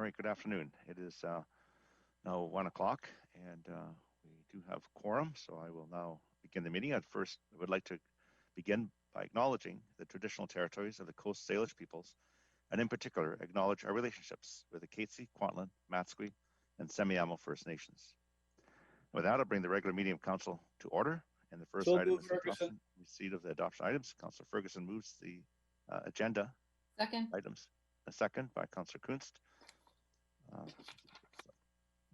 right, good afternoon. It is now 1 o'clock, and we do have quorum, so I will now begin the meeting. At first, I would like to begin by acknowledging the traditional territories of the Coast Salish peoples, and in particular, acknowledge our relationships with the Katzie, Kwantlen, Matsqui, and Semiahmoo First Nations. With that, I'll bring the regular meeting of Council to order, and the first item is the adoption, receipt of the adoption items. Councillor Ferguson moves the agenda Second. items. A second by Councillor Kunst.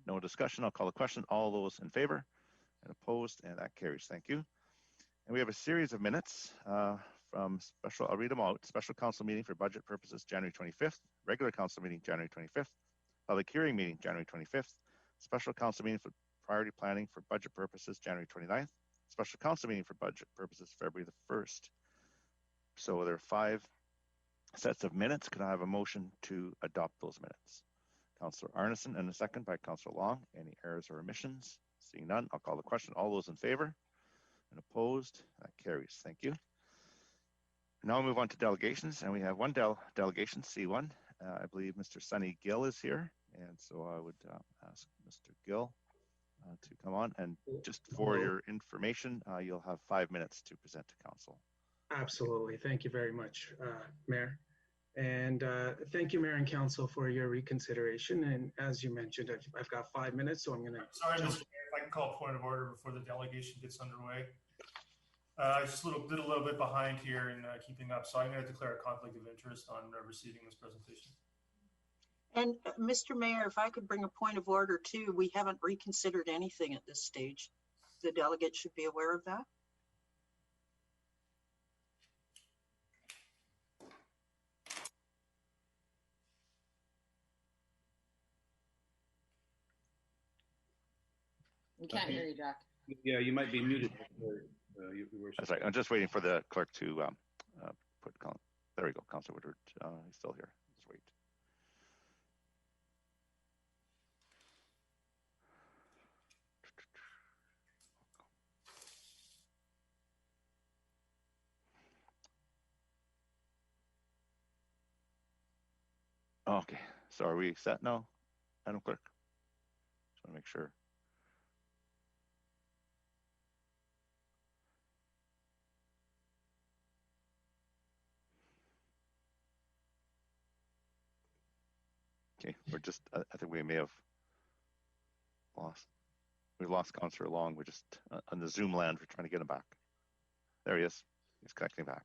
No discussion. I'll call the question. All those in favor and opposed, and that carries. Thank you. And we have a series of minutes from special, I'll read them out. Special council meeting for budget purposes, January 25th. Regular council meeting, January 25th. Public hearing meeting, January 25th. Special council meeting for priority planning for budget purposes, January 29th. Special council meeting for budget purposes, February the 1st. So there are 5 sets of minutes. Can I have a motion to adopt those minutes? Councillor Arneson, and a second by Councillor Long. Any errors or omissions? Seeing none, I'll call the question. All those in favor and opposed, that carries. Thank you. Now we'll move on to delegations, and we have one delegation, C1. I believe Mr. Sonny Gill is here, and so I would ask Mr. Gill to come on. And just for your information, you'll have 5 minutes to present to council. Absolutely. Thank you very much, Mayor. And thank you, Mayor and Council, for your reconsideration. And as you mentioned, I've got 5 minutes, so I'm going to... Sorry, Mr. Mayor, if I can call a point of order before the delegation gets underway. I just did a little bit behind here in keeping up, so I'm going to declare a conflict of interest on receiving this presentation. And Mr. Mayor, if I could bring a point of order too, we haven't reconsidered anything at this stage. The delegate should be aware of that. We can't hear you, Jack. Yeah, you might be muted. That's right. I'm just waiting for the clerk to put. There we go. Councillor Woodward, he's still here. Just wait. Okay. So are we set now, Madam Clerk? Just want to make sure. Okay, we're just, I think we may have we've lost Councillor Long. We're just on the Zoom land. We're trying to get him back. There he is. He's connecting back.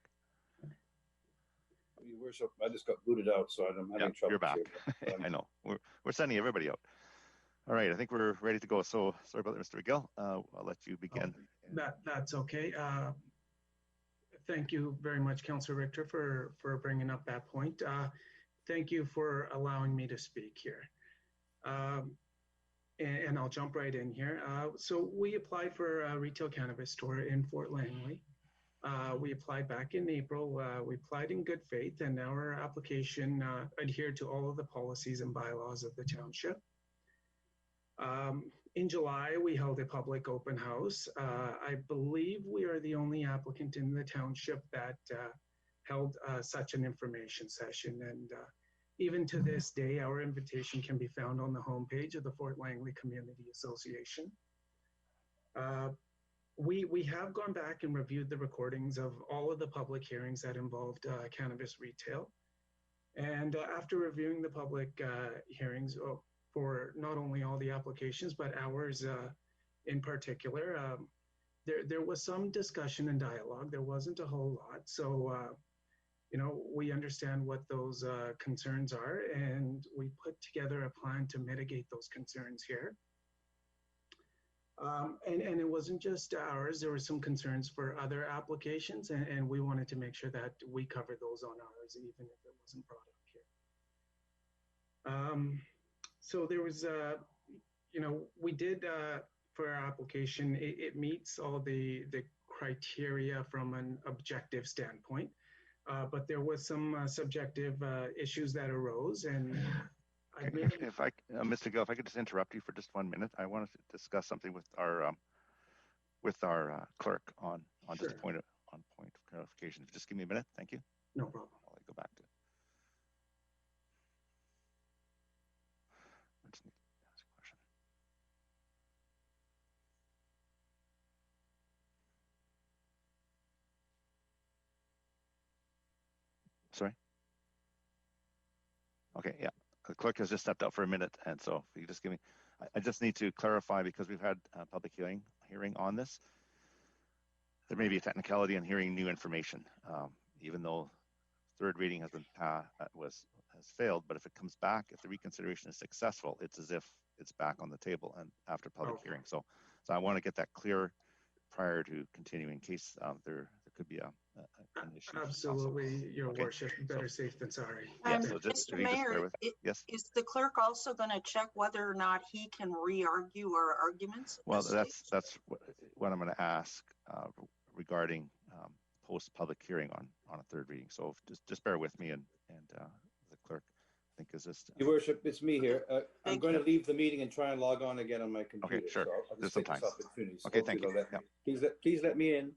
I just got booted out, so I'm having trouble. You're back. I know. We're sending everybody out. All right, I think we're ready to go. So sorry about that, Mr. McGill. I'll let you begin. That's okay. Thank you very much, Councillor Richter, for bringing up that point. Thank you for allowing me to speak here. And I'll jump right in here. So we applied for a retail cannabis store in Fort Langley. We applied back in April. We applied in good faith, and our application adhered to all of the policies and bylaws of the township. In July, we held a public open house. I believe we are the only applicant in the township that held such an information session. And even to this day, our invitation can be found on the homepage of the Fort Langley Community Association. We have gone back and reviewed the recordings of all of the public hearings that involved cannabis retail. And after reviewing the public hearings for not only all the applications, but ours in particular, there was some discussion and dialogue. There wasn't a whole lot. So, you know, we understand what those concerns are, and we put together a plan to mitigate those concerns here. And it wasn't just ours. There were some concerns for other applications, and we wanted to make sure that we covered those on ours, even if it wasn't brought up here. So there was, you know, we did, for our application, it meets all the criteria from an objective standpoint, but there was some subjective issues that arose, and if I, Mr. Gill, if I could just interrupt you for just 1 minute, I wanted to discuss something with our clerk on Sure. just point of clarification. Just give me a minute, thank you. No problem. I'll go back to. Okay, yeah. The clerk has just stepped out for a minute, and so if you just give me, I just need to clarify because we've had a public hearing on this. There may be a technicality in hearing new information, even though third reading has been has failed. But if it comes back, if the reconsideration is successful, it's as if it's back on the table and after public hearing. So I want to get that clear prior to continuing in case there could be an issue. Absolutely, Your Worship. Better safe than sorry. Yeah, And so just, Mr. Mayor, yes. is the clerk also going to check whether or not he can re-argue our arguments? Well, that's what I'm going to ask regarding post-public hearing on a third reading. So just bear with me, and the clerk, I think, is just. Your Worship, it's me here. I'm going to leave the meeting and try and log on again on my computer. Okay, sure. So I'll There's just some take time. this opportunity. So Okay, thank you. Yeah. Please let me in.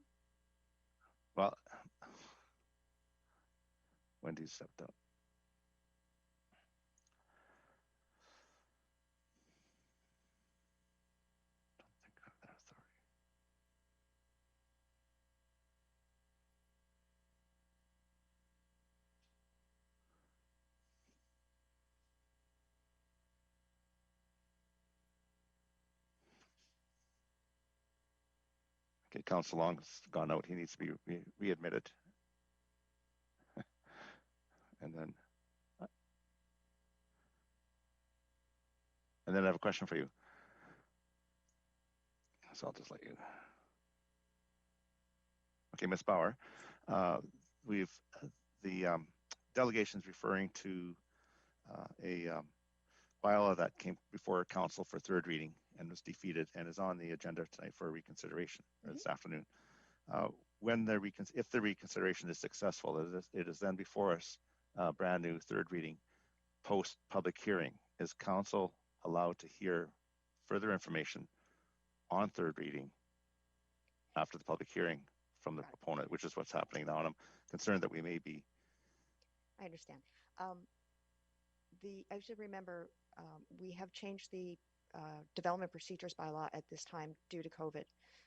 Well, Wendy stepped out. Okay, Council Long's gone out. He needs to be readmitted. And then I have a question for you. So I'll just let you. Okay, Ms. Bauer, the delegation's referring to a bylaw that came before council for third reading and was defeated and is on the agenda tonight for reconsideration this afternoon. If the reconsideration is successful, it is then before us, brand new third reading, post public hearing. Is council allowed to hear further information on third reading after the public hearing from the proponent, which is what's happening now? And I'm concerned that we may be. I understand. I should remember, we have changed the development procedures bylaw at this time due to COVID.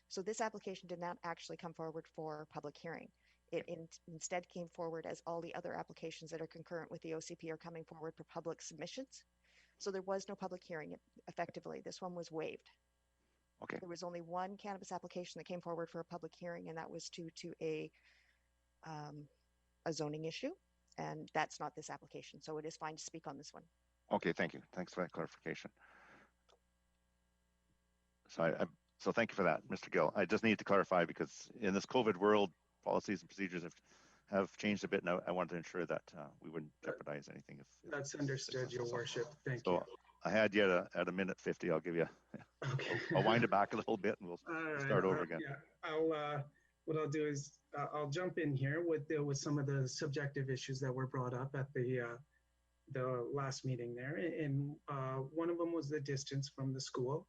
So this application did not actually come forward for public hearing. It instead came forward as all the other applications that are concurrent with the OCP are coming forward for public submissions. So there was no public hearing effectively. This one was waived. Okay. There was only one cannabis application that came forward for a public hearing, and that was due to a zoning issue. And that's not this application. So it is fine to speak on this one. Okay, thank you. Thanks for that clarification. So thank you for that, Mr. Gill. I just need to clarify because in this COVID world, policies and procedures have changed a bit, and I wanted to ensure that we wouldn't jeopardize anything. If that's understood, Your Worship. Thank you. I had you at a minute 50. I'll give you. Okay. I'll wind it back a little bit, and we'll start over again. Yeah. What I'll do is I'll jump in here with some of the subjective issues that were brought up at the last meeting there, and one of them was the distance from the school.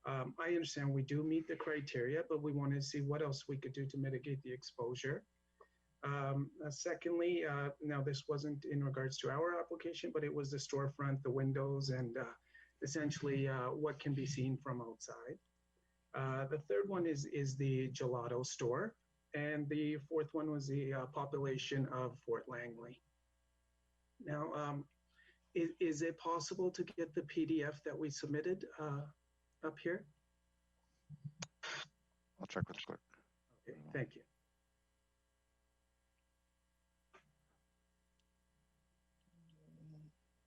I understand we do meet the criteria, but we wanted to see what else we could do to mitigate the exposure. Secondly, now this wasn't in regards to our application, but it was the storefront, the windows, and essentially what can be seen from outside. The third one is the gelato store, and the fourth one was the population of Fort Langley. Now, is it possible to get the PDF that we submitted up here? I'll check with the clerk. Okay, thank you.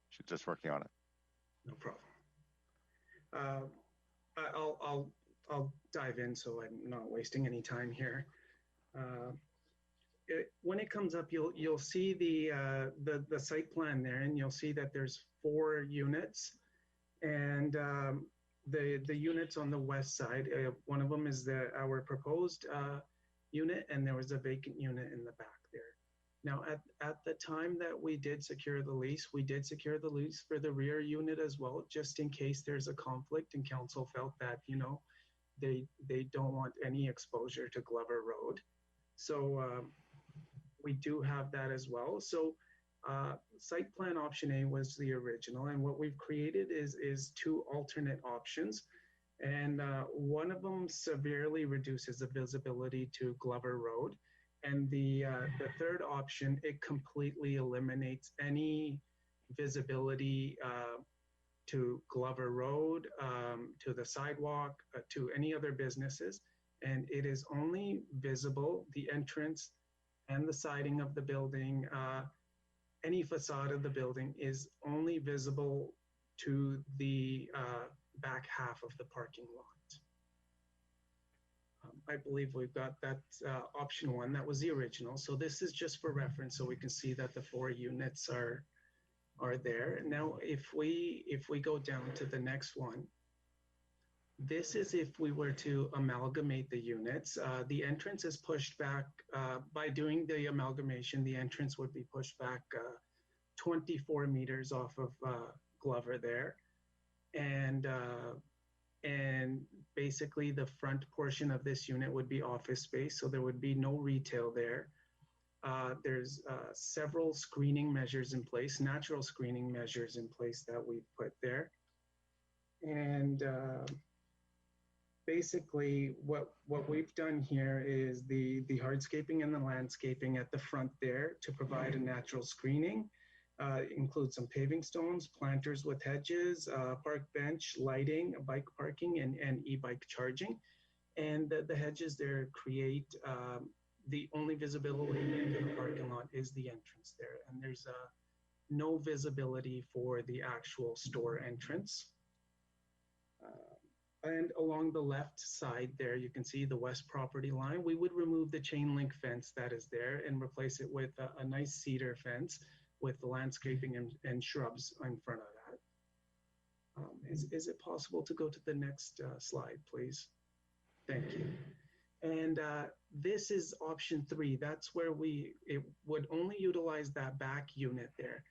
She's just working on it. No problem. I'll dive in so I'm not wasting any time here. When it comes up, you'll see the site plan there, and you'll see that there's 4 units, and the units on the west side. One of them is our proposed unit, and there was a vacant unit in the back there. Now, at the time that we did secure the lease, we did secure the lease for the rear unit as well, just in case there's a conflict and council felt that, they don't want any exposure to Glover Road. So we do have that as well. So site plan option A was the original, and what we've created is 2 alternate options. And one of them severely reduces the visibility to Glover Road. And the third option, it completely eliminates any visibility to Glover Road, to the sidewalk, to any other businesses. And it is only visible, the entrance and the siding of the building, any facade of the building is only visible to the back half of the parking lot. I believe we've got that option 1. That was the original. So this is just for reference, so we can see that the 4 units are there. Now, if we go down to the next one, this is if we were to amalgamate the units. The entrance is pushed back, by doing the amalgamation, the entrance would be pushed back 24 meters off of Glover there. And basically the front portion of this unit would be office space, so there would be no retail there. There's several screening measures in place, natural screening measures in place that we've put there. And basically what we've done here is the hardscaping and the landscaping at the front there to provide a natural screening. Include some paving stones, planters with hedges, park bench, lighting, bike parking, and e-bike charging. And the hedges there create the only visibility into the parking lot is the entrance there. And there's no visibility for the actual store entrance. And along the left side there, you can see the west property line. We would remove the chain link fence that is there and replace it with a nice cedar fence with the landscaping and shrubs in front of that. Is it possible to go to the next slide, please? Thank you. And this is option 3. That's where it would only utilize that back unit there.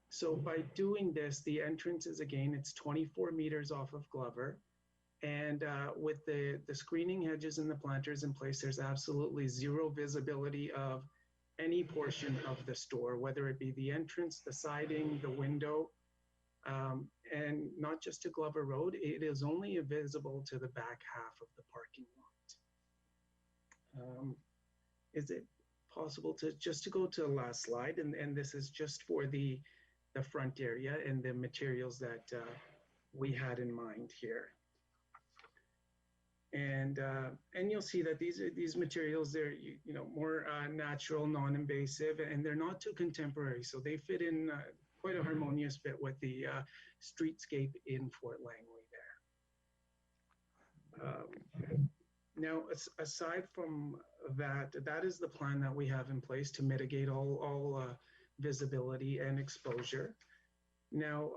So by doing this, the entrance is, again, it's 24 meters off of Glover. And with the screening hedges and the planters in place, there's absolutely zero visibility of any portion of the store, whether it be the entrance, the siding, the window, and not just to Glover Road, it is only visible to the back half of the parking lot. Is it possible to go to the last slide? And this is just for the front area and the materials that we had in mind here. And you'll see that these materials, they're more natural, non-invasive, and they're not too contemporary. So they fit in quite a harmonious fit with the streetscape in Fort Langley there. Now, aside from that, that is the plan that we have in place to mitigate all visibility and exposure. Now,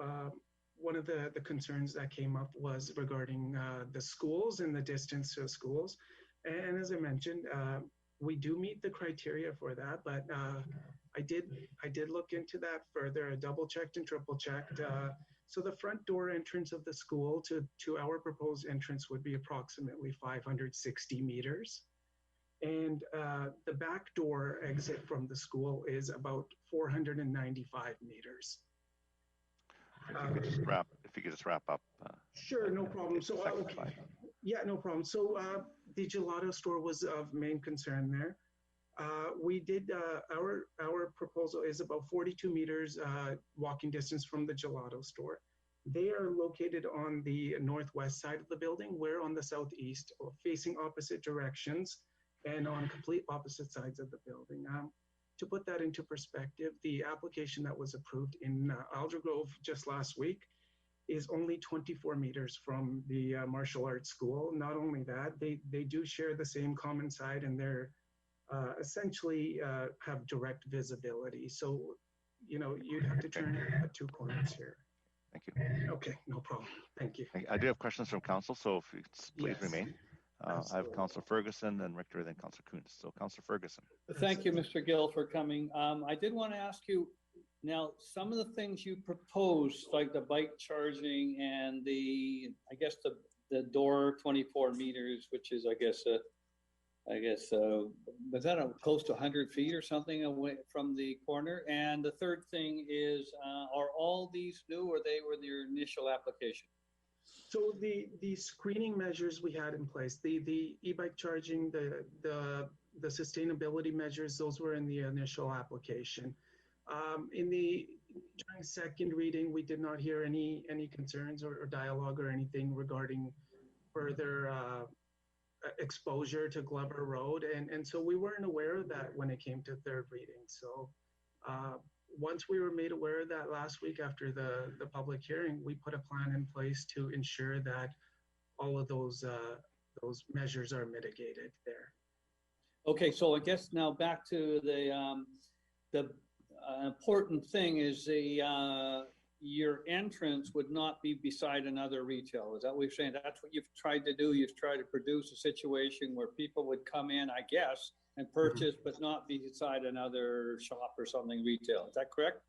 one of the concerns that came up was regarding the schools and the distance to schools. And as I mentioned, we do meet the criteria for that, but I did look into that further. I double checked and triple checked. So the front door entrance of the school to our proposed entrance would be approximately 560 meters. And the back door exit from the school is about 495 meters. If you could just wrap up. Sure, no problem. So, okay. Yeah, no problem. So the gelato store was of main concern there. We did, our proposal is about 42 meters walking distance from the gelato store. They are located on the northwest side of the building. We're on the southeast, facing opposite directions and on complete opposite sides of the building. To put that into perspective, the application that was approved in Aldergrove just last week is only 24 meters from the martial arts school. Not only that, they do share the same common side, and they're essentially have direct visibility. So, you'd have to turn at 2 corners here. Thank you. Okay, no problem. Thank you. I do have questions from council, so if you please remain. I have Councillor Ferguson, then Richter, then Councillor Kuntz. So Councillor Ferguson. Thank you, Mr. Gill, for coming. I did want to ask you, now, some of the things you proposed, like the bike charging and I guess the door 24 meters, which is, was that close to 100 feet or something away from the corner? And the third thing is, are all these new, or they were your initial application? So the screening measures we had in place, the e-bike charging, the sustainability measures, those were in the initial application. During second reading, we did not hear any concerns or dialogue or anything regarding further exposure to Glover Road. And so we weren't aware of that when it came to third reading. So once we were made aware of that last week after the public hearing, we put a plan in place to ensure that all of those measures are mitigated there. Okay, so I guess now back to the important thing is your entrance would not be beside another retail. Is that what you're saying? That's what you've tried to do. You've tried to produce a situation where people would come in, I guess, and purchase, but not be beside another shop or something retail. Is that correct?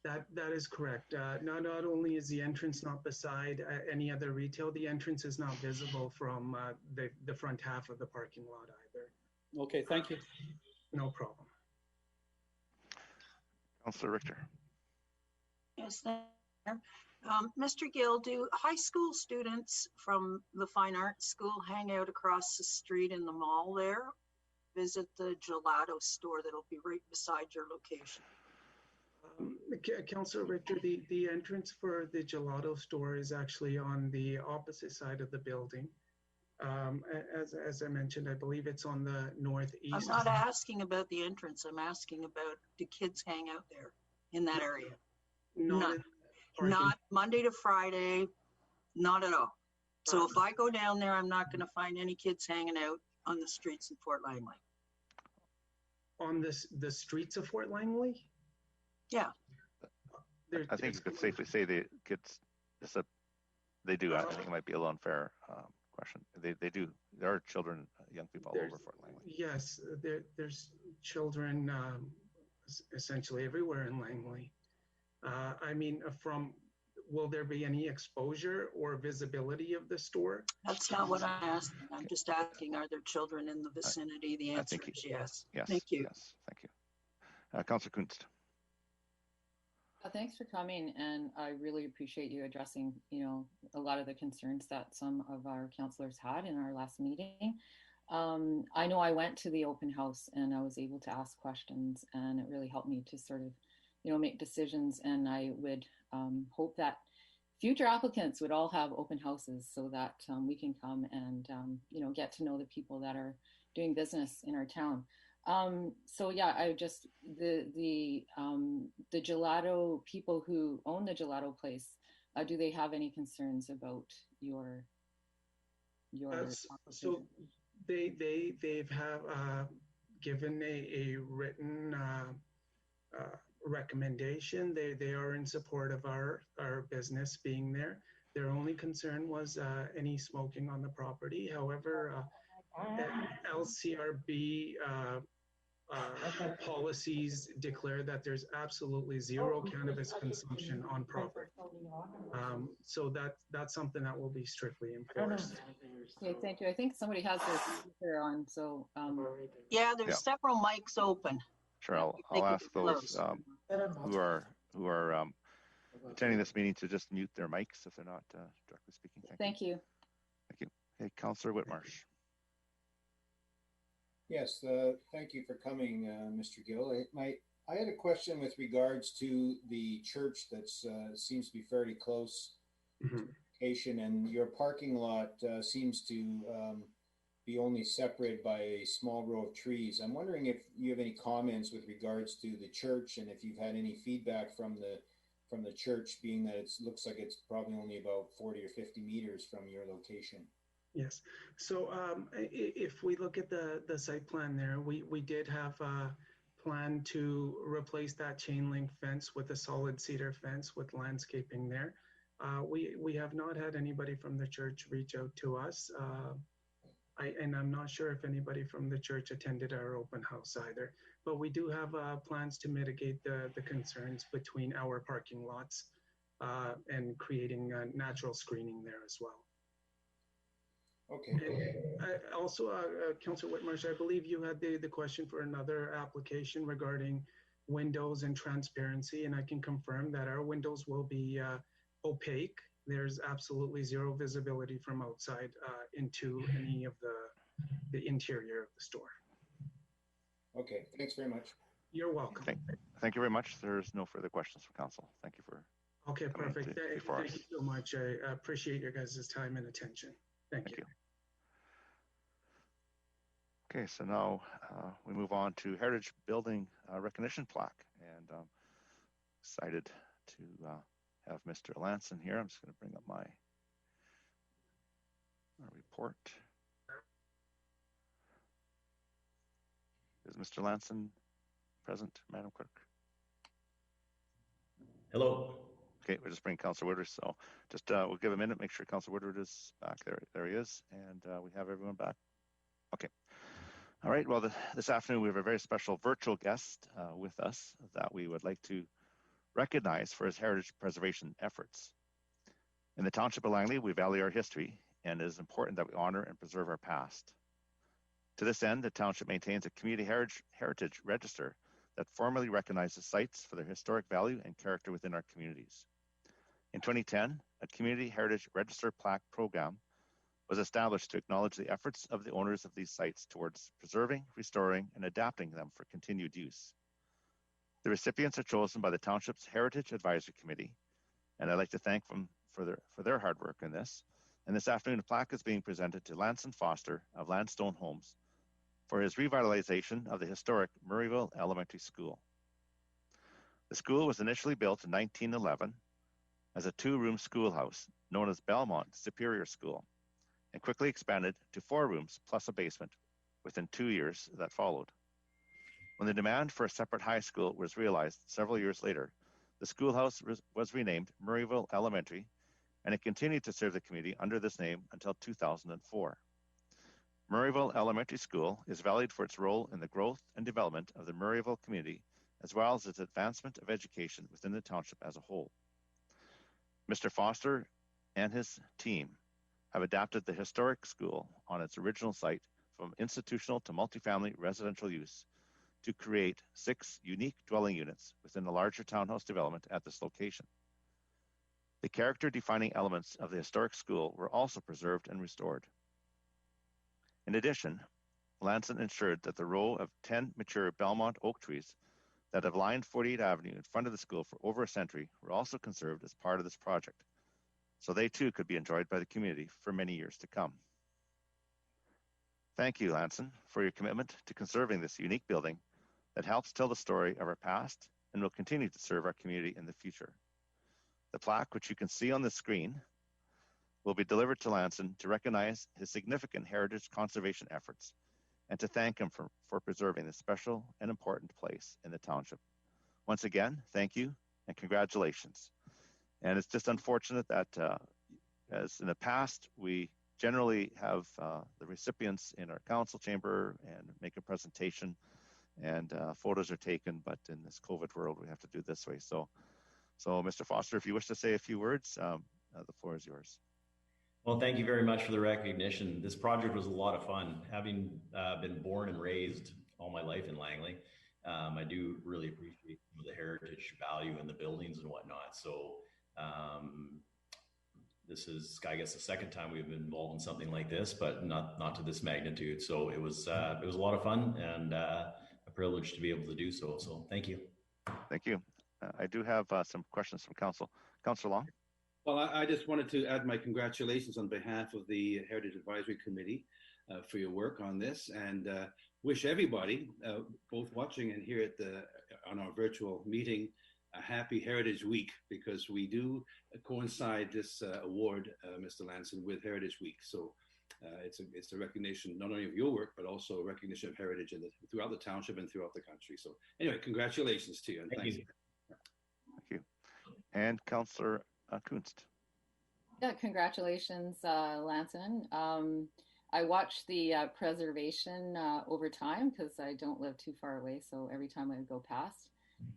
That is correct. Not only is the entrance not beside any other retail, the entrance is not visible from the front half of the parking lot either. Okay, thank you. No problem. Councillor Richter. Yes, thank you. Mr. Gill, do high school students from the Fine Arts School hang out across the street in the mall there? Visit the gelato store that'll be right beside your location? Councillor Richter, the entrance for the gelato store is actually on the opposite side of the building. As I mentioned, I believe it's on the northeast. I'm not asking about the entrance. I'm asking about, do kids hang out there in that area? Not Monday to Friday, not at all. So if I go down there, I'm not going to find any kids hanging out on the streets in Fort Langley. On the streets of Fort Langley? Yeah. I think you could safely say the kids, they do. I think it might be a little unfair question. They do. There are children, young people all over Fort Langley. Yes, there's children essentially everywhere in Langley. I mean, will there be any exposure or visibility of the store? That's not what I'm asking. I'm just asking, are there children in the vicinity? The answer is yes. Yes. Thank you. Yes, thank you. Councillor Kunst. Thanks for coming, and I really appreciate you addressing, a lot of the concerns that some of our councillors had in our last meeting. I know I went to the open house and I was able to ask questions, and it really helped me to sort of, make decisions. And I would hope that future applicants would all have open houses so that we can come and, get to know the people that are doing business in our town. So yeah, I just, the gelato people who own the gelato place, do they have any concerns about your so they've have given a written recommendation. They are in support of our business being there. Their only concern was any smoking on the property. However, LCRB policies declare that there's absolutely zero cannabis consumption on property. So that's something that will be strictly enforced. Okay, thank you. I think somebody has their speaker on, so. Yeah, there's several mics open. Sure, I'll ask those who are attending this meeting to just mute their mics if they're not directly speaking. Thank you. Thank you. Okay, Councillor Whitmarsh. Yes, thank you for coming, Mr. Gill. I had a question with regards to the church that seems to be fairly close to location, and your parking lot seems to be only separated by a small row of trees. I'm wondering if you have any comments with regards to the church, and if you've had any feedback from the church, being that it looks like it's probably only about 40 or 50 meters from your location. Yes. So if we look at the site plan there, we did have a plan to replace that chain link fence with a solid cedar fence with landscaping there. We have not had anybody from the church reach out to us. And I'm not sure if anybody from the church attended our open house either, but we do have plans to mitigate the concerns between our parking lots and creating natural screening there as well. Okay. Also, Councillor Whitmarsh, I believe you had the question for another application regarding windows and transparency, and I can confirm that our windows will be opaque. There's absolutely zero visibility from outside into any of the interior of the store. Okay, thanks very much. You're welcome. Thank you very much. There's no further questions from council. Thank you for Okay, coming perfect. before Thank us. you so much. I appreciate your guys' time and attention. Thank you. Okay, so now we move on to Heritage Building Recognition Plaque, and excited to have Mr. Lanson here. I'm just going to bring up my report. Is Mr. Lanson present, Madam Clerk? Hello. Okay, we'll just bring Councillor Woodward. So just we'll give a minute, make sure Councillor Woodward is back. There he is, and we have everyone back. Okay. All right. Well, this afternoon we have a very special virtual guest with us that we would like to recognize for his heritage preservation efforts. In the Township of Langley, we value our history, and it is important that we honor and preserve our past. To this end, the Township maintains a community heritage register that formally recognizes sites for their historic value and character within our communities. In 2010, a Community Heritage Register Plaque program was established to acknowledge the efforts of the owners of these sites towards preserving, restoring, and adapting them for continued use. The recipients are chosen by the Township's Heritage Advisory Committee, and I'd like to thank them for their hard work in this. And this afternoon, a plaque is being presented to Lanson Foster of Landstone Homes for his revitalization of the historic Murrayville Elementary School. The school was initially built in 1911 as a two-room schoolhouse known as Belmont Superior School, and quickly expanded to 4 rooms plus a basement within 2 years that followed. When the demand for a separate high school was realized several years later, the schoolhouse was renamed Murrayville Elementary, and it continued to serve the community under this name until 2004. Murrayville Elementary School is valued for its role in the growth and development of the Murrayville community, as well as its advancement of education within the township as a whole. Mr. Foster and his team have adapted the historic school on its original site from institutional to multifamily residential use to create 6 unique dwelling units within the larger townhouse development at this location. The character-defining elements of the historic school were also preserved and restored. In addition, Lanson ensured that the row of 10 mature Belmont oak trees that have lined 48th Avenue in front of the school for over a century were also conserved as part of this project, so they too could be enjoyed by the community for many years to come. Thank you, Lanson, for your commitment to conserving this unique building that helps tell the story of our past and will continue to serve our community in the future. The plaque, which you can see on the screen, will be delivered to Lanson to recognize his significant heritage conservation efforts and to thank him for preserving this special and important place in the township. Once again, thank you and congratulations. And it's just unfortunate that as in the past, we generally have the recipients in our council chamber and make a presentation and photos are taken, but in this COVID world, we have to do it this way. So Mr. Foster, if you wish to say a few words, the floor is yours. Well, thank you very much for the recognition. This project was a lot of fun. Having been born and raised all my life in Langley, I do really appreciate the heritage value in the buildings and whatnot. So this is, I guess, the second time we've been involved in something like this, but not to this magnitude. So it was a lot of fun and a privilege to be able to do so. So thank you. Thank you. I do have some questions from council. Councillor Long. Well, I just wanted to add my congratulations on behalf of the Heritage Advisory Committee for your work on this, and wish everybody, both watching and here on our virtual meeting, a happy Heritage Week, because we do coincide this award, Mr. Lanson, with Heritage Week. So it's a recognition not only of your work, but also a recognition of heritage throughout the township and throughout the country. So anyway, congratulations to you. And thank you. Thank you. And Councillor Kunst. Yeah, congratulations, Lanson. I watched the preservation over time because I don't live too far away, so every time I would go past.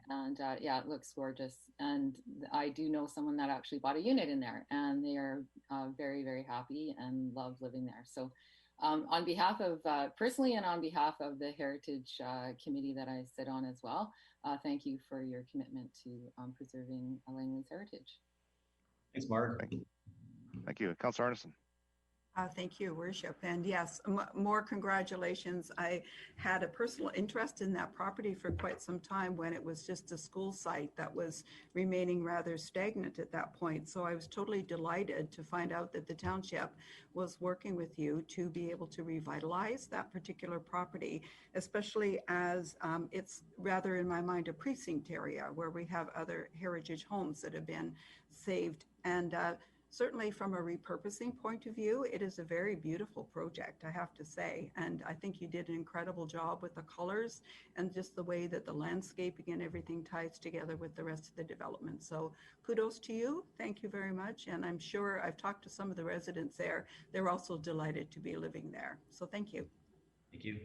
And yeah, it looks gorgeous. And I do know someone that actually bought a unit in there, and they are very, very happy and love living there. So on behalf of, personally and on behalf of the Heritage Committee that I sit on as well, thank you for your commitment to preserving Langley's heritage. Thanks, Mark. Thank you. Councillor Arneson. Thank you, Worship. And yes, more congratulations. I had a personal interest in that property for quite some time when it was just a school site that was remaining rather stagnant at that point. So I was totally delighted to find out that the township was working with you to be able to revitalize that particular property, especially as it's rather, in my mind, a precinct area where we have other heritage homes that have been saved. And certainly from a repurposing point of view, it is a very beautiful project, I have to say. And I think you did an incredible job with the colors and just the way that the landscaping and everything ties together with the rest of the development. So kudos to you. Thank you very much. And I'm sure I've talked to some of the residents there. They're also delighted to be living there. So thank you. Thank you.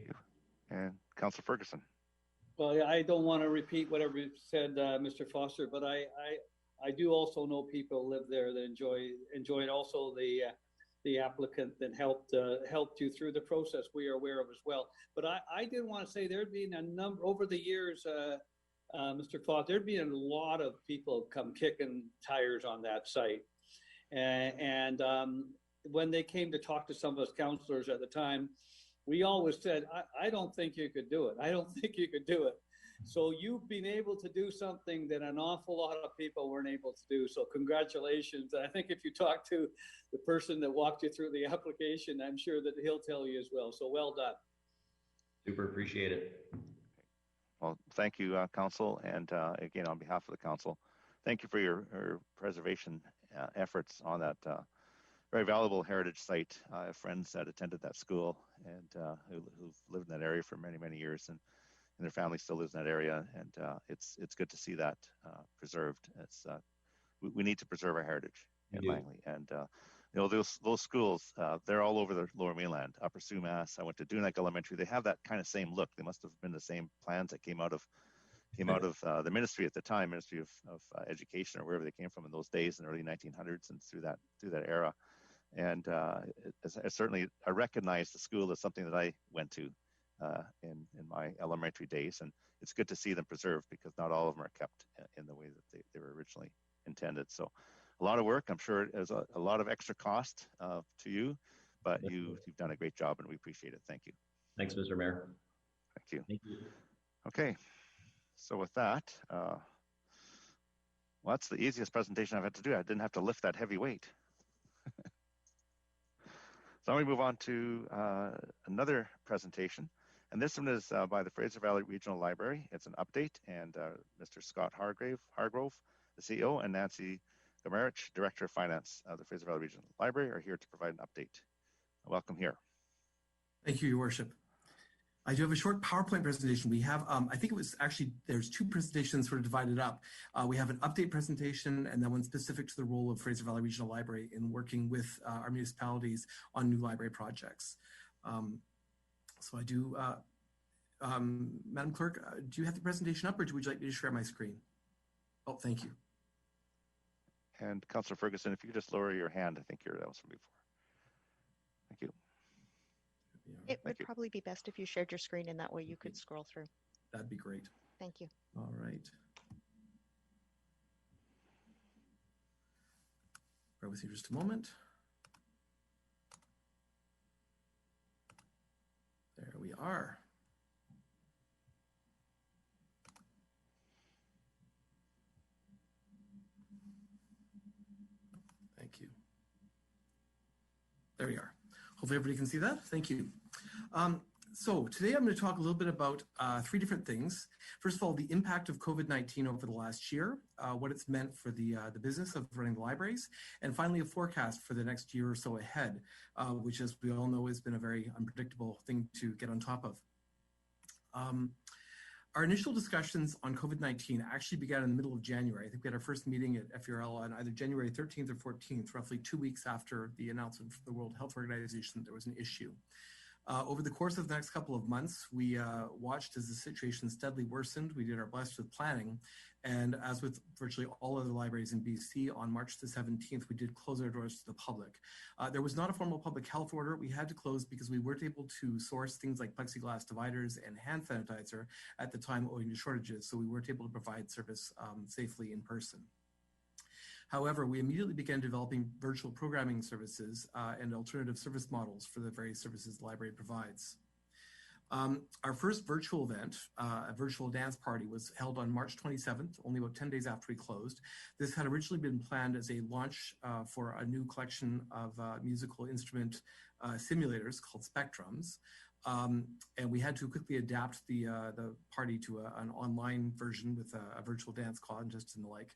And Councillor Ferguson. Well, I don't want to repeat whatever you said, Mr. Foster, but I do also know people live there that enjoy it. Also the applicant that helped you through the process, we are aware of as well. But I did want to say there'd been a number over the years, Mr. Foster, there'd been a lot of people come kicking tires on that site. And when they came to talk to some of us councillors at the time, we always said, I don't think you could do it. I don't think you could do it. So you've been able to do something that an awful lot of people weren't able to do. So congratulations. And I think if you talk to the person that walked you through the application, I'm sure that he'll tell you as well. So well done. Super appreciate it. Well, thank you, Council. And again, on behalf of the Council, thank you for your preservation efforts on that very valuable heritage site. I have friends that attended that school and who've lived in that area for many, many years. And their family still lives in that area, and it's good to see that preserved. It's we need to preserve our heritage in Langley, and you know those schools they're all over the Lower Mainland, Upper Sumas. I went to Dunac Elementary. They have that kind of same look. They must have been the same plans that came out of the ministry at the time, Ministry of Education or wherever they came from in those days in the early 1900s and through that era. And I recognize the school as something that I went to. In my elementary days, and it's good to see them preserved because not all of them are kept in the way that they were originally intended. So a lot of work. I'm sure there's a lot of extra cost to you, but you've done a great job and we appreciate it. Thank you. Thanks, Mr. Mayor. Thank you. Thank you. Okay, so with that, well, that's the easiest presentation I've had to do. I didn't have to lift that heavy weight. So we move on to another presentation. And this one is by the Fraser Valley Regional Library. It's an update, and Mr. Scott Hargrove, the CEO, and Nancy Gamarich, Director of Finance of the Fraser Valley Regional Library, are here to provide an update. Welcome here. Thank you, Your Worship. I do have a short PowerPoint presentation. We have, I think it was actually, there's two presentations sort of divided up. We have an update presentation and then one specific to the role of Fraser Valley Regional Library in working with our municipalities on new library projects. So I do, Madam Clerk, do you have the presentation up or would you like me to share my screen? Oh, thank you. And Councillor Ferguson, if you could just lower your hand, I think that was from before. Thank you. It would probably be best if you shared your screen and that way you could scroll through. That'd be great. Thank you. All right. Bear with me just a moment. There we are. Thank you. There we are. Hopefully everybody can see that. Thank you. So today I'm going to talk a little bit about three different things. First of all, the impact of COVID-19 over the last year, what it's meant for the business of running the libraries, and finally a forecast for the next year or so ahead, which, as we all know, has been a very unpredictable thing to get on top of. Our initial discussions on COVID-19 actually began in the middle of January. I think we had our first meeting at FURL on either January 13th or 14th, roughly 2 weeks after the announcement from the World Health Organization that there was an issue. Over the course of the next couple of months, we watched as the situation steadily worsened. We did our best with planning. And as with virtually all other libraries in BC, on March the 17th, we did close our doors to the public. There was not a formal public health order. We had to close because we weren't able to source things like plexiglass dividers and hand sanitizer at the time owing to shortages. So we weren't able to provide service safely in person. However, we immediately began developing virtual programming services and alternative service models for the various services the library provides. Our first virtual event, a virtual dance party, was held on March 27th, only about 10 days after we closed. This had originally been planned as a launch for a new collection of musical instrument simulators called Spectrums. And we had to quickly adapt the party to an online version with a virtual dance contest and the like.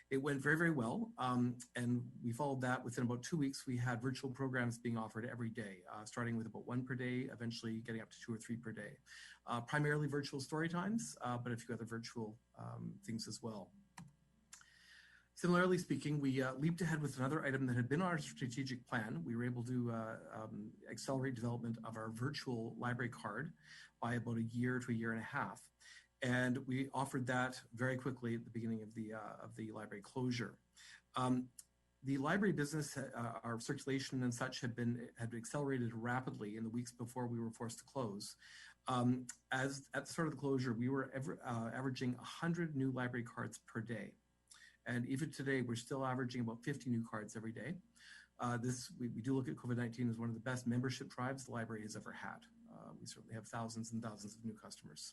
It went very, very well, and we followed that. Within about 2 weeks, we had virtual programs being offered every day, starting with about 1 per day, eventually getting up to 2 or 3 per day. Primarily virtual story times, but a few other virtual things as well. Similarly speaking, we leaped ahead with another item that had been on our strategic plan. We were able to accelerate development of our virtual library card by about a year to a year and a half. And we offered that very quickly at the beginning of the library closure. The library business, our circulation and such had accelerated rapidly in the weeks before we were forced to close. As at the start of the closure, we were averaging 100 new library cards per day. And even today, we're still averaging about 50 new cards every day. We do look at COVID-19 as one of the best membership drives the library has ever had. We certainly have thousands and thousands of new customers.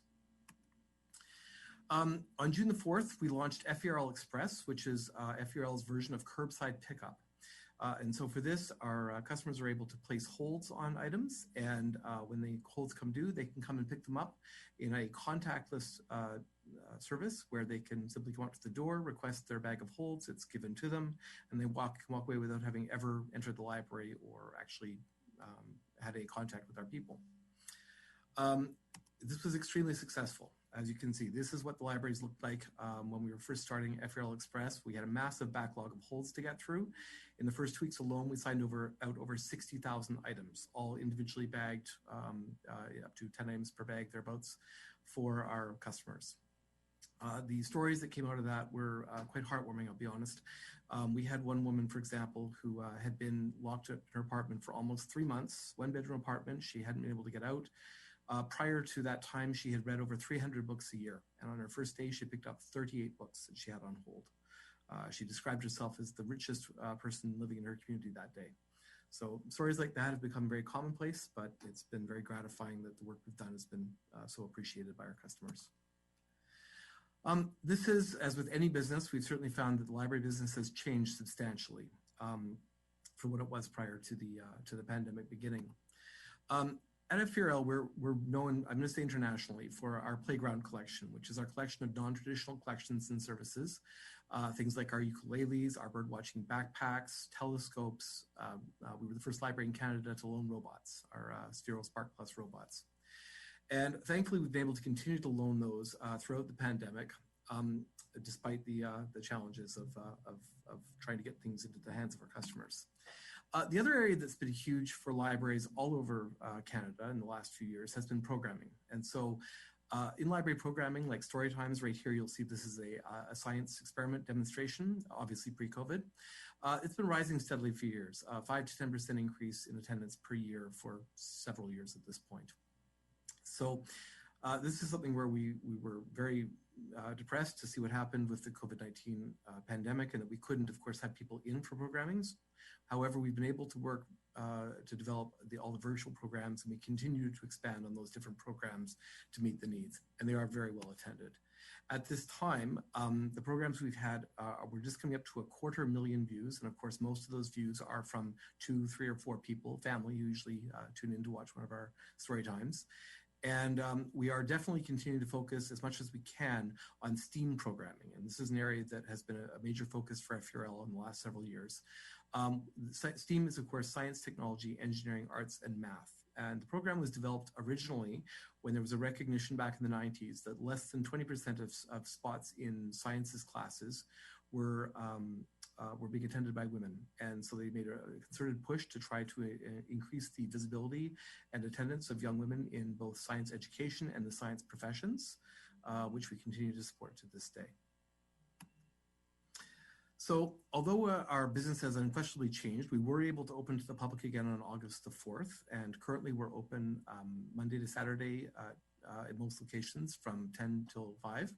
On June the 4th, we launched FERL Express, which is FERL's version of curbside pickup. And so for this, our customers are able to place holds on items, and when the holds come due, they can come and pick them up in a contactless service where they can simply go out to the door, request their bag of holds, it's given to them, and they can walk away without having ever entered the library or actually had a contact with our people. This was extremely successful. As you can see, this is what the libraries looked like when we were first starting FERL Express. We had a massive backlog of holds to get through. In the first 2 weeks alone, we signed out over 60,000 items, all individually bagged, up to 10 items per bag, thereabouts, for our customers. The stories that came out of that were quite heartwarming, I'll be honest. We had one woman, for example, who had been locked up in her apartment for almost 3 months, 1-bedroom apartment. She hadn't been able to get out. Prior to that time, she had read over 300 books a year. And on her first day, she picked up 38 books that she had on hold. She described herself as the richest person living in her community that day. So stories like that have become very commonplace, but it's been very gratifying that the work we've done has been so appreciated by our customers. This is, as with any business, we've certainly found that the library business has changed substantially from what it was prior to the pandemic beginning. At FERL, we're known, I'm going to say internationally, for our playground collection, which is our collection of non-traditional collections and services. Things like our ukuleles, our birdwatching backpacks, telescopes. We were the first library in Canada to loan robots, our Sphero Spark Plus robots. And thankfully, we've been able to continue to loan those throughout the pandemic, despite the challenges of trying to get things into the hands of our customers. The other area that's been huge for libraries all over Canada in the last few years has been programming. And so in library programming, like story times, right here, you'll see this is a science experiment demonstration, obviously pre-COVID. It's been rising steadily for years, 5 to 10% increase in attendance per year for several years at this point. So this is something where we were very depressed to see what happened with the COVID-19 pandemic, and that we couldn't, of course, have people in for programmings. However, we've been able to work to develop all the virtual programs, and we continue to expand on those different programs to meet the needs, and they are very well attended. At this time, the programs we've had, we're just coming up to 250,000 views, and of course, most of those views are from 2, 3, or 4 people, family usually tune in to watch one of our story times. And we are definitely continuing to focus as much as we can on STEAM programming. And this is an area that has been a major focus for FERL in the last several years. STEAM is, of course, science, technology, engineering, arts, and math. And the program was developed originally when there was a recognition back in the 90s that less than 20% of spots in sciences classes were being attended by women. And so they made a concerted push to try to increase the visibility and attendance of young women in both science education and the science professions, which we continue to support to this day. So although our business has unquestionably changed, we were able to open to the public again on August the 4th, and currently we're open Monday to Saturday in most locations from 10 till 5.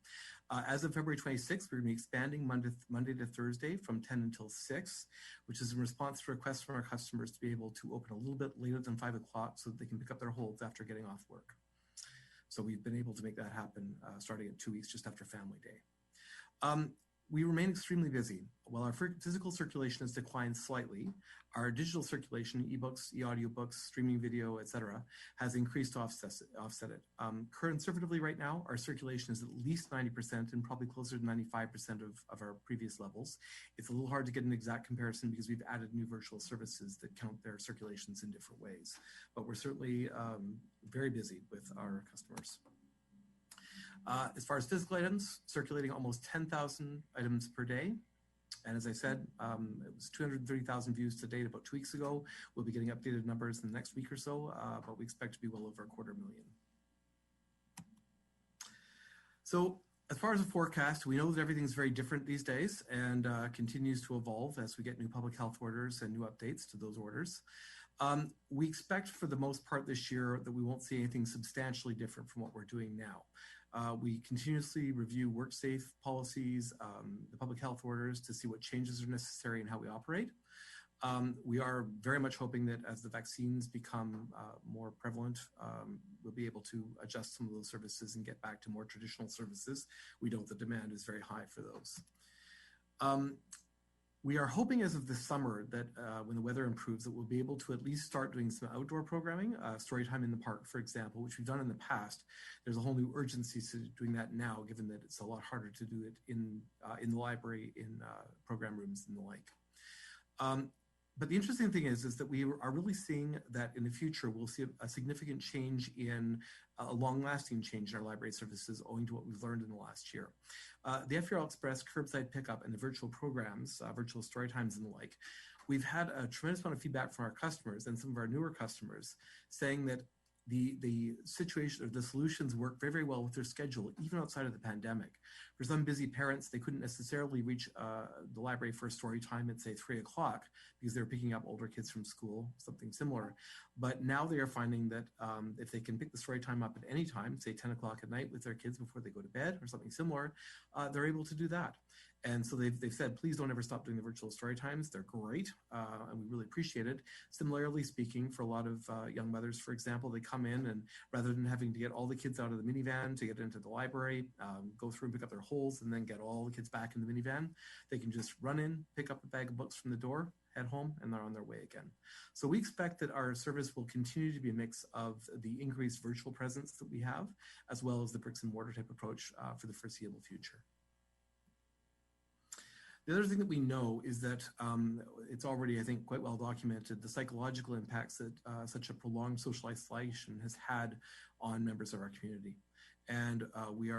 As of February 26th, we're going to be expanding Monday to Thursday from 10 until 6, which is in response to requests from our customers to be able to open a little bit later than 5 o'clock so that they can pick up their holds after getting off work. So we've been able to make that happen starting at 2 weeks just after Family Day. We remain extremely busy. While our physical circulation has declined slightly, our digital circulation, ebooks, e-audiobooks, streaming video, etc., has increased to offset it. Conservatively right now, our circulation is at least 90% and probably closer to 95% of our previous levels. It's a little hard to get an exact comparison because we've added new virtual services that count their circulations in different ways. But we're certainly very busy with our customers. As far as physical items, circulating almost 10,000 items per day. And as I said, it was 230,000 views to date about 2 weeks ago. We'll be getting updated numbers in the next week or so, but we expect to be well over 250,000. So as far as the forecast, we know that everything's very different these days and continues to evolve as we get new public health orders and new updates to those orders. We expect for the most part this year that we won't see anything substantially different from what we're doing now. We continuously review WorkSafe policies, the public health orders to see what changes are necessary and how we operate. We are very much hoping that as the vaccines become more prevalent, we'll be able to adjust some of those services and get back to more traditional services. We know the demand is very high for those. We are hoping as of this summer that when the weather improves, that we'll be able to at least start doing some outdoor programming, story time in the park, for example, which we've done in the past. There's a whole new urgency to doing that now, given that it's a lot harder to do it in the library, in program rooms and the like. But the interesting thing is that we are really seeing that in the future, we'll see a significant change in a long-lasting change in our library services owing to what we've learned in the last year. The FURL Express curbside pickup and the virtual programs, virtual story times and the like, we've had a tremendous amount of feedback from our customers and some of our newer customers saying that the situation or the solutions work very, very well with their schedule, even outside of the pandemic. For some busy parents, they couldn't necessarily reach the library for a story time at say 3 o'clock because they're picking up older kids from school, something similar. But now they are finding that if they can pick the story time up at any time, say 10 o'clock at night with their kids before they go to bed or something similar, they're able to do that. And so they've said, please don't ever stop doing the virtual story times. They're great, and we really appreciate it. Similarly speaking, for a lot of young mothers, for example, they come in and rather than having to get all the kids out of the minivan to get into the library, go through and pick up their holes and then get all the kids back in the minivan, they can just run in, pick up a bag of books from the door, head home, and they're on their way again. So we expect that our service will continue to be a mix of the increased virtual presence that we have, as well as the bricks and mortar type approach for the foreseeable future. The other thing that we know is that it's already, I think, quite well documented, the psychological impacts that such a prolonged social isolation has had on members of our community. And we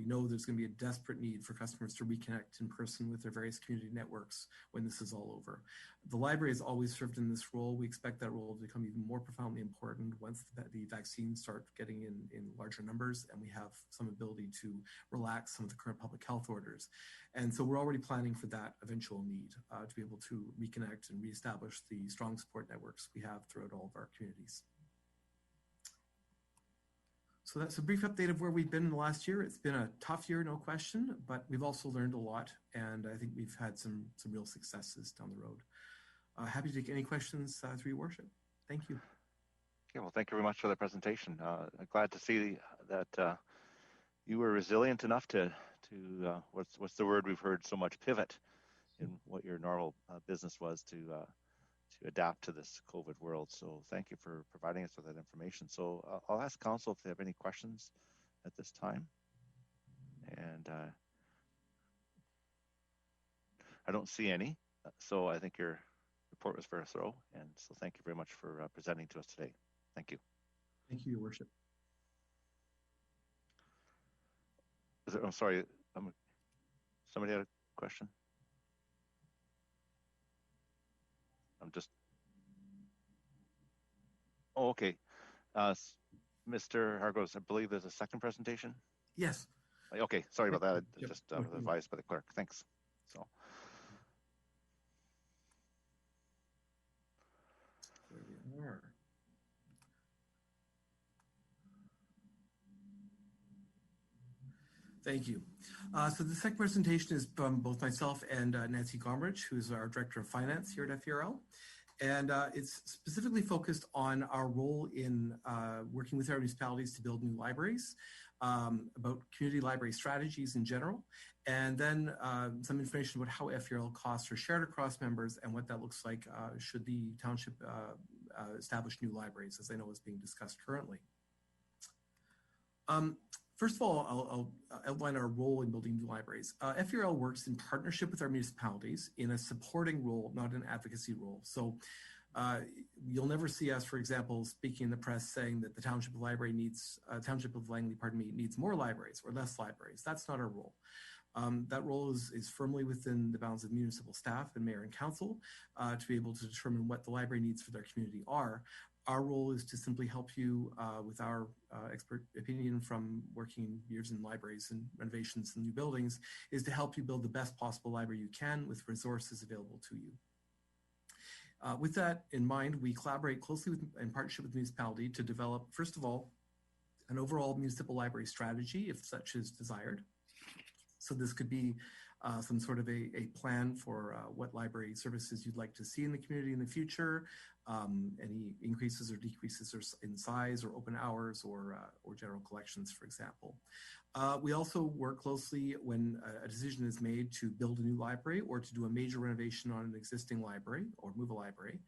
know there's going to be a desperate need for customers to reconnect in person with their various community networks when this is all over. The library has always served in this role. We expect that role to become even more profoundly important once the vaccines start getting in larger numbers and we have some ability to relax some of the current public health orders. And so we're already planning for that eventual need to be able to reconnect and reestablish the strong support networks we have throughout all of our communities. So that's a brief update of where we've been in the last year. It's been a tough year, no question, but we've also learned a lot, and I think we've had some real successes down the road. Happy to take any questions through your worship. Thank you. Okay, well, thank you very much for the presentation. Glad to see that you were resilient enough to what's the word we've heard so much, pivot in what your normal business was to adapt to this COVID world. So thank you for providing us with that information. So I'll ask council if they have any questions at this time. And I don't see any. So I think your report was very thorough. And so thank you very much for presenting to us today. Thank you. Thank you, Your Worship. I'm sorry. Somebody had a question? Oh, okay. Mr. Hargos, I believe there's a second presentation? Yes. Okay, sorry about that. Yep. Just was advised by the clerk. Thanks. So. There we are. Thank you. So the second presentation is from both myself and Nancy Gomrich, who's our Director of Finance here at FERL. And it's specifically focused on our role in working with our municipalities to build new libraries, about community library strategies in general, and then some information about how FERL costs are shared across members and what that looks like should the township establish new libraries, as I know is being discussed currently. First of all, I'll outline our role in building new libraries. FERL works in partnership with our municipalities in a supporting role, not an advocacy role. So you'll never see us, for example, speaking in the press saying that the Township of Langley needs more libraries or less libraries. That's not our role. That role is firmly within the bounds of municipal staff and mayor and council to be able to determine what the library needs for their community are. Our role is to simply help you with our expert opinion from working years in libraries and renovations and new buildings, is to help you build the best possible library you can with resources available to you. With that in mind, we collaborate closely in partnership with the municipality to develop, first of all, an overall municipal library strategy, if such is desired. So this could be some sort of a plan for what library services you'd like to see in the community in the future, any increases or decreases in size or open hours or general collections, for example. We also work closely when a decision is made to build a new library or to do a major renovation on an existing library or move a library.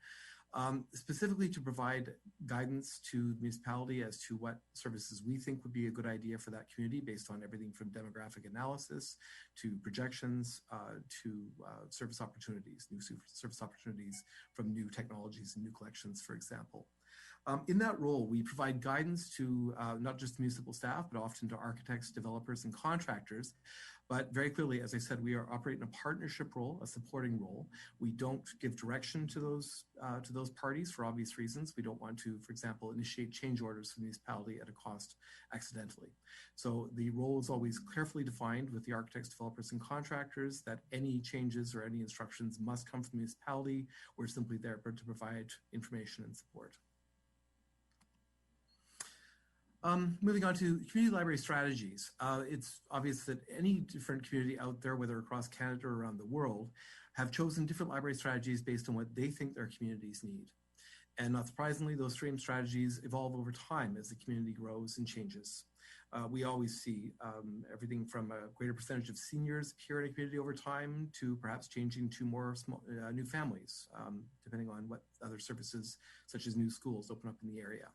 Specifically to provide guidance to the municipality as to what services we think would be a good idea for that community based on everything from demographic analysis to projections to service opportunities, new service opportunities from new technologies and new collections, for example. In that role, we provide guidance to not just municipal staff, but often to architects, developers, and contractors. But very clearly, as I said, we are operating a partnership role, a supporting role. We don't give direction to those parties for obvious reasons. We don't want to, for example, initiate change orders for the municipality at a cost accidentally. So the role is always carefully defined with the architects, developers, and contractors that any changes or any instructions must come from the municipality. We're simply there to provide information and support. Moving on to community library strategies. It's obvious that any different community out there, whether across Canada or around the world, have chosen different library strategies based on what they think their communities need. And not surprisingly, those same strategies evolve over time as the community grows and changes. We always see everything from a greater percentage of seniors appear in a community over time to perhaps changing to more new families, depending on what other services, such as new schools, open up in the area.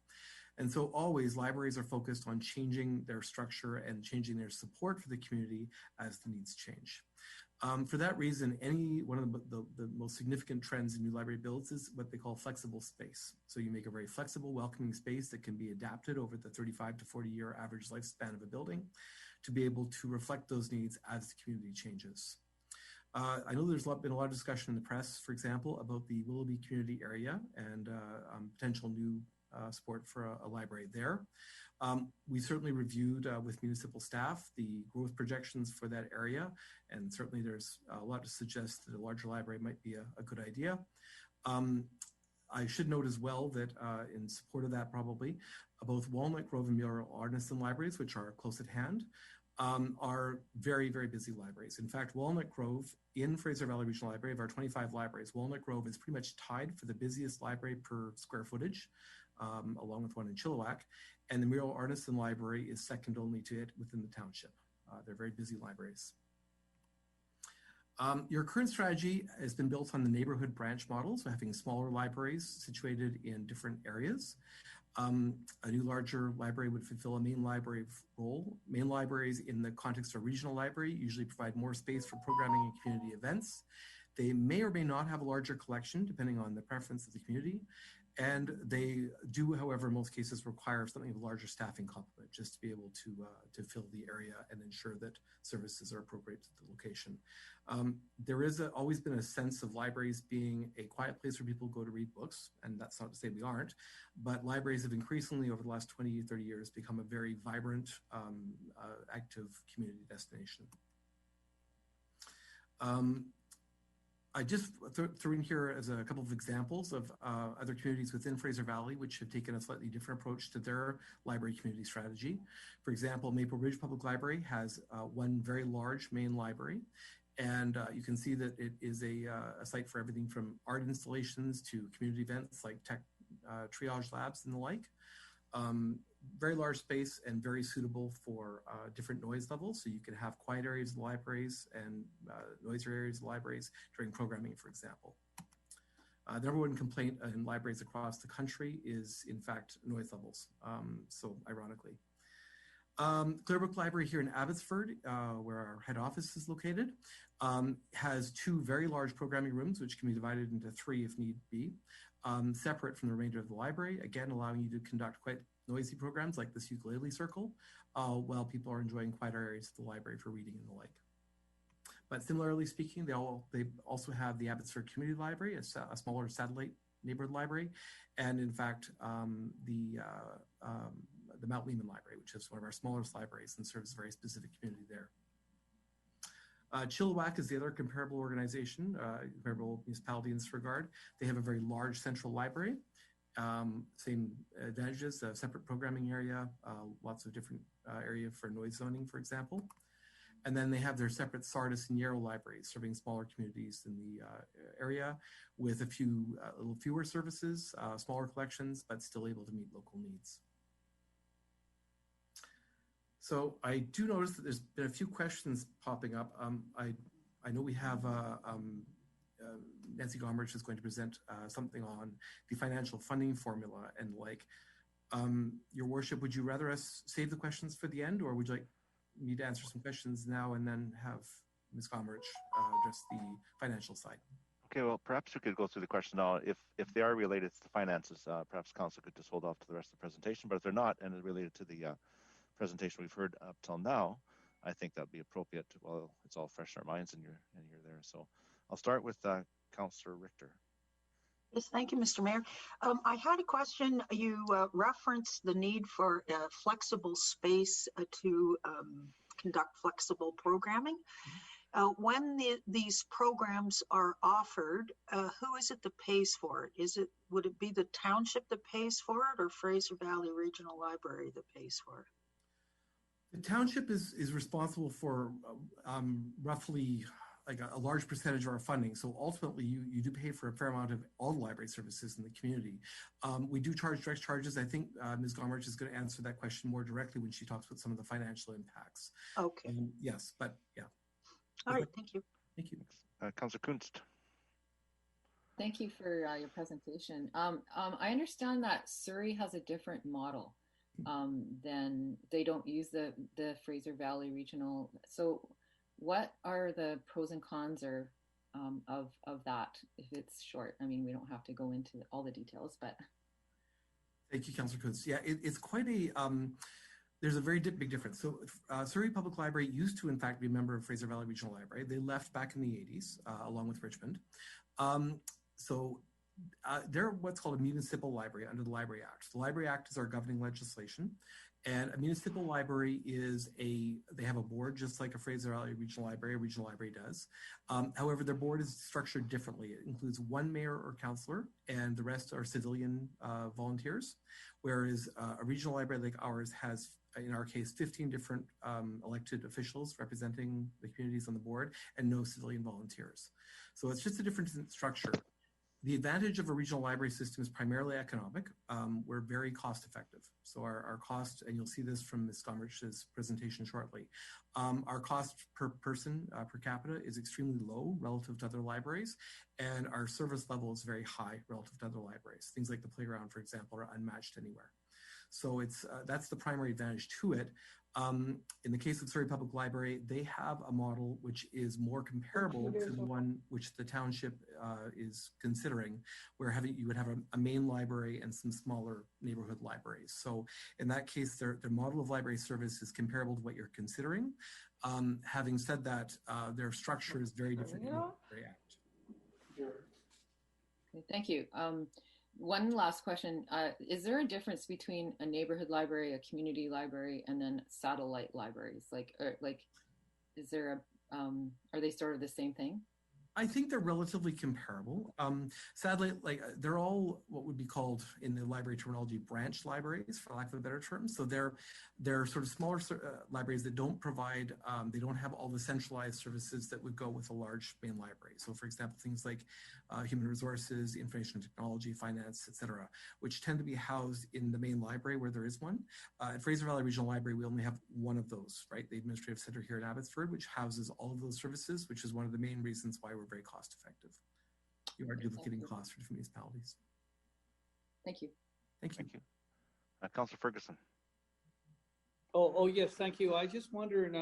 And so always libraries are focused on changing their structure and changing their support for the community as the needs change. For that reason, one of the most significant trends in new library builds is what they call flexible space. So you make a very flexible, welcoming space that can be adapted over the 35 to 40 year average lifespan of a building to be able to reflect those needs as the community changes. I know there's been a lot of discussion in the press, for example, about the Willoughby community area and potential new support for a library there. We certainly reviewed with municipal staff the growth projections for that area, and certainly there's a lot to suggest that a larger library might be a good idea. I should note as well that in support of that probably, both Walnut Grove and Muir Arneson libraries, which are close at hand, are very, very busy libraries. In fact, Walnut Grove in Fraser Valley Regional Library, of our 25 libraries, Walnut Grove is pretty much tied for the busiest library per square footage, along with one in Chilliwack. And the Muriel Arneson Library is second only to it within the township. They're very busy libraries. Your current strategy has been built on the neighborhood branch model, so having smaller libraries situated in different areas. A new larger library would fulfill a main library role. Main libraries in the context of a regional library usually provide more space for programming and community events. They may or may not have a larger collection depending on the preference of the community. And they do, however, in most cases require something of a larger staffing complement just to be able to fill the area and ensure that services are appropriate to the location. There is always been a sense of libraries being a quiet place where people go to read books, and that's not to say we aren't, but libraries have increasingly over the last 20, 30 years become a very vibrant, active community destination. I just threw in here as a couple of examples of other communities within Fraser Valley, which have taken a slightly different approach to their library community strategy. For example, Maple Ridge Public Library has one very large main library. And you can see that it is a site for everything from art installations to community events like tech triage labs and the like. Very large space and very suitable for different noise levels. So you can have quiet areas of the libraries and noisier areas of the libraries during programming, for example. The number one complaint in libraries across the country is, in fact, noise levels, so ironically. Clearbrook Library here in Abbotsford, where our head office is located, has two very large programming rooms, which can be divided into three if need be, separate from the remainder of the library, again, allowing you to conduct quite noisy programs like this ukulele circle, while people are enjoying quieter areas of the library for reading and the like. But similarly speaking, they also have the Abbotsford Community Library, a smaller satellite neighborhood library, and in fact, the Mount Lehman Library, which is one of our smallest libraries and serves a very specific community there. Chilliwack is the other comparable organization, comparable municipality in this regard. They have a very large central library, same advantages, a separate programming area, lots of different area for noise zoning, for example. And then they have their separate Sardis and Yarrow libraries, serving smaller communities in the area with a little fewer services, smaller collections, but still able to meet local needs. So I do notice that there's been a few questions popping up. I know we have Nancy Gomrich is going to present something on the financial funding formula and the like. Your worship, would you rather us save the questions for the end, or would you like me to answer some questions now and then have Ms. Gomrich address the financial side? Okay, well, perhaps we could go through the question now. If they are related to finances, perhaps Council could just hold off to the rest of the presentation. But if they're not and it's related to the presentation we've heard up till now, I think that'd be appropriate. Well, it's all fresh in our minds, and you're there. So I'll start with Councillor Richter. Yes, thank you, Mr. Mayor. I had a question. You referenced the need for flexible space to conduct flexible programming. When these programs are offered, who is it that pays for it? Would it be the township that pays for it, or Fraser Valley Regional Library that pays for it? The township is responsible for roughly like a large percentage of our funding. So ultimately, you do pay for a fair amount of all the library services in the community. We do charge direct charges. I think Ms. Gomrich is going to answer that question more directly when she talks about some of the financial impacts. Okay. Yes, but yeah. All right, thank you. Thank you. Councillor Kunst. Thank you for your presentation. I understand that Surrey has a different model than they don't use the Fraser Valley Regional. So what are the pros and cons of that, if it's short? I mean, we don't have to go into all the details, but. Thank you, Councillor Kunz. Yeah, it's quite a, there's a very big difference. So Surrey Public Library used to, in fact, be a member of Fraser Valley Regional Library. They left back in the 80s, along with Richmond. They're what's called a municipal library under the Library Act. The Library Act is our governing legislation. And a municipal library they have a board just like a Fraser Valley Regional Library does. However, their board is structured differently. It includes one mayor or councillor, and the rest are civilian volunteers. Whereas a regional library like ours has, in our case, 15 different elected officials representing the communities on the board and no civilian volunteers. So it's just a different structure. The advantage of a regional library system is primarily economic. We're very cost effective. So our cost, and you'll see this from Ms. Gomrich's presentation shortly, our cost per person, per capita, is extremely low relative to other libraries, and our service level is very high relative to other libraries. Things like the playground, for example, are unmatched anywhere. So that's the primary advantage to it. In the case of Surrey Public Library, they have a model which is more comparable to the one which the township is considering, where you would have a main library and some smaller neighborhood libraries. So in that case, their model of library service is comparable to what you're considering. Having said that, their structure is very different in the Library Act. Okay, thank you. One last question. Is there a difference between a neighborhood library, a community library, and then satellite libraries? Is there are they sort of the same thing? I think they're relatively comparable. Sadly, they're all what would be called in the library terminology branch libraries, for lack of a better term. So they're sort of smaller libraries that don't provide, they don't have all the centralized services that would go with a large main library. So for example, things like human resources, information technology, finance, etc., which tend to be housed in the main library where there is one. At Fraser Valley Regional Library, we only have one of those, right? The administrative center here in Abbotsford, which houses all of those services, which is one of the main reasons why we're very cost effective. You are duplicating costs for different municipalities. Thank you. Thank you. Thank you. Councillor Ferguson. Oh, yes, thank you. I just wondered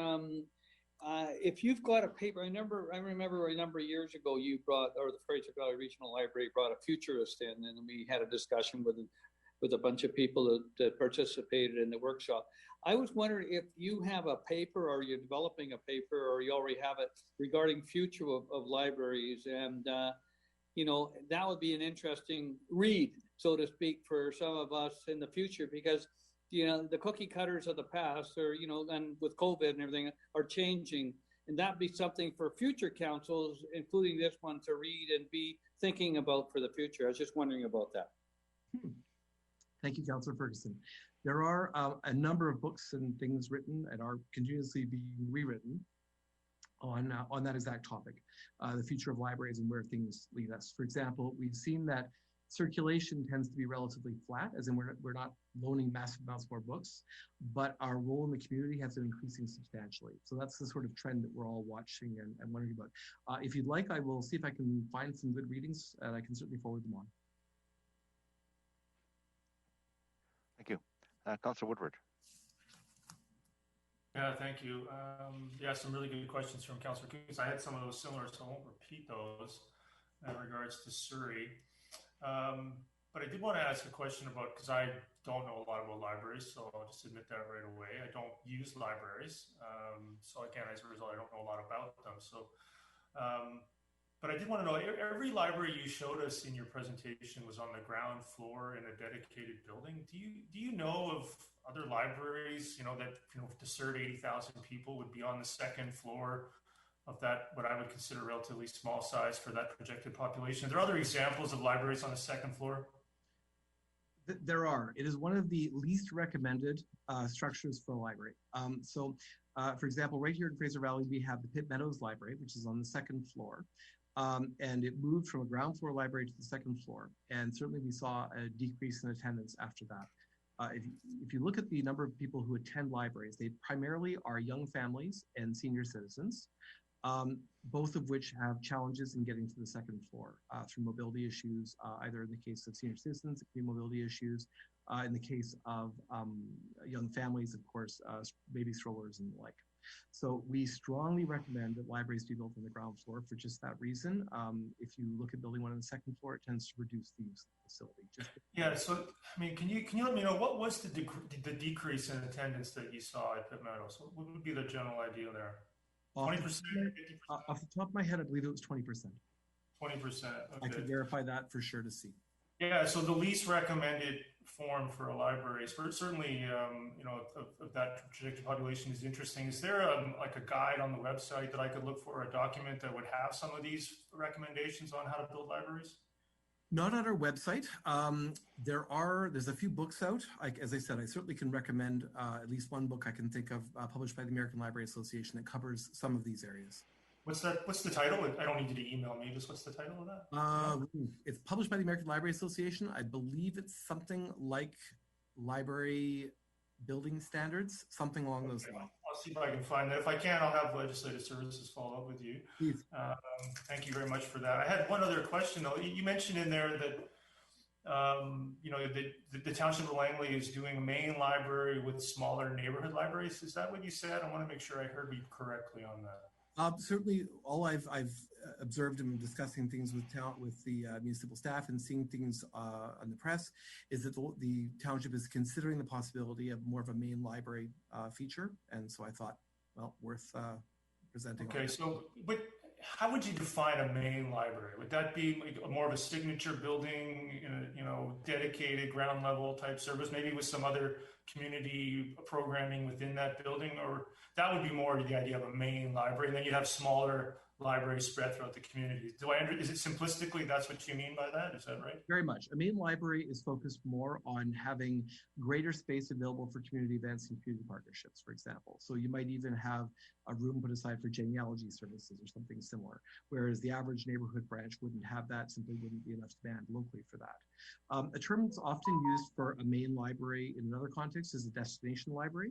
if you've got a paper. I remember a number of years ago you brought, or the Fraser Valley Regional Library brought a futurist in, and we had a discussion with a bunch of people that participated in the workshop. I was wondering if you have a paper, or you're developing a paper, or you already have it regarding future of libraries, and you know, that would be an interesting read, so to speak, for some of us in the future, because you know the cookie cutters of the past, or you know, and with COVID and everything, are changing, and that'd be something for future councils, including this one, to read and be thinking about for the future. I was just wondering about that. Thank you, Councillor Ferguson. There are a number of books and things written and are continuously being rewritten on that exact topic, the future of libraries and where things lead us. For example, we've seen that circulation tends to be relatively flat, as in we're not loaning massive amounts more books, but our role in the community has been increasing substantially. So that's the sort of trend that we're all watching and wondering about. If you'd like, I will see if I can find some good readings, and I can certainly forward them on. Thank you. Councillor Woodward. Yeah, thank you. Yeah, some really good questions from Councillor Coons. I had some of those similar, so I won't repeat those in regards to Surrey. But I did want to ask a question about, because I don't know a lot about libraries, so I'll just admit that right away. I don't use libraries. So again, as a result, I don't know a lot about them. So, but I did want to know, every library you showed us in your presentation was on the ground floor in a dedicated building. Do you know of other libraries, you know, that, you know, to serve 80,000 people would be on the second floor of that, what I would consider relatively small size for that projected population? Are there other examples of libraries on the second floor? There are. It is one of the least recommended structures for a library. For example, right here in Fraser Valley, we have the Pitt Meadows Library, which is on the second floor. And it moved from a ground floor library to the second floor. And certainly we saw a decrease in attendance after that. If you look at the number of people who attend libraries, they primarily are young families and senior citizens, both of which have challenges in getting to the second floor through mobility issues, either in the case of senior citizens, it can be mobility issues. In the case of young families, of course, baby strollers and the like. So we strongly recommend that libraries be built on the ground floor for just that reason. If you look at building one on the second floor, it tends to reduce the use of the facility. Yeah, so I mean, can you let me know what was the decrease in attendance that you saw at Pitt Meadows? What would be the general idea there? 20%, 50%? Off the top of my head, I believe it was 20%. 20%. Okay. I could verify that for sure to see. Yeah, so the least recommended form for a library is certainly, you know, of that projected population is interesting. Is there like a guide on the website that I could look for, a document that would have some of these recommendations on how to build libraries? Not on our website. There's a few books out. As I said, I certainly can recommend at least one book I can think of published by the American Library Association that covers some of these areas. What's the title? I don't need you to email me. Just what's the title of that? It's published by the American Library Association. I believe it's something like Library Building Standards, something along those lines. I'll see if I can find that. If I can, I'll have Legislative Services follow up with you. Please. Thank you very much for that. I had one other question, though. You mentioned in there that you know, the Township of Langley is doing a main library with smaller neighborhood libraries. Is that what you said? I want to make sure I heard you correctly on that. Certainly, all I've observed and discussing things with the municipal staff and seeing things on the press is that the township is considering the possibility of more of a main library feature, and so I thought, well, worth presenting. Okay, so but how would you define a main library? Would that be like more of a signature building, you know, dedicated ground level type service, maybe with some other community programming within that building? Or that would be more the idea of a main library, and then you'd have smaller libraries spread throughout the community. Is it simplistically, that's what you mean by that? Is that right? Very much. A main library is focused more on having greater space available for community events and community partnerships, for example. So you might even have a room put aside for genealogy services or something similar, whereas the average neighborhood branch wouldn't have that, simply wouldn't be enough demand locally for that. A term that's often used for a main library in another context is a destination library,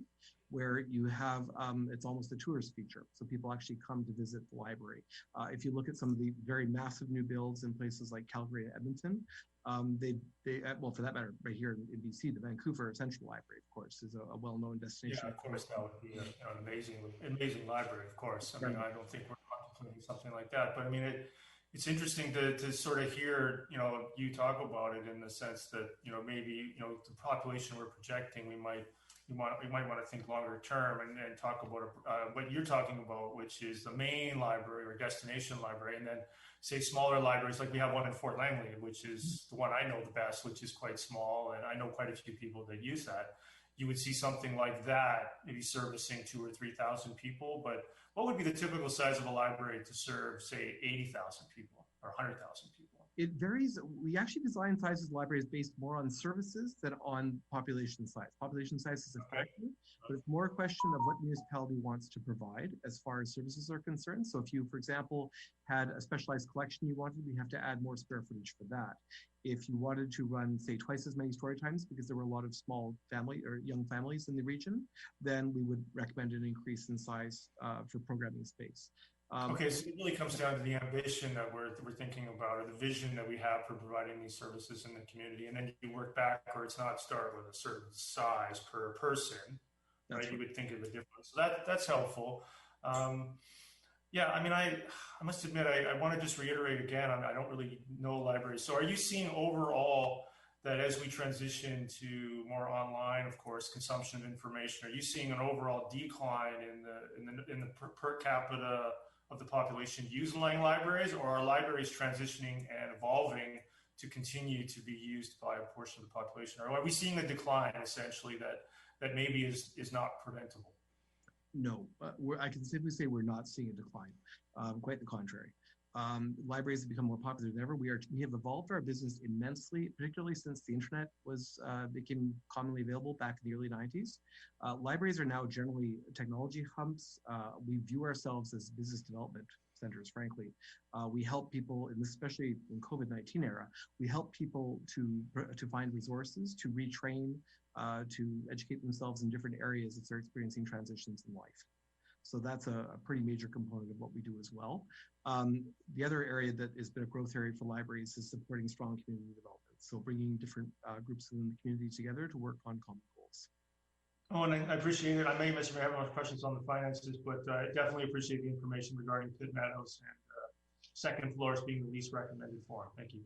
where you have, it's almost a tourist feature. So people actually come to visit the library. If you look at some of the very massive new builds in places like Calgary and Edmonton, well, for that matter, right here in BC, the Vancouver Central Library, of course, is a well-known destination. Yeah, of course, that would be an amazing library, of course. I mean, I don't think we're contemplating something like that, but I mean, it's interesting to sort of hear, you talk about it in the sense that, maybe, the population we're projecting, we might want to think longer term and talk about what you're talking about, which is the main library or destination library, and then say smaller libraries, like we have one in Fort Langley, which is the one I know the best, which is quite small, and I know quite a few people that use that. You would see something like that, maybe servicing 2,000 or 3,000 people, but what would be the typical size of a library to serve, say, 80,000 people or 100,000 people? It varies. We actually design sizes of libraries based more on services than on population size. Population size is a factor, but it's more a question of what municipality wants to provide as far as services are concerned. So if you, for example, had a specialized collection you wanted, we have to add more square footage for that. If you wanted to run, say, twice as many story times because there were a lot of small family or young families in the region, then we would recommend an increase in size for programming space. Okay, so it really comes down to the ambition that we're thinking about, or the vision that we have for providing these services in the community, and then you work backwards, not start with a certain size per person, right? You would think of a difference. So that's helpful. Yeah, I mean, I must admit, I want to just reiterate again, I don't really know libraries. So are you seeing overall that as we transition to more online, of course, consumption of information, are you seeing an overall decline in the per capita of the population using libraries, or are libraries transitioning and evolving to continue to be used by a portion of the population? Or are we seeing a decline, essentially, that maybe is not preventable? No, I can simply say we're not seeing a decline. Quite the contrary. Libraries have become more popular than ever. We have evolved our business immensely, particularly since the internet became commonly available back in the early 90s. Libraries are now generally technology hubs. We view ourselves as business development centers, frankly. We help people, especially in COVID-19 era, we help people to find resources, to retrain, to educate themselves in different areas if they're experiencing transitions in life. So that's a pretty major component of what we do as well. The other area that has been a growth area for libraries is supporting strong community development. So bringing different groups within the community together to work on common goals. Oh, and I appreciate it. I may have more questions on the finances, but I definitely appreciate the information regarding Pitt Meadows and second floors being the least recommended form. Thank you.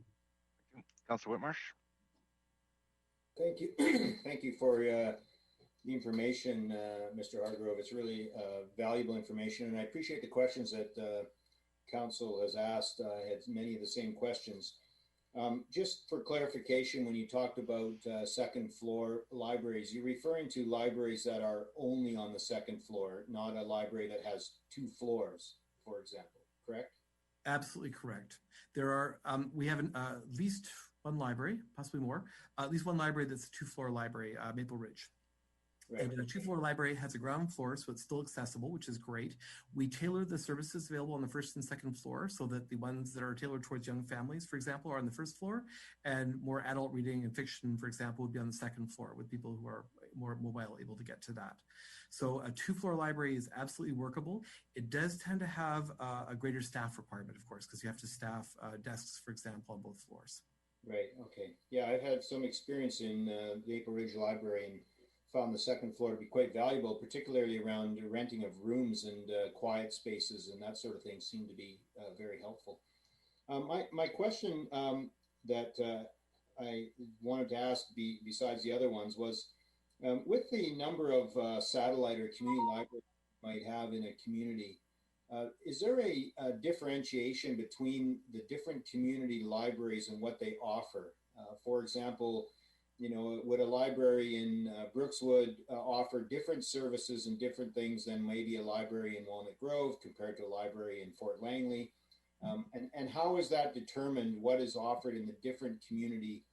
Councilor Whitmarsh. Thank you. Thank you for the information, Mr. Hargrove. It's really valuable information, and I appreciate the questions that Council has asked. I had many of the same questions. Just for clarification, when you talked about second floor libraries, you're referring to libraries that are only on the second floor, not a library that has 2 floors, for example, correct? Absolutely correct. There are, we have at least one library, possibly more, at least one library that's a 2-floor library, Maple Ridge. Right. And a 2-floor library has a ground floor, so it's still accessible, which is great. We tailor the services available on the first and second floor so that the ones that are tailored towards young families, for example, are on the first floor, and more adult reading and fiction, for example, would be on the second floor with people who are more mobile, able to get to that. So a 2-floor library is absolutely workable. It does tend to have a greater staff requirement, of course, because you have to staff desks, for example, on both floors. Right, okay. Yeah, I've had some experience in the Maple Ridge Library and found the second floor to be quite valuable, particularly around renting of rooms and quiet spaces and that sort of thing seem to be very helpful. My question that I wanted to ask, besides the other ones, was with the number of satellite or community libraries you might have in a community, is there a differentiation between the different community libraries and what they offer? For example, you know, would a library in Brookswood offer different services and different things than maybe a library in Walnut Grove compared to a library in Fort Langley? And how is that determined? What is offered in the different community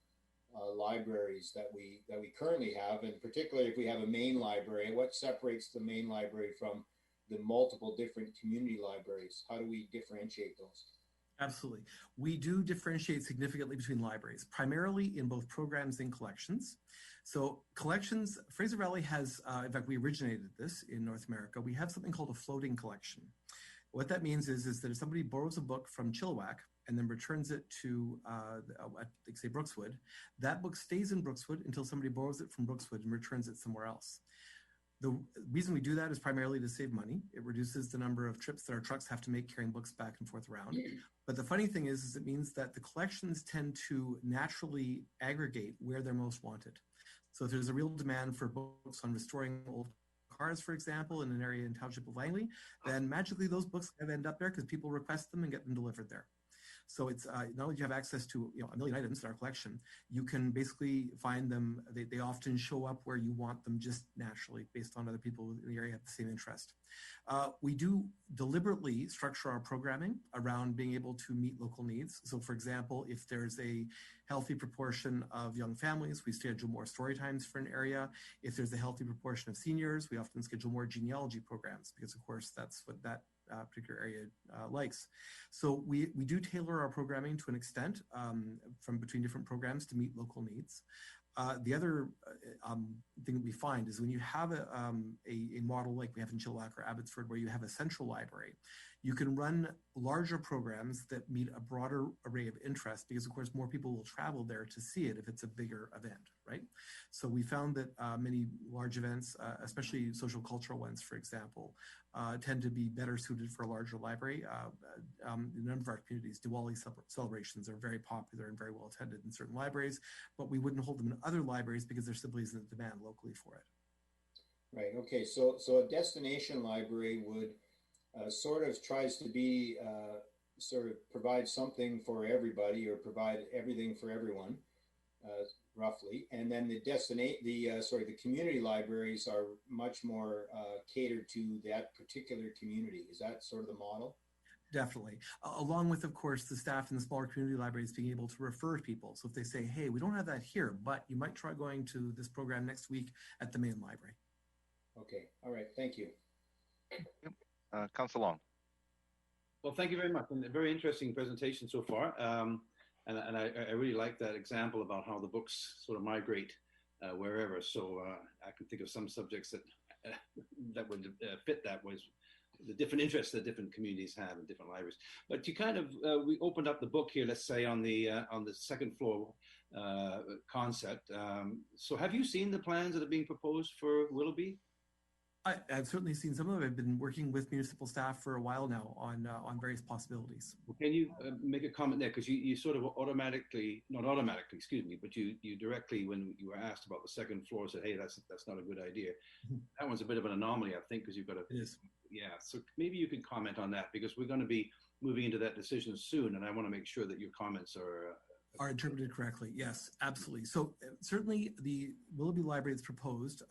libraries that we currently have, and particularly if we have a main library, what separates the main library from the multiple different community libraries? How do we differentiate those? Absolutely. We do differentiate significantly between libraries, primarily in both programs and collections. So collections, Fraser Valley has, in fact, we originated this in North America. We have something called a floating collection. What that means is that if somebody borrows a book from Chilliwack and then returns it to, like say, Brookswood, that book stays in Brookswood until somebody borrows it from Brookswood and returns it somewhere else. The reason we do that is primarily to save money. It reduces the number of trips that our trucks have to make carrying books back and forth around. But the funny thing is it means that the collections tend to naturally aggregate where they're most wanted. So if there's a real demand for books on restoring old cars, for example, in an area in Township of Langley, then magically those books have end up there because people request them and get them delivered there. So it's not only do you have access to a million items in our collection, you can basically find them. They often show up where you want them just naturally based on other people in the area have the same interest. We do deliberately structure our programming around being able to meet local needs. So for example, if there's a healthy proportion of young families, we schedule more story times for an area. If there's a healthy proportion of seniors, we often schedule more genealogy programs because of course that's what that particular area likes. So we do tailor our programming to an extent from between different programs to meet local needs. The other thing that we find is when you have a model like we have in Chilliwack or Abbotsford where you have a central library, you can run larger programs that meet a broader array of interests because of course more people will travel there to see it if it's a bigger event, right? So we found that many large events, especially social cultural ones, for example, tend to be better suited for a larger library. A number of our communities, Diwali celebrations are very popular and very well attended in certain libraries, but we wouldn't hold them in other libraries because there simply isn't a demand locally for it. Right. Okay. So a destination library would sort of tries to be sort of provide something for everybody or provide everything for everyone, roughly. And then the community libraries are much more catered to that particular community. Is that sort of the model? Definitely. Along with, of course, the staff in the smaller community libraries being able to refer people. So if they say, hey, we don't have that here, but you might try going to this program next week at the main library. Okay. All right. Thank you. Councillor Long. Well, thank you very much. And a very interesting presentation so far. And I really like that example about how the books sort of migrate wherever. So I can think of some subjects that would fit that was the different interests that different communities have in different libraries. But you kind of we opened up the book here, let's say on the second floor concept. So have you seen the plans that are being proposed for Willoughby? I've certainly seen some of them. I've been working with municipal staff for a while now on various possibilities. Well, can you make a comment there? Because you sort of not automatically, excuse me, but you directly, when you were asked about the second floor, said, hey, that's not a good idea. That one's a bit of an anomaly, I think, because you've got to. It is. Yeah, so maybe you could comment on that because we're going to be moving into that decision soon, and I want to make sure that your comments are interpreted correctly. Yes, absolutely. So certainly the Willoughby Library that's proposed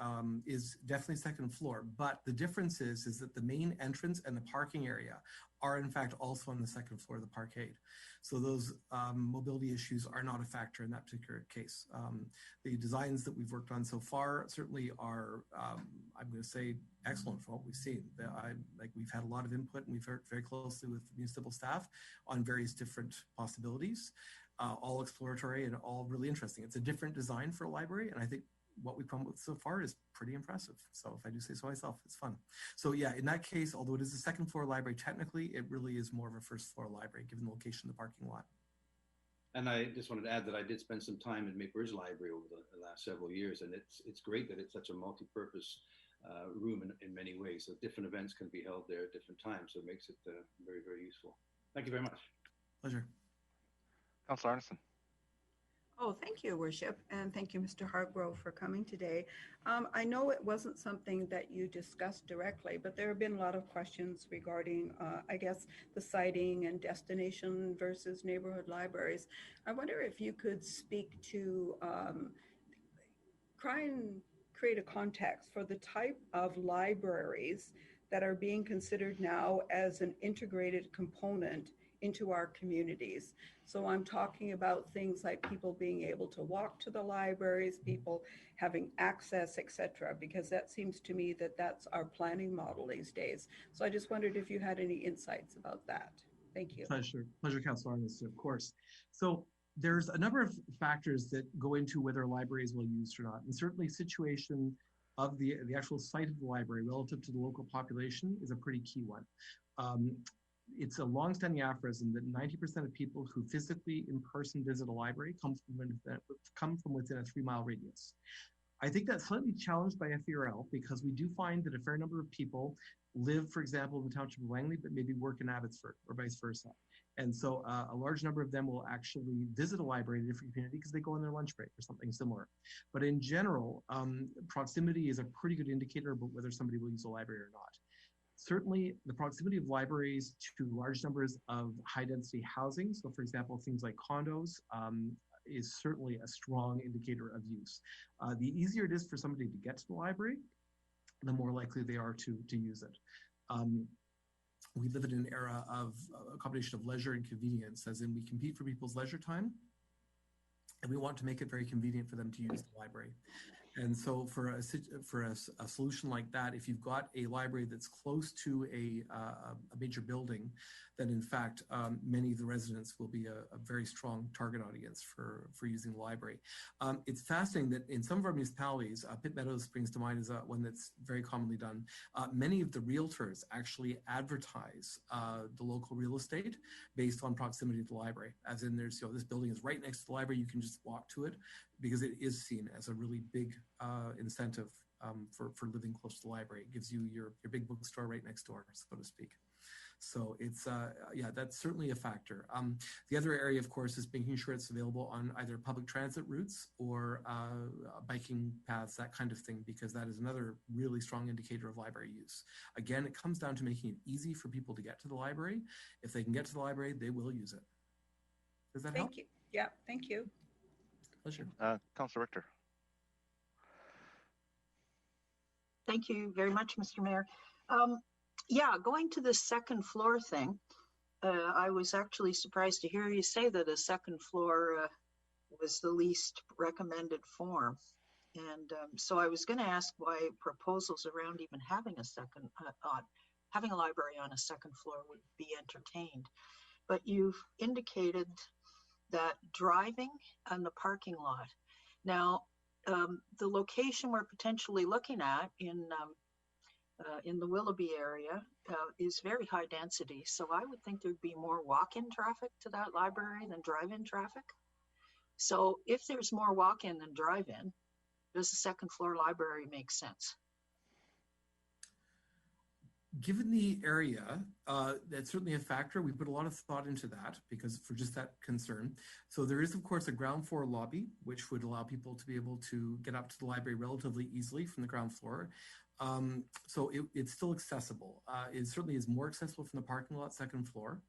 is definitely second floor, but the difference is that the main entrance and the parking area are in fact also on the second floor of the parkade. So those mobility issues are not a factor in that particular case. The designs that we've worked on so far certainly are, I'm going to say, excellent for what we've seen. We've had a lot of input and we've worked very closely with municipal staff on various different possibilities. All exploratory and all really interesting. It's a different design for a library, and I think what we've come up with so far is pretty impressive. So if I do say so myself, it's fun. So yeah, in that case, although it is a second floor library, technically it really is more of a first floor library given the location of the parking lot. And I just wanted to add that I did spend some time in Maple Ridge Library over the last several years, and it's great that it's such a multi-purpose room in many ways. So different events can be held there at different times, so it makes it very, very useful. Thank you very much. Pleasure. Councillor Arneson. Oh, thank you, Worship, and thank you, Mr. Hargrove, for coming today. I know it wasn't something that you discussed directly, but there have been a lot of questions regarding, I guess, the siting and destination versus neighborhood libraries. I wonder if you could speak to try and create a context for the type of libraries that are being considered now as an integrated component into our communities. So I'm talking about things like people being able to walk to the libraries, people having access, etc., because that seems to me that that's our planning model these days. So I just wondered if you had any insights about that. Thank you. Pleasure, Councilor Arnold, of course. So there's a number of factors that go into whether libraries will be used or not. And certainly situation of the actual site of the library relative to the local population is a pretty key one. It's a longstanding aphorism that 90% of people who physically in person visit a library come from within a 3-mile radius. I think that's slightly challenged by FERL because we do find that a fair number of people live, for example, in the township of Langley, but maybe work in Abbotsford or vice versa. And so a large number of them will actually visit a library in a different community because they go on their lunch break or something similar. But in general, proximity is a pretty good indicator about whether somebody will use a library or not. Certainly, the proximity of libraries to large numbers of high-density housing, so for example, things like condos, is certainly a strong indicator of use. The easier it is for somebody to get to the library, the more likely they are to use it. We live in an era of a combination of leisure and convenience, as in we compete for people's leisure time, and we want to make it very convenient for them to use the library. And so for a solution like that, if you've got a library that's close to a major building, then in fact, many of the residents will be a very strong target audience for using the library. It's fascinating that in some of our municipalities, Pitt Meadows springs to mind as one that's very commonly done. Many of the realtors actually advertise the local real estate based on proximity to the library. As in there's, this building is right next to the library, you can just walk to it, because it is seen as a really big incentive for living close to the library. It gives you your big bookstore right next door, so to speak. So it's, yeah, that's certainly a factor. The other area, of course, is making sure it's available on either public transit routes or biking paths, that kind of thing, because that is another really strong indicator of library use. Again, it comes down to making it easy for people to get to the library. If they can get to the library, they will use it. Does that help? Thank you. Yeah, thank you. Pleasure. Councilor Richter. Thank you very much, Mr. Mayor. Yeah, going to the second floor thing, I was actually surprised to hear you say that a second floor was the least recommended form. And so I was going to ask why proposals around even having a library on a second floor would be entertained. But you've indicated that driving on the parking lot. Now, the location we're potentially looking at in the Willoughby area is very high density. So I would think there'd be more walk-in traffic to that library than drive-in traffic. So if there's more walk-in than drive-in, does the second floor library make sense? Given the area, that's certainly a factor. We put a lot of thought into that because for just that concern. So there is, of course, a ground floor lobby, which would allow people to be able to get up to the library relatively easily from the ground floor. So it's still accessible. It certainly is more accessible from the parking lot, second floor,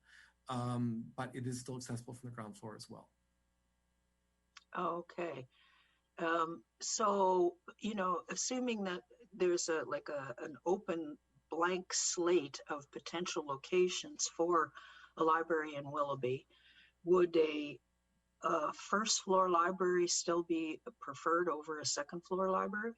but it is still accessible from the ground floor as well. Okay. So, assuming that there's an open blank slate of potential locations for a library in Willoughby, would a first floor library still be preferred over a second floor library?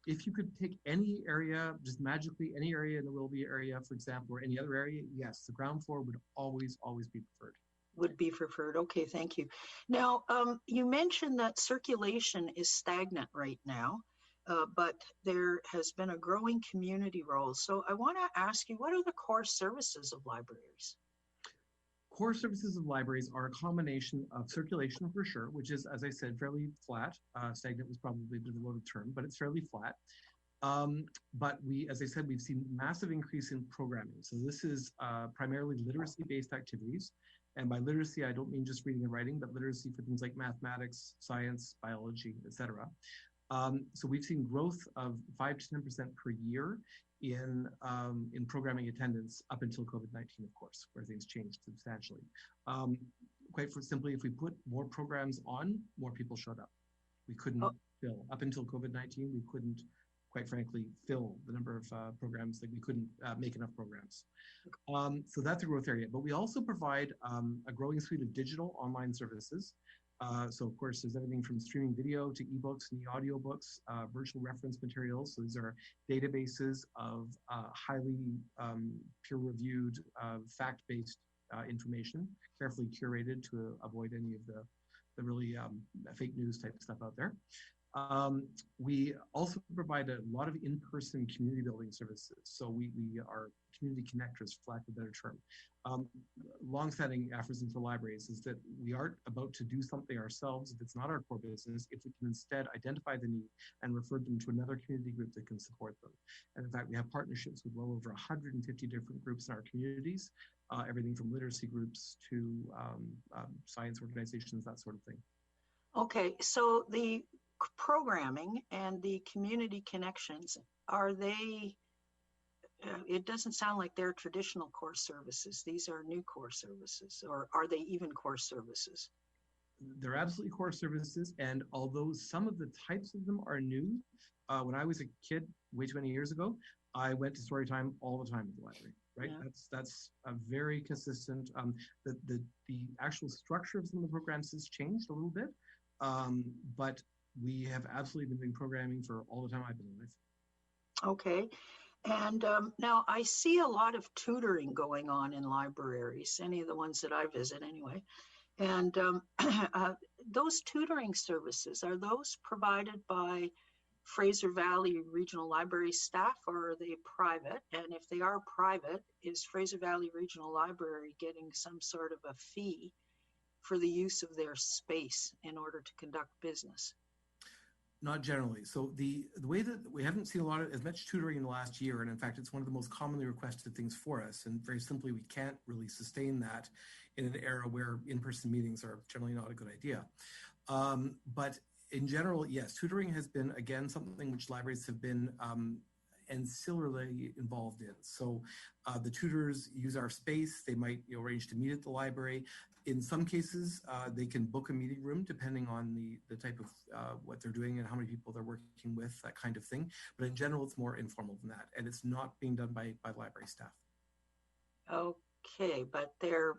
If you could pick any area, just magically any area in the Willoughby area, for example, or any other area, yes, the ground floor would always be preferred. Would be preferred. Okay, thank you. Now, you mentioned that circulation is stagnant right now. But there has been a growing community role. So I want to ask you, what are the core services of libraries? Core services of libraries are a combination of circulation for sure, which is, as I said, fairly flat. Stagnant was probably a bit of a loaded term, but it's fairly flat. But as I said, we've seen massive increase in programming. So this is primarily literacy-based activities. And by literacy, I don't mean just reading and writing, but literacy for things like mathematics, science, biology, etc. So we've seen growth of 5 to 10% per year in programming attendance up until COVID-19, of course, where things changed substantially. Quite simply, if we put more programs on, more people showed up. We couldn't fill. Up until COVID-19, we couldn't, quite frankly, fill the number of programs. Like we couldn't make enough programs. So that's a growth area. But we also provide a growing suite of digital online services. So of course, there's everything from streaming video to ebooks and audiobooks, virtual reference materials. So these are databases of highly peer-reviewed, fact-based information, carefully curated to avoid any of the really fake news type stuff out there. We also provide a lot of in-person community building services. So we are community connectors, for lack of a better term. Longstanding aphorism for libraries is that we aren't about to do something ourselves if it's not our core business, if we can instead identify the need and refer them to another community group that can support them. And in fact, we have partnerships with well over 150 different groups in our communities, everything from literacy groups to science organizations, that sort of thing. Okay, so the programming and the community connections, are they, it doesn't sound like they're traditional core services. These are new core services, or are they even core services? They're absolutely core services. And although some of the types of them are new, when I was a kid way too many years ago, I went to story time all the time at the library, right? Yeah. That's a very consistent, the actual structure of some of the programs has changed a little bit, but we have absolutely been doing programming for all the time I've been alive. Okay. And now I see a lot of tutoring going on in libraries, any of the ones that I visit anyway. And those tutoring services, are those provided by Fraser Valley Regional Library staff, or are they private? And if they are private, is Fraser Valley Regional Library getting some sort of a fee for the use of their space in order to conduct business? Not generally. So the way that we haven't seen as much tutoring in the last year, and in fact, it's one of the most commonly requested things for us. And very simply, we can't really sustain that in an era where in-person meetings are generally not a good idea. But in general, yes, tutoring has been, again, something which libraries have been ancillarily involved in. So the tutors use our space. They might arrange to meet at the library. In some cases, they can book a meeting room depending on the type of what they're doing and how many people they're working with, that kind of thing. But in general, it's more informal than that. And it's not being done by library staff. Okay, but they're,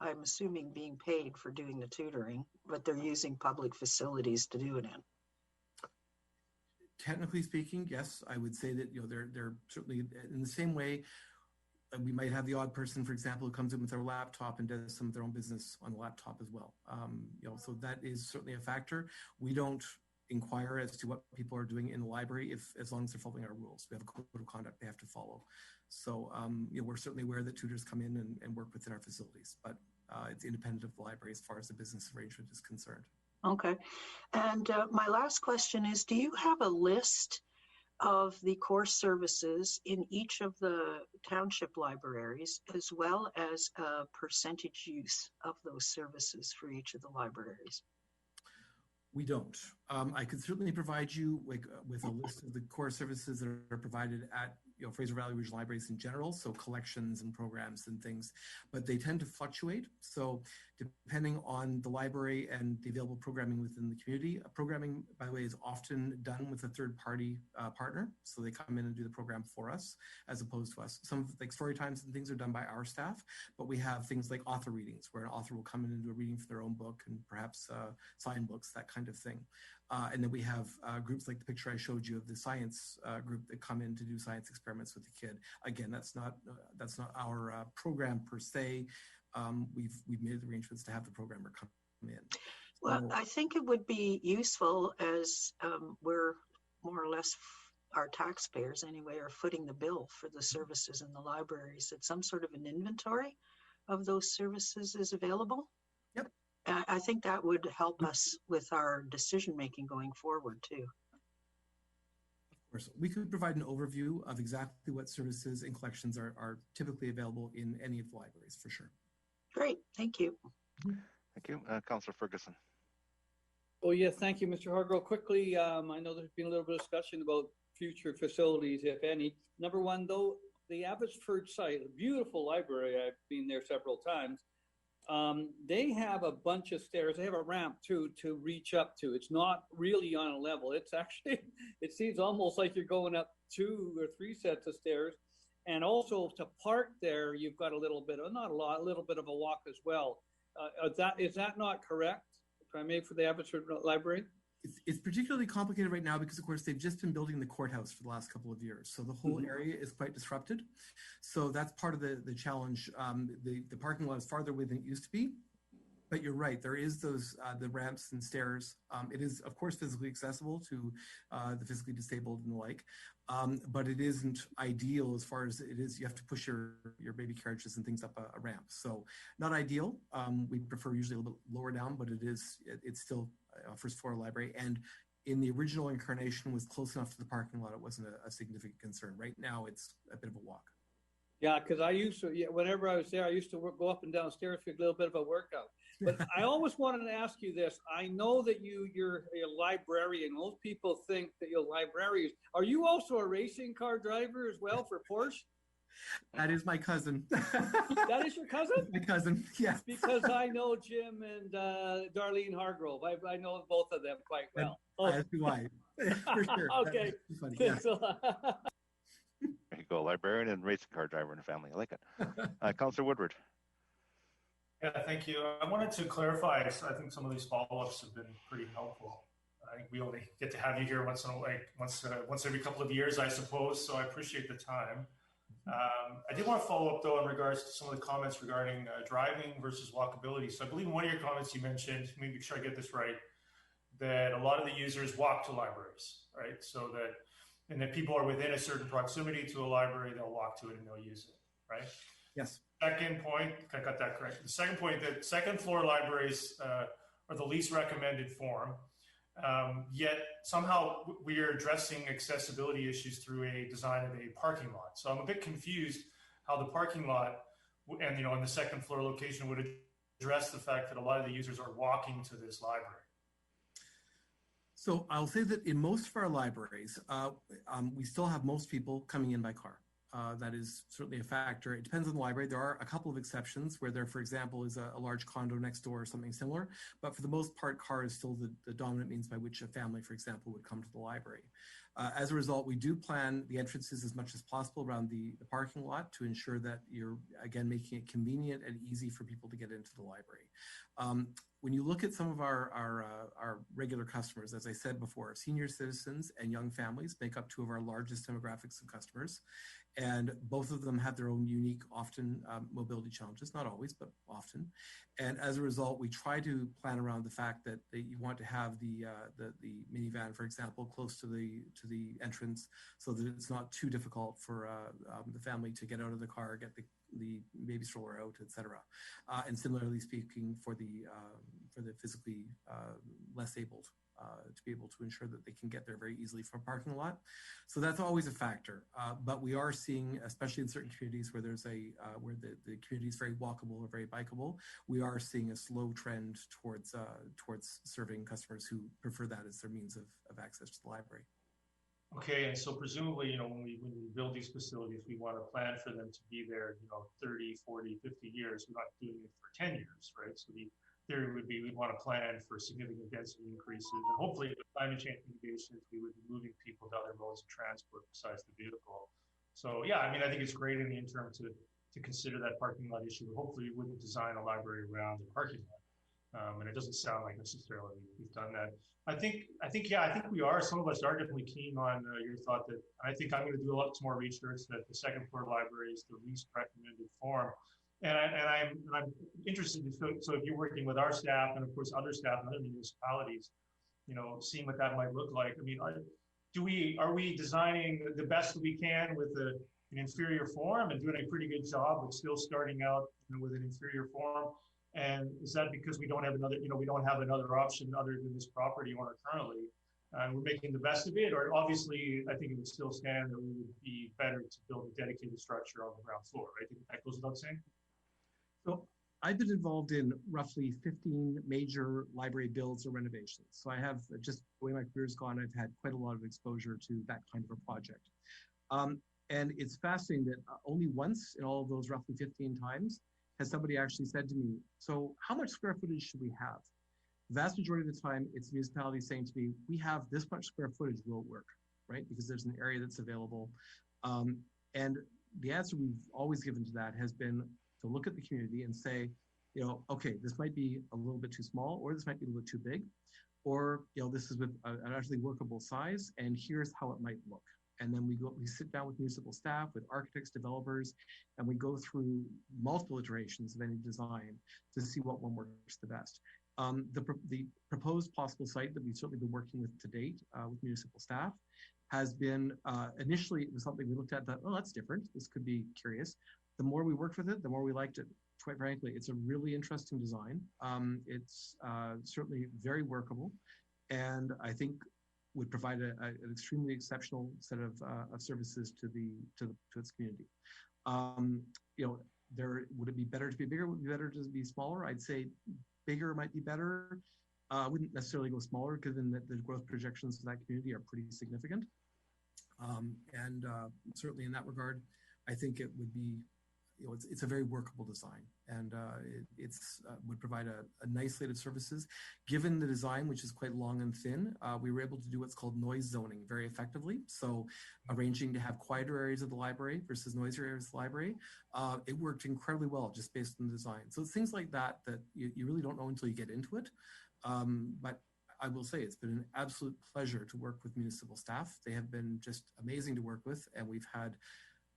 I'm assuming, being paid for doing the tutoring, but they're using public facilities to do it in. Technically speaking, yes, I would say that they're certainly in the same way. We might have the odd person, for example, who comes in with their laptop and does some of their own business on the laptop as well. So that is certainly a factor. We don't inquire as to what people are doing in the library as long as they're following our rules. We have a code of conduct they have to follow. So we're certainly aware that tutors come in and work within our facilities, but it's independent of the library as far as the business arrangement is concerned. Okay. And my last question is, do you have a list of the core services in each of the township libraries, as well as a percentage use of those services for each of the libraries? We don't. I could certainly provide you with a list of the core services that are provided at Fraser Valley Regional Libraries in general, so collections and programs and things, but they tend to fluctuate. So depending on the library and the available programming within the community, programming, by the way, is often done with a third-party partner. So they come in and do the program for us, as opposed to us. Some like story times and things are done by our staff, but we have things like author readings, where an author will come in and do a reading for their own book and perhaps sign books, that kind of thing. And then we have groups like the picture I showed you of the science group that come in to do science experiments with the kid. Again, that's not our program per se. We've made arrangements to have the programmer come in. Well, I think it would be useful, as we're more or less, our taxpayers anyway, are footing the bill for the services in the libraries, that some sort of an inventory of those services is available. Yep. I think that would help us with our decision-making going forward too. Of course, we could provide an overview of exactly what services and collections are typically available in any of the libraries, for sure. Great, thank you. Thank you. Councillor Ferguson. Oh, yeah, thank you, Mr. Hargrove. Quickly, I know there's been a little bit of discussion about future facilities, if any. Number one, though, the Abbotsford site, a beautiful library, I've been there several times. they have a bunch of stairs. They have a ramp too to reach up to. It's not really on a level. It's actually, it seems almost like you're going up 2 or 3 sets of stairs. And also to park there, you've got a little bit of, not a lot, a little bit of a walk as well. Is that not correct, if I may, for the Abbotsford Library? It's particularly complicated right now because, of course, they've just been building the courthouse for the last couple of years. So the whole area is quite disrupted. So that's part of the challenge. The parking lot is farther away than it used to be. But you're right, there is those the ramps and stairs. It is, of course, physically accessible to the physically disabled and the like, but it isn't ideal as far as it is. You have to push your baby carriages and things up a ramp. So not ideal. We prefer usually a little bit lower down, but it's still a first floor library. And in the original incarnation was close enough to the parking lot. It wasn't a significant concern. Right now, it's a bit of a walk. Yeah, because I used to, whenever I was there, I used to go up and down stairs for a little bit of a workout. But I always wanted to ask you this. I know that you're a librarian. Most people think that you're librarians. Are you also a racing car driver as well for Porsche? That is my cousin. That is your cousin? My cousin, yes. Because I know Jim and Darlene Hargrove. I know both of them quite well. As do I, for sure. Okay. Funny, Thanks yeah. a lot. There you go, librarian and racing car driver in the family. I like it. Councillor Woodward. Yeah, thank you. I wanted to clarify. I think some of these follow-ups have been pretty helpful. I think we only get to have you here once every couple of years, I suppose. So I appreciate the time. I did want to follow up though in regards to some of the comments regarding driving versus walkability. So I believe in one of your comments you mentioned, let me make sure I get this right, that a lot of the users walk to libraries, right? So that people are within a certain proximity to a library, they'll walk to it and they'll use it, right? Yes. Second point, I got that correct. The second point, that second floor libraries are the least recommended form, yet somehow we are addressing accessibility issues through a design of a parking lot. So I'm a bit confused how the parking lot and, in the second floor location would address the fact that a lot of the users are walking to this library. So I'll say that in most of our libraries, we still have most people coming in by car. That is certainly a factor. It depends on the library. There are a couple of exceptions where there, for example, is a large condo next door or something similar. But for the most part, car is still the dominant means by which a family, for example, would come to the library. As a result, we do plan the entrances as much as possible around the parking lot to ensure that you're, again, making it convenient and easy for people to get into the library. When you look at some of our regular customers, as I said before, senior citizens and young families make up 2 of our largest demographics of customers. And both of them have their own unique, often mobility challenges, not always, but often. And as a result, we try to plan around the fact that you want to have the minivan, for example, close to the entrance, so that it's not too difficult for the family to get out of the car, get the baby stroller out, etc. And similarly speaking, for the physically less abled, to be able to ensure that they can get there very easily from a parking lot. So that's always a factor. But we are seeing, especially in certain communities where there's where the community is very walkable or very bikeable, we are seeing a slow trend towards serving customers who prefer that as their means of access to the library. Okay, and so presumably, when we build these facilities, we want to plan for them to be there, 30, 40, 50 years. We're not doing it for 10 years, right? So the theory would be we'd want to plan for significant density increases, and hopefully with climate change mitigations, we would be moving people to other modes of transport besides the vehicle. So yeah, I think it's great in the interim to consider that parking lot issue. Hopefully we wouldn't design a library around the parking lot. And it doesn't sound like necessarily we've done that. I think we are. Some of us are definitely keen on your thought that I think I'm going to do a lot more research that the second floor library is the least recommended form. And I'm interested in, so if you're working with our staff and of course other staff in other municipalities, seeing what that might look like. Are we designing the best that we can with an inferior form and doing a pretty good job, but still starting out with an inferior form? And is that because we don't have another option other than this property owner currently? And we're making the best of it, or obviously I think it would still stand that we would be better to build a dedicated structure on the ground floor, right? I think that goes without saying. So I've been involved in roughly 15 major library builds or renovations. So I have, just the way my career's gone, I've had quite a lot of exposure to that kind of a project. And it's fascinating that only once in all of those roughly 15 times has somebody actually said to me, so how much square footage should we have? The vast majority of the time, it's municipalities saying to me, we have this much square footage, will work, right? Because there's an area that's available. And the answer we've always given to that has been to look at the community and say, you know, okay, this might be a little bit too small, or this might be a little bit too big, or, you know, this is with an actually workable size, and here's how it might look. And then we sit down with municipal staff, with architects, developers, and we go through multiple iterations of any design to see what one works the best. The proposed possible site that we've certainly been working with to date with municipal staff has been, initially it was something we looked at that, oh, that's different. This could be curious. The more we worked with it, the more we liked it. Quite frankly, it's a really interesting design. It's certainly very workable, and I think would provide an extremely exceptional set of services to its community. You know, would it be better to be bigger? Would it be better to be smaller? I'd say bigger might be better. I wouldn't necessarily go smaller, given that the growth projections for that community are pretty significant. And certainly in that regard, I think it would be, you know, it's a very workable design, and it would provide a nice slate of services. Given the design, which is quite long and thin, we were able to do what's called noise zoning very effectively. So arranging to have quieter areas of the library versus noisier areas of the library, it worked incredibly well just based on the design. So it's things like that that you really don't know until you get into it. But I will say it's been an absolute pleasure to work with municipal staff. They have been just amazing to work with, and we've had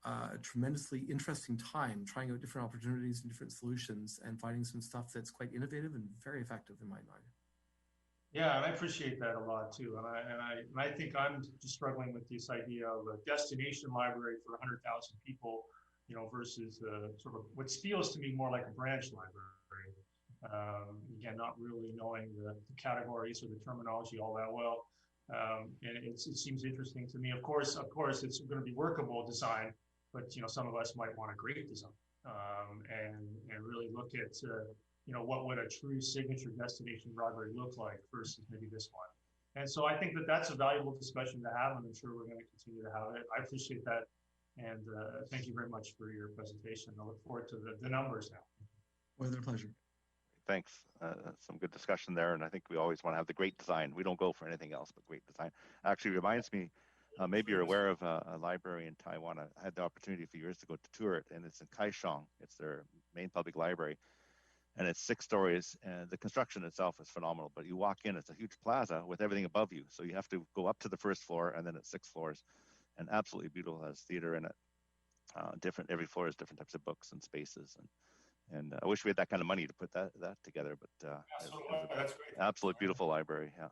a tremendously interesting time trying out different opportunities and different solutions and finding some stuff that's quite innovative and very effective in my mind. Yeah, and I appreciate that a lot too. And I think I'm just struggling with this idea of a destination library for 100,000 people, you know, versus sort of what feels to me more like a branch library. Again, not really knowing the categories or the terminology all that well. And it seems interesting to me. Of course, it's going to be workable design, but, you know, some of us might want a great design and really look at, you know, what would a true signature destination library look like versus maybe this one. And so I think that that's a valuable discussion to have, and I'm sure we're going to continue to have it. I appreciate that. And thank you very much for your presentation. I look forward to the numbers now. With a pleasure. Thanks. Some good discussion there. And I think we always want to have the great design. We don't go for anything else but great design. Actually reminds me, maybe you're aware of a library in Taiwan. I had the opportunity a few years ago to tour it, and it's in Kaohsiung. It's their main public library. And it's 6 stories, and the construction itself is phenomenal. But you walk in, it's a huge plaza with everything above you. So you have to go up to the first floor, and then it's 6 floors. And absolutely beautiful. It has theater in it. Every floor has different types of books and spaces. And I wish we had that kind of money to put that together, but that's great. Absolutely beautiful library. Yeah.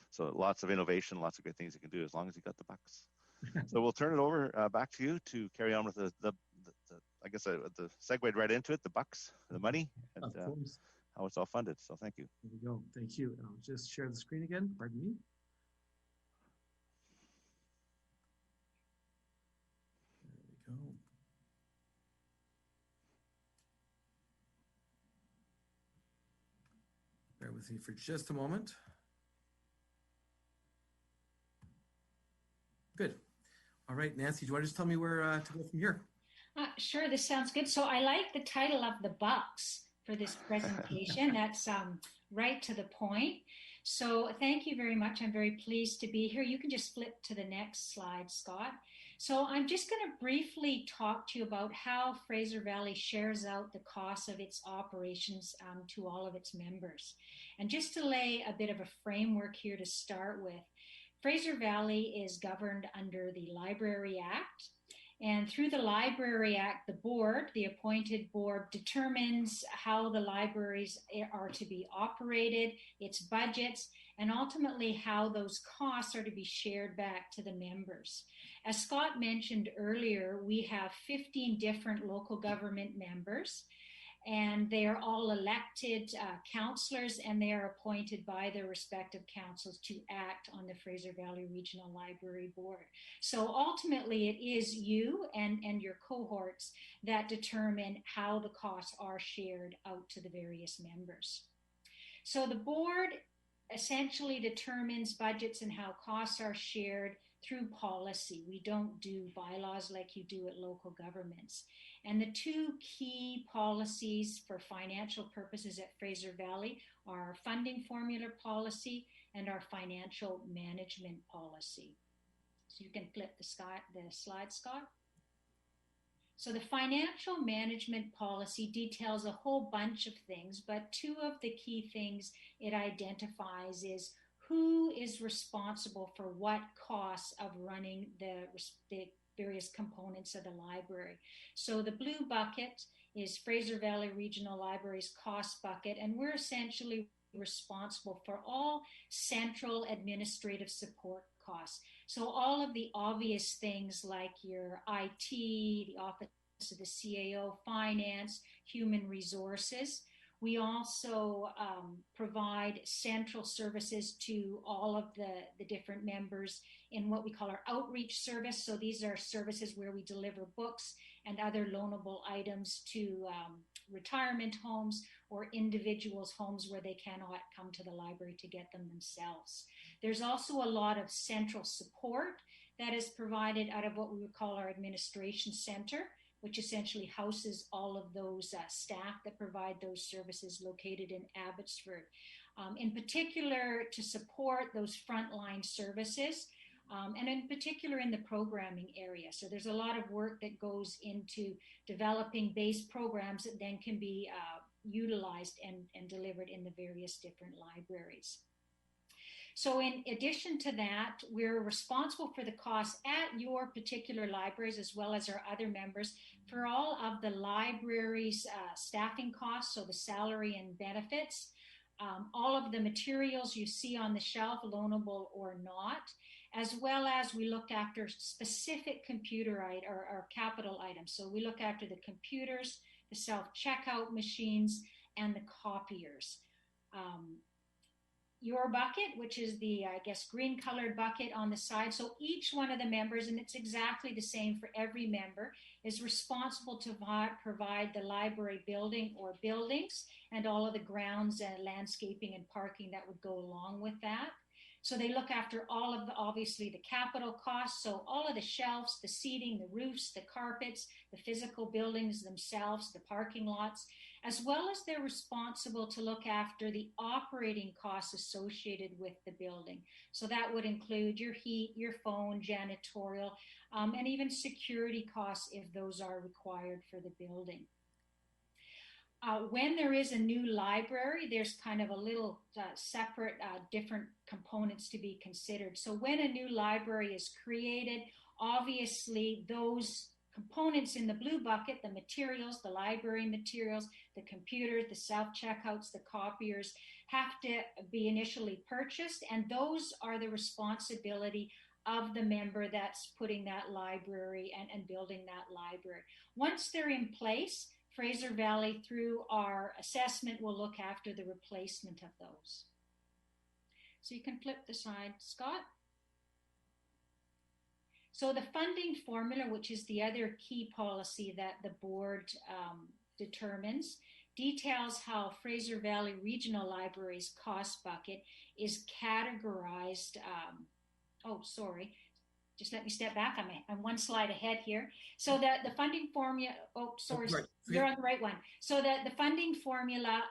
So lots of innovation, lots of great things you can do as long as you got the bucks. So we'll turn it over back to you to carry on with the I guess the segued right into it, the bucks, the money, and how it's all funded. So thank you. There we go. Thank you. And I'll just share the screen again. Pardon me. There we go. Bear with me for just a moment. Good. All right, Nancy, do you want to just tell me where to go from here? Sure, this sounds good. So I like the title of the bucks for this presentation. That's right to the point. So thank you very much. I'm very pleased to be here. You can just flip to the next slide, Scott. So I'm just going to briefly talk to you about how Fraser Valley shares out the cost of its operations to all of its members. And just to lay a bit of a framework here to start with, Fraser Valley is governed under the Library Act. And through the Library Act, the board, the appointed board, determines how the libraries are to be operated, its budgets, and ultimately how those costs are to be shared back to the members. As Scott mentioned earlier, we have 15 different local government members, and they are all elected councillors, and they are appointed by their respective councils to act on the Fraser Valley Regional Library Board. So ultimately it is you and your cohorts that determine how the costs are shared out to the various members. So the board essentially determines budgets and how costs are shared through policy. We don't do bylaws like you do at local governments. And the two key policies for financial purposes at Fraser Valley are our funding formula policy and our financial management policy. So you can flip the slide, Scott. So the financial management policy details a whole bunch of things, but two of the key things it identifies is who is responsible for what costs of running the various components of the library. So the blue bucket is Fraser Valley Regional Library's cost bucket, and we're essentially responsible for all central administrative support costs. So all of the obvious things like your IT, the Office of the CAO, finance, human resources. We also provide central services to all of the different members in what we call our outreach service. So these are services where we deliver books and other loanable items to retirement homes or individuals' homes where they cannot come to the library to get them themselves. There's also a lot of central support that is provided out of what we would call our administration center, which essentially houses all of those staff that provide those services located in Abbotsford. In particular, to support those frontline services, and in particular in the programming area. So there's a lot of work that goes into developing base programs that then can be utilized and delivered in the various different libraries. So in addition to that, we're responsible for the costs at your particular libraries as well as our other members for all of the library's staffing costs, so the salary and benefits, all of the materials you see on the shelf, loanable or not, as well as we look after specific computer or capital items. So we look after the computers, the self-checkout machines, and the copiers. Your bucket, which is the, I guess, green colored bucket on the side. So each one of the members, and it's exactly the same for every member, is responsible to provide the library building or buildings and all of the grounds and landscaping and parking that would go along with that. So they look after all of the, obviously, the capital costs. So all of the shelves, the seating, the roofs, the carpets, the physical buildings themselves, the parking lots, as well as they're responsible to look after the operating costs associated with the building. So that would include your heat, your phone, janitorial, and even security costs if those are required for the building. When there is a new library, there's kind of a little separate different components to be considered. So when a new library is created, obviously those components in the blue bucket, the materials, the library materials, the computers, the self-checkouts, the copiers, have to be initially purchased, and those are the responsibility of the member that's putting that library and building that library. Once they're in place, Fraser Valley, through our assessment, will look after the replacement of those. So you can flip the slide, Scott. So the funding formula, which is the other key policy that the board determines, details how Fraser Valley Regional Library's cost bucket is categorized. Just let me step back. I'm one slide ahead here. So the funding formula, you're on the right one. So the funding formula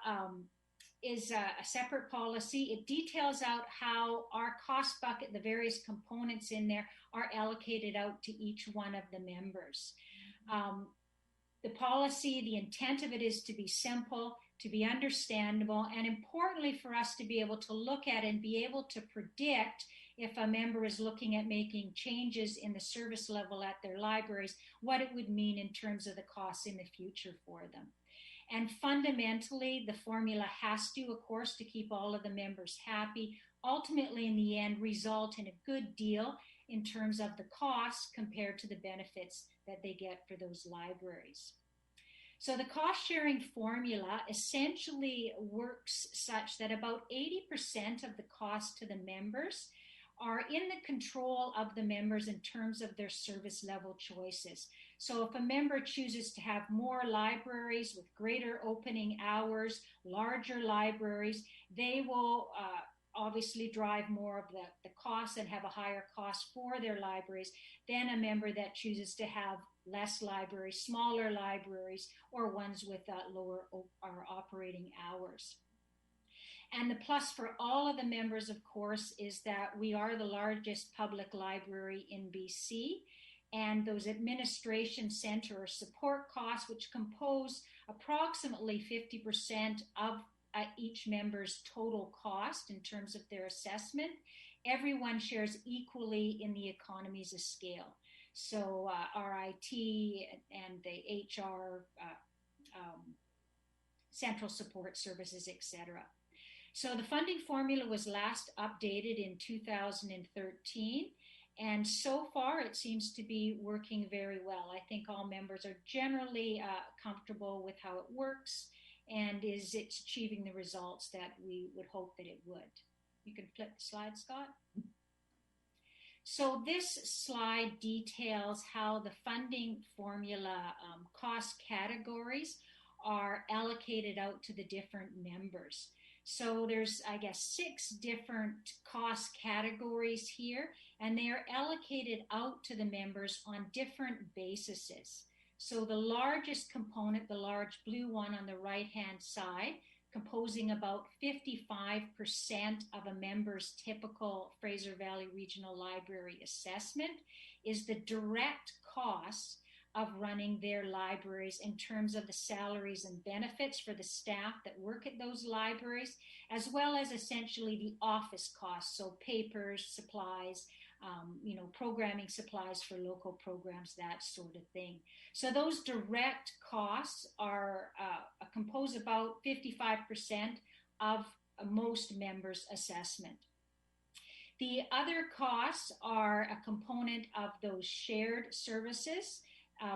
is a separate policy. It details out how our cost bucket, the various components in there, are allocated out to each one of the members. The policy, the intent of it is to be simple, to be understandable, and importantly for us to be able to look at and be able to predict if a member is looking at making changes in the service level at their libraries, what it would mean in terms of the costs in the future for them. And fundamentally, the formula has to, of course, to keep all of the members happy, ultimately in the end result in a good deal in terms of the costs compared to the benefits that they get for those libraries. So the cost sharing formula essentially works such that about 80% of the cost to the members are in the control of the members in terms of their service level choices. So if a member chooses to have more libraries with greater opening hours, larger libraries, they will obviously drive more of the cost and have a higher cost for their libraries than a member that chooses to have less libraries, smaller libraries, or ones with lower operating hours. And the plus for all of the members, of course, is that we are the largest public library in BC, and those administration center or support costs, which compose approximately 50% of each member's total cost in terms of their assessment, everyone shares equally in the economies of scale. So our IT and the HR, central support services, etc. So the funding formula was last updated in 2013. And so far, it seems to be working very well. I think all members are generally comfortable with how it works, and it's achieving the results that we would hope that it would. You can flip the slide, Scott. So this slide details how the funding formula cost categories are allocated out to the different members. So there's, I guess, 6 different cost categories here, and they are allocated out to the members on different bases. So the largest component, the large blue one on the right-hand side, composing about 55% of a member's typical Fraser Valley Regional Library assessment, is the direct cost of running their libraries in terms of the salaries and benefits for the staff that work at those libraries, as well as essentially the office costs, so papers, supplies, programming supplies for local programs, that sort of thing. So those direct costs are compose about 55% of most members' assessment. The other costs are a component of those shared services,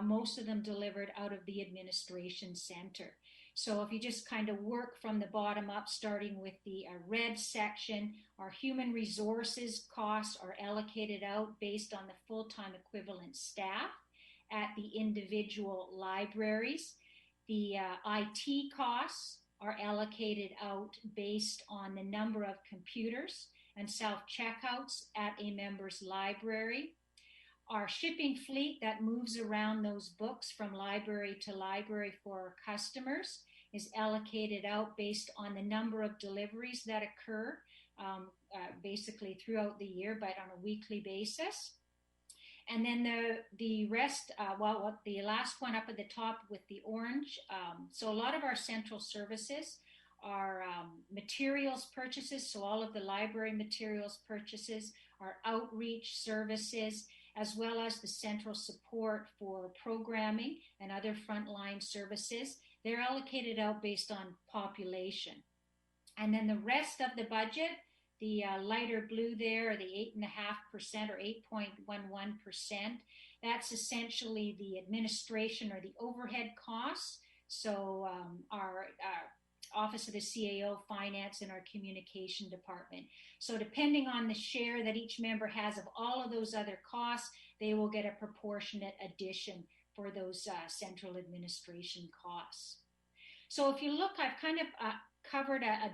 most of them delivered out of the administration center. So if you just kind of work from the bottom up, starting with the red section, our human resources costs are allocated out based on the full-time equivalent staff at the individual libraries. The IT costs are allocated out based on the number of computers and self-checkouts at a member's library. Our shipping fleet that moves around those books from library to library for our customers is allocated out based on the number of deliveries that occur basically throughout the year, but on a weekly basis. And then the rest, the last one up at the top with the orange. So a lot of our central services are materials purchases, so all of the library materials purchases, our outreach services, as well as the central support for programming and other frontline services. They're allocated out based on population. And then the rest of the budget, the lighter blue there, the 8.5% or 8.11%, that's essentially the administration or the overhead costs. So our Office of the CAO, Finance, and our Communication Department. So depending on the share that each member has of all of those other costs, they will get a proportionate addition for those central administration costs. So if you look, I've kind of covered a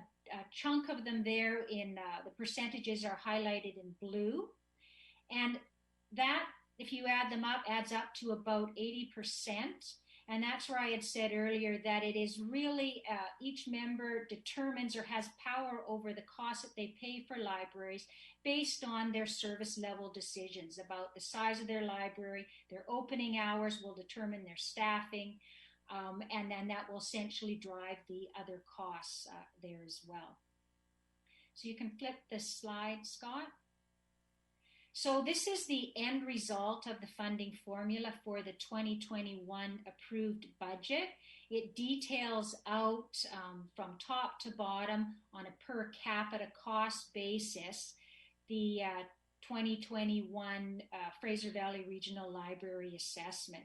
chunk of them there in the percentages are highlighted in blue. And that, if you add them up, adds up to about 80%. And that's where I had said earlier that it is really each member determines or has power over the cost that they pay for libraries based on their service level decisions about the size of their library. Their opening hours will determine their staffing, and then that will essentially drive the other costs there as well. So you can flip the slide, Scott. So this is the end result of the funding formula for the 2021 approved budget. It details out from top to bottom on a per capita cost basis the 2021 Fraser Valley Regional Library assessment.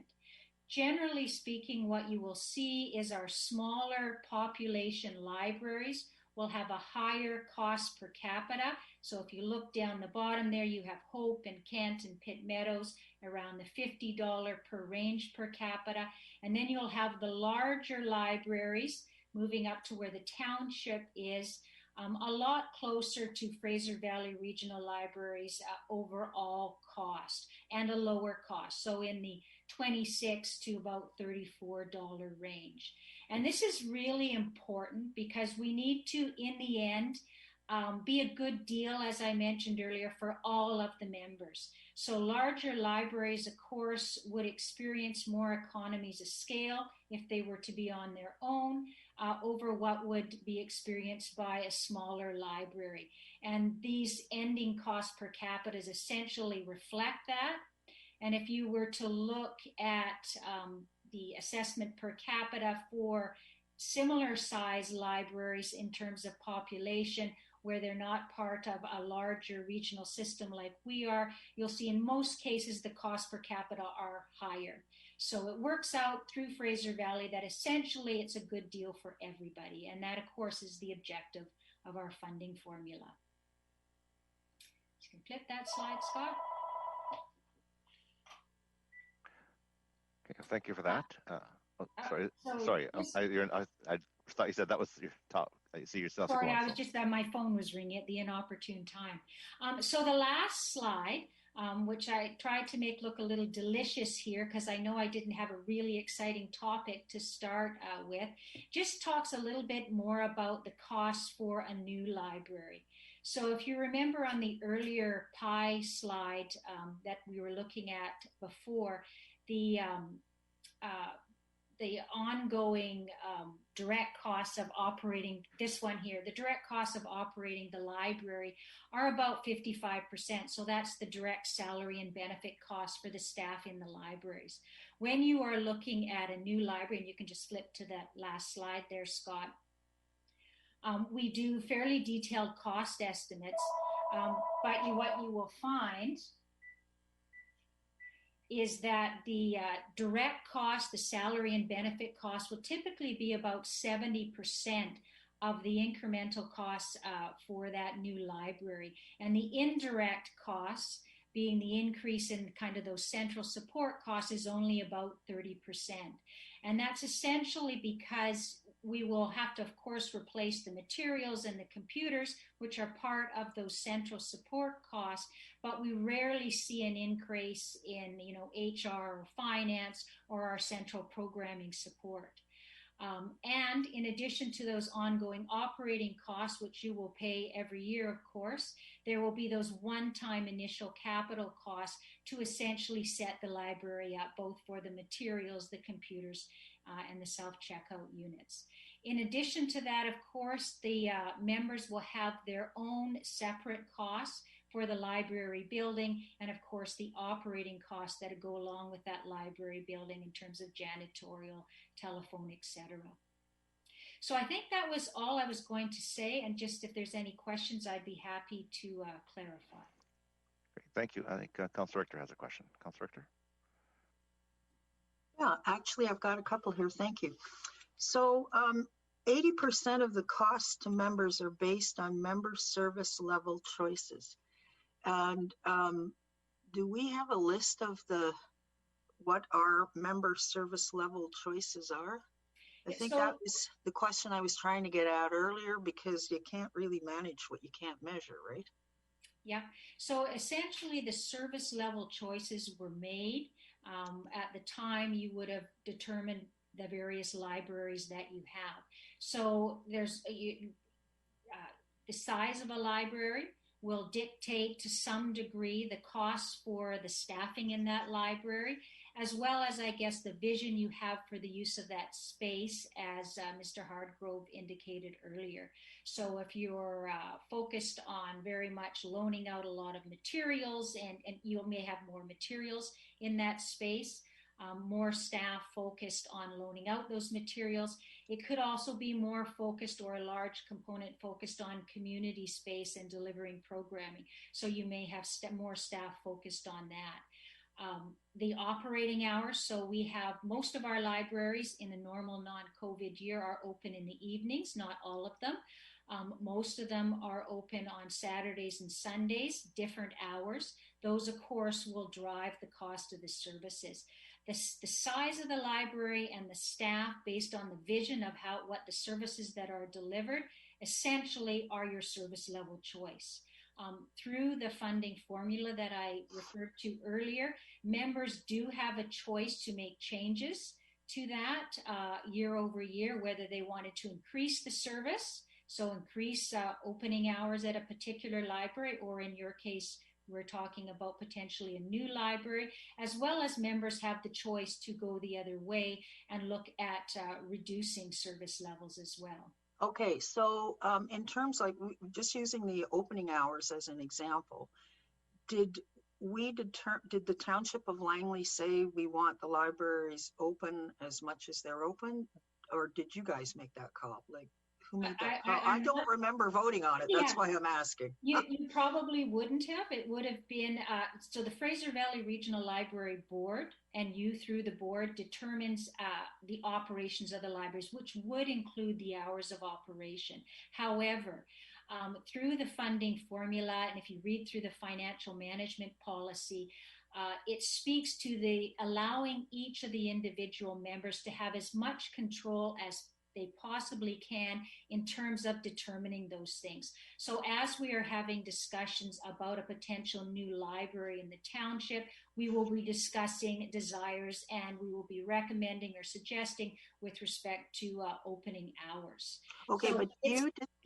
Generally speaking, what you will see is our smaller population libraries will have a higher cost per capita. So if you look down the bottom there, you have Hope and Kent and Pitt Meadows around the $50 per range per capita. And then you'll have the larger libraries moving up to where the township is, a lot closer to Fraser Valley Regional Library's overall cost and a lower cost. So in the $26 to about $34 range. And this is really important because we need to, in the end, be a good deal, as I mentioned earlier, for all of the members. So larger libraries, of course, would experience more economies of scale if they were to be on their own over what would be experienced by a smaller library. And these ending costs per capita essentially reflect that. And if you were to look at the assessment per capita for similar size libraries in terms of population, where they're not part of a larger regional system like we are, you'll see in most cases the cost per capita are higher. So it works out through Fraser Valley that essentially it's a good deal for everybody. And that, of course, is the objective of our funding formula. You can flip that slide, Scott. Okay, thank you for that. Sorry, I thought you said that was your top. I see yourself. Sorry, I was just that my phone was ringing at the inopportune time. So the last slide, which I tried to make look a little delicious here because I know I didn't have a really exciting topic to start with, just talks a little bit more about the costs for a new library. So if you remember on the earlier pie slide that we were looking at before, the ongoing direct costs of operating this one here, the direct costs of operating the library are about 55%. So that's the direct salary and benefit costs for the staff in the libraries. When you are looking at a new library, and you can just flip to that last slide there, Scott, we do fairly detailed cost estimates, but what you will find is that the direct cost, the salary and benefit cost, will typically be about 70% of the incremental costs for that new library. And the indirect costs, being the increase in kind of those central support costs, is only about 30%. And that's essentially because we will have to, of course, replace the materials and the computers, which are part of those central support costs, but we rarely see an increase in, HR or finance or our central programming support. And in addition to those ongoing operating costs, which you will pay every year, of course, there will be those one-time initial capital costs to essentially set the library up, both for the materials, the computers, and the self-checkout units. In addition to that, of course, the members will have their own separate costs for the library building, and of course the operating costs that go along with that library building in terms of janitorial, telephone, etc. So I think that was all I was going to say, and just if there's any questions, I'd be happy to clarify. Great, thank you. I think Councilor Richter has a question. Councilor Richter? Yeah, actually, I've got a couple here. Thank you. So 80% of the costs to members are based on member service level choices. And do we have a list of what our member service level choices are? I think that was the question I was trying to get at earlier, because you can't really manage what you can't measure, right? Yeah, so essentially the service level choices were made at the time you would have determined the various libraries that you have. So there's the size of a library will dictate to some degree the costs for the staffing in that library, as well as, I guess, the vision you have for the use of that space, as Mr. Hardgrove indicated earlier. So if you're focused on very much loaning out a lot of materials, and you may have more materials in that space, more staff focused on loaning out those materials. It could also be more focused, or a large component focused on community space and delivering programming. So you may have more staff focused on that. The operating hours, so we have most of our libraries in a normal non-COVID year are open in the evenings, not all of them. Most of them are open on Saturdays and Sundays, different hours. Those, of course, will drive the cost of the services. The size of the library and the staff, based on the vision of what the services that are delivered, essentially are your service level choice. through the funding formula that I referred to earlier, members do have a choice to make changes to that year over year, whether they wanted to increase the service, so increase opening hours at a particular library, or in your case, we're talking about potentially a new library, as well as members have the choice to go the other way and look at reducing service levels as well. Okay, so in terms, like, just using the opening hours as an example, did the Township of Langley say we want the libraries open as much as they're open, or did you guys make that call? Like, who made that call? I don't remember voting on it. That's why I'm asking. You probably wouldn't have. It would have been, so the Fraser Valley Regional Library Board, and you through the board, determines the operations of the libraries, which would include the hours of operation. However, through the funding formula, and if you read through the financial management policy, it speaks to the allowing each of the individual members to have as much control as they possibly can in terms of determining those things. So as we are having discussions about a potential new library in the township, we will be discussing desires, and we will be recommending or suggesting with respect to opening hours. Okay, so, but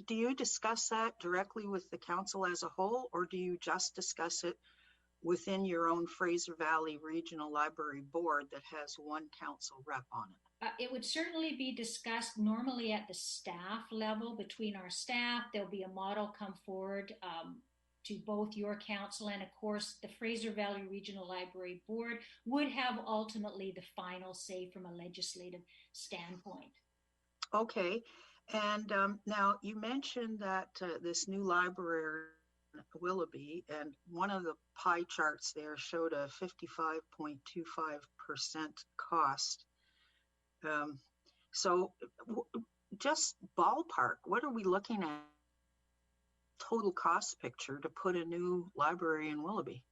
do you discuss that directly with the council as a whole, or do you just discuss it within your own Fraser Valley Regional Library Board that has one council rep on it? It would certainly be discussed normally at the staff level between our staff. There'll be a model come forward to both your council, and of course the Fraser Valley Regional Library Board would have ultimately the final say from a legislative standpoint. Okay, and now you mentioned that this new library in Willoughby, and one of the pie charts there showed a 55.25% cost. So just ballpark, what are we looking at total cost picture to put a new library in Willoughby?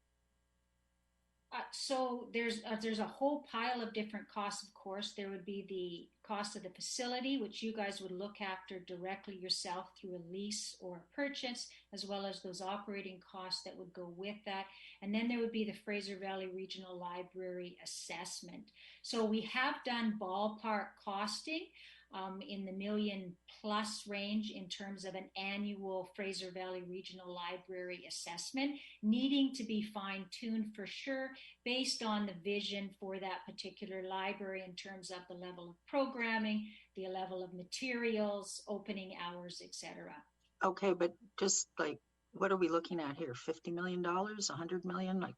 So there's a whole pile of different costs, of course. There would be the cost of the facility, which you guys would look after directly yourself through a lease or a purchase, as well as those operating costs that would go with that. And then there would be the Fraser Valley Regional Library assessment. So we have done ballpark costing in the $1 million+ range in terms of an annual Fraser Valley Regional Library assessment, needing to be fine-tuned for sure based on the vision for that particular library in terms of the level of programming, the level of materials, opening hours, etc. Okay, but just like, what are we looking at here? $50 million, $100 million? Like,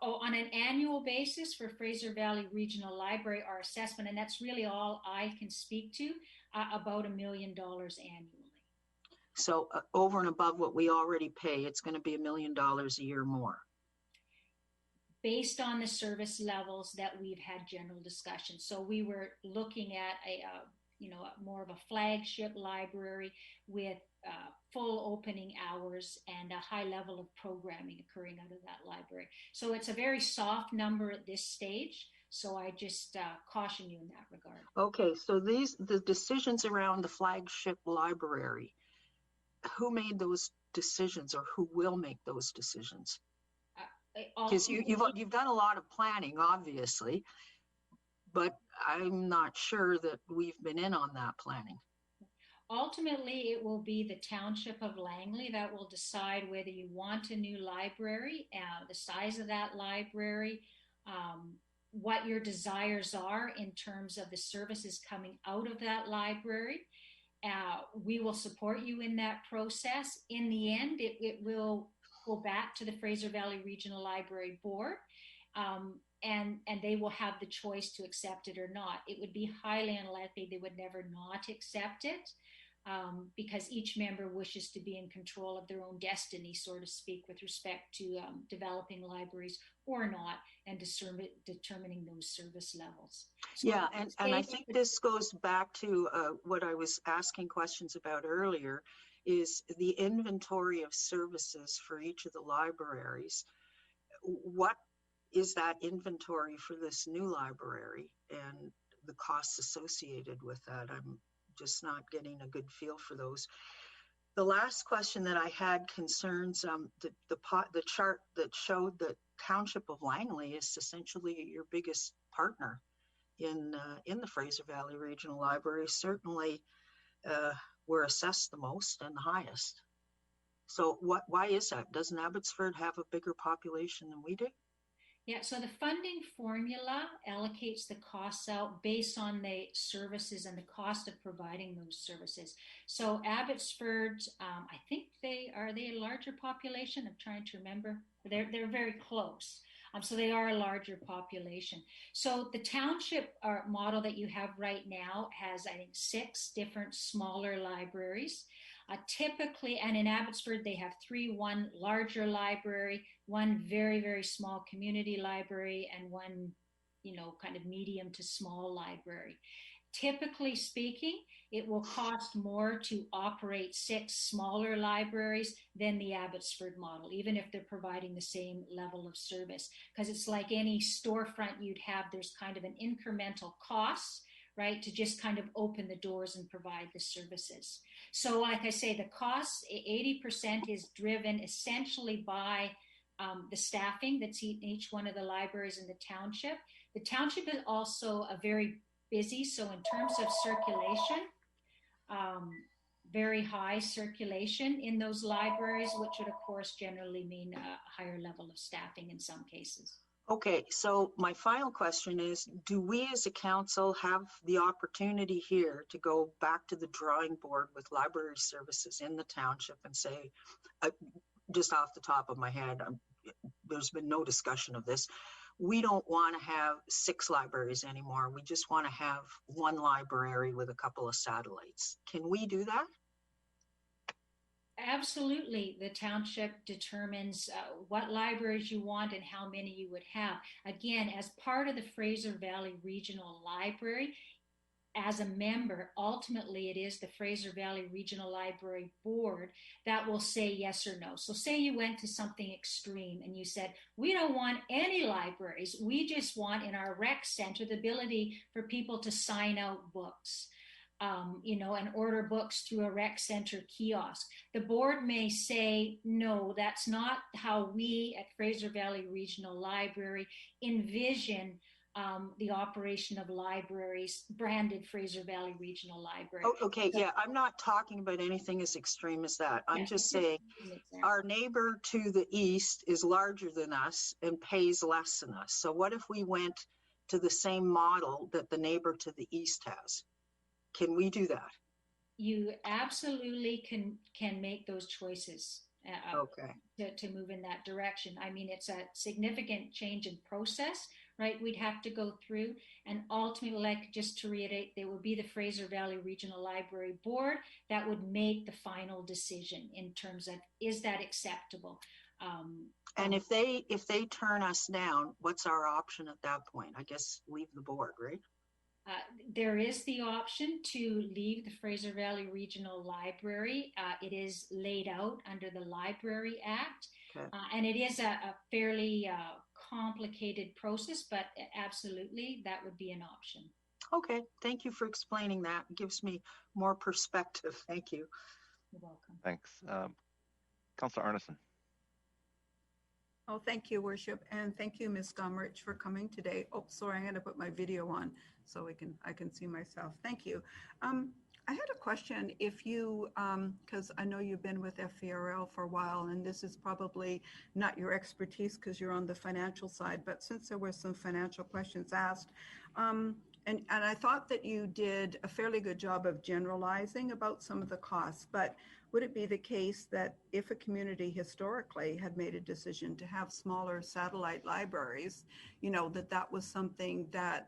on an annual basis for Fraser Valley Regional Library, our assessment, and that's really all I can speak to, about $1 million annually. So over and above what we already pay, it's going to be $1 million a year more. Based on the service levels that we've had general discussion. So we were looking at more of a flagship library with full opening hours and a high level of programming occurring out of that library. So it's a very soft number at this stage. So I just caution you in that regard. Okay, so the decisions around the flagship library, who made those decisions, or who will make those decisions? Because you've done a lot of planning, obviously, but I'm not sure that we've been in on that planning. Ultimately, it will be the Township of Langley that will decide whether you want a new library, the size of that library, what your desires are in terms of the services coming out of that library. We will support you in that process. In the end, it will go back to the Fraser Valley Regional Library Board, and they will have the choice to accept it or not. It would be highly unlikely they would never not accept it, because each member wishes to be in control of their own destiny, so to speak, with respect to developing libraries or not, and determining those service levels. So yeah, and I think this goes back to what I was asking questions about earlier, is the inventory of services for each of the libraries. What is that inventory for this new library, and the costs associated with that? I'm just not getting a good feel for those. The last question that I had concerns the chart that showed that Township of Langley is essentially your biggest partner in the Fraser Valley Regional Library. Certainly, we're assessed the most and the highest. So why is that? Doesn't Abbotsford have a bigger population than we do? Yeah, so the funding formula allocates the costs out based on the services and the cost of providing those services. So Abbotsford, I think they a larger population. I'm trying to remember. They're very close. So they are a larger population. So the township model that you have right now has, I think, 6 different smaller libraries. Typically, and in Abbotsford, they have 3, 1 larger library, 1 very, very small community library, and 1, kind of medium to small library. Typically speaking, it will cost more to operate 6 smaller libraries than the Abbotsford model, even if they're providing the same level of service. Because it's like any storefront you'd have, there's kind of an incremental cost, right, to just kind of open the doors and provide the services. So like I say, the cost, 80% is driven essentially by the staffing that's in each one of the libraries in the township. The township is also a very busy, so in terms of circulation, very high circulation in those libraries, which would of course generally mean a higher level of staffing in some cases. Okay, so my final question is, do we as a council have the opportunity here to go back to the drawing board with library services in the township and say, just off the top of my head, there's been no discussion of this, we don't want to have 6 libraries anymore. We just want to have 1 library with a couple of satellites. Can we do that? Absolutely. The township determines what libraries you want and how many you would have. Again, as part of the Fraser Valley Regional Library, as a member, ultimately it is the Fraser Valley Regional Library Board that will say yes or no. So say you went to something extreme and you said, we don't want any libraries. We just want in our rec center the ability for people to sign out books. And order books through a rec center kiosk. The board may say, no, that's not how we at Fraser Valley Regional Library envision the operation of libraries branded Fraser Valley Regional Library. Oh, okay, so, yeah, I'm not talking about anything as extreme as that. I'm just saying our neighbor to the east is larger than us and pays less than us. So what if we went to the same model that the neighbor to the east has? Can we do that? You absolutely can make those choices to move in that direction. I mean, it's a significant change in process, right? We'd have to go through, and ultimately, like just to reiterate, there would be the Fraser Valley Regional Library Board that would make the final decision in terms of, is that acceptable? And if they turn us down, what's our option at that point? I guess leave the board, right? There is the option to leave the Fraser Valley Regional Library. It is laid out under the Library Act, and it is a fairly complicated process, but absolutely that would be an option. Okay, thank you for explaining that. It gives me more perspective. Thank you. You're welcome. Thanks. Councillor Arneson. Oh, thank you, Worship, and thank you, Ms. Gumrich, for coming today. Oh, sorry, I'm going to put my video on so I can see myself. Thank you. I had a question. If you, because I know you've been with FVRL for a while, and this is probably not your expertise because you're on the financial side, but since there were some financial questions asked, and I thought that you did a fairly good job of generalizing about some of the costs, but would it be the case that if a community historically had made a decision to have smaller satellite libraries, that was something that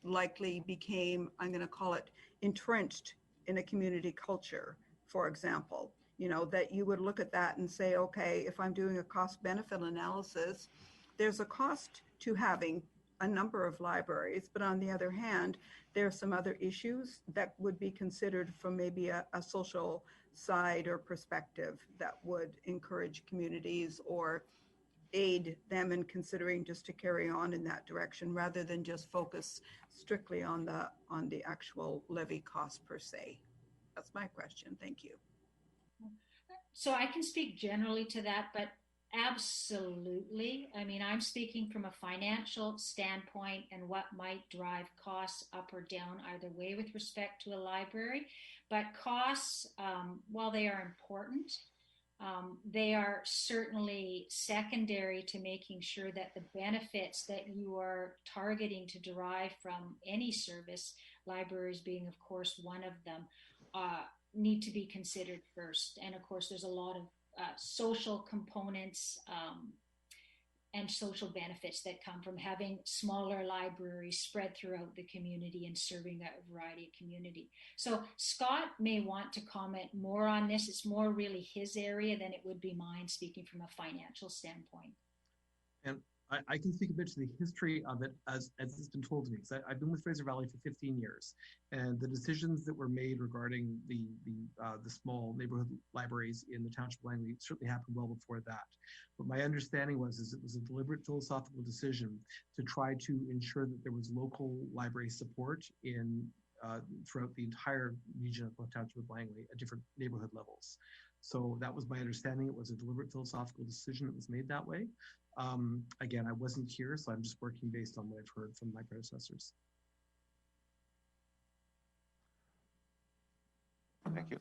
likely became, I'm going to call it, entrenched in a community culture, for example, that you would look at that and say, okay, if I'm doing a cost benefit analysis, there's a cost to having a number of libraries, but on the other hand, there are some other issues that would be considered from maybe a social side or perspective that would encourage communities or aid them in considering just to carry on in that direction rather than just focus strictly on the actual levy cost per se. That's my question. Thank you. So I can speak generally to that, but absolutely. I mean, I'm speaking from a financial standpoint and what might drive costs up or down either way with respect to a library. But costs, while they are important, they are certainly secondary to making sure that the benefits that you are targeting to derive from any service, libraries being, of course, one of them, need to be considered first. And of course, there's a lot of social components and social benefits that come from having smaller libraries spread throughout the community and serving a variety of community. So Scott may want to comment more on this. It's more really his area than it would be mine, speaking from a financial standpoint. And I can speak a bit to the history of it as it's been told to me. So I've been with Fraser Valley for 15 years, and the decisions that were made regarding the small neighborhood libraries in the Township of Langley certainly happened well before that. But my understanding was it was a deliberate philosophical decision to try to ensure that there was local library support in throughout the entire region of the Township of Langley at different neighborhood levels. So that was my understanding. It was a deliberate philosophical decision that was made that way. Again, I wasn't here, so I'm just working based on what I've heard from my predecessors. Thank you.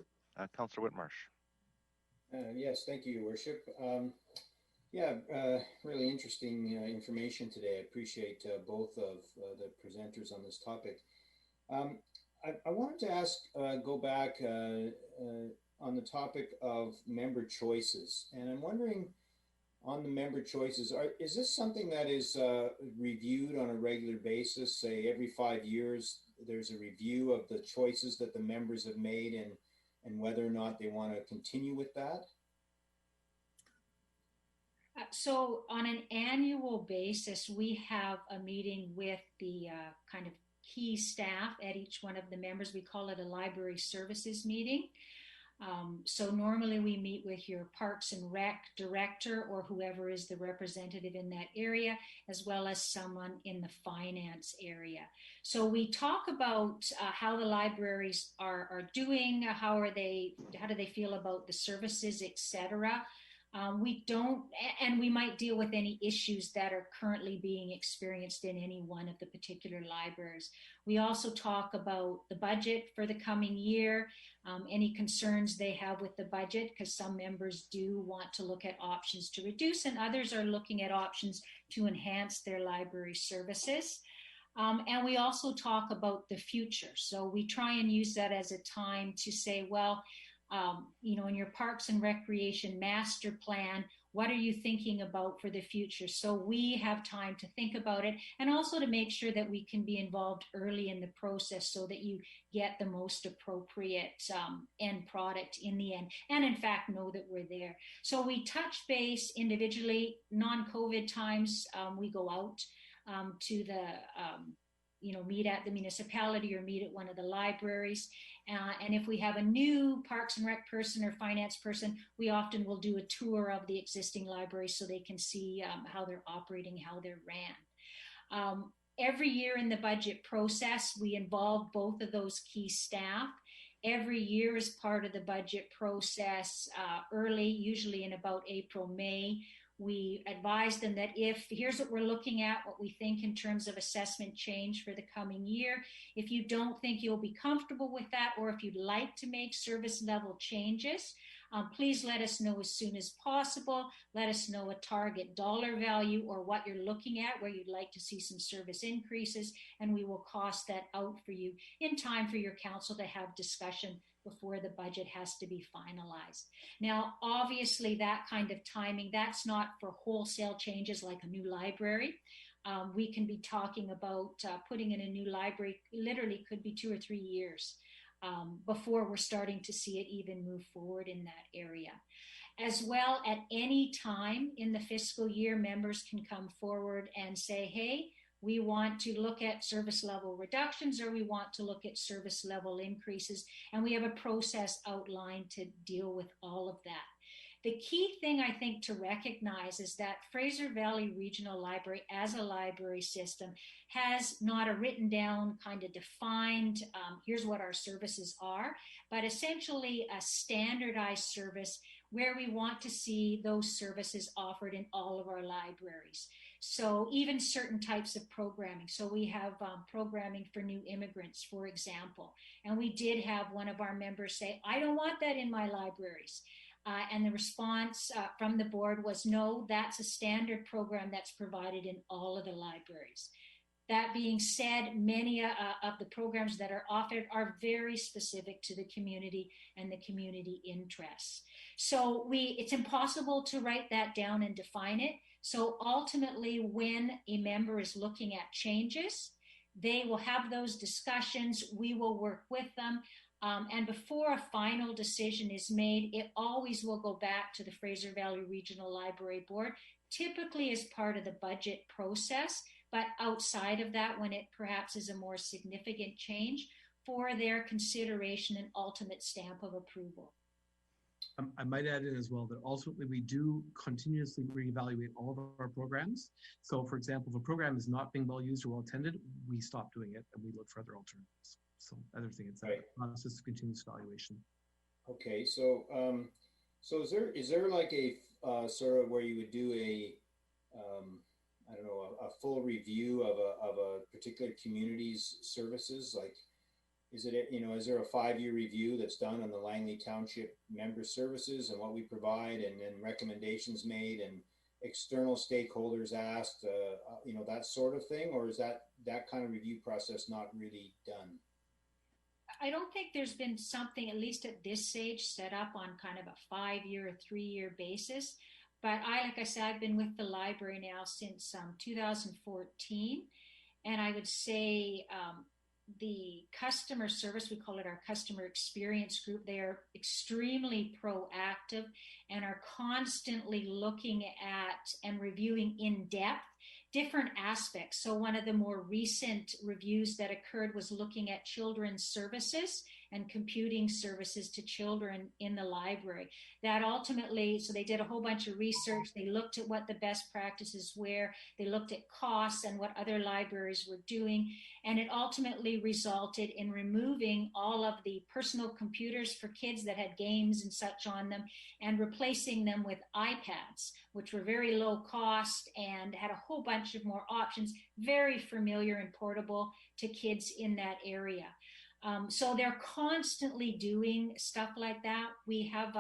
Councillor Whitmarsh. Yes, thank you, Your Worship. Really interesting information today. I appreciate both of the presenters on this topic. I wanted to ask, go back on the topic of member choices, and I'm wondering, on the member choices, is this something that is reviewed on a regular basis? Say every 5 years, there's a review of the choices that the members have made and whether or not they want to continue with that? So on an annual basis, we have a meeting with the kind of key staff at each one of the members. We call it a library services meeting. So normally we meet with your Parks and Rec director or whoever is the representative in that area, as well as someone in the finance area. So we talk about how the libraries are doing, how do they feel about the services, etc. We don't, and we might deal with any issues that are currently being experienced in any one of the particular libraries. We also talk about the budget for the coming year, any concerns they have with the budget, because some members do want to look at options to reduce and others are looking at options to enhance their library services. And we also talk about the future. So we try and use that as a time to say, well, in your Parks and Recreation master plan, what are you thinking about for the future? So we have time to think about it and also to make sure that we can be involved early in the process so that you get the most appropriate end product in the end. And in fact, know that we're there. So we touch base individually. Non-COVID times, we go out to the meet at the municipality or meet at one of the libraries. And if we have a new Parks and Rec person or finance person, we often will do a tour of the existing library so they can see how they're operating, how they're ran. Every year in the budget process, we involve both of those key staff. Every year as part of the budget process, early, usually in about April, May, we advise them that here's what we're looking at, what we think in terms of assessment change for the coming year. If you don't think you'll be comfortable with that, or if you'd like to make service level changes, please let us know as soon as possible. Let us know a target dollar value or what you're looking at, where you'd like to see some service increases, and we will cost that out for you in time for your council to have discussion before the budget has to be finalized. Now, obviously, that kind of timing, that's not for wholesale changes like a new library. We can be talking about putting in a new library, literally could be 2 or 3 years before we're starting to see it even move forward in that area. As well, at any time in the fiscal year, members can come forward and say, hey, we want to look at service level reductions, or we want to look at service level increases. And we have a process outlined to deal with all of that. The key thing I think to recognize is that Fraser Valley Regional Library as a library system has not a written down kind of defined, here's what our services are, but essentially a standardized service where we want to see those services offered in all of our libraries. So even certain types of programming. So we have programming for new immigrants, for example. And we did have one of our members say, I don't want that in my libraries. And the response from the board was, no, that's a standard program that's provided in all of the libraries. That being said, many of the programs that are offered are very specific to the community and the community interests. So it's impossible to write that down and define it. So ultimately, when a member is looking at changes, they will have those discussions. We will work with them. And before a final decision is made, it always will go back to the Fraser Valley Regional Library Board, typically as part of the budget process, but outside of that, when it perhaps is a more significant change, for their consideration and ultimate stamp of approval. I might add in as well that ultimately we do continuously reevaluate all of our programs. So for example, if a program is not being well used or well attended, we stop doing it and we look for other alternatives. So other thing, it's a process of continuous evaluation. Okay, so so is there like a sort of where you would do a I don't know, a full review of a particular community's services? Like, is it, is there a 5-year review that's done on the Langley Township member services and what we provide, and then recommendations made and external stakeholders asked, that sort of thing? Or is that kind of review process not really done? I don't think there's been something, at least at this stage, set up on kind of a 5-year or 3-year basis. But like I said, I've been with the library now since 2014. And I would say the customer service, we call it our customer experience group, they are extremely proactive and are constantly looking at and reviewing in depth different aspects. So one of the more recent reviews that occurred was looking at children's services and computing services to children in the library. That ultimately, so they did a whole bunch of research. They looked at what the best practices were. They looked at costs and what other libraries were doing. And it ultimately resulted in removing all of the personal computers for kids that had games and such on them and replacing them with iPads, which were very low cost and had a whole bunch of more options, very familiar and portable to kids in that area. So they're constantly doing stuff like that. We have,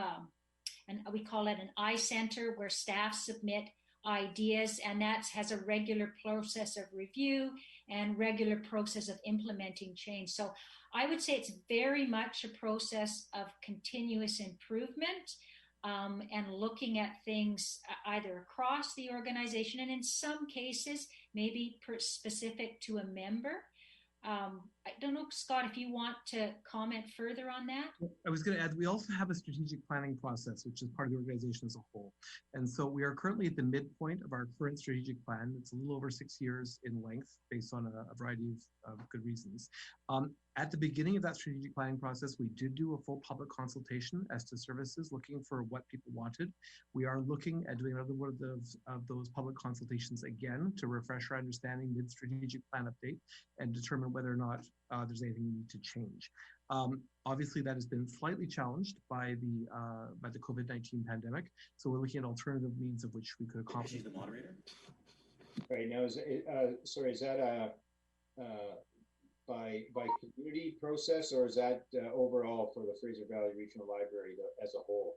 we call it an I-Center, where staff submit ideas, and that has a regular process of review and regular process of implementing change. So I would say it's very much a process of continuous improvement and looking at things either across the organization and in some cases, maybe specific to a member. I don't know, Scott, if you want to comment further on that. I was going to add, we also have a strategic planning process, which is part of the organization as a whole. And so we are currently at the midpoint of our current strategic plan. It's a little over 6 years in length based on a variety of good reasons. At the beginning of that strategic planning process, we did do a full public consultation as to services, looking for what people wanted. We are looking at doing another one of those public consultations again to refresh our understanding mid-strategic plan update and determine whether or not there's anything we need to change. Obviously, that has been slightly challenged by the COVID-19 pandemic. So we're looking at alternative means of which we could accomplish. She's the moderator. Right now, is that by community process, or is that overall for the Fraser Valley Regional Library as a whole?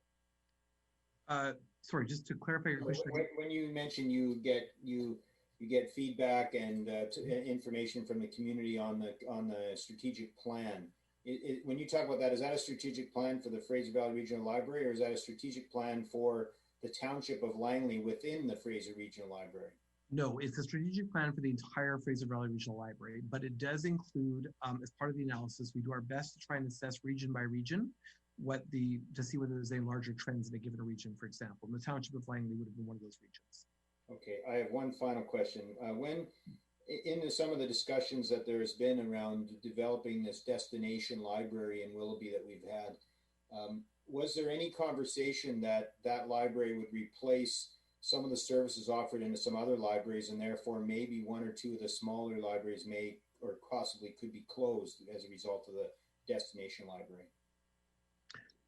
Sorry, just to clarify your question. When you mentioned you get feedback and information from the community on the strategic plan. When you talk about that, is that a strategic plan for the Fraser Valley Regional Library, or is that a strategic plan for the Township of Langley within the Fraser Regional Library? No, it's a strategic plan for the entire Fraser Valley Regional Library, but it does include, as part of the analysis, we do our best to try and assess region by region to see whether there's any larger trends in a given region, for example. And the Township of Langley would have been one of those regions. Okay, I have one final question. When in some of the discussions that there's been around developing this destination library in Willoughby that we've had, was there any conversation that library would replace some of the services offered into some other libraries, and therefore maybe one or two of the smaller libraries may or possibly could be closed as a result of the destination library?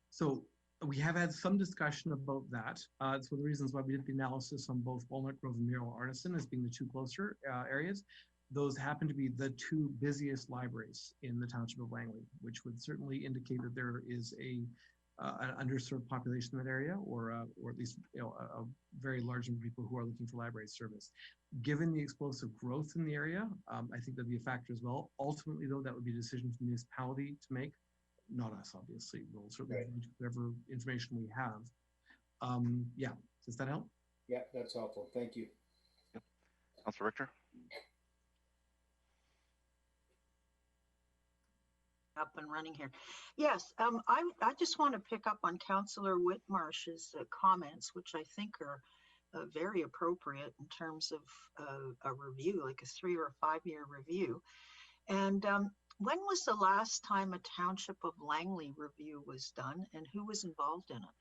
So We have had some discussion about that. It's one of the reasons why we did the analysis on both Walnut Grove and Merrill Artisan as being the two closer areas. Those happen to be the two busiest libraries in the township of Langley, which would certainly indicate that there is an underserved population in that area, or at least a very large number of people who are looking for library service. Given the explosive growth in the area, I think that'd be a factor as well. Ultimately, though, that would be a decision for the municipality to make, not us, obviously. We'll certainly do whatever information we have. Yeah, does that help? Yeah, that's helpful. Thank you. Yep. Councilor Richter? Up and running here. Yes, I just want to pick up on Councillor Whitmarsh's comments, which I think are very appropriate in terms of a review, like a 3 or 5 year review. And when was the last time a Township of Langley review was done, and who was involved in it?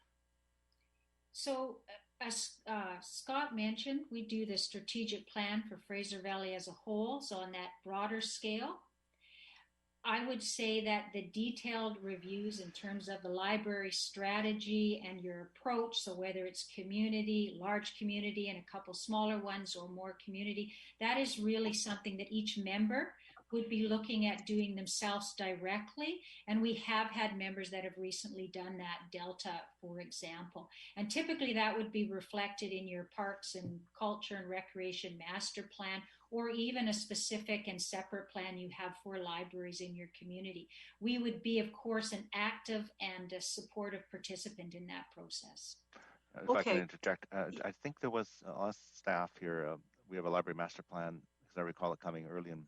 So as Scott mentioned, we do the strategic plan for Fraser Valley as a whole. So on that broader scale, I would say that the detailed reviews in terms of the library strategy and your approach, so whether it's community, large community, and a couple smaller ones, or more community, that is really something that each member would be looking at doing themselves directly. And we have had members that have recently done that, Delta, for example. And typically that would be reflected in your parks and culture and recreation master plan, or even a specific and separate plan you have for libraries in your community. We would be, of course, an active and a supportive participant in that process. If I can interject, I think there was us staff here, we have a library master plan, because I recall it coming early in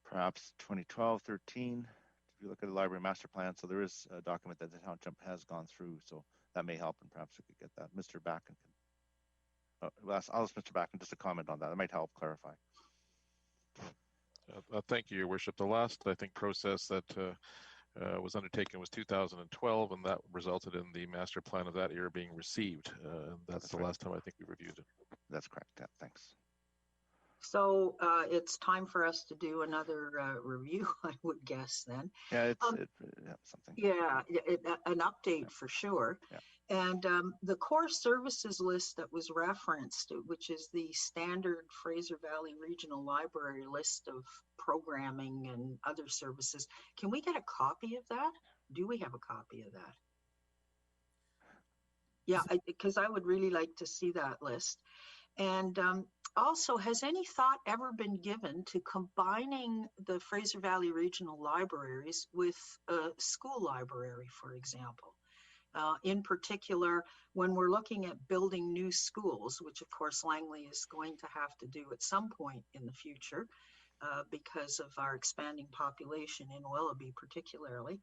perhaps 2012, 13, if you look at the library master plan. So there is a document that the township has gone through, so that may help, and perhaps we could get that. Mr. Backen can, I'll ask Mr. Backen just to comment on that. That might help clarify. Thank you, Your Worship. The last, I think, process that was undertaken was 2012, and that resulted in the master plan of that year being received. That's the last time I think we reviewed it. That's correct. Yeah, thanks. So it's time for us to do another review, I would guess then. Yeah, something. Yeah, an update for sure. Yeah. And the core services list that was referenced, which is the standard Fraser Valley Regional Library list of programming and other services, can we get a copy of that? Do we have a copy of that? Yeah, because I would really like to see that list. And also, has any thought ever been given to combining the Fraser Valley Regional Libraries with a school library, for example? In particular, when we're looking at building new schools, which of course Langley is going to have to do at some point in the future because of our expanding population in Willoughby particularly,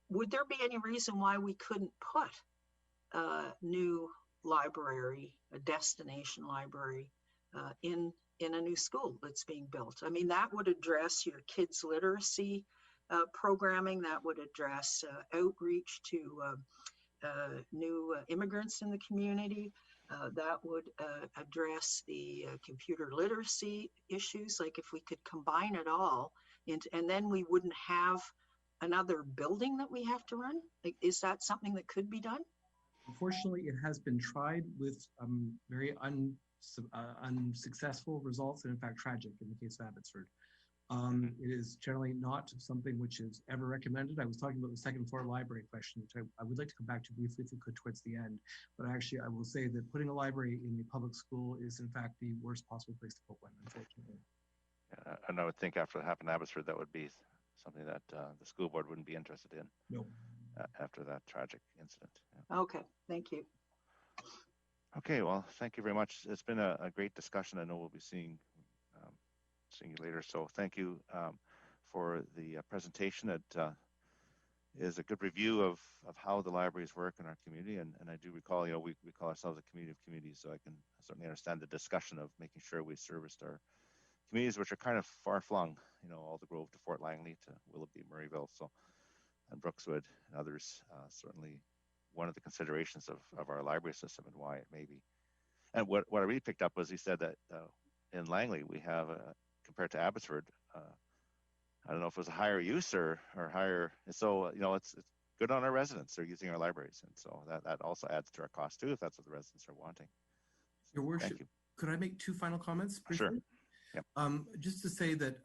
would there be any reason why we couldn't put a new library, a destination library in a new school that's being built? I mean, that would address your kids' literacy programming, that would address outreach to new immigrants in the community, that would address the computer literacy issues. Like if we could combine it all, and then we wouldn't have another building that we have to run. Like, is that something that could be done? Unfortunately, it has been tried with very unsuccessful results, and in fact tragic in the case of Abbotsford. It is generally not something which is ever recommended. I was talking about the second floor library question, which I would like to come back to briefly if we could towards the end. But actually, I will say that putting a library in a public school is in fact the worst possible place to put one, unfortunately. And I would think after it happened in Abbotsford, that would be something that the school board wouldn't be interested in. No. After that tragic incident. Yeah. Okay, thank you. Okay, well, thank you very much. It's been a great discussion. I know we'll be seeing you later. So thank you for the presentation. It is a good review of how the libraries work in our community. And I do recall, we call ourselves a community of communities, so I can certainly understand the discussion of making sure we serviced our communities, which are kind of far flung, Alder Grove to Fort Langley to Willoughby, Murrayville, and Brookswood and others. Certainly one of the considerations of our library system and why it may be. And what I really picked up was he said that in Langley we have compared to Abbotsford, I don't know if it was a higher use or higher. So it's good on our residents. They're using our libraries. And so that also adds to our cost too, if that's what the residents are wanting. Your So, worship, thank you. could I make two final comments briefly? Sure. Yep. Just to say that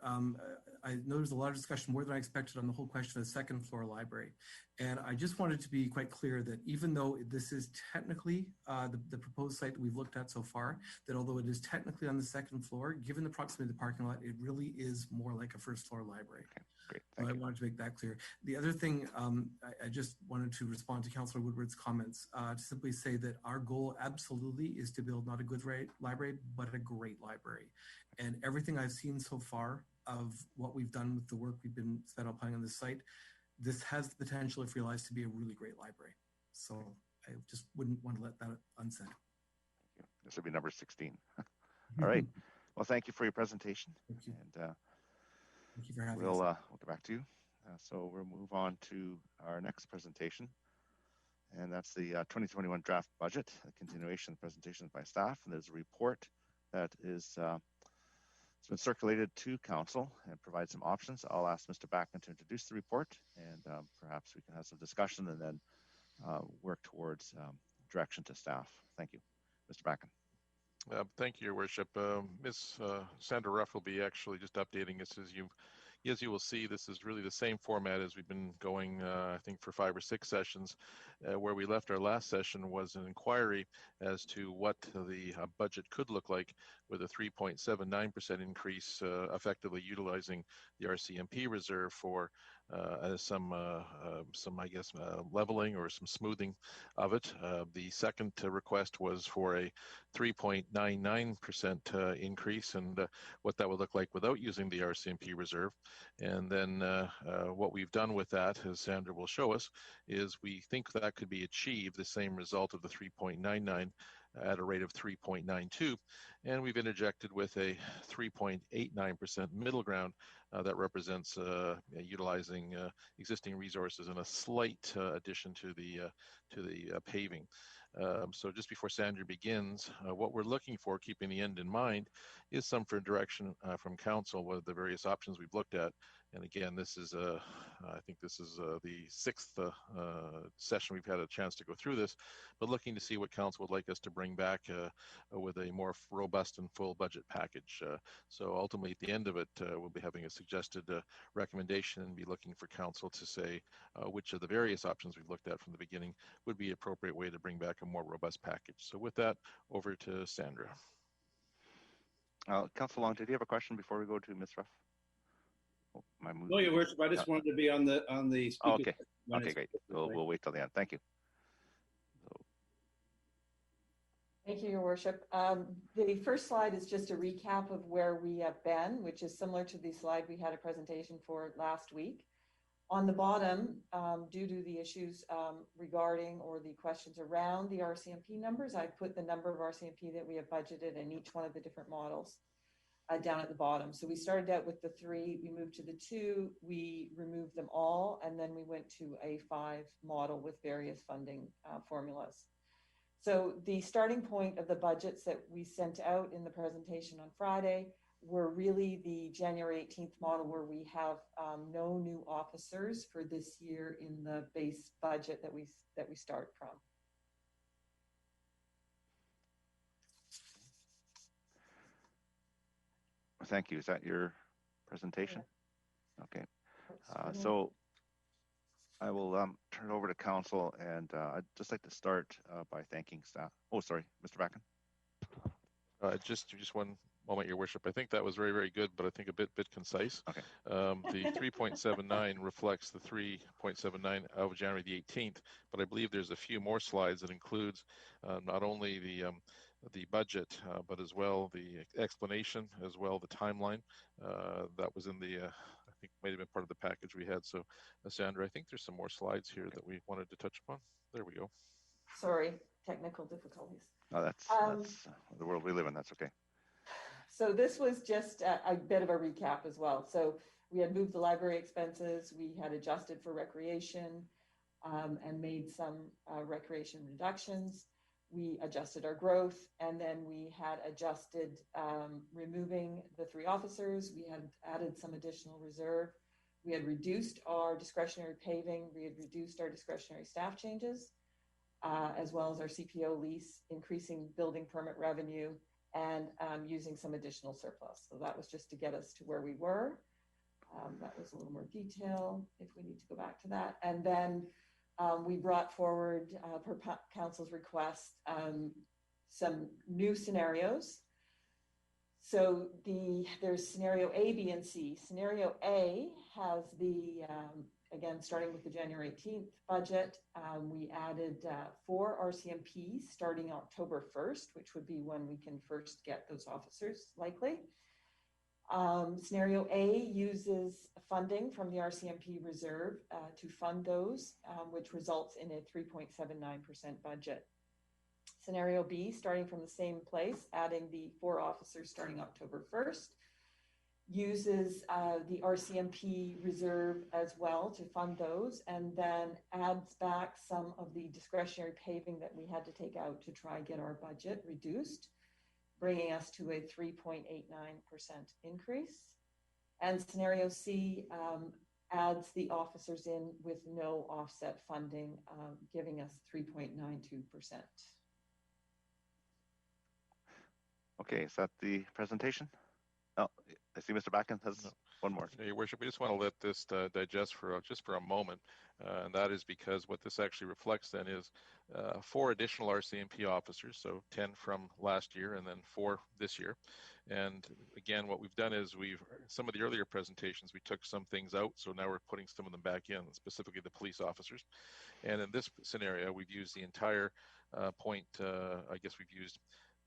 I know there's a lot of discussion, more than I expected, on the whole question of the second floor library. And I just wanted to be quite clear that even though this is technically the proposed site that we've looked at so far, that although it is technically on the second floor, given the proximity of the parking lot, it really is more like a first floor library. Okay, great. So I wanted to make that clear. The other thing, I just wanted to respond to Councillor Woodward's comments to simply say that our goal absolutely is to build not a good library, but a great library. And everything I've seen so far of what we've done with the work we've been spent on planning on this site, this has the potential, if realized, to be a really great library. So I just wouldn't want to let that unsaid. Thank you. This will be number 16. All right. Well, thank you for your presentation. Thank you. And thank you for having we'll us. get back to you. So we'll move on to our next presentation. And that's the 2021 draft budget, a continuation of the presentation by staff. And there's a report that is it's been circulated to council and provide some options. I'll ask Mr. Backen to introduce the report, and perhaps we can have some discussion and then work towards direction to staff. Thank you. Mr. Backen. Thank you, Your Worship. Ms. Sandra Ruff will be actually just updating us. As you will see, this is really the same format as we've been going, I think, for 5 or 6 sessions. Where we left our last session was an inquiry as to what the budget could look like with a 3.79% increase, effectively utilizing the RCMP reserve for some I guess, leveling or some smoothing of it. The second request was for a 3.99% increase, and what that would look like without using the RCMP reserve. And then what we've done with that, as Sandra will show us, is we think that could be achieved, the same result of the 3.99 at a rate of 3.92. And we've interjected with a 3.89% middle ground that represents utilizing existing resources and a slight addition to the paving. So just before Sandra begins, what we're looking for, keeping the end in mind, is some for direction from council with the various options we've looked at. And again, this is I think this is the 6th session we've had a chance to go through this, but looking to see what council would like us to bring back with a more robust and full budget package. So ultimately, at the end of it, we'll be having a suggested recommendation and be looking for council to say which of the various options we've looked at from the beginning would be an appropriate way to bring back a more robust package. So with that, over to Sandra. Councillor Long, did you have a question before we go to Ms. Ruff? Oh, no, Your Worship. I just wanted to be on the speaker. Oh, okay. Okay, great. We'll wait till the end. Thank you. Thank you, Your Worship. The first slide is just a recap of where we have been, which is similar to the slide we had a presentation for last week. On the bottom, due to the issues regarding or the questions around the RCMP numbers, I put the number of RCMP that we have budgeted in each one of the different models down at the bottom. So we started out with the 3, we moved to the 2, we removed them all, and then we went to a 5 model with various funding formulas. So the starting point of the budgets that we sent out in the presentation on Friday were really the January 18th model, where we have no new officers for this year in the base budget that we start from. Thank you. Is that your presentation? Okay. So I will turn it over to council, and I'd just like to start by thanking staff. Oh, sorry, Mr. Backen. Just one moment, Your Worship. I think that was very, very good, but I think a bit concise. Okay. The 3.79 reflects the 3.79 of January the 18th, but I believe there's a few more slides that includes not only the budget, but as well the explanation, as well the timeline that was in the, I think might have been part of the package we had. So Sandra, I think there's some more slides here that we wanted to touch upon. There we go. Sorry, technical difficulties. No, that's the world we live in. That's okay. So this was just a bit of a recap as well. So we had moved the library expenses, we had adjusted for recreation and made some recreation reductions. We adjusted our growth, and then we had adjusted removing the 3 officers. We had added some additional reserve We had reduced our discretionary paving, we had reduced our discretionary staff changes, as well as our CPO lease, increasing building permit revenue, and using some additional surplus. So that was just to get us to where we were. That was a little more detail if we need to go back to that. And then we brought forward, per council's request, some new scenarios. So there's scenario A, B, and C. Scenario A has the, again, starting with the January 18th budget, we added 4 RCMPs starting October 1st, which would be when we can first get those officers likely. Scenario A uses funding from the RCMP reserve to fund those, which results in a 3.79% budget. Scenario B, starting from the same place, adding the 4 officers starting October 1st, uses the RCMP reserve as well to fund those, and then adds back some of the discretionary paving that we had to take out to try and get our budget reduced, bringing us to a 3.89% increase. And scenario C adds the officers in with no offset funding, giving us 3.92%. Okay, is that the presentation? Oh, I see Mr. Backen has one more. Your Worship, we just want to let this digest for just for a moment, and that is because what this actually reflects then is 4 additional RCMP officers, so 10 from last year and then 4 this year. And again, what we've done is some of the earlier presentations, we took some things out, so now we're putting some of them back in, specifically the police officers. And in this scenario, we've used the entire point, I guess we've used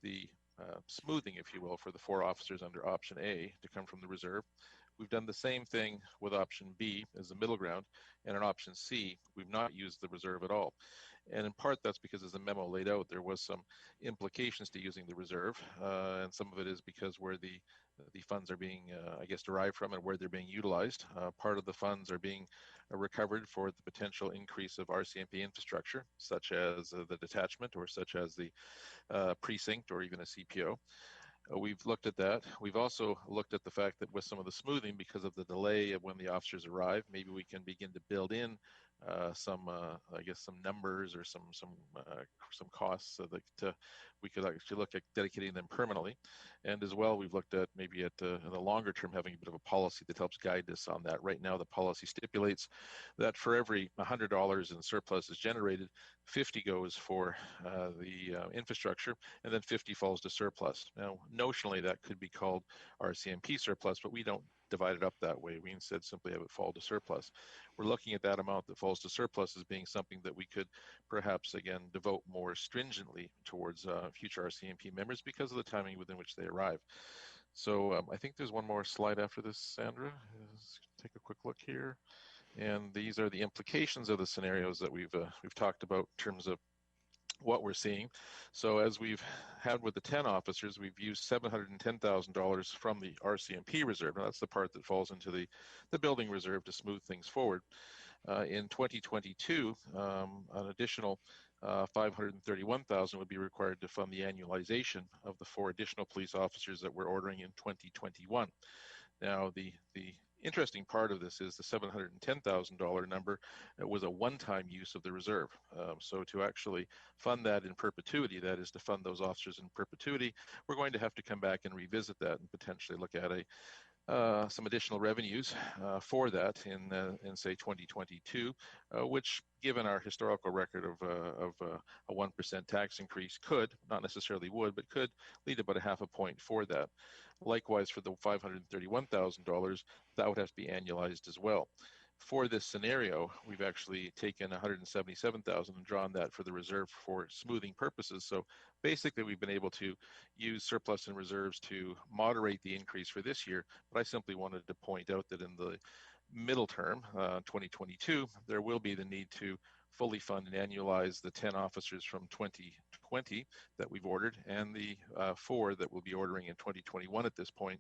the smoothing, if you will, for the 4 officers under option A to come from the reserve. We've done the same thing with option B as the middle ground, and in option C, we've not used the reserve at all. And in part, that's because as the memo laid out, there was some implications to using the reserve, and some of it is because where the funds are being, I guess, derived from and where they're being utilized. Part of the funds are being recovered for the potential increase of RCMP infrastructure, such as the detachment or such as the precinct or even a CPO. We've looked at that. We've also looked at the fact that with some of the smoothing, because of the delay of when the officers arrive, maybe we can begin to build in some, I guess, some numbers or some costs so that we could actually look at dedicating them permanently. And as well, we've looked at maybe at in the longer term having a bit of a policy that helps guide us on that. Right now, the policy stipulates that for every $100 in surplus is generated, 50 goes for the infrastructure, and then 50 falls to surplus. Now, notionally, that could be called RCMP surplus, but we don't divide it up that way. We instead simply have it fall to surplus. We're looking at that amount that falls to surplus as being something that we could perhaps, again, devote more stringently towards future RCMP members because of the timing within which they arrive. So I think there's one more slide after this, Sandra. Let's take a quick look here. And these are the implications of the scenarios that we've talked about in terms of what we're seeing. So as we've had with the 10 officers, we've used $710,000 from the RCMP reserve. Now that's the part that falls into the building reserve to smooth things forward. In 2022, an additional $531,000 would be required to fund the annualization of the 4 additional police officers that we're ordering in 2021. Now, the interesting part of this is the $710,000 number was a one-time use of the reserve. So to actually fund that in perpetuity, that is to fund those officers in perpetuity, we're going to have to come back and revisit that and potentially look at some additional revenues for that in say 2022, which, given our historical record of a 1% tax increase, could, not necessarily would, but could lead about a half a point for that. Likewise, for the $531,000, that would have to be annualized as well. For this scenario, we've actually taken $177,000 and drawn that for the reserve for smoothing purposes. So basically, we've been able to use surplus and reserves to moderate the increase for this year. But I simply wanted to point out that in the middle term, 2022, there will be the need to fully fund and annualize the 10 officers from 2020 that we've ordered and the 4 that we'll be ordering in 2021 at this point,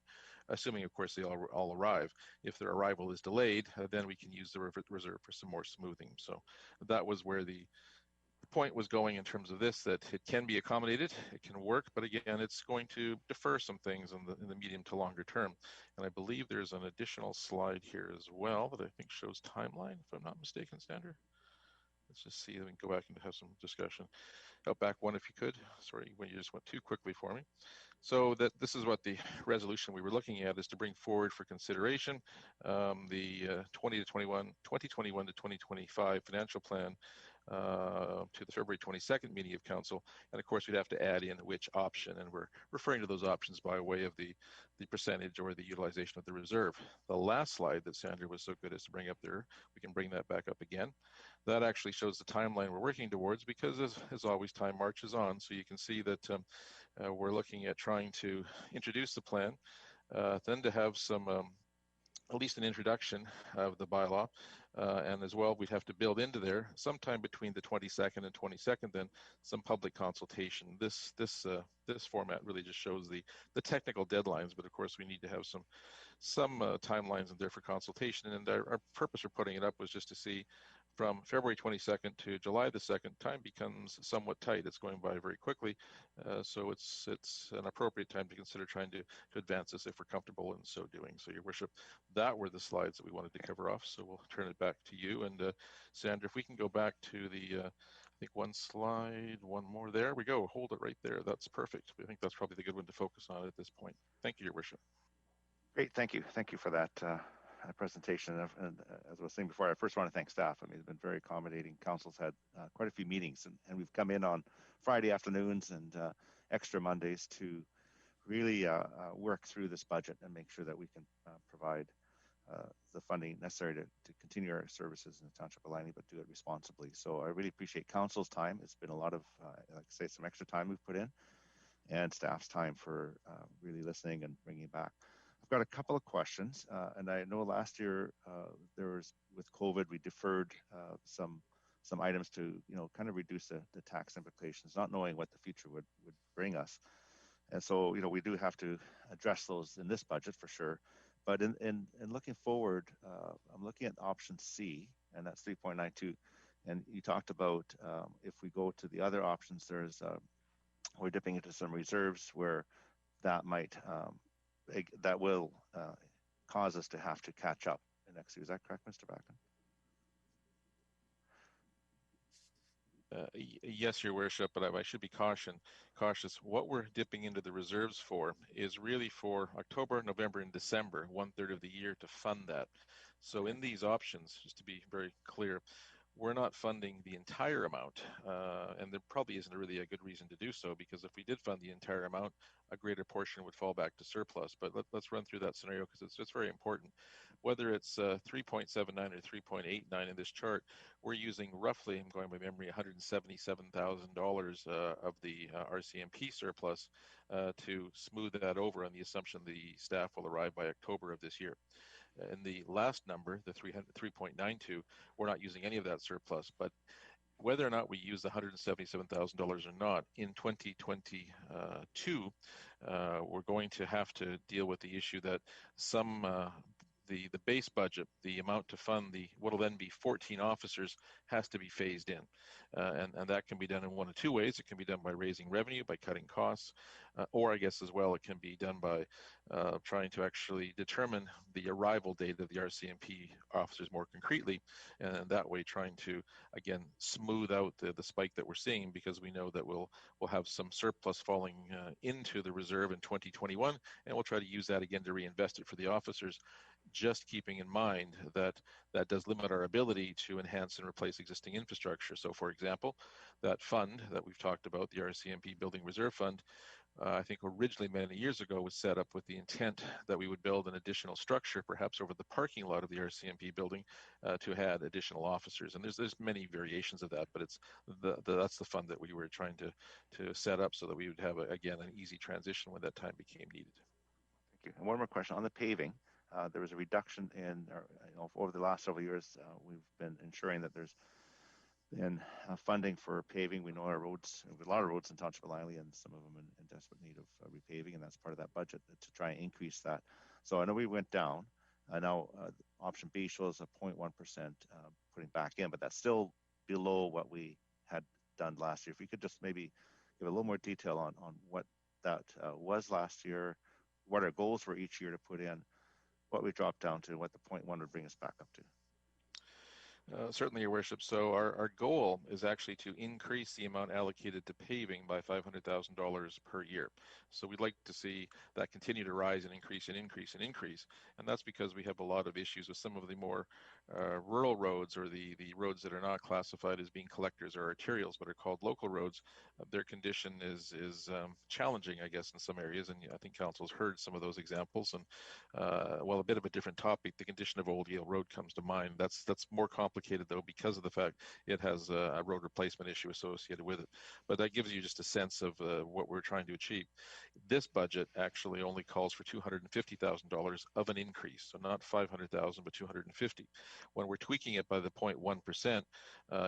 assuming, of course, they all arrive. If their arrival is delayed, then we can use the reserve for some more smoothing. So that was where the point was going in terms of this, that it can be accommodated, it can work, but again, it's going to defer some things in the medium to longer term. And I believe there's an additional slide here as well that I think shows timeline, if I'm not mistaken, Sandra. Let's just see, let me go back and have some discussion. Out back one, if you could. Sorry, when you just went too quickly for me. So that this is what the resolution we were looking at is to bring forward for consideration the 2021 to 2025 financial plan to the February 22nd meeting of council. And of course, we'd have to add in which option, and we're referring to those options by way of the percentage or the utilization of the reserve. The last slide that Sandra was so good as to bring up there, we can bring that back up again. That actually shows the timeline we're working towards, because as always, time marches on. So you can see that we're looking at trying to introduce the plan, then to have some, at least an introduction of the bylaw, and as well, we'd have to build into there sometime between the 22nd and 22nd, then some public consultation. This format really just shows the technical deadlines, but of course we need to have some timelines in there for consultation. And our purpose for putting it up was just to see, from February 22nd to July the 2nd, time becomes somewhat tight. It's going by very quickly. So it's an appropriate time to consider trying to advance this if we're comfortable in so doing. So, Your Worship, that were the slides that we wanted to cover off. So we'll turn it back to you. And Sandra, if we can go back to the, I think one slide, one more. There we go. Hold it right there. That's perfect. I think that's probably the good one to focus on at this point. Thank you, Your Worship. Great, thank you. Thank you for that presentation. And as I was saying before, I first want to thank staff. I mean, it's been very accommodating. Council's had quite a few meetings, and we've come in on Friday afternoons and extra Mondays to really work through this budget and make sure that we can provide the funding necessary to continue our services in the Township of Langley, but do it responsibly. So I really appreciate Council's time. It's been a lot of, like I say, some extra time we've put in, and staff's time for really listening and bringing it back. I've got a couple of questions, and I know last year there was, with COVID, we deferred some items to, kind of reduce the tax implications, not knowing what the future would bring us. And so, we do have to address those in this budget for sure. But in looking forward, I'm looking at option C, and that's 3.92. And you talked about if we go to the other options, we're dipping into some reserves where that might that will cause us to have to catch up in next year. Is that correct, Mr. Backen? Yes, Your Worship, but I should be cautious. What we're dipping into the reserves for is really for October, November, and December, 1/3 of the year, to fund that. So in these options, just to be very clear, we're not funding the entire amount, and there probably isn't really a good reason to do so, because if we did fund the entire amount, a greater portion would fall back to surplus. But let's run through that scenario, because it's very important. Whether it's 3.79 or 3.89 in this chart, we're using roughly, I'm going by memory, $177,000 of the RCMP surplus to smooth that over on the assumption the staff will arrive by October of this year. And the last number, the 3.92, we're not using any of that surplus. But whether or not we use the $177,000 or not, in 2022, we're going to have to deal with the issue that the base budget, the amount to fund what will then be 14 officers, has to be phased in. And that can be done in one of two ways. It can be done by raising revenue, by cutting costs, or I guess as well, it can be done by trying to actually determine the arrival date of the RCMP officers more concretely, and that way trying to, again, smooth out the spike that we're seeing, because we know that we'll have some surplus falling into the reserve in 2021, and we'll try to use that again to reinvest it for the officers, just keeping in mind that that does limit our ability to enhance and replace existing infrastructure. So, for example, that fund that we've talked about, the RCMP Building Reserve Fund, I think originally many years ago was set up with the intent that we would build an additional structure, perhaps over the parking lot of the RCMP building, to add additional officers. And there's many variations of that, but it's that's the fund that we were trying to set up so that we would have, again, an easy transition when that time became needed. Thank you. And one more question on the paving. There was a reduction in, over the last several years, we've been ensuring that there's been funding for paving. We know our roads, we have a lot of roads in Township of Langley, and some of them in desperate need of repaving, and that's part of that budget to try and increase that. So I know we went down. Now option B shows a 0.1% putting back in, but that's still below what we had done last year. If you could just maybe give a little more detail on what that was last year, what our goals were each year to put in, what we dropped down to, what the 0.1 would bring us back up to. Certainly, Your Worship. So our goal is actually to increase the amount allocated to paving by $500,000 per year. So we'd like to see that continue to rise and increase and increase and increase. And that's because we have a lot of issues with some of the more rural roads, or the roads that are not classified as being collectors or arterials, but are called local roads. Their condition is challenging, I guess, in some areas. And I think Council's heard some of those examples. And while a bit of a different topic, the condition of Old Yale Road comes to mind. That's more complicated, though, because of the fact it has a road replacement issue associated with it. But that gives you just a sense of what we're trying to achieve. This budget actually only calls for $250,000 of an increase, so not 500,000, but 250. When we're tweaking it by the 0.1%,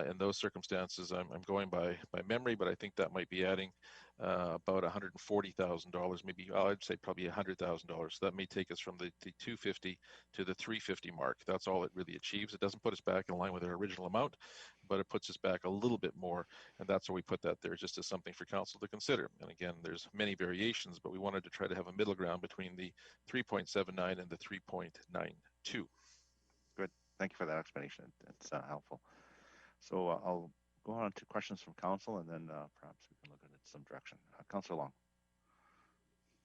in those circumstances, I'm going by memory, but I think that might be adding about $140,000, maybe I'd say probably $100,000. So that may take us from the 250 to the 350 mark. That's all it really achieves. It doesn't put us back in line with our original amount, but it puts us back a little bit more, and that's why we put that there, just as something for Council to consider. And again, there's many variations, but we wanted to try to have a middle ground between the 3.79 and the 3.92. Good. Thank you for that explanation. It's helpful. So I'll go on to questions from Council, and then perhaps we can look at some direction. Councillor Long.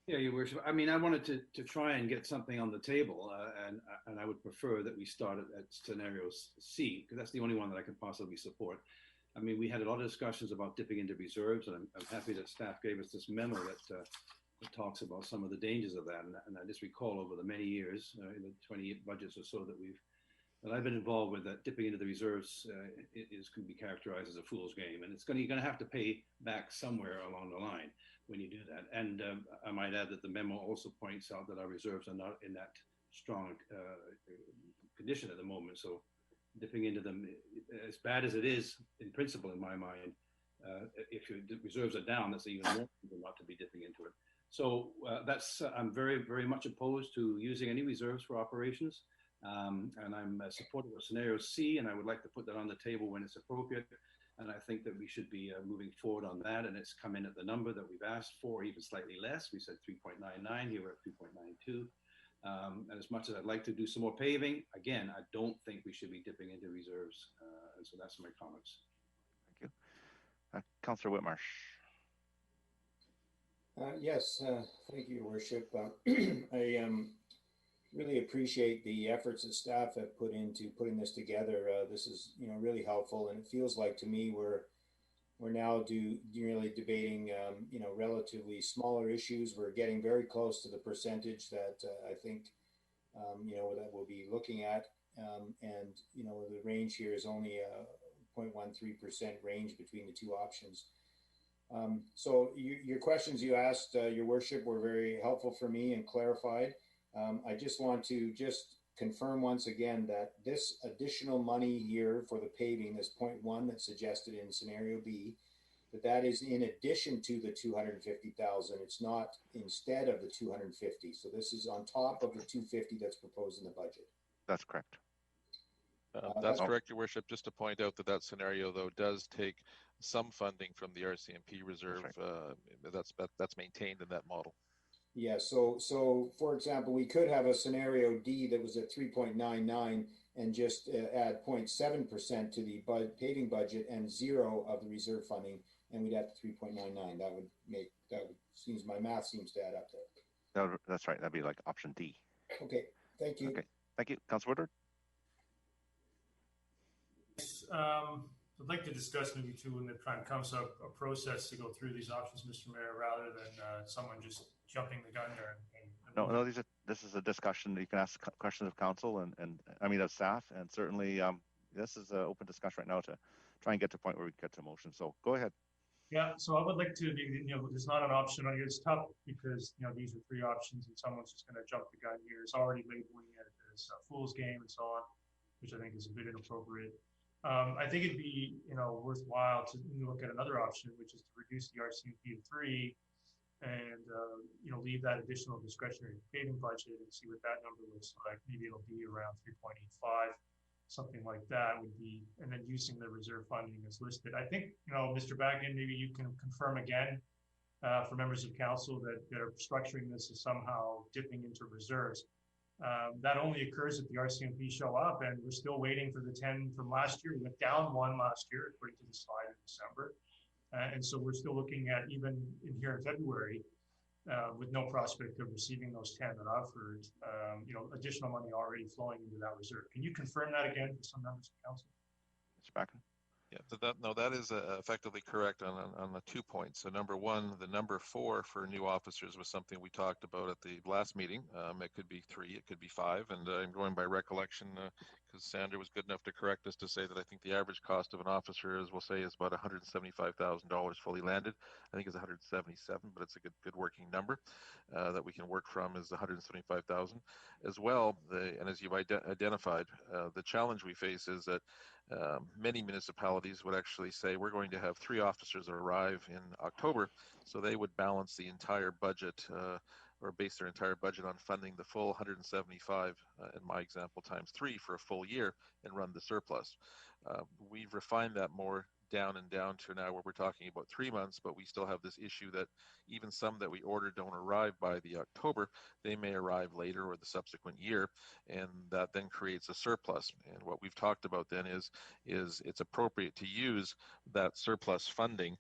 Yeah, Your Worship. I mean, I wanted to try and get something on the table, and I would prefer that we start at scenario C, because that's the only one that I could possibly support. I mean, we had a lot of discussions about dipping into reserves, and I'm happy that staff gave us this memo that talks about some of the dangers of that. And I just recall over the many years, in the 20 budgets or so that I've been involved with, that dipping into the reserves can be characterized as a fool's game, and you're going to have to pay back somewhere along the line when you do that. And I might add that the memo also points out that our reserves are not in that strong condition at the moment. So dipping into them, as bad as it is in principle in my mind, if your reserves are down, that's even more reason not to be dipping into it. So I'm very, very much opposed to using any reserves for operations. And I'm supportive of scenario C, and I would like to put that on the table when it's appropriate. And I think that we should be moving forward on that. And it's come in at the number that we've asked for, even slightly less. We said 3.99, here we're at 3.92. And as much as I'd like to do some more paving, again, I don't think we should be dipping into reserves. And so that's my comments. Thank you. Councillor Whitmarsh. Yes, thank you, Your Worship. I really appreciate the efforts that staff have put into putting this together. This is, really helpful, and it feels like to me we're now really debating, relatively smaller issues. We're getting very close to the percentage that I think, that we'll be looking at, and the range here is only a 0.13% range between the two options. So your questions you asked, Your Worship, were very helpful for me and clarified. I just want to confirm once again that this additional money here for the paving, this 0.1 that's suggested in scenario B, that is in addition to the 250,000. It's not instead of the 250. So this is on top of the 250 that's proposed in the budget. That's correct. That's correct, Your Worship. Just to point out that scenario, though, does take some funding from the RCMP reserve. That's right. That's maintained in that model. Yeah, so for example, we could have a scenario D that was at 3.99 and just add 0.7% to the paving budget and 0 of the reserve funding, and we'd have 3.99. My math seems to add up there. That's right. That'd be like option D. Okay, thank you. Okay, thank you. Councillor Woodward? I'd like to discuss maybe too when it comes up a process to go through these options, Mr. Mayor, rather than someone just jumping the gun there. No, this is a discussion. You can ask questions of council and of staff, and certainly this is an open discussion right now to try and get to a point where we get to motion. So go ahead. Yeah, so I would like to, there's not an option on here. It's tough because, these are 3 options and someone's just going to jump the gun here. It's already labeling it as a fool's game and so on, which I think is a bit inappropriate. I think it'd be, worthwhile to look at another option, which is to reduce the RCMP to 3 and, leave that additional discretionary paving budget and see what that number looks like. Maybe it'll be around 3.85. something like that would be, and then using the reserve funding as listed. I think, Mr. Bagnan, maybe you can confirm again for members of council that are structuring this as somehow dipping into reserves. That only occurs if the RCMP show up, and we're still waiting for the 10 from last year. We went down one last year, according to the slide in December. And so we're still looking at, even in here in February, with no prospect of receiving those 10 that I've heard, additional money already flowing into that reserve. Can you confirm that again for some members of council? Mr. Backer? Yeah, that is effectively correct on the 2 points. So number one, the number 4 for new officers was something we talked about at the last meeting. It could be 3, it could be 5, and I'm going by recollection because Sandra was good enough to correct us to say that I think the average cost of an officer, as we'll say, is about $175,000 fully landed. I think it's 177, but it's a good working number that we can work from is 175,000 as well. And as you've identified, the challenge we face is that many municipalities would actually say we're going to have 3 officers arrive in October, so they would balance the entire budget or base their entire budget on funding the full 175, in my example, times 3 for a full year and run the surplus. We've refined that more down to now where we're talking about 3 months, but we still have this issue that even some that we ordered don't arrive by the October, they may arrive later or the subsequent year, and that then creates a surplus. And what we've talked about then is it's appropriate to use that surplus funding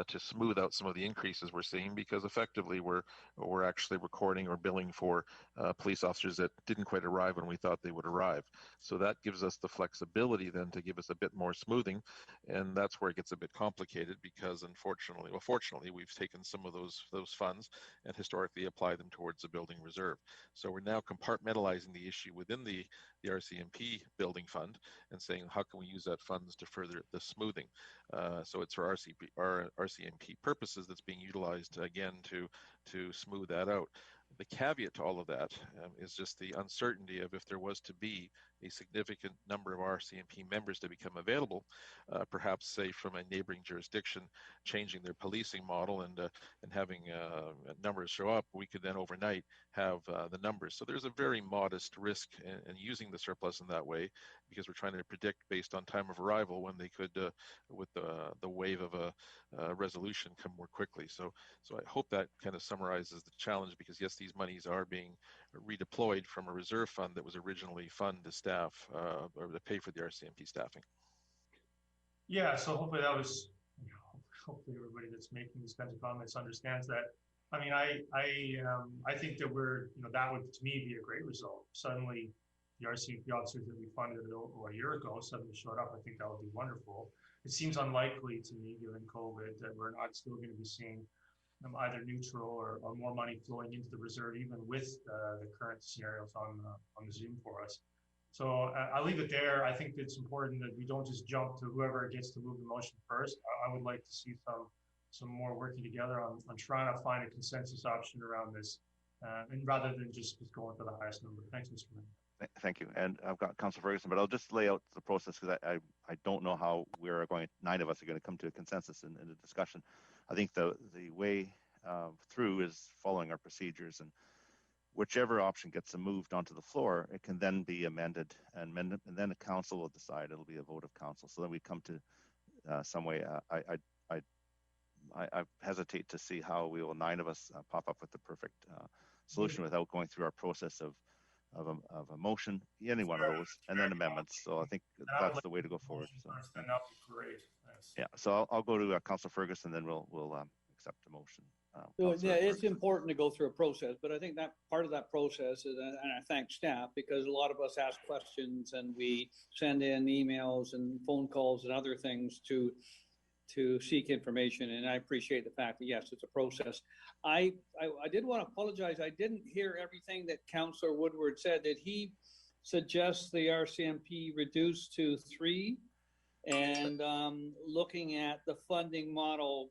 to smooth out some of the increases we're seeing, because effectively we're actually recording or billing for police officers that didn't quite arrive when we thought they would arrive. So that gives us the flexibility then to give us a bit more smoothing, and that's where it gets a bit complicated, because fortunately, we've taken some of those funds and historically applied them towards the building reserve. So we're now compartmentalizing the issue within the RCMP building fund and saying, how can we use that funds to further the smoothing? So it's for RCMP purposes that's being utilized again to smooth that out. The caveat to all of that is just the uncertainty of if there was to be a significant number of RCMP members to become available, perhaps say from a neighboring jurisdiction, changing their policing model and having numbers show up, we could then overnight have the numbers. So there's a very modest risk in using the surplus in that way, because we're trying to predict based on time of arrival when they could, with the wave of a resolution, come more quickly. So I hope that kind of summarizes the challenge, because yes, these monies are being redeployed from a reserve fund that was originally funded to staff or to pay for the RCMP staffing. Yeah, so hopefully that was, hopefully everybody that's making these kinds of comments understands that. I mean, I think that that would to me be a great result. Suddenly the RCMP officers that we funded a year ago suddenly showed up. I think that would be wonderful. It seems unlikely to me, given COVID, that we're not still going to be seeing either neutral or more money flowing into the reserve, even with the current scenarios on the Zoom for us. So I'll leave it there. I think it's important that we don't just jump to whoever gets to move the motion first. I would like to see some more working together on trying to find a consensus option around this, and rather than just going for the highest number. Thanks, Mr. Mayor. Thank you. And I've got Councillor Ferguson, but I'll just lay out the process, because I don't know how we're going, 9 of us are going to come to a consensus in the discussion. I think the way through is following our procedures, and whichever option gets moved onto the floor, it can then be amended, and then the council will decide. It'll be a vote of council. So then we come to some way. I hesitate to see how we will 9 of us pop up with the perfect solution without going through our process of a motion, any one of those, and then amendments. So I think that's the way to go forward. So, that would be great. Thanks. Yeah. So I'll go to Councillor Ferguson, then we'll accept the motion. So, yeah, it's important to go through a process, but I think that part of that process is, and I thank staff, because a lot of us ask questions and we send in emails and phone calls and other things to seek information. And I appreciate the fact that, yes, it's a process. I did want to apologize. I didn't hear everything that Councillor Woodward said. Did he suggest the RCMP reduce to 3 and looking at the funding model?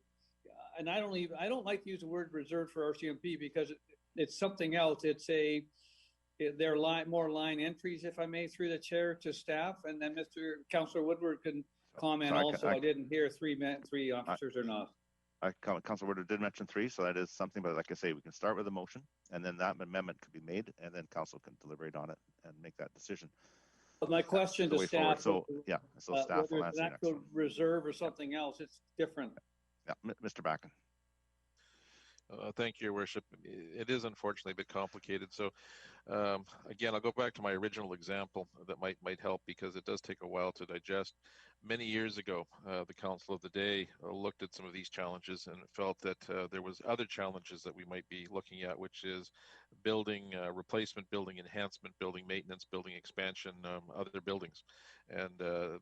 And I don't like to use the word reserve for RCMP, because it's something else. There are more line entries, if I may, through the chair to staff, and then Councillor Woodward can comment also. I didn't hear 3 officers or not. Councillor Woodward did mention 3, so that is something. But like I say, we can start with a motion, and then that amendment could be made, and then council can deliberate on it and make that decision. But my question the to way forward. staff, So yeah, so staff will whether it's answer an your next actual one. reserve or something else, it's different. Yeah, Mr. Backen. Thank you, Your Worship. It is unfortunately a bit complicated. So again, I'll go back to my original example that might help because it does take a while to digest. Many years ago, the Council of the Day looked at some of these challenges and felt that there was other challenges that we might be looking at, which is building replacement, building enhancement, building maintenance, building expansion, other buildings. And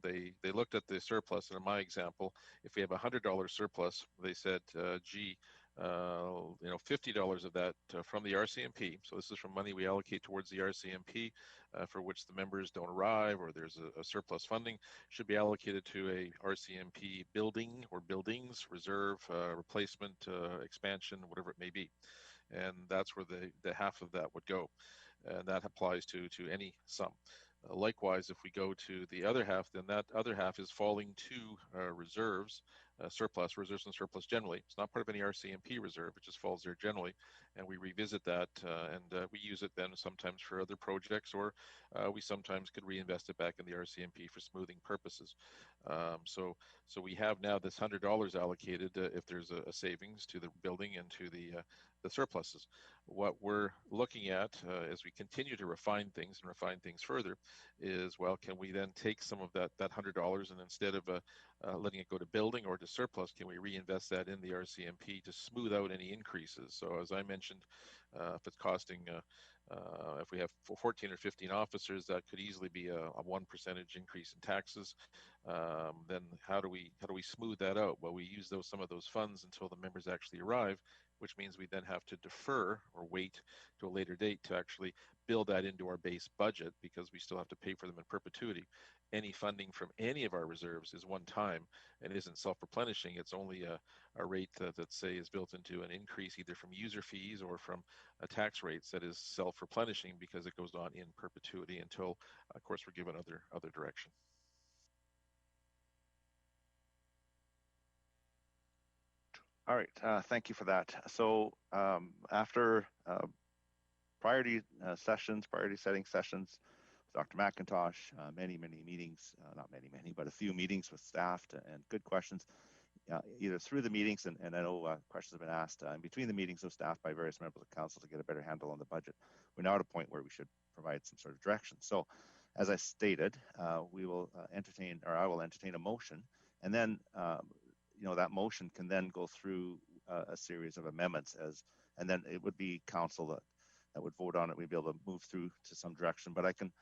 they looked at the surplus. And in my example, if we have a $100 surplus, they said, gee, $50 of that from the RCMP. So this is from money we allocate towards the RCMP for which the members don't arrive or there's a surplus funding, should be allocated to a RCMP building or buildings, reserve, replacement, expansion, whatever it may be. And that's where the half of that would go. And that applies to any sum. Likewise, if we go to the other half, then that other half is falling to reserves, surplus, reserves and surplus generally. It's not part of any RCMP reserve, it just falls there generally. And we revisit that and we use it then sometimes for other projects, or we sometimes could reinvest it back in the RCMP for smoothing purposes. So we have now this $100 allocated if there's a savings to the building and to the surpluses. What we're looking at as we continue to refine things and refine things further is, well, can we then take some of that $100 and instead of letting it go to building or to surplus, can we reinvest that in the RCMP to smooth out any increases? So as I mentioned, if it's costing, if we have 14 or 15 officers, that could easily be a 1% increase in taxes. Then how do we smooth that out? Well, we use some of those funds until the members actually arrive, which means we then have to defer or wait to a later date to actually build that into our base budget because we still have to pay for them in perpetuity. Any funding from any of our reserves is one time and isn't self-replenishing. It's only a rate that say is built into an increase either from user fees or from tax rates that is self-replenishing because it goes on in perpetuity until, of course, we're given other direction. All right, thank you for that. So after priority sessions, priority setting sessions, Dr. McIntosh, many meetings, not many, but a few meetings with staff and good questions, either through the meetings, and I know questions have been asked in between the meetings of staff by various members of the council to get a better handle on the budget. We're now at a point where we should provide some sort of direction. So as I stated, we will entertain, or I will entertain a motion, and then that motion can then go through a series of amendments and then it would be council that would vote on it. We'd be able to move through to some direction. But I think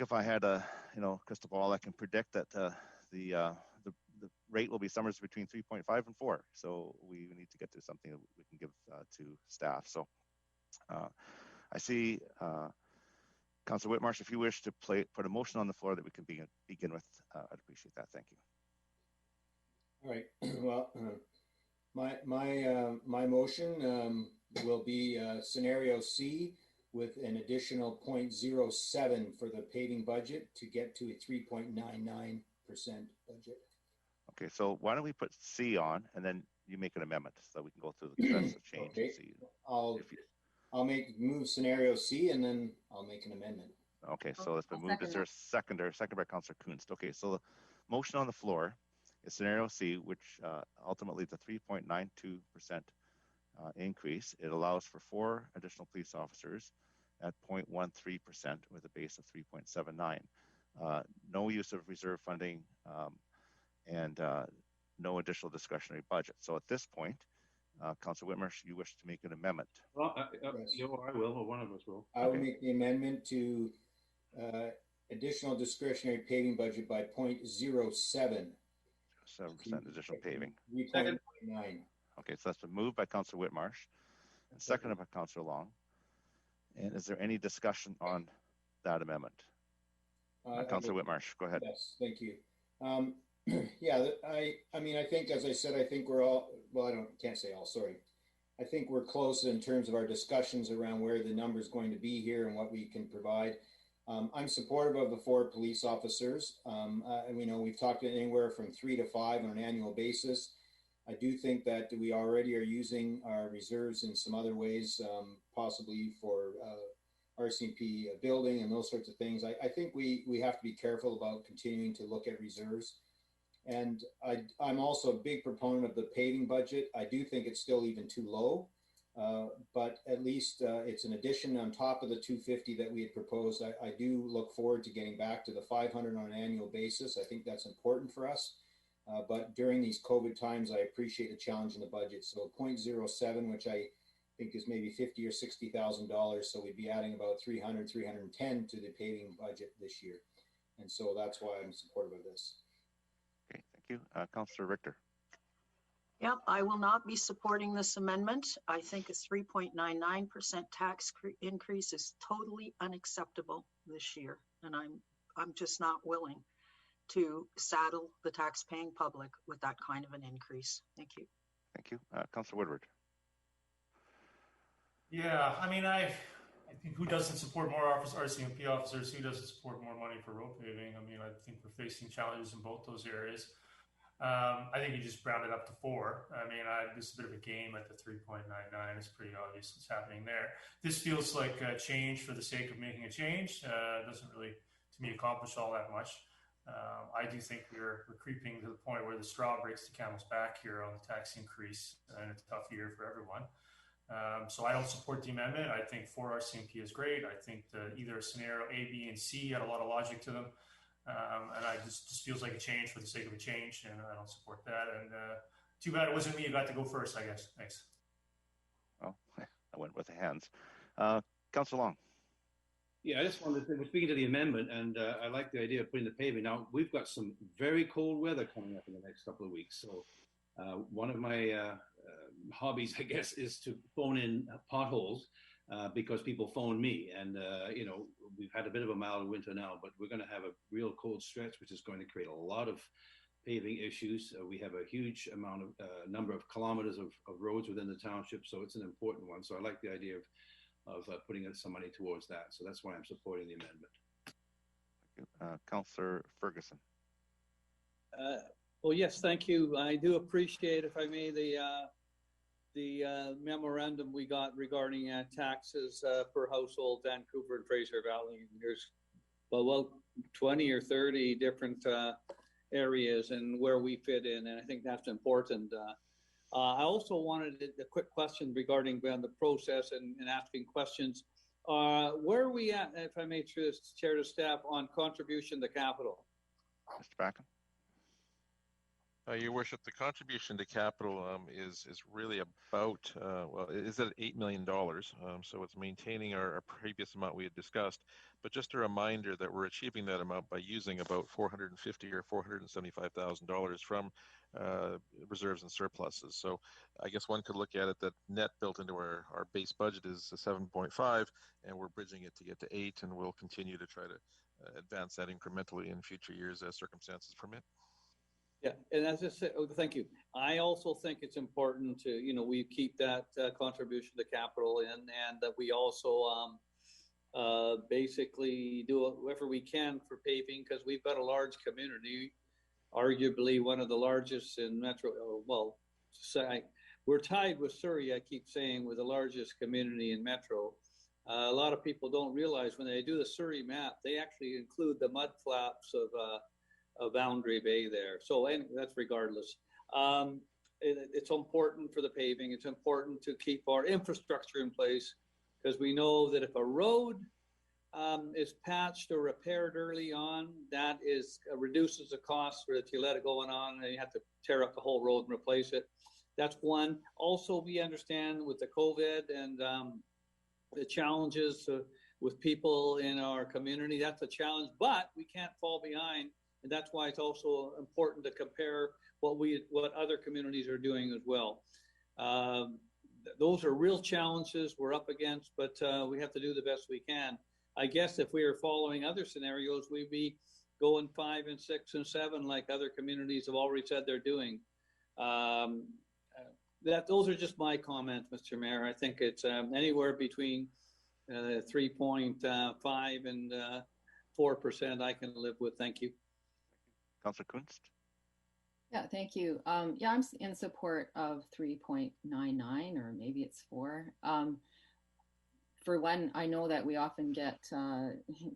if I had a crystal ball, I can predict that the rate will be somewhere between 3.5 and 4. So we need to get to something that we can give to staff. So I see Councillor Whitmarsh, if you wish to put a motion on the floor that we can begin with, I'd appreciate that. Thank you. All right. Well, my motion will be scenario C with an additional 0.07 for the paving budget to get to a 3.99% budget. Okay, so why don't we put C on and then you make an amendment so we can go through the rest of change. Okay. I'll move scenario C and then I'll make an amendment. Okay, so it's been moved. Is there a second by Councillor Kunst? Okay, so the motion on the floor is scenario C, which ultimately is a 3.92% increase. It allows for 4 additional police officers at 0.13% with a base of 3.79. No use of reserve funding and no additional discretionary budget. So at this point, Councillor Whitmarsh, you wish to make an amendment? Well, yes. I will, or one of us will. I will make the amendment to additional discretionary paving budget by 0.07. 7% additional paving. 3.9. Okay, so that's been moved by Councillor Whitmarsh and seconded by Councillor Long. And is there any discussion on that amendment? Councillor Whitmarsh, go ahead. Yes, thank you. Yeah, I mean, I think, as I said, I think we're all, well, can't say all, sorry. I think we're close in terms of our discussions around where the number is going to be here and what we can provide. I'm supportive of the 4 police officers. We've talked anywhere from 3 to 5 on an annual basis. I do think that we already are using our reserves in some other ways, possibly for RCMP building and those sorts of things. I think we have to be careful about continuing to look at reserves. And I'm also a big proponent of the paving budget. I do think it's still even too low, but at least it's an addition on top of the 250 that we had proposed. I do look forward to getting back to the 500 on an annual basis. I think that's important for us. But during these COVID times, I appreciate the challenge in the budget. So 0.07, which I think is maybe $50,000 or $60,000. So we'd be adding about 300, 310 to the paving budget this year. And so that's why I'm supportive of this. Okay, thank you. Councillor Richter. Yep, I will not be supporting this amendment. I think a 3.99% tax increase is totally unacceptable this year. And I'm just not willing to saddle the tax-paying public with that kind of an increase. Thank you. Thank you. Councillor Woodward. Yeah, I mean, I think who doesn't support more RCMP officers? Who doesn't support more money for road paving? I mean, I think we're facing challenges in both those areas. I think you just round it up to 4. I mean, this is a bit of a game at the 3.99. It's pretty obvious what's happening there. This feels like a change for the sake of making a change. Doesn't really, to me, accomplish all that much. I do think we're creeping to the point where the straw breaks the camel's back here on the tax increase, and it's a tough year for everyone. So I don't support the amendment. I think 4 RCMP is great. I think either scenario A, B, and C had a lot of logic to them. And I just feels like a change for the sake of a change, and I don't support that. And too bad it wasn't me who got to go first, I guess. Thanks. Well, I went with the hands. Councillor Long. Yeah, I just wanted to say, we're speaking to the amendment, and I like the idea of putting the paving. Now, we've got some very cold weather coming up in the next couple of weeks. So one of my hobbies, I guess, is to phone in potholes because people phone me. And, you know, we've had a bit of a mild winter now, but we're going to have a real cold stretch, which is going to create a lot of paving issues. We have a huge amount of number of kilometers of roads within the township. So it's an important one. So I like the idea of putting some money towards that. So that's why I'm supporting the amendment. Thank you. Councillor Ferguson. Well, yes, thank you. I do appreciate, if I may, the memorandum we got regarding taxes per household, Vancouver and Fraser Valley. There's well 20 or 30 different areas and where we fit in, and I think that's important. I also wanted a quick question regarding the process and asking questions. Where are we at, if I may, through this chair to staff, on contribution to capital? Mr. Bracken. Your worship, the contribution to capital is really about, well, it is at $8 million. So it's maintaining our previous amount we had discussed. But just a reminder that we're achieving that amount by using about $450,000 or $475,000 from reserves and surpluses. So I guess one could look at it that net built into our base budget is 7.5, and we're bridging it to get to 8, and we'll continue to try to advance that incrementally in future years as circumstances permit. Yeah, and as I said, thank you. I also think it's important to, you know, we keep that contribution to capital in, and that we also basically do whatever we can for paving, because we've got a large community, arguably one of the largest in Metro. Well, we're tied with Surrey, I keep saying, with the largest community in Metro. A lot of people don't realize when they do the Surrey map, they actually include the mud flaps of Boundary Bay there. So that's regardless. It's important for the paving. It's important to keep our infrastructure in place, because we know that if a road is patched or repaired early on, that reduces the cost for if you let it go on and you have to tear up the whole road and replace it. That's one. Also, we understand with the COVID and the challenges with people in our community, that's a challenge, but we can't fall behind. And that's why it's also important to compare what other communities are doing as well. Those are real challenges we're up against, but we have to do the best we can. I guess if we were following other scenarios, we'd be going 5 and 6 and 7 like other communities have already said they're doing. Those are just my comments, Mr. Mayor. I think it's anywhere between 3.5 and 4% I can live with. Thank you. Councillor Kunst. Yeah, thank you. Yeah, I'm in support of 3.99, or maybe it's 4. for one, I know that we often get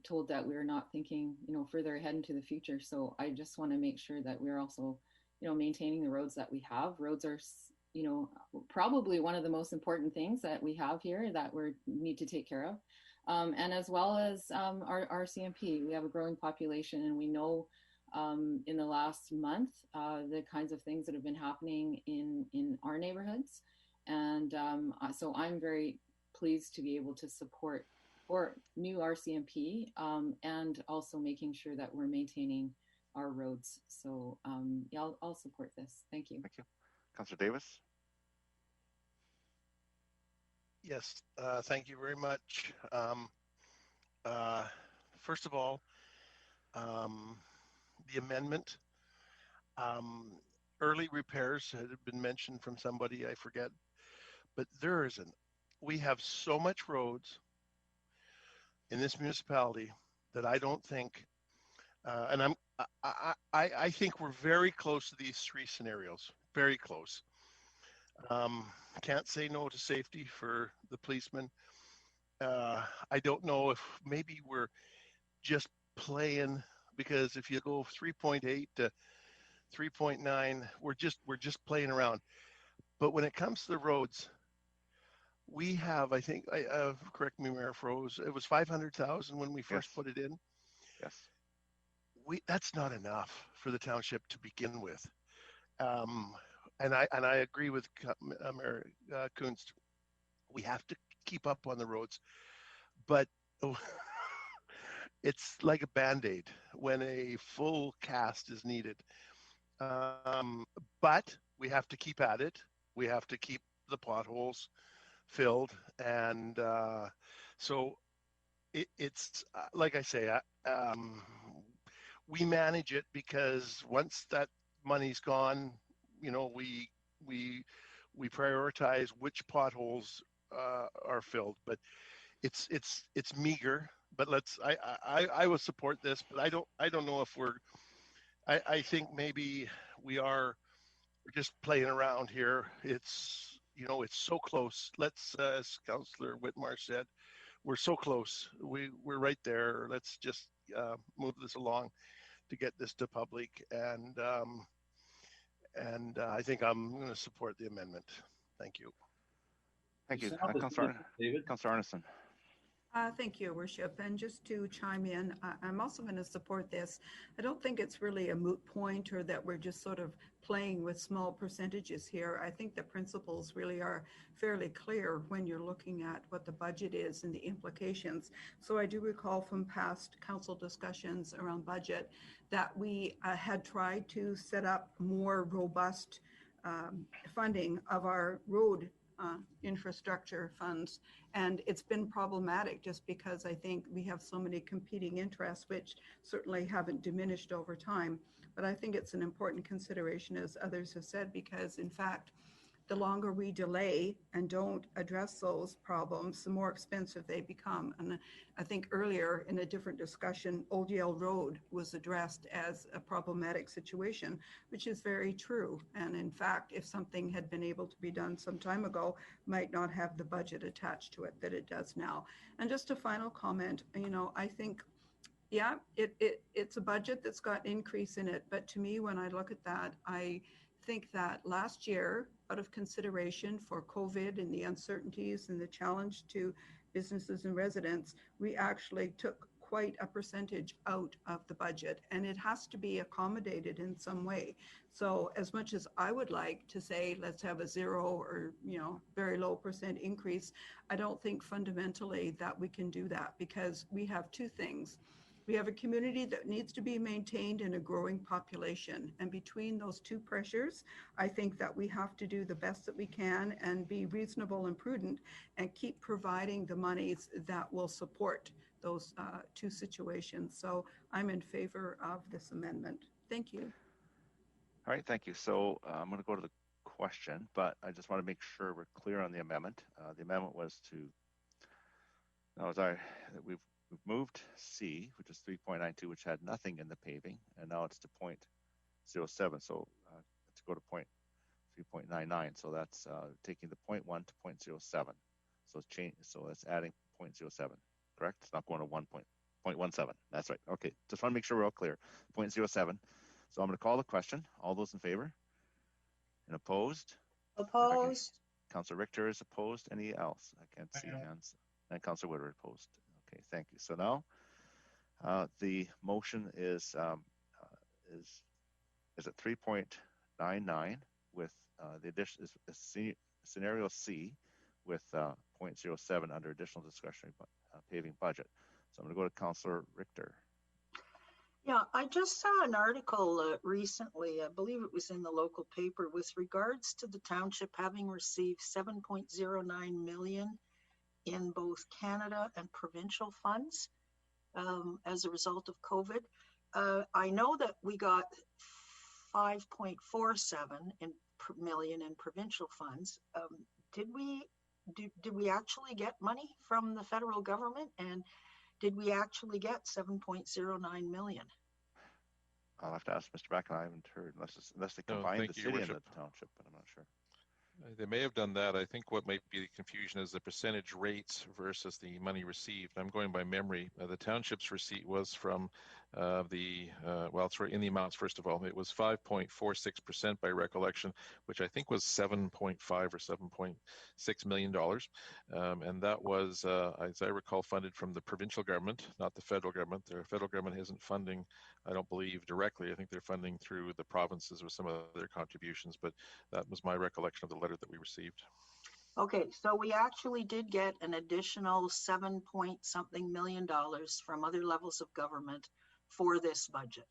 told that we're not thinking, further ahead into the future. So I just want to make sure that we're also, maintaining the roads that we have. Roads are, probably one of the most important things that we have here that we need to take care of. And as well as our RCMP, we have a growing population, and we know in the last month the kinds of things that have been happening in our neighborhoods. And so I'm very pleased to be able to support for new RCMP and also making sure that we're maintaining our roads. So yeah, I'll support this. Thank you. Thank you. Councillor Davis? Yes, thank you very much. First of all, the amendment, early repairs had been mentioned from somebody, I forget, but there isn't. We have so much roads in this municipality that I don't think, and I think we're very close to these three scenarios, very close. Can't say no to safety for the policemen. I don't know if maybe we're just playing, because if you go 3.8 to 3.9, we're just playing around. But when it comes to the roads, we have, I think, correct me, Mayor Froze, it was 500,000 when we first put it in. Yes. That's not enough for the township to begin with. And I agree with Mayor Kunst. We have to keep up on the roads, but it's like a Band-Aid when a full cast is needed. But we have to keep at it. We have to keep the potholes filled, and so it's like I say, we manage it because once that money's gone, we prioritize which potholes are filled. But it's meager. But I will support this, but I don't know if I think maybe we're just playing around here. It's so close. Let's, as Councillor Whitmar said, we're so close. We're right there. Let's just move this along to get this to public. And I think I'm going to support the amendment. Thank you. Thank you. Councillor Arneson. Thank you, Your Worship. And just to chime in, I'm also going to support this. I don't think it's really a moot point or that we're just sort of playing with small percentages here. I think the principles really are fairly clear when you're looking at what the budget is and the implications. So I do recall from past council discussions around budget that we had tried to set up more robust funding of our road infrastructure funds, and it's been problematic just because I think we have so many competing interests, which certainly haven't diminished over time. But I think it's an important consideration, as others have said, because in fact, the longer we delay and don't address those problems, the more expensive they become. And I think earlier in a different discussion, Old Yale Road was addressed as a problematic situation, which is very true. And in fact, if something had been able to be done some time ago, might not have the budget attached to it that it does now. And just a final comment, I think, yeah, it's a budget that's got increase in it. But to me, when I look at that, I think that last year, out of consideration for COVID and the uncertainties and the challenge to businesses and residents, we actually took quite a percentage out of the budget, and it has to be accommodated in some way. So as much as I would like to say, let's have a 0 or, very low % increase, I don't think fundamentally that we can do that, because we have two things. We have a community that needs to be maintained in a growing population. And between those two pressures, I think that we have to do the best that we can and be reasonable and prudent and keep providing the monies that will support those two situations. So I'm in favor of this amendment. Thank you. All right, thank you. So I'm going to go to the question, but I just want to make sure we're clear on the amendment. The amendment was we've moved C, which is 3.92, which had nothing in the paving, and now it's to 0.07. So to go to 3.99. So that's taking the 0.1 to 0.07. So it's change. So it's adding 0.07, correct? It's not going to 1.17. That's right. Okay, just want to make sure we're all clear. 0.07. So I'm going to call the question. All those in favor? And opposed? Opposed. Councillor Richter is opposed. Any else? I can't see hands. And Councillor Woodward opposed. Okay, thank you. So now the motion is at 3.99 with the addition is scenario C with 0.07 under additional discretionary paving budget. So I'm going to go to Councillor Richter. Yeah, I just saw an article recently, I believe it was in the local paper, with regards to the township having received 7.09 million in both Canada and provincial funds as a result of COVID. I know that we got 5.47 million in provincial funds. Did we actually get money from the federal government, and did we actually get 7.09 million? I'll have to ask Mr. Back, and I haven't heard unless they combine the city and the township, but I'm not sure. They may have done that. I think what might be the confusion is the percentage rates versus the money received. I'm going by memory. The township's receipt was from well, it's in the amounts, first of all. It was 5.46% by recollection, which I think was $7.5 or $7.6 million. And that was, as I recall, funded from the provincial government, not the federal government. The federal government isn't funding, I don't believe, directly. I think they're funding through the provinces with some of their contributions, but that was my recollection of the letter that we received. Okay, so we actually did get an additional $7-point-something million from other levels of government for this budget.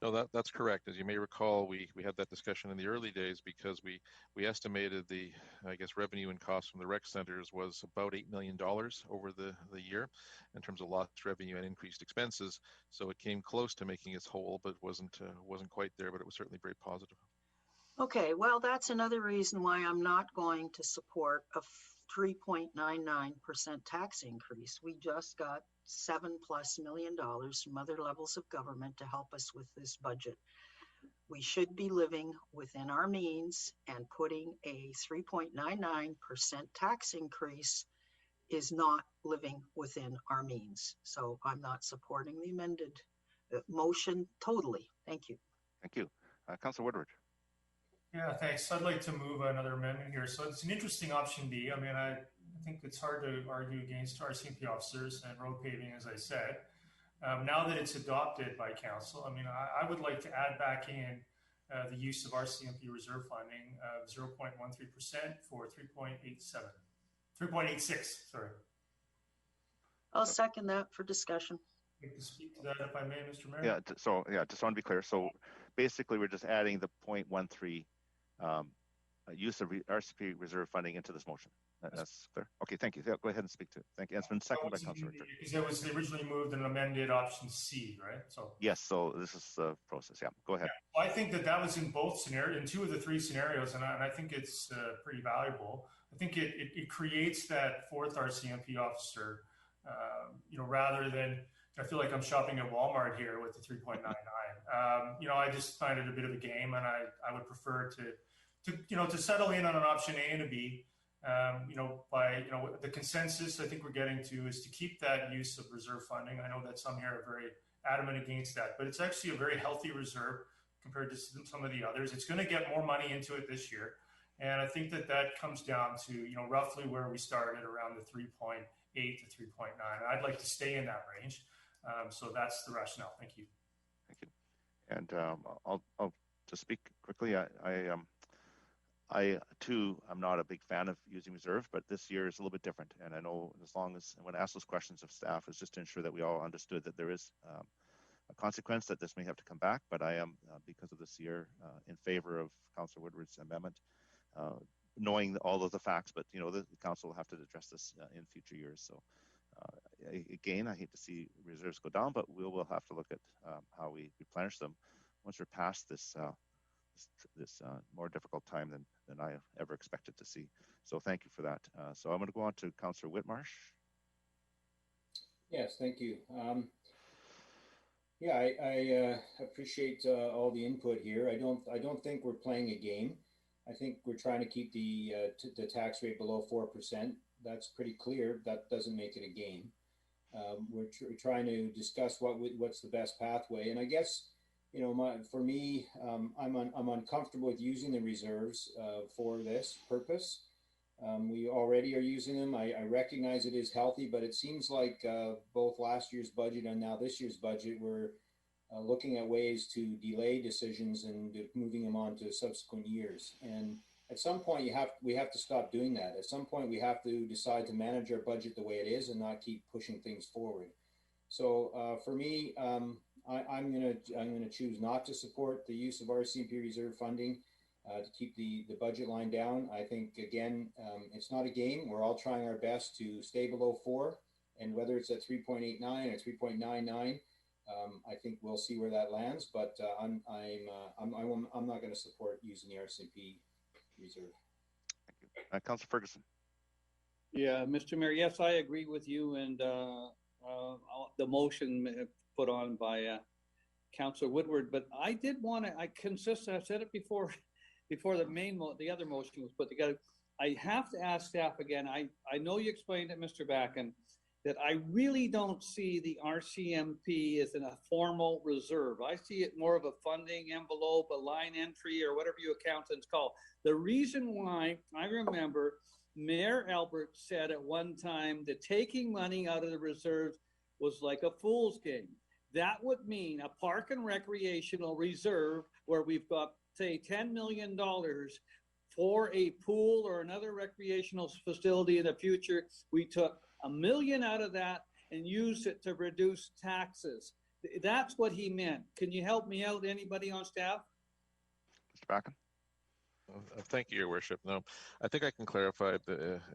No, that's correct. As you may recall, we had that discussion in the early days because we estimated the, I guess, revenue and costs from the rec centers was about $8 million over the year in terms of lost revenue and increased expenses. So it came close to making us whole, but wasn't quite there, but it was certainly very positive. Okay, well, that's another reason why I'm not going to support a 3.99% tax increase. We just got $7+ million from other levels of government to help us with this budget. We should be living within our means, and putting a 3.99% tax increase is not living within our means. So I'm not supporting the amended motion totally. Thank you. Thank you. Councillor Woodward. Yeah, thanks. I'd like to move another amendment here. So it's an interesting option B. I mean, I think it's hard to argue against RCMP officers and road paving, as I said. Now that it's adopted by council, I mean, I would like to add back in the use of RCMP reserve funding of 0.13% for 3.86, sorry. I'll second that for discussion. I'd like to speak to that if I may, Mr. Mayor. Yeah, so yeah, just want to be clear. So basically we're just adding the 0.13 use of RCP reserve funding into this motion. That's clear. Okay, thank you. Go ahead and speak to it. Thank you. It's been seconded by Councillor Richter. Because it was originally moved an amended option C, right? So yes, so this is the process. Yeah, go ahead. Yeah. Well, I think that was in both scenarios, in 2 of the 3 scenarios, and I think it's pretty valuable. I think it creates that 4th RCMP officer, you know, rather than, I feel like I'm shopping at Walmart here with the 3.99. You know, I just find it a bit of a game, and I would prefer to settle in on an option A and a B. You know, by the consensus I think we're getting to is to keep that use of reserve funding. I know that some here are very adamant against that, but it's actually a very healthy reserve compared to some of the others. It's going to get more money into it this year, and I think that comes down to, you know, roughly where we started, around the 3.8 to 3.9. I'd like to stay in that range, so that's the rationale. Thank you. Thank you. And I'll just speak quickly. I too, I'm not a big fan of using reserve, but this year is a little bit different. And I know as long as, when I ask those questions of staff, is just to ensure that we all understood that there is a consequence that this may have to come back. But I am, because of this year, in favor of Councillor Woodward's amendment, knowing all of the facts, but, you know, the council will have to address this in future years. So again, I hate to see reserves go down, but we will have to look at how we replenish them once we're past this more difficult time than I ever expected to see. So thank you for that. So I'm going to go on to Councillor Whitmarsh. Yes, thank you. Yeah, I appreciate all the input here. I don't think we're playing a game. I think we're trying to keep the tax rate below 4%. that's pretty clear. That doesn't make it a game. We're trying to discuss what's the best pathway, and I guess, you know, for me, I'm uncomfortable with using the reserves for this purpose. We already are using them. I recognize it is healthy, but it seems like both last year's budget and now this year's budget, we're looking at ways to delay decisions and moving them on to subsequent years. And at some point, we have to stop doing that. At some point, we have to decide to manage our budget the way it is and not keep pushing things forward. So for me, I'm gonna choose not to support the use of RCMP reserve funding to keep the budget line down. I think, again, it's not a game. We're all trying our best to stay below 4, and whether it's at 3.89 or 3.99, I think we'll see where that lands. But I'm not going to support using the RCMP reserve. Thank you. Councillor Ferguson. Yeah, Mr. Mayor, yes, I agree with you, and the motion put on by Councillor Woodward, but I did want to, I've said it before the other motion was put together. I have to ask staff again. I know you explained it, Mr. Backen, that I really don't see the RCMP as a formal reserve. I see it more of a funding envelope, a line entry, or whatever you accountants call. The reason why, I remember Mayor Albert said at one time that taking money out of the reserves was like a fool's game. That would mean a park and recreational reserve where we've got, say, $10 million for a pool or another recreational facility in the future. We took $1 million out of that and used it to reduce taxes. That's what he meant. Can you help me out, anybody on staff? Mr. Backen. Thank you, Your Worship. No, I think I can clarify.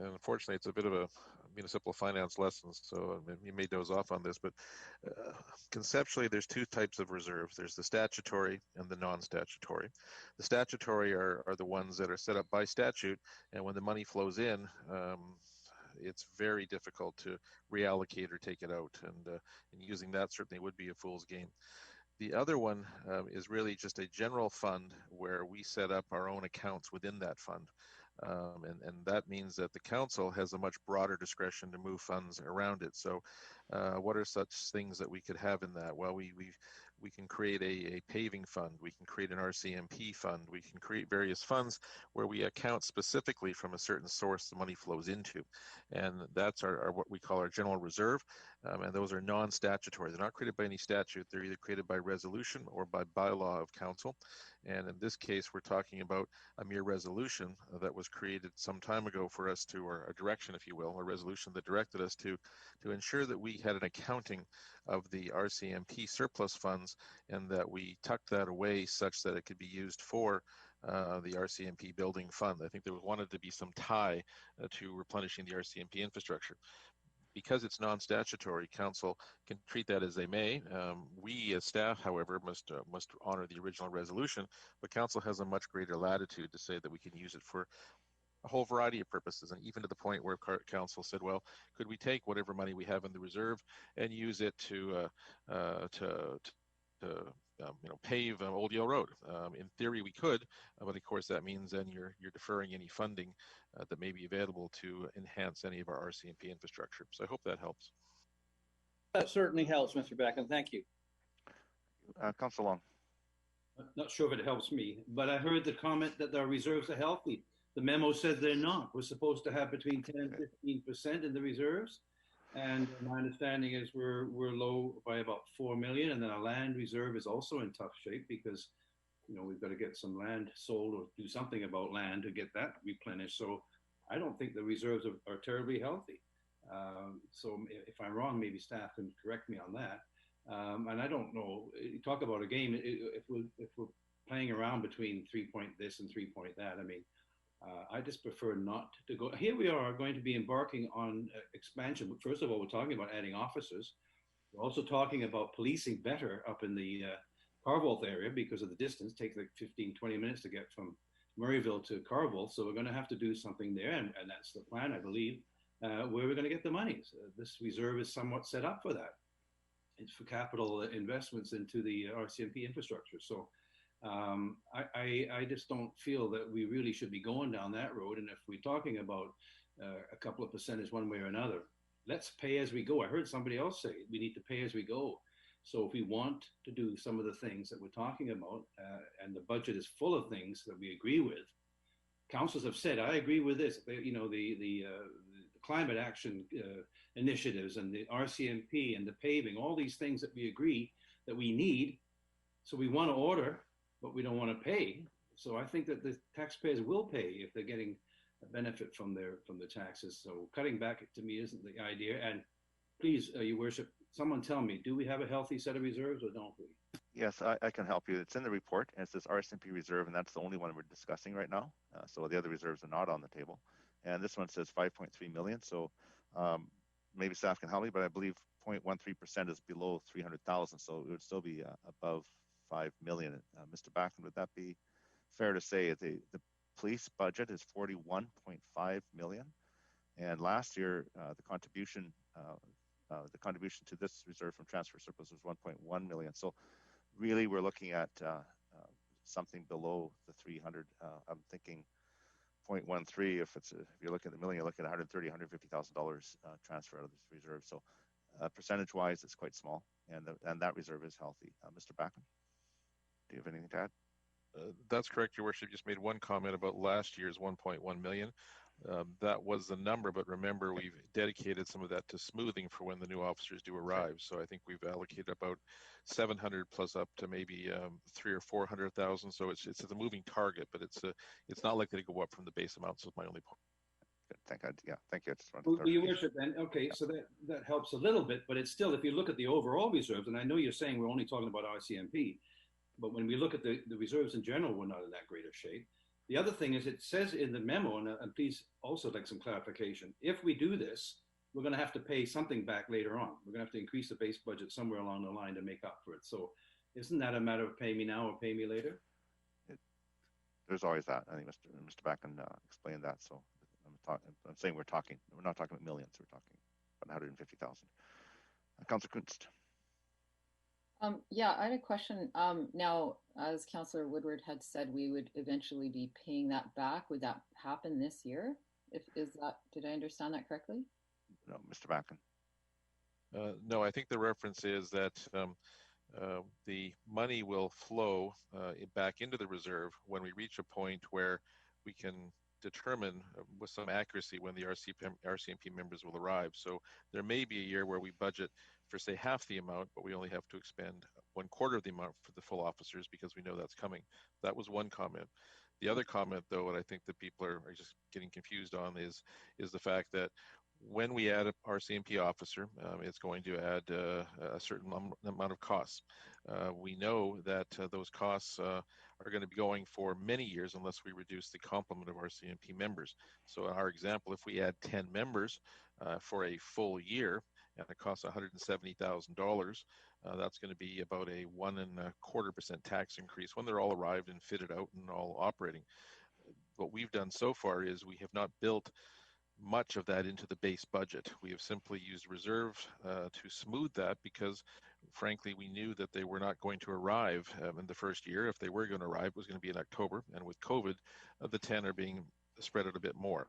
Unfortunately, it's a bit of a municipal finance lesson, so you may doze off on this, but conceptually, there's two types of reserves. There's the statutory and the non-statutory. The statutory are the ones that are set up by statute, and when the money flows in, it's very difficult to reallocate or take it out, and using that certainly would be a fool's game. The other one is really just a general fund where we set up our own accounts within that fund. And that means that the council has a much broader discretion to move funds around it. So what are such things that we could have in that? Well, we can create a paving fund. We can create an RCMP fund. We can create various funds where we account specifically from a certain source the money flows into. And that's our what we call our general reserve. And those are non-statutory. They're not created by any statute. They're either created by resolution or by bylaw of council. And in this case, we're talking about a mere resolution that was created some time ago for us to, or a direction, if you will, a resolution that directed us to ensure that we had an accounting of the RCMP surplus funds and that we tucked that away such that it could be used for the RCMP building fund. I think there wanted to be some tie to replenishing the RCMP infrastructure. Because it's non-statutory, council can treat that as they may. We as staff, however, must honor the original resolution, but council has a much greater latitude to say that we can use it for a whole variety of purposes, and even to the point where council said, well, could we take whatever money we have in the reserve and use it to pave Old Yale Road? In theory, we could, but of course that means then you're deferring any funding that may be available to enhance any of our RCMP infrastructure. So I hope that helps. That certainly helps, Mr. Backen. Thank you. Councillor Long. Not sure if it helps me, but I heard the comment that our reserves are healthy. The memo said they're not. We're supposed to have between 10 and 15% in the reserves. And my understanding is we're low by about 4 million. And then our land reserve is also in tough shape because, you know, we've got to get some land sold or do something about land to get that replenished. So I don't think the reserves are terribly healthy. So if I'm wrong, maybe staff can correct me on that. And I don't know, talk about a game, if we're playing around between 3 point this and 3 point that, I mean, I just prefer not to go. Here we are going to be embarking on expansion. First of all, we're talking about adding officers. We're also talking about policing better up in the Carvolth area because of the distance. It takes like 15, 20 minutes to get from Murrayville to Carvolth. So we're going to have to do something there. And that's the plan, I believe, where we're going to get the money. So this reserve is somewhat set up for that. It's for capital investments into the RCMP infrastructure. So I just don't feel that we really should be going down that road. And if we're talking about a couple of percentage one way or another, let's pay as we go. I heard somebody else say we need to pay as we go. So if we want to do some of the things that we're talking about, and the budget is full of things that we agree with, councils have said, I agree with this. The climate action initiatives and the RCMP and the paving, all these things that we agree that we need. So we want to order, but we don't want to pay. So I think that the taxpayers will pay if they're getting a benefit from the taxes. So cutting back to me isn't the idea. And please, Your Worship, someone tell me, do we have a healthy set of reserves or don't we? Yes, I can help you. It's in the report, and it says RSMP reserve, and that's the only one we're discussing right now. So the other reserves are not on the table. And this one says 5.3 million. So maybe staff can help me, but I believe 0.13% is below 300,000. So it would still be above 5 million. Mr. Backen, would that be fair to say? The police budget is 41.5 million. And last year, the contribution to this reserve from transfer surplus was 1.1 million. So really, we're looking at something below the 300. I'm thinking 0.13. If you're looking at the million, you're looking at $130,000, $150,000 transfer out of this reserve. So percentage-wise, it's quite small, and that reserve is healthy. Mr. Backen, do you have anything to add? That's correct, Your Worship. Just made one comment about last year's 1.1 million. That was the number, but remember, we've dedicated some of that to smoothing for when the new officers do arrive. So I think we've allocated about 700 plus up to maybe 300,000 or 400,000. So it's a moving target, but it's not likely to go up from the base amount. So it's my only point. Thank you. I just wanted well, Your Worship, then okay, so that helps a little bit, but it's still, if you look at the overall reserves, and I know you're saying we're only talking about RCMP, but when we look at the reserves in general, we're not in that great of shape. The other thing is, it says in the memo, and please also like some clarification, if we do this, we're going to have to pay something back later on. We're going to have to increase the base budget somewhere along the line to make up for it. So isn't that a matter of pay me now or pay me later? There's always that. I think Mr. Backen explained that. So I'm saying we're not talking about millions. We're talking about 150,000. Councillor Kunst. Yeah, I had a question. Now, as Councillor Woodward had said, we would eventually be paying that back. Would that happen this year? Did I understand that correctly? No, Mr. Backen. No, I think the reference is that the money will flow back into the reserve when we reach a point where we can determine with some accuracy when the RCMP members will arrive. So there may be a year where we budget for, say, half the amount, but we only have to expend 1/4 of the amount for the full officers because we know that's coming. That was one comment. The other comment, though, what I think that people are just getting confused on is the fact that when we add an RCMP officer, it's going to add a certain amount of costs. We know that those costs are going to be going for many years unless we reduce the complement of RCMP members. So in our example, if we add 10 members for a full year and it costs $170,000, that's going to be about a 1.25% tax increase when they're all arrived and fitted out and all operating. What we've done so far is we have not built much of that into the base budget. We have simply used reserve to smooth that because, frankly, we knew that they were not going to arrive in the first year. If they were going to arrive, it was going to be in October. And with COVID, the 10 are being spread out a bit more.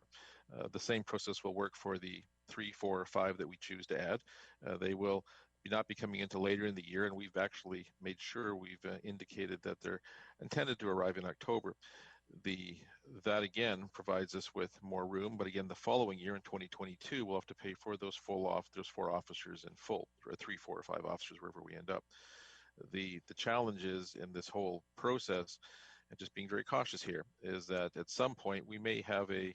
The same process will work for the 3, 4, or 5 that we choose to add. They will not be coming into later in the year, and we've actually made sure we've indicated that they're intended to arrive in October. That again provides us with more room, but again, the following year in 2022, we'll have to pay for those 4 officers in full, or 3, 4, or 5 officers, wherever we end up. The challenge is in this whole process, and just being very cautious here, is that at some point we may have a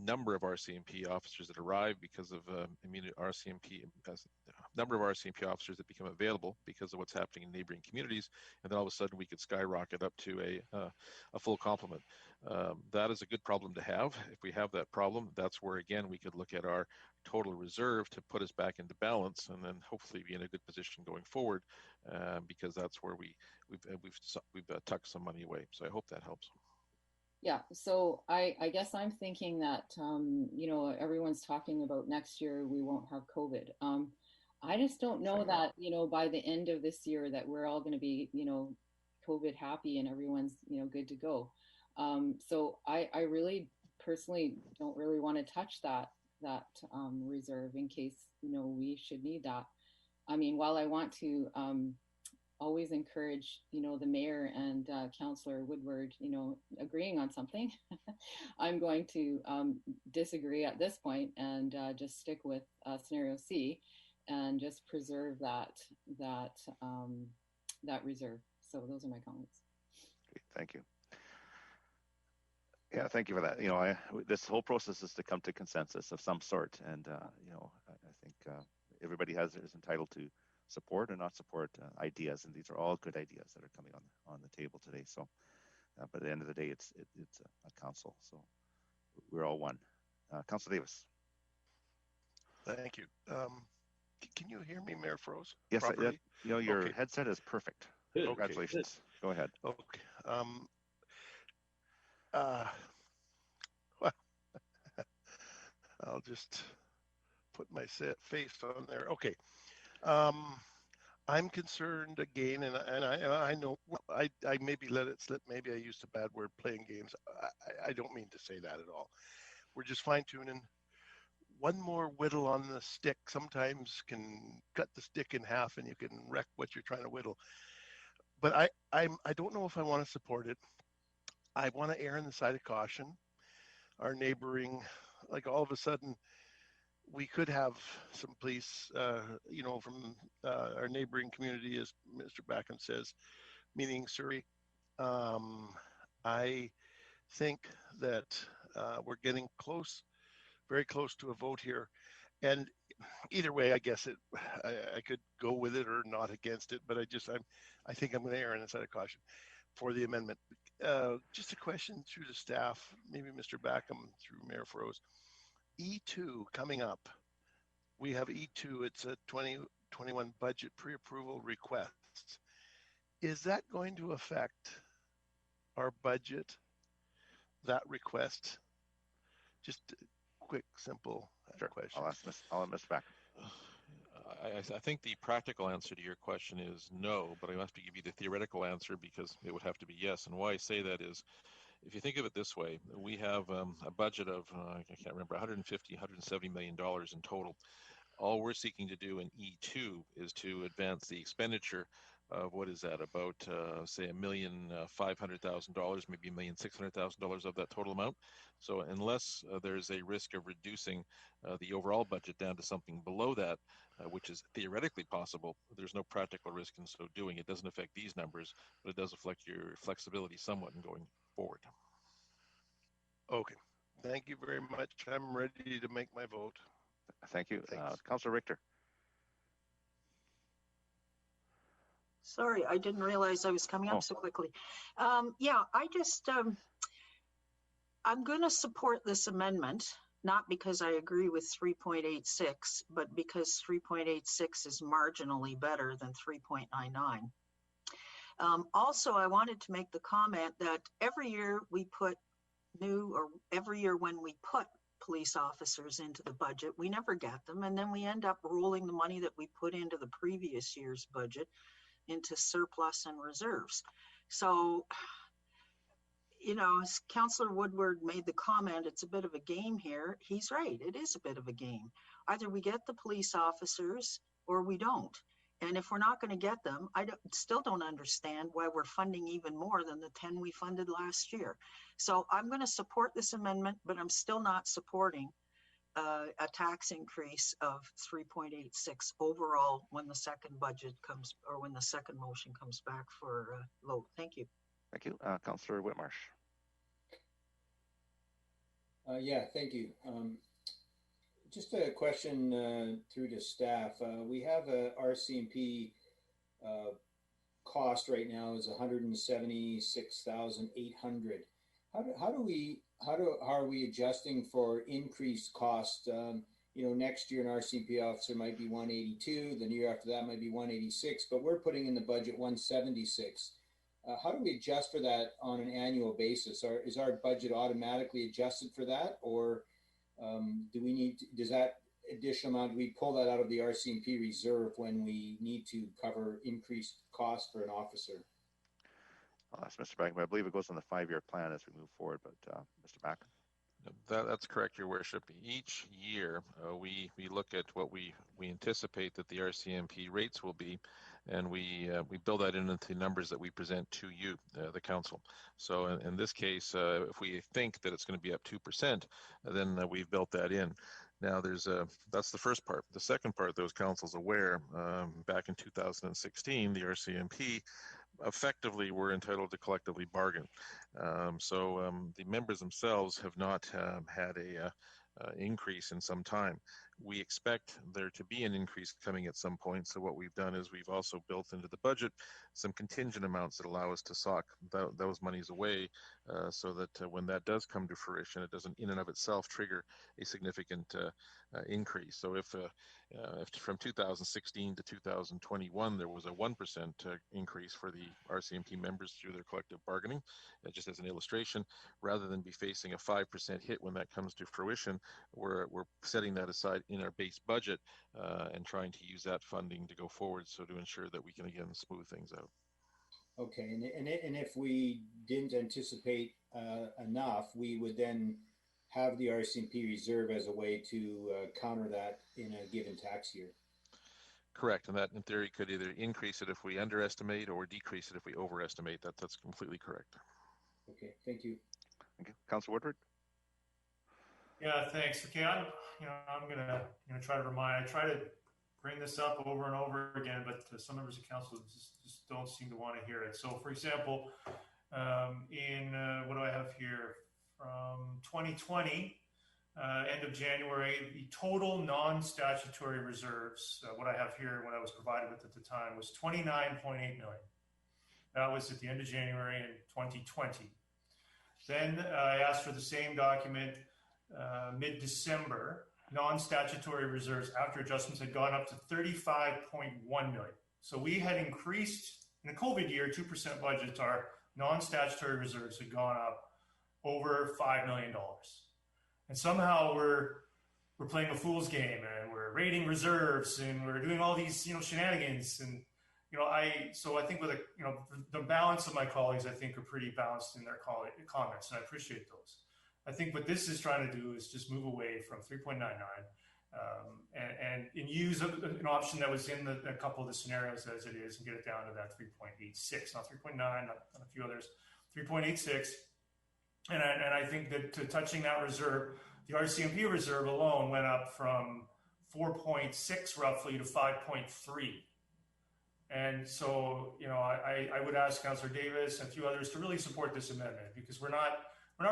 number of RCMP officers that arrive because of number of RCMP officers that become available because of what's happening in neighboring communities, and then all of a sudden we could skyrocket up to a full complement. That is a good problem to have. If we have that problem, that's where again we could look at our total reserve to put us back into balance, and then hopefully be in a good position going forward, because that's where we've tucked some money away. So I hope that helps. Yeah, so I guess I'm thinking that, everyone's talking about next year we won't have COVID. I just don't know that, by the end of this year that we're all going to be, COVID happy and everyone's, good to go. So I really personally don't really want to touch that reserve in case, we should need that. I mean, while I want to always encourage, the mayor and Councillor Woodward, agreeing on something, I'm going to disagree at this point and just stick with scenario C and just preserve that reserve. So those are my comments. Great, thank you. Yeah, thank you for that. This whole process is to come to consensus of some sort, and I think everybody is entitled to support or not support ideas, and these are all good ideas that are coming on the table today. So, but at the end of the day, it's a council, so we're all one. Councilor Davis. Thank you. Can you hear me, Mayor Froese? Yes, properly? your headset is perfect. Good. Congratulations. Okay, go ahead. Okay. I'll just put my face on there. Okay. I'm concerned again, and I know I maybe let it slip. Maybe I used a bad word, playing games. I don't mean to say that at all. We're just fine tuning. One more whittle on the stick sometimes can cut the stick in half, and you can wreck what you're trying to whittle. But I don't know if I want to support it. I want to err on the side of caution. Our neighboring, like all of a sudden, we could have some police, from our neighboring community, as Mr. Backham says, meaning Surrey. I think that we're getting close, very close to a vote here. And either way, I guess I could go with it or not against it, but I think I'm going to err on the side of caution for the amendment. Just a question through the staff, maybe Mr. Backham through Mayor Froese. E2 coming up. We have E2, it's a 2021 budget pre-approval request. Is that going to affect our budget, that request? Just a quick, simple question. I'll ask Mr. Backham. I think the practical answer to your question is no, but I have to give you the theoretical answer because it would have to be yes. And why I say that is, if you think of it this way, we have a budget of, I can't remember, $150, $170 million in total. All we're seeking to do in E2 is to advance the expenditure of what is that, about say $1,500,000, maybe $1,600,000 of that total amount. So unless there's a risk of reducing the overall budget down to something below that, which is theoretically possible, there's no practical risk in so doing. It doesn't affect these numbers, but it does affect your flexibility somewhat in going forward. Okay, thank you very much. I'm ready to make my vote. Thank you. Councilor Richter. Sorry, I didn't realize I was coming up so quickly. Yeah, I'm going to support this amendment, not because I agree with 3.86, but because 3.86 is marginally better than 3.99. Also, I wanted to make the comment that every year when we put police officers into the budget, we never get them, and then we end up rolling the money that we put into the previous year's budget into surplus and reserves. So, as Councillor Woodward made the comment, it's a bit of a game here. He's right, it is a bit of a game. Either we get the police officers or we don't. And if we're not going to get them, still don't understand why we're funding even more than the 10 we funded last year. So I'm going to support this amendment, but I'm still not supporting a tax increase of 3.86 overall when the second budget comes, or when the second motion comes back for vote. Thank you. Thank you. Councillor Whitmarsh. Yeah, thank you. Just a question through to staff. We have a RCMP cost right now is $176,800. How are we adjusting for increased cost? Next year an RCMP officer might be 182. The year after that might be 186. But we're putting in the budget 176. How do we adjust for that on an annual basis? Is our budget automatically adjusted for that, or does that additional amount, do we pull that out of the RCMP reserve when we need to cover increased cost for an officer? I'll ask Mr. Back, but I believe it goes on the 5-year plan as we move forward. But Mr. Back. That's correct, Your Worship. Each year, we look at what we anticipate that the RCMP rates will be, and we build that into the numbers that we present to you, the council. So in this case, if we think that it's going to be up 2%, then we've built that in. Now, that's the first part. The second part, those council's aware, back in 2016, the RCMP effectively were entitled to collectively bargain. So the members themselves have not had a increase in some time. We expect there to be an increase coming at some point. So what we've done is we've also built into the budget some contingent amounts that allow us to sock those monies away so that when that does come to fruition, it doesn't in and of itself trigger a significant increase. So if from 2016 to 2021, there was a 1% increase for the RCMP members through their collective bargaining, just as an illustration, rather than be facing a 5% hit when that comes to fruition, we're setting that aside in our base budget and trying to use that funding to go forward, so to ensure that we can again smooth things out. Okay, and if we didn't anticipate enough, we would then have the RCMP reserve as a way to counter that in a given tax year. Correct, and that in theory could either increase it if we underestimate or decrease it if we overestimate. That's completely correct. Okay, thank you. Thank you, Councilor Woodward. Yeah, thanks. Okay, I'm gonna try to remind. I try to bring this up over and over again, but some members of council just don't seem to want to hear it. So, for example, in what do I have here? From 2020, end of January, the total non-statutory reserves, what I have here, what I was provided with at the time, was 29.8 million. That was at the end of January in 2020. Then I asked for the same document mid-December. Non-statutory reserves after adjustments had gone up to 35.1 million. So we had increased, in the COVID year, 2% budget, our non-statutory reserves had gone up over $5 million. And somehow we're playing a fool's game, and we're rating reserves, and we're doing all these, shenanigans. And, so I think with the balance of my colleagues, I think are pretty balanced in their comments, and I appreciate those. I think what this is trying to do is just move away from 3.99 and use an option that was in a couple of the scenarios as it is and get it down to that 3.86, not 3.9, not a few others, 3.86. And I think that to touching that reserve, the RCMP reserve alone went up from 4.6 roughly to 5.3. And so, I would ask Councillor Davis and a few others to really support this amendment, because we're not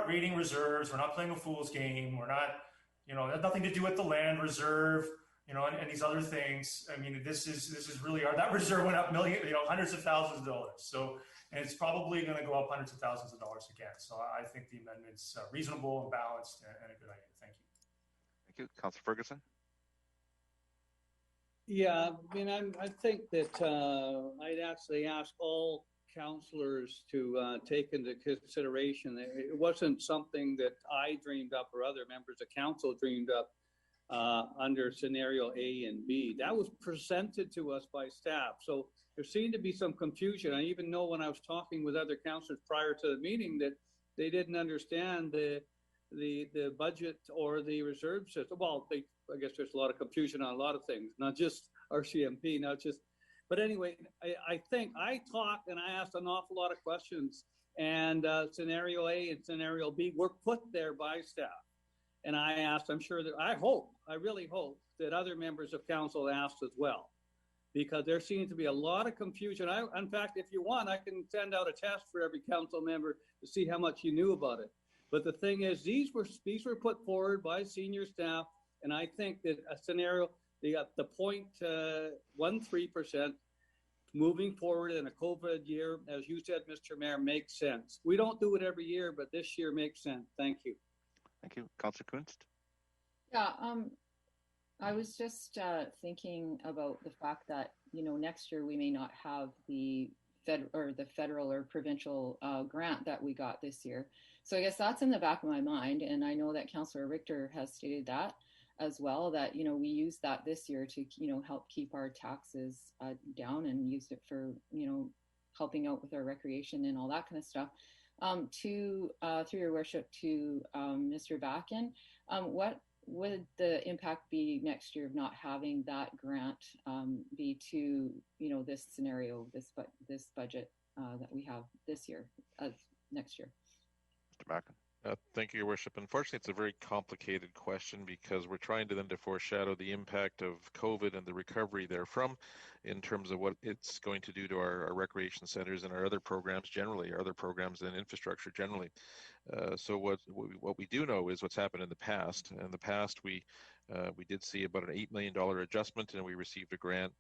rating reserves. We're not playing a fool's game. We're not, it has nothing to do with the land reserve, and these other things. I mean, this is really that reserve went up hundreds of thousands of dollars. So, and it's probably going to go up hundreds of thousands of dollars again. So I think the amendment's reasonable and balanced and a good idea. Thank you. Thank you, Councillor Ferguson. Yeah, I mean, I think that I'd actually ask all councillors to take into consideration. It wasn't something that I dreamed up or other members of council dreamed up under scenario A and B. That was presented to us by staff. So there seemed to be some confusion. I even know when I was talking with other councillors prior to the meeting that they didn't understand the budget or the reserve system. Well, I guess there's a lot of confusion on a lot of things, not just RCMP, not just. But anyway, I think I talked and I asked an awful lot of questions, and scenario A and scenario B were put there by staff. And I asked, I really hope that other members of council asked as well, because there seems to be a lot of confusion. In fact, if you want, I can send out a test for every council member to see how much you knew about it. But the thing is, these were put forward by senior staff, and I think that a scenario, they got the 0.13% moving forward in a COVID year, as you said, Mr. Mayor, makes sense. We don't do it every year, but this year makes sense. Thank you. Thank you, Councillor Kunst. Yeah, I was just thinking about the fact that next year we may not have the federal or provincial grant that we got this year. So I guess that's in the back of my mind, and I know that Councillor Richter has stated that as well, that we used that this year to help keep our taxes down and used it for helping out with our recreation and all that kind of stuff. Through your worship, to Mr. Bakken, what would the impact be next year of not having that grant be to, this scenario, this budget that we have this year, next year? Mr. Bakken. Thank you, Your Worship. Unfortunately, it's a very complicated question because we're trying to then to foreshadow the impact of COVID and the recovery therefrom in terms of what it's going to do to our recreation centers and our other programs generally, our other programs and infrastructure generally. So what we do know is what's happened in the past. In the past, we did see about an $8 million adjustment, and we received a grant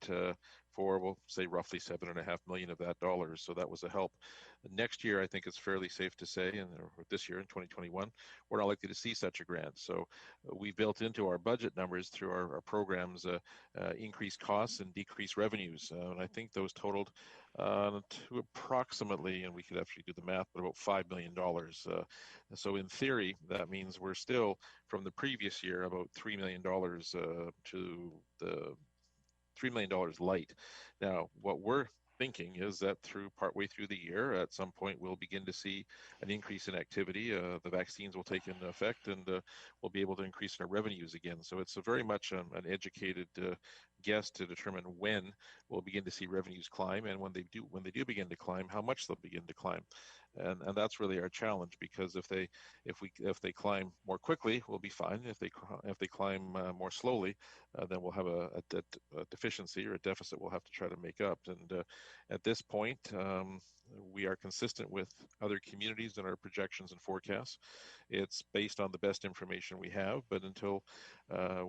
for, we'll say, roughly $7.5 million of that dollars. So that was a help. Next year, I think it's fairly safe to say, and this year in 2021, we're not likely to see such a grant. So we've built into our budget numbers through our programs increased costs and decreased revenues. And I think those totaled to approximately, and we could actually do the math, but about $5 million. So in theory, that means we're still, from the previous year, about $3 million to the $3 million light. Now, what we're thinking is that partway through the year, at some point, we'll begin to see an increase in activity. The vaccines will take into effect, and we'll be able to increase our revenues again. So it's very much an educated guess to determine when we'll begin to see revenues climb, and when they do begin to climb, how much they'll begin to climb. And that's really our challenge, because if they climb more quickly, we'll be fine. If they climb more slowly, then we'll have a deficiency or a deficit we'll have to try to make up. And at this point, we are consistent with other communities in our projections and forecasts. It's based on the best information we have, but until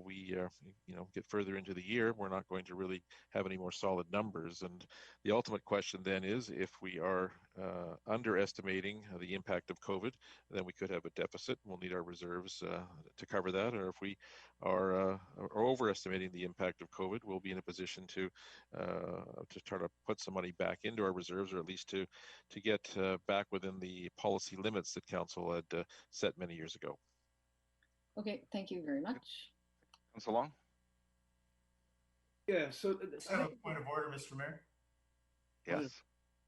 we get further into the year, we're not going to really have any more solid numbers. And the ultimate question then is, if we are underestimating the impact of COVID, then we could have a deficit. We'll need our reserves to cover that. Or if we are overestimating the impact of COVID, we'll be in a position to try to put some money back into our reserves, or at least to get back within the policy limits that Council had set many years ago. Okay, thank you very much. Councillor Long? Yeah, so I have a point of order, Mr. Mayor. Yes.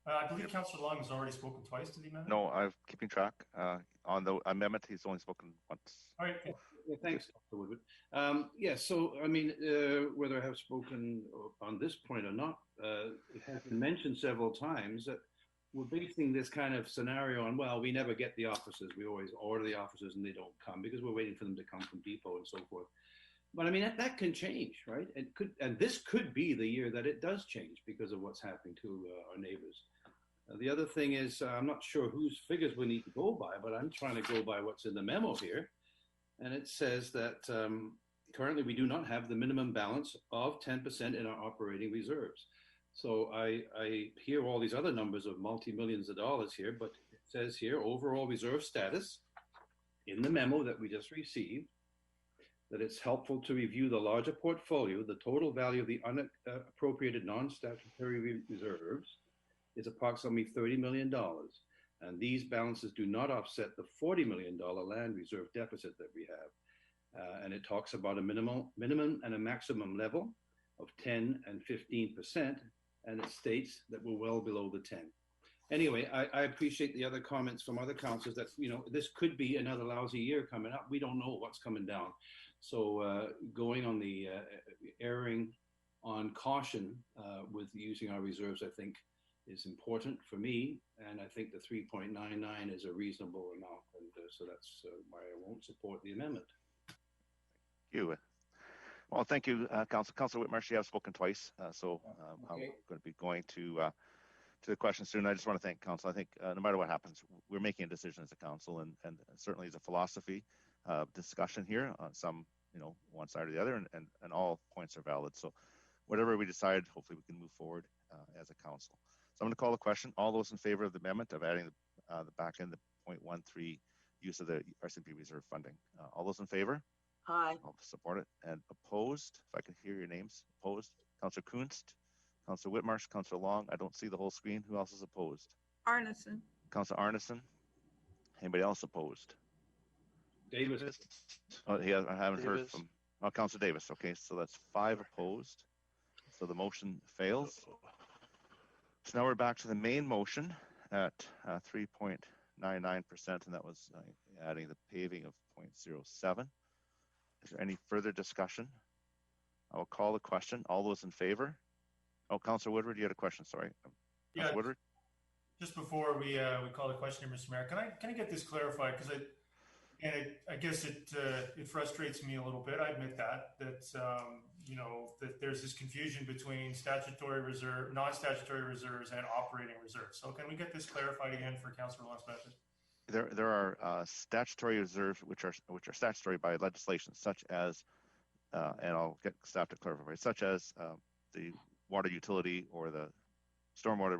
I believe Councillor Long has already spoken twice to the amendment. No, I'm keeping track. On the amendment, he's only spoken once. All right. Yeah, thanks, Dr. Woodward. So, I mean, whether I have spoken on this point or not, it has been mentioned several times that we're basing this kind of scenario on, well, we never get the officers. We always order the officers and they don't come because we're waiting for them to come from depot and so forth. But I mean, that can change, right? And this could be the year that it does change because of what's happening to our neighbors. The other thing is, I'm not sure whose figures we need to go by, but I'm trying to go by what's in the memo here. And it says that currently we do not have the minimum balance of 10% in our operating reserves. So I hear all these other numbers of multi-millions of dollars here, but it says here, overall reserve status in the memo that we just received, that it's helpful to review the larger portfolio. The total value of the unappropriated non-statutory reserves is approximately $30 million. And these balances do not offset the $40 million land reserve deficit that we have. And it talks about a minimum and a maximum level of 10 and 15%. And it states that we're well below the 10. Anyway, I appreciate the other comments from other councils that, this could be another lousy year coming up. We don't know what's coming down. So going on the erring on caution with using our reserves, I think, is important for me. And I think the 3.99 is a reasonable amount. And so that's why I won't support the amendment. Thank you. Well, thank you, Councillor Whitmarsh. You have spoken twice, so I'm going to be going to the question soon. I just want to thank Council. I think no matter what happens, we're making a decision as a Council, and certainly as a philosophy discussion here on some, one side or the other, and all points are valid. So whatever we decide, hopefully we can move forward as a Council. So I'm going to call the question. All those in favor of the amendment of adding the back end, the 0.13 use of the RCMP reserve funding. All those in favor? Aye. I'll support it. And opposed, if I can hear your names. Opposed, Councillor Kunst, Councillor Whitmarsh, Councillor Long. I don't see the whole screen. Who else is opposed? Arneson. Councillor Arneson. Anybody else opposed? Davis. Oh, I haven't heard from Councillor Davis. Okay, so that's 5 opposed. So the motion fails. So now we're back to the main motion at 3.99%, and that was adding the paving of 0.07. Is there any further discussion? I will call the question. All those in favor? Oh, Councillor Woodward, you had a question. Sorry, Councillor Woodward. Just before we call the question, Mr. Mayor, can I get this clarified? Because I guess it frustrates me a little bit. I admit that you know, that there's this confusion between statutory reserve, non-statutory reserves, and operating reserves. So can we get this clarified again for Councillor Lance Method? There are statutory reserves which are statutory by legislation, such as and I'll get staff to clarify, such as the water utility or the stormwater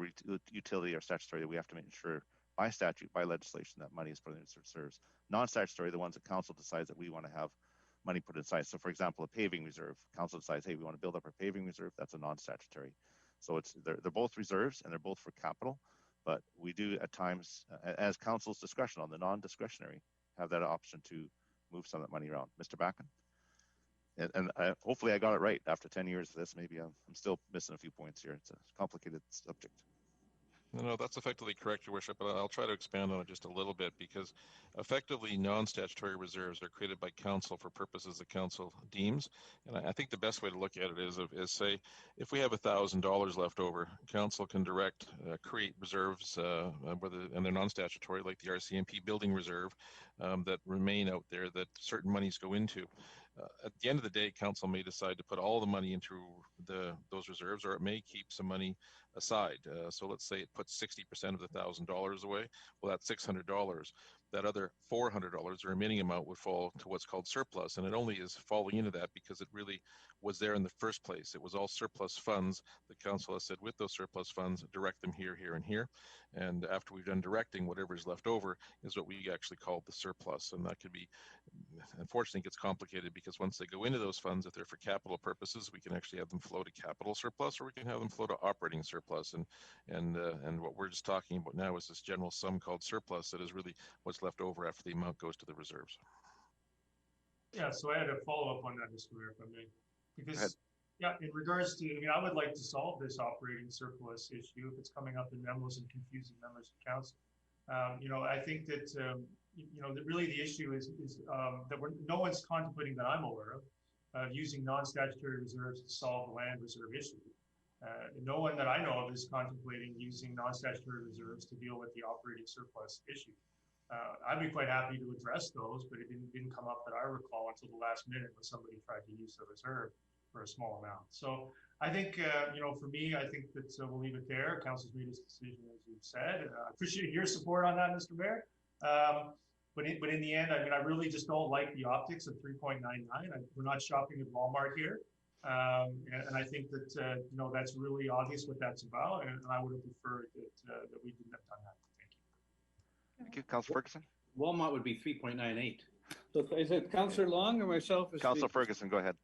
utility are statutory, that we have to make sure by statute, by legislation, that money is put in reserves. Non-statutory, the ones that council decides that we want to have money put inside. So for example, a paving reserve, council decides, hey, we want to build up our paving reserve, that's a non-statutory. So they're both reserves and they're both for capital, but we do at times, as council's discretion on the non-discretionary, have that option to move some of that money around. Mr. Backen? And hopefully I got it right after 10 years of this. Maybe I'm still missing a few points here. It's a complicated subject. No, that's effectively correct, Your Worship, but I'll try to expand on it just a little bit, because effectively non-statutory reserves are created by council for purposes the council deems. And I think the best way to look at it is say, if we have $1,000 left over, council can direct, create reserves, and they're non-statutory, like the RCMP building reserve, that remain out there that certain monies go into. At the end of the day, council may decide to put all the money into those reserves, or it may keep some money aside. So let's say it puts 60% of the $1,000 away. Well, that's $600. That other $400, the remaining amount, would fall to what's called surplus, and it only is falling into that because it really was there in the first place. It was all surplus funds. The council has said, with those surplus funds, direct them here, here, and here. And after we've done directing, whatever is left over is what we actually call the surplus. And that could be, unfortunately, it gets complicated because once they go into those funds, if they're for capital purposes, we can actually have them flow to capital surplus, or we can have them flow to operating surplus. And what we're just talking about now is this general sum called surplus that is really what's left over after the amount goes to the reserves. Yeah, so I had a follow-up on that, Mr. Mayor, if I may. Because, yeah, in regards to, I would like to solve this operating surplus issue if it's coming up in memos and confusing members of council. I think that, that really the issue is that no one's contemplating that I'm aware of using non-statutory reserves to solve the land reserve issue. No one that I know of is contemplating using non-statutory reserves to deal with the operating surplus issue. I'd be quite happy to address those, but it didn't come up that I recall until the last minute when somebody tried to use the reserve for a small amount. So I think, for me, I think that we'll leave it there. Council's made its decision, as you've said. I appreciate your support on that, Mr. Mayor. But in the end, I really just don't like the optics of 3.99. We're not shopping at Walmart here. And I think that, that's really obvious what that's about. And I would have preferred that we didn't have done that. Thank you. Councillor Ferguson? Walmart would be 3.98. So is it Councillor Long or myself? Councillor Ferguson, go ahead.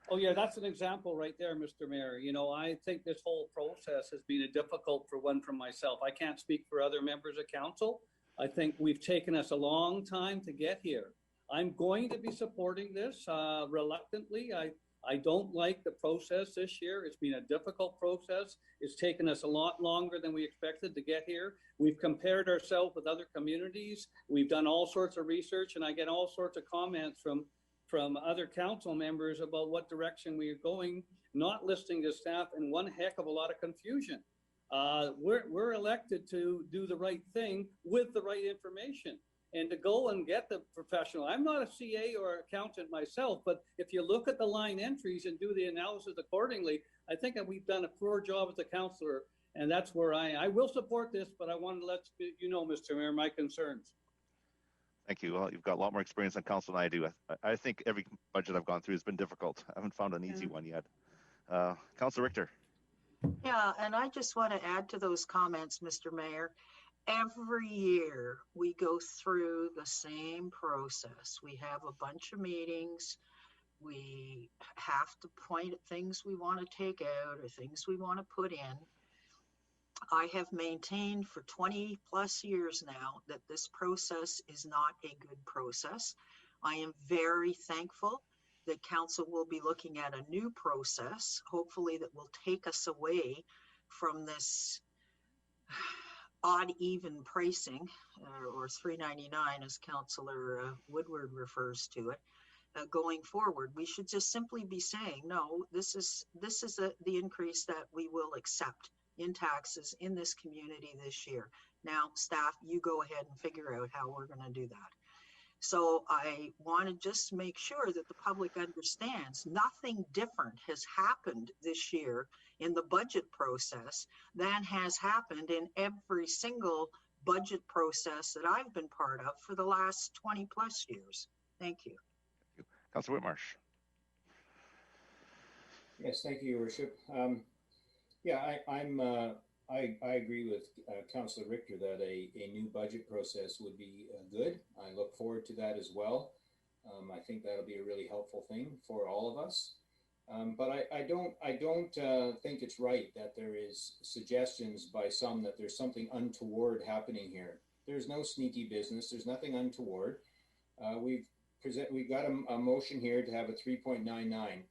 Oh, yeah, that's an example right there, Mr. Mayor. I think this whole process has been difficult for myself. I can't speak for other members of council. I think we've taken us a long time to get here. I'm going to be supporting this reluctantly. I don't like the process this year. It's been a difficult process. It's taken us a lot longer than we expected to get here. We've compared ourselves with other communities. We've done all sorts of research, and I get all sorts of comments from other council members about what direction we are going, not listening to staff, and one heck of a lot of confusion. We're elected to do the right thing with the right information and to go and get the professional. I'm not a CA or accountant myself, but if you look at the line entries and do the analysis accordingly, I think that we've done a poor job as a councillor, and that's where I will support this, but I wanted to let you know, Mr. Mayor, my concerns. Thank you. Well, you've got a lot more experience on council than I do. I think every budget I've gone through has been difficult. I haven't found an easy one yet. Councillor Richter. Yeah, and I just want to add to those comments, Mr. Mayor. Every year we go through the same process. We have a bunch of meetings. We have to point at things we want to take out or things we want to put in. I have maintained for 20 plus years now that this process is not a good process. I am very thankful that council will be looking at a new process, hopefully that will take us away from this odd even pricing, or $3.99 as Councillor Woodward refers to it, going forward. We should just simply be saying, no, this is the increase that we will accept in taxes in this community this year. Now, staff, you go ahead and figure out how we're going to do that. So I want to just make sure that the public understands nothing different has happened this year in the budget process than has happened in every single budget process that I've been part of for the last 20 plus years. Thank you. Councillor Whitmarsh. Yes, thank you, Your Worship. Yeah, I agree with Councillor Richter that a new budget process would be good. I look forward to that as well. I think that'll be a really helpful thing for all of us. But I don't think it's right that there is suggestions by some that there's something untoward happening here. There's no sneaky business. There's nothing untoward. We've got a motion here to have a 3.99.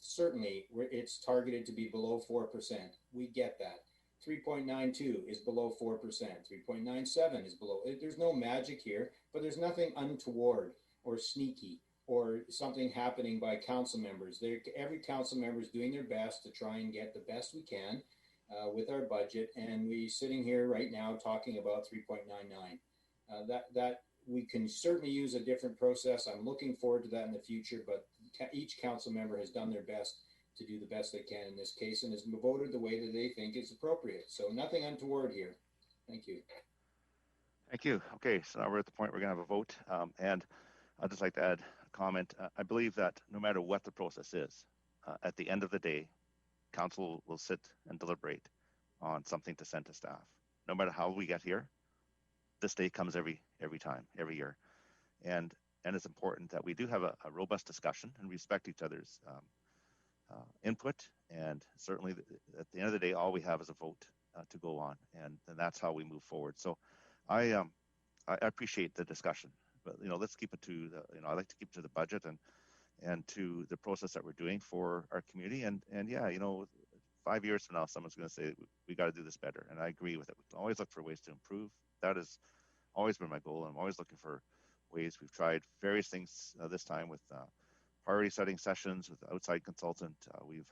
Certainly, it's targeted to be below 4%. We get that. 3.92 is below 4%. 3.97 is below. There's no magic here, but there's nothing untoward or sneaky or something happening by council members. Every council member is doing their best to try and get the best we can with our budget, and we're sitting here right now talking about 3.99. That we can certainly use a different process. I'm looking forward to that in the future, but each council member has done their best to do the best they can in this case and has voted the way that they think is appropriate. So nothing untoward here. Thank you. Thank you. Okay, so now we're at the point we're going to have a vote. And I'd just like to add a comment. I believe that no matter what the process is, at the end of the day, council will sit and deliberate on something to send to staff. No matter how we get here, this day comes every time, every year. And it's important that we do have a robust discussion and respect each other's input. And certainly at the end of the day, all we have is a vote to go on. And that's how we move forward. So I appreciate the discussion, but, let's keep it to I like to keep it to the budget and to the process that we're doing for our community. And yeah, 5 years from now, someone's going to say, we got to do this better. And I agree with it. We can always look for ways to improve. That has always been my goal. I'm always looking for ways. We've tried various things this time with priority setting sessions with the outside consultant. We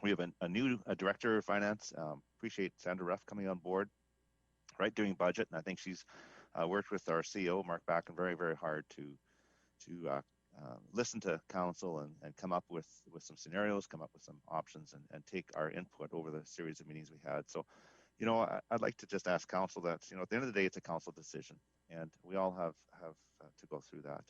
have a new director of finance. Appreciate Sandra Ruff coming on board right during budget. And I think she's worked with our CEO, Mark Backen, very, very hard to listen to council and come up with some scenarios, come up with some options and take our input over the series of meetings we had. So, I'd like to just ask council that, at the end of the day, it's a council decision and we all have to go through that.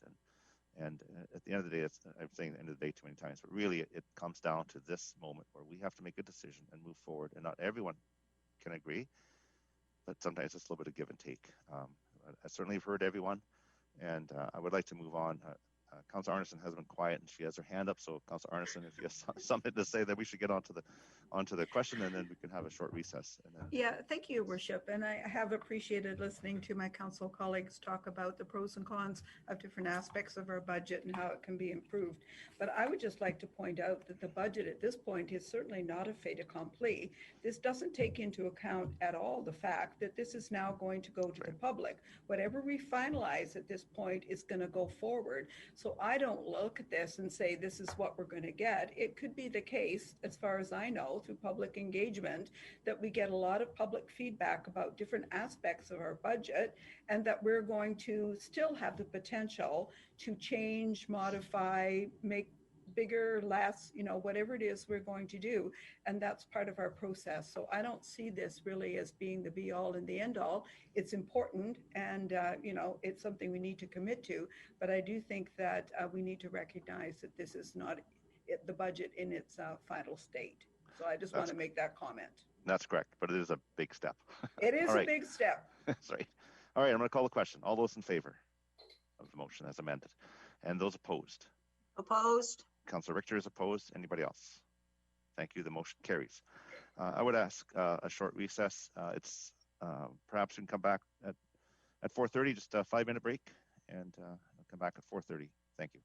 And at the end of the day, I'm saying the end of the day too many times, but really it comes down to this moment where we have to make a decision and move forward. And not everyone can agree, but sometimes it's a little bit of give and take. I certainly have heard everyone, and I would like to move on. Councillor Arneson has been quiet, and she has her hand up. So, Councillor Arneson, if you have something to say, then we should get onto the question, and then we can have a short recess. And then... Yeah, thank you, Your Worship. And I have appreciated listening to my council colleagues talk about the pros and cons of different aspects of our budget and how it can be improved. But I would just like to point out that the budget at this point is certainly not a fait accompli. This doesn't take into account at all the fact that this is now going to go to the public. Whatever we finalize at this point is going to go forward. So I don't look at this and say, this is what we're going to get. It could be the case, as far as I know, through public engagement, that we get a lot of public feedback about different aspects of our budget, and that we're going to still have the potential to change, modify, make bigger, less, whatever it is we're going to do. And that's part of our process. So I don't see this really as being the be all and the end all. It's important and, it's something we need to commit to. But I do think that we need to recognize that this is not the budget in its final state. So I just want to make that comment. That's correct, but it is a big step. It is a big step. Sorry. All right, I'm going to call the question. All those in favor of the motion as amended, and those opposed? Opposed. Councillor Richter is opposed. Anybody else? Thank you. The motion carries. I would ask a short recess. It's perhaps we can come back at 4:30, just a 5-minute break, and come back at 4:30. Thank you.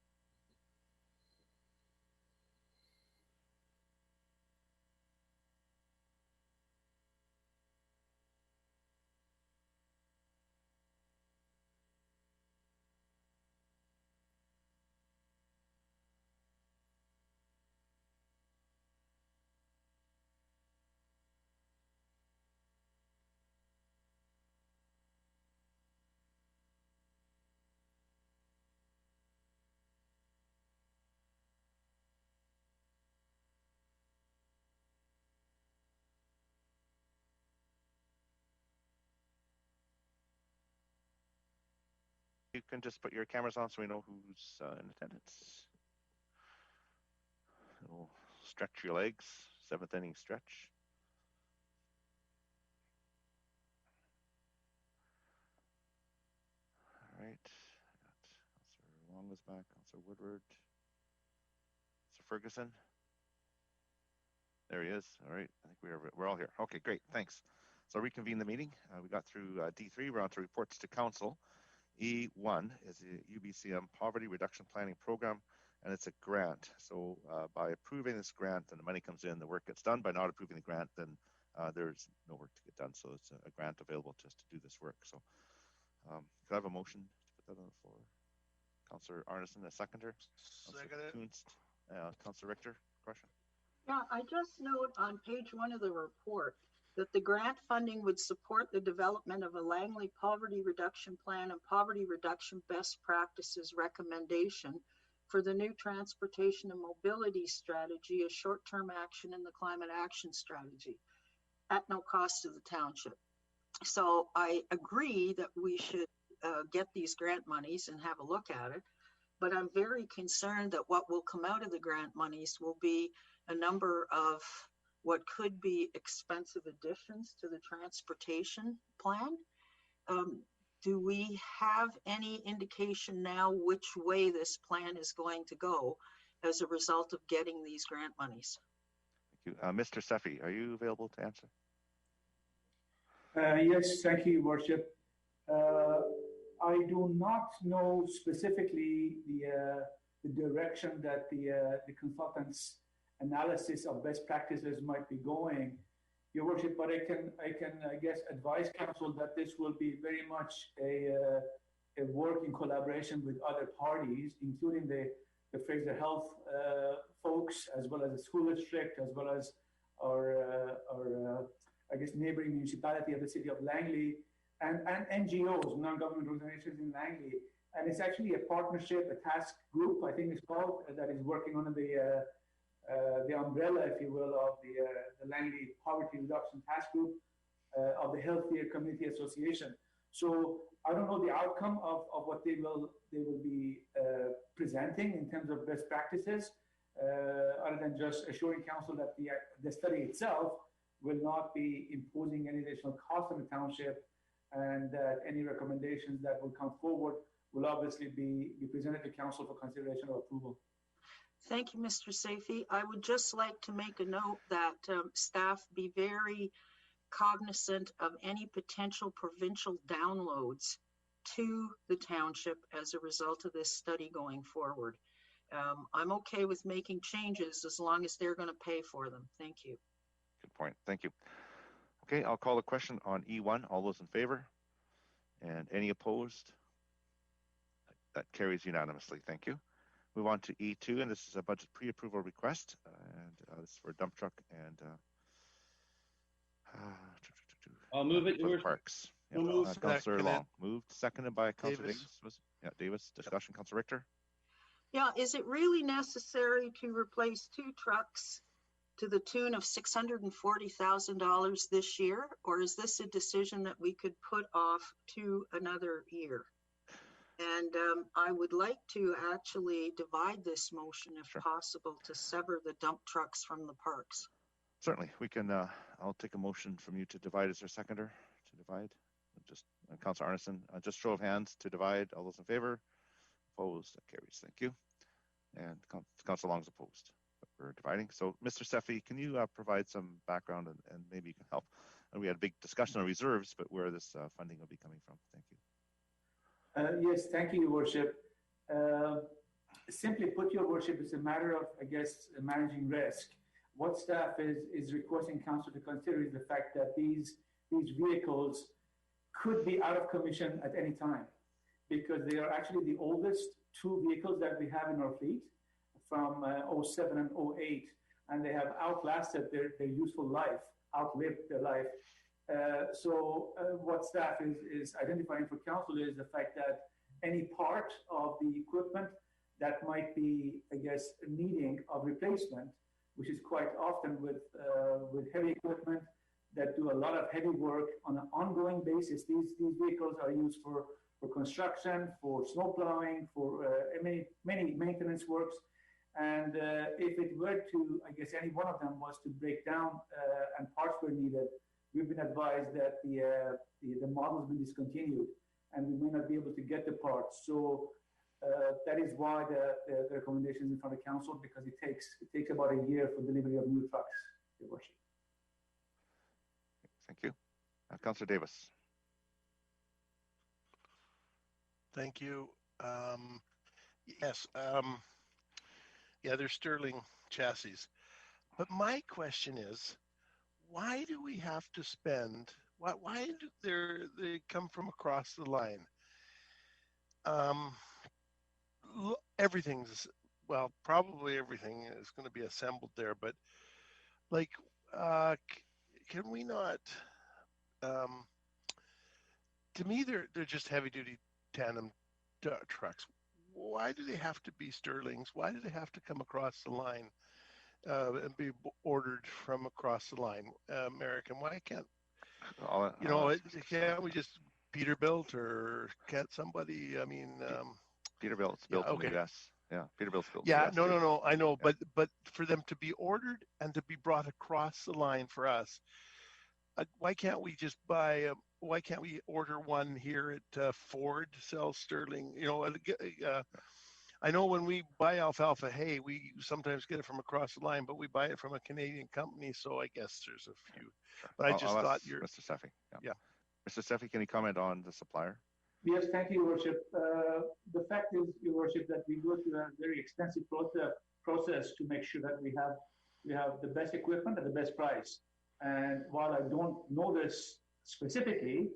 You can just put your cameras on so we know who's in attendance. We'll stretch your legs, 7th inning stretch. All right. Councillor Long is back. Councillor Woodward. Councillor Ferguson. There he is. All right. I think we're all here. Okay, great. Thanks. So reconvene the meeting. We got through D3. We're on to reports to council. E1 is the UBCM Poverty Reduction Planning Program, and it's a grant. So by approving this grant, then the money comes in, the work gets done. By not approving the grant, then there's no work to get done. So it's a grant available just to do this work. So could I have a motion to put that on the floor? Councillor Arneson, a seconder. Second. Councillor Richter, question? Yeah, I just note on page 1 of the report that the grant funding would support the development of a Langley Poverty Reduction Plan and Poverty Reduction Best Practices recommendation for the new transportation and mobility strategy, a short-term action in the climate action strategy at no cost to the township. So I agree that we should get these grant monies and have a look at it, but I'm very concerned that what will come out of the grant monies will be a number of what could be expensive additions to the transportation plan. Do we have any indication now which way this plan is going to go as a result of getting these grant monies? Thank you. Mr. Seffi, are you available to answer? Yes, thank you, Worship. I do not know specifically the direction that the consultants' analysis of best practices might be going, Your Worship, but I can I guess advise council that this will be very much a work in collaboration with other parties, including the Fraser Health folks, as well as the school district, as well as our I guess neighboring municipality of the city of Langley, and NGOs, non-government organizations in Langley. And it's actually a partnership, a task group, I think it's called, that is working under the umbrella, if you will, of the Langley Poverty Reduction Task Group of the Healthier Community Association. So I don't know the outcome of what they will be presenting in terms of best practices, other than just assuring council that the study itself will not be imposing any additional cost on the township, and that any recommendations that will come forward will obviously be presented to council for consideration or approval. Thank you, Mr. Safey. I would just like to make a note that staff be very cognizant of any potential provincial downloads to the township as a result of this study going forward. I'm okay with making changes as long as they're going to pay for them. Thank you. Good point. Thank you. Okay, I'll call the question on E1. All those in favor? And any opposed? That carries unanimously. Thank you. Move on to E2, and this is a budget pre-approval request, and this is for a dump truck and I'll move it. For the parks. Move Councillor Long moved, seconded by Councillor Davis. Davis. Discussion. Councillor Richter. Yeah, is it really necessary to replace 2 trucks to the tune of $640,000 this year, or is this a decision that we could put off to another year? And I would like to actually divide this motion, if possible, to sever the dump trucks from the parks. Certainly, we can. I'll take a motion from you to divide. Is there a seconder to divide? Just Councillor Arneson. Just show of hands to divide. All those in favor? Opposed? That carries. Thank you. And Councillor Long is opposed. We're dividing. So, Mr. Seffi, can you provide some background and maybe you can help? We had a big discussion on reserves, but where this funding will be coming from. Thank you. Yes, thank you, Your Worship. Simply put, Your Worship, it's a matter of, I guess, managing risk. What staff is requesting council to consider is the fact that these vehicles could be out of commission at any time, because they are actually the oldest 2 vehicles that we have in our fleet from 07 and 08, and they have outlasted their useful life, outlived their life. So what staff is identifying for council is the fact that any part of the equipment that might be, I guess, needing of replacement, which is quite often with heavy equipment that do a lot of heavy work on an ongoing basis. These vehicles are used for construction, for snow plowing, for many maintenance works. And if it were to, I guess any one of them was to break down and parts were needed, we've been advised that the model's been discontinued and we may not be able to get the parts. So that is why the recommendation is in front of council, because it takes about a year for delivery of new trucks, Your Worship. Thank you. Councillor Davis. Thank you. Yes. Yeah, they're Sterling chassis. But my question is, why do we have to spend? Why do they come from across the line? Everything's, well, probably everything is going to be assembled there, but like, can we not? To me, they're just heavy duty tandem trucks. Why do they have to be Sterlings? Why do they have to come across the line and be ordered from across the line? American, why can't, can't we just Peterbilt, or can't somebody, I mean... Peterbilt's built in the US. Yeah, Peterbilt's built in the US. No, I know, yeah. but for them to be ordered and to be brought across the line for us, why can't we just buy why can't we order one here at Ford sells Sterling? I know when we buy alfalfa hay, we sometimes get it from across the line, but we buy it from a Canadian company, so I guess there's a few. But I just thought you're... Mr. Steffi. Yeah. Mr. Steffi, can you comment on the supplier? Yes, thank you, Your Worship. The fact is, Your Worship, that we go through a very extensive process to make sure that we have the best equipment at the best price. And while I don't know this specifically,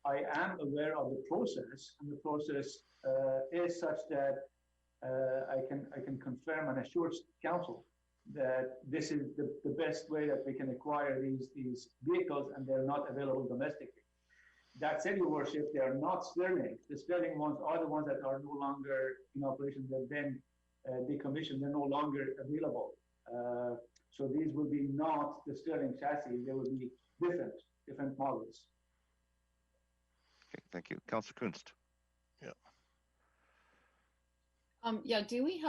I am aware of the process, and the process is such that I can confirm and assure council that this is the best way that we can acquire these vehicles, and they're not available domestically. That said, Your Worship, they are not Sterling. The Sterling ones are the ones that are no longer in operation. They've been decommissioned. They're no longer available. So these will be not the Sterling chassis. They will be different models. Okay, thank you. Councillor Kunst. Yeah. Do we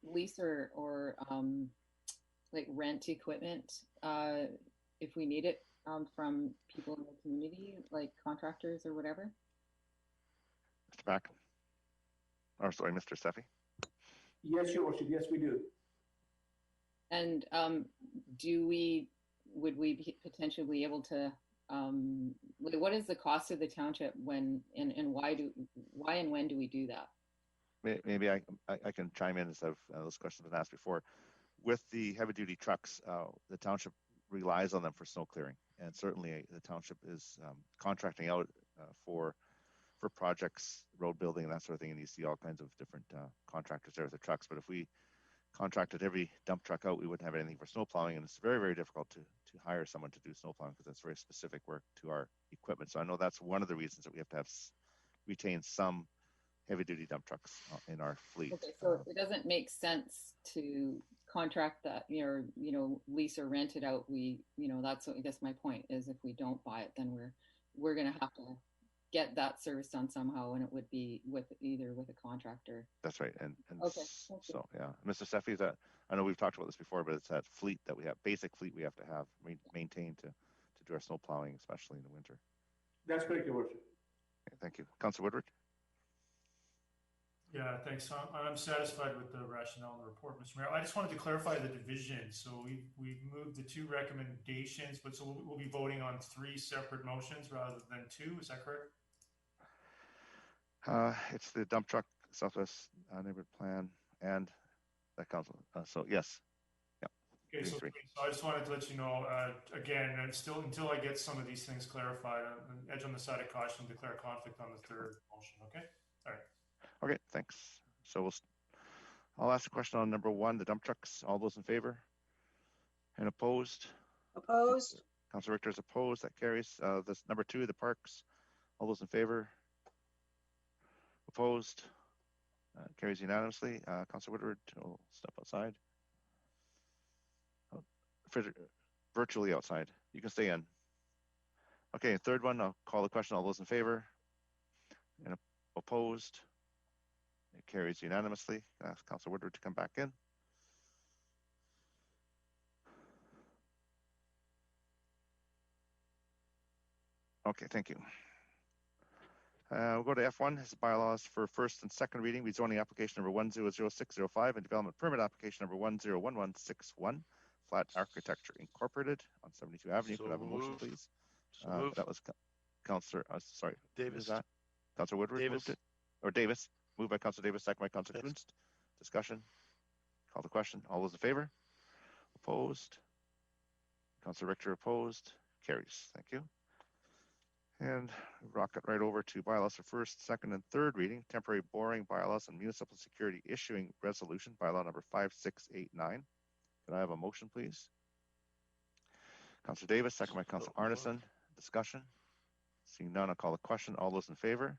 lease or like rent equipment if we need it from people in the community, like contractors or whatever? Mr. Back. Or sorry, Mr. Steffi. Yes, Your Worship. Yes, we do. And would we potentially be able to, what is the cost of the township when, and why and when do we do that? Maybe I can chime in instead of those questions have been asked before. With the heavy duty trucks, the township relies on them for snow clearing. And certainly the township is contracting out for projects, road building, and that sort of thing. And you see all kinds of different contractors there with the trucks. But if we contracted every dump truck out, we wouldn't have anything for snow plowing, and it's very, very difficult to hire someone to do snow plowing because that's very specific work to our equipment. So I know that's one of the reasons that we have to retain some heavy duty dump trucks in our fleet. Okay, so it doesn't make sense to contract that, lease or rent it out. That's what, I guess my point is, if we don't buy it, then we're going to have to get that service done somehow, and it would be either with a contractor. That's right. And okay. So yeah, Mr. Steffi, that I know we've talked about this before, but it's that fleet that we have, basic fleet we have to have maintained to do our snow plowing, especially in the winter. That's great, Your Worship. Okay, thank you. Councillor Woodward. Yeah, thanks. I'm satisfied with the rationale in the report, Mr. Mayor. I just wanted to clarify the division. So we've moved the two recommendations, but so we'll be voting on 3 separate motions rather than 2. Is that correct? It's the dump truck Southwest neighborhood plan and that council. So yes. Okay, so I just wanted to let you know, again, and still until I get some of these things clarified, edge on the side of caution, declare conflict on the 3rd motion. Okay. All right. Okay, thanks. So I'll ask a question on number 1, the dump trucks. All those in favor? And opposed? Opposed. Councillor Richter is opposed. That carries. This number 2, the parks. All those in favor? Opposed? Carries unanimously. Councillor Woodward will step outside. Virtually outside. You can stay in. Okay, 3rd one, I'll call the question. All those in favor? And opposed? It carries unanimously. Ask Councillor Woodward to come back in. Okay, thank you. We'll go to F1, his bylaws for first and second reading, rezoning application number 100605 and development permit application number 101161, Flat Architecture Incorporated on 72 Avenue. Could I have a motion, please? That was Councillor, sorry, Davis. That? Councillor Woodward Davis. moved it? Or Davis? Moved by Councillor Davis, second by Councillor Kunst. Discussion? Call the question. All those in favor? Opposed? Councillor Richter opposed? Carries. Thank you. And rocket right over to bylaws for first, second, and third reading, temporary boring bylaws and municipal security issuing resolution, bylaw number 5689. Can I have a motion, please? Councillor Davis, second by Councillor Arneson. Discussion? Seeing none, I'll call the question. All those in favor?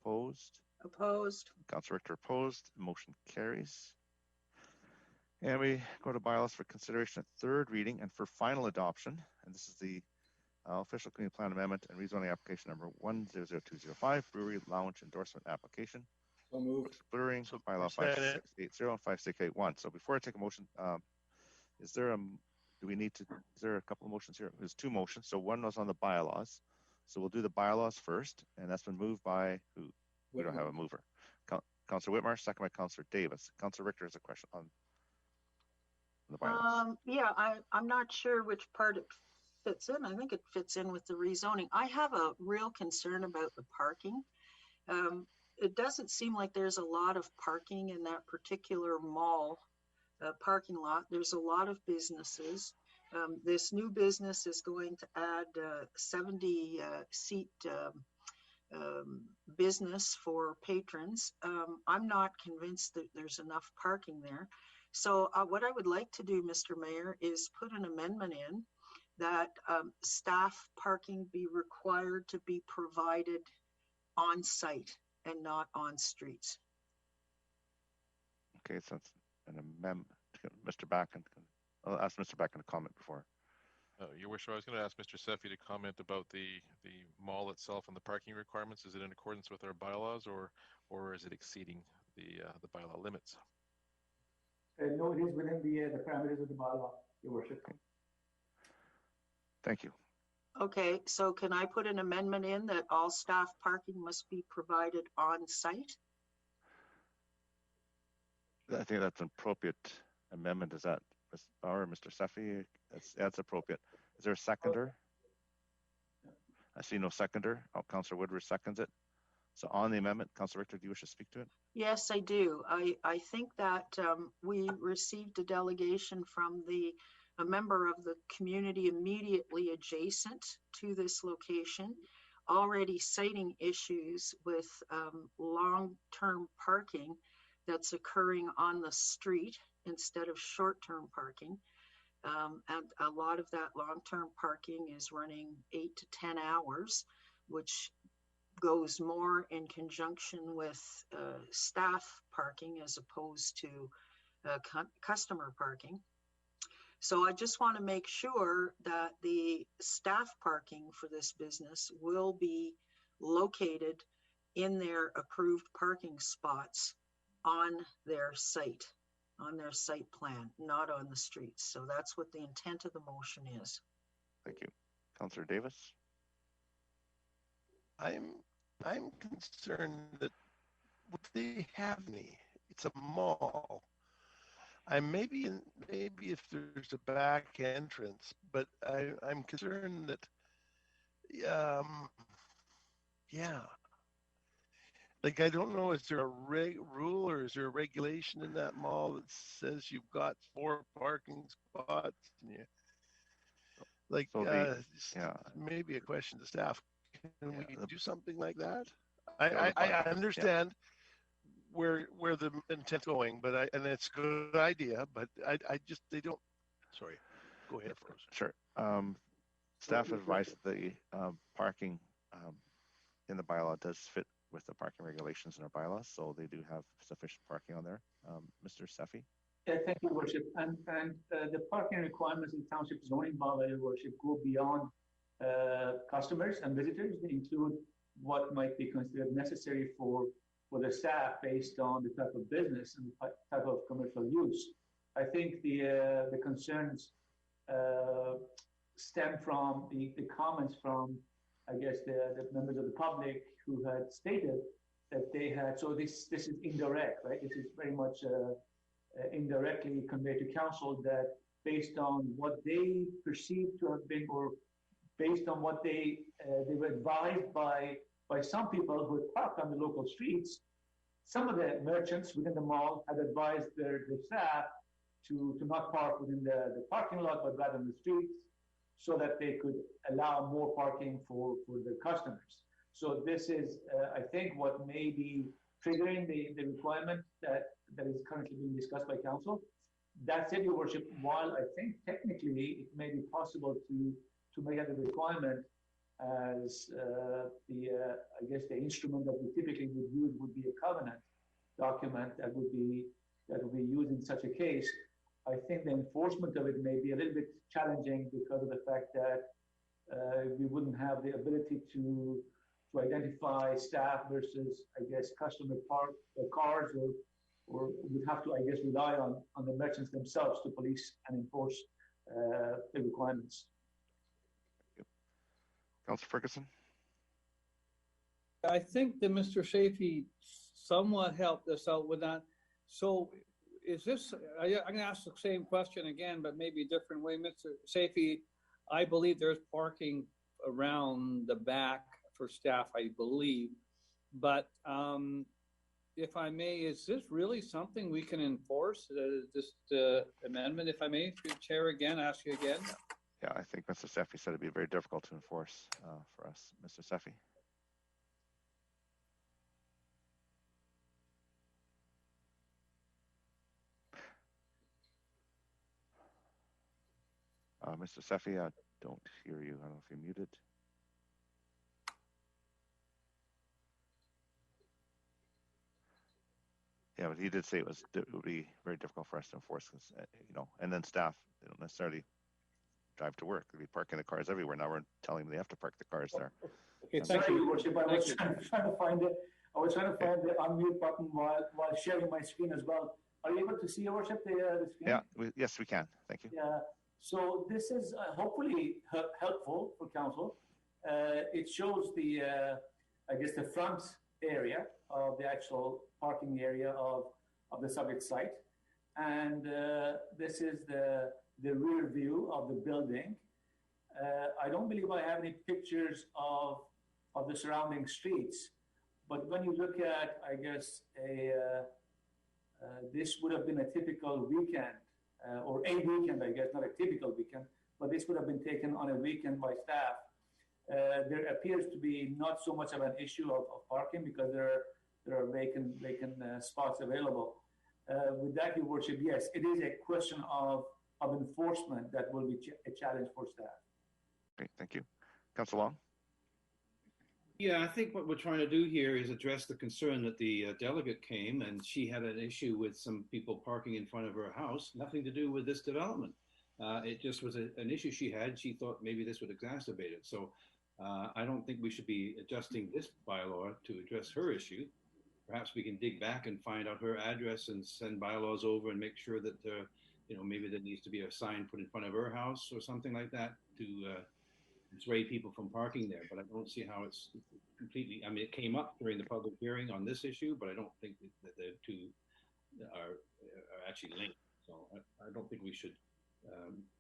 Opposed? Opposed. Councillor Richter opposed. Motion carries. And we go to bylaws for consideration at third reading and for final adoption. And this is the official community plan amendment and rezoning application number 100205, brewery lounge endorsement application. So moved. Brewing, bylaw 5680 and 5681. So before I take a motion, is there a couple of motions here? There's two motions. So one was on the bylaws. So we'll do the bylaws first, and that's been moved by who? We don't have a mover. Councillor Whitmire, second by Councillor Davis. Councillor Richter has a question on the bylaws. Yeah, I'm not sure which part it fits in. I think it fits in with the rezoning. I have a real concern about the parking. It doesn't seem like there's a lot of parking in that particular mall parking lot. There's a lot of businesses. This new business is going to add 70 seat business for patrons. I'm not convinced that there's enough parking there. So what I would like to do, Mr. Mayor, is put an amendment in that staff parking be required to be provided on site and not on streets. Okay, so it's an amendment. Mr. Backen, I'll ask Mr. Backen to comment before. Your Worship, I was going to ask Mr. Seffi to comment about the mall itself and the parking requirements. Is it in accordance with our bylaws, or is it exceeding the bylaw limits? No, it is within the parameters of the bylaw, Your Worship. Thank you. Okay, so can I put an amendment in that all staff parking must be provided on site? I think that's an appropriate amendment. Is that Mr. Seffi? That's appropriate. Is there a seconder? I see no seconder. Oh, Councillor Woodward seconds it. So on the amendment, Councillor Richter, do you wish to speak to it? Yes, I do. I think that we received a delegation from a member of the community immediately adjacent to this location, already citing issues with long-term parking that's occurring on the street instead of short-term parking. And a lot of that long-term parking is running 8 to 10 hours, which goes more in conjunction with staff parking as opposed to customer parking. So I just want to make sure that the staff parking for this business will be located in their approved parking spots on their site plan, not on the streets. So that's what the intent of the motion is. Thank you. Councillor Davis? I'm concerned that would they have any? It's a mall. Maybe if there's a back entrance, but I'm concerned that yeah. Like, I don't know, is there a rule or is there a regulation in that mall that says you've got 4 parking spots? And maybe a question to staff. Can we do something like that? I understand where the intent's going, but and it's a good idea, but they don't. Sorry, go ahead, Frozen. Sure. Staff advised that the parking in the bylaw does fit with the parking regulations in our bylaws, so they do have sufficient parking on there. Mr. Seffi? Yeah, thank you, Worship. And the parking requirements in Township zoning bylaw, Your Worship, go beyond customers and visitors. They include what might be considered necessary for the staff based on the type of business and the type of commercial use. I think the concerns stem from the comments from, I guess, the members of the public who had stated that they had, so this is indirect, right? This is very much indirectly conveyed to council that based on what they perceive to have been, or based on what they were advised by some people who had parked on the local streets, some of the merchants within the mall had advised their staff to not park within the parking lot, but rather in the streets, so that they could allow more parking for their customers. So this is, I think, what may be triggering the requirement that is currently being discussed by council. That said, Your Worship, while I think technically it may be possible to make that a requirement, as I guess the instrument that we typically would use would be a covenant document that would be used in such a case. I think the enforcement of it may be a little bit challenging because of the fact that we wouldn't have the ability to identify staff versus, I guess, customer cars, or we'd have to, I guess, rely on the merchants themselves to police and enforce the requirements. Councilor Ferguson? I think that Mr. Safey somewhat helped us out with that. So is this, I'm going to ask the same question again, but maybe a different way. Mr. Safey, I believe there's parking around the back for staff, I believe. But if I may, is this really something we can enforce? This amendment, if I may, through Chair again, ask you again. Yeah, I think Mr. Seffi said it'd be very difficult to enforce for us. Mr. Seffi? Mr. Seffi, I don't hear you. I don't know if you're muted. Yeah, but he did say it would be very difficult for us to enforce, because and then staff, they don't necessarily drive to work. They'd be parking the cars everywhere. Now we're telling them they have to park the cars there. Okay, thank you, Your Worship. I was trying to find it. I was trying to find the unmute button while sharing my screen as well. Are you able to see, Your Worship, the screen? Yeah, yes, we can. Thank you. Yeah. So this is hopefully helpful for council. It shows the, I guess, the front area of the actual parking area of the subject site, and this is the rear view of the building. I don't believe I have any pictures of the surrounding streets, but when you look at, I guess, this would have been a typical weekend, or a weekend, I guess, not a typical weekend, but this would have been taken on a weekend by staff. There appears to be not so much of an issue of parking, because there are vacant spots available. With that, Your Worship, yes, it is a question of enforcement that will be a challenge for staff. Great, thank you. Councilor Long? Yeah, I think what we're trying to do here is address the concern that the delegate came, and she had an issue with some people parking in front of her house, nothing to do with this development. It just was an issue she had. She thought maybe this would exacerbate it. So I don't think we should be adjusting this bylaw to address her issue. Perhaps we can dig back and find out her address and send bylaws over and make sure that, maybe there needs to be a sign put in front of her house or something like that to dissuade people from parking there. But I don't see how it's completely, I mean, it came up during the public hearing on this issue, but I don't think that the two are actually linked. So I don't think we should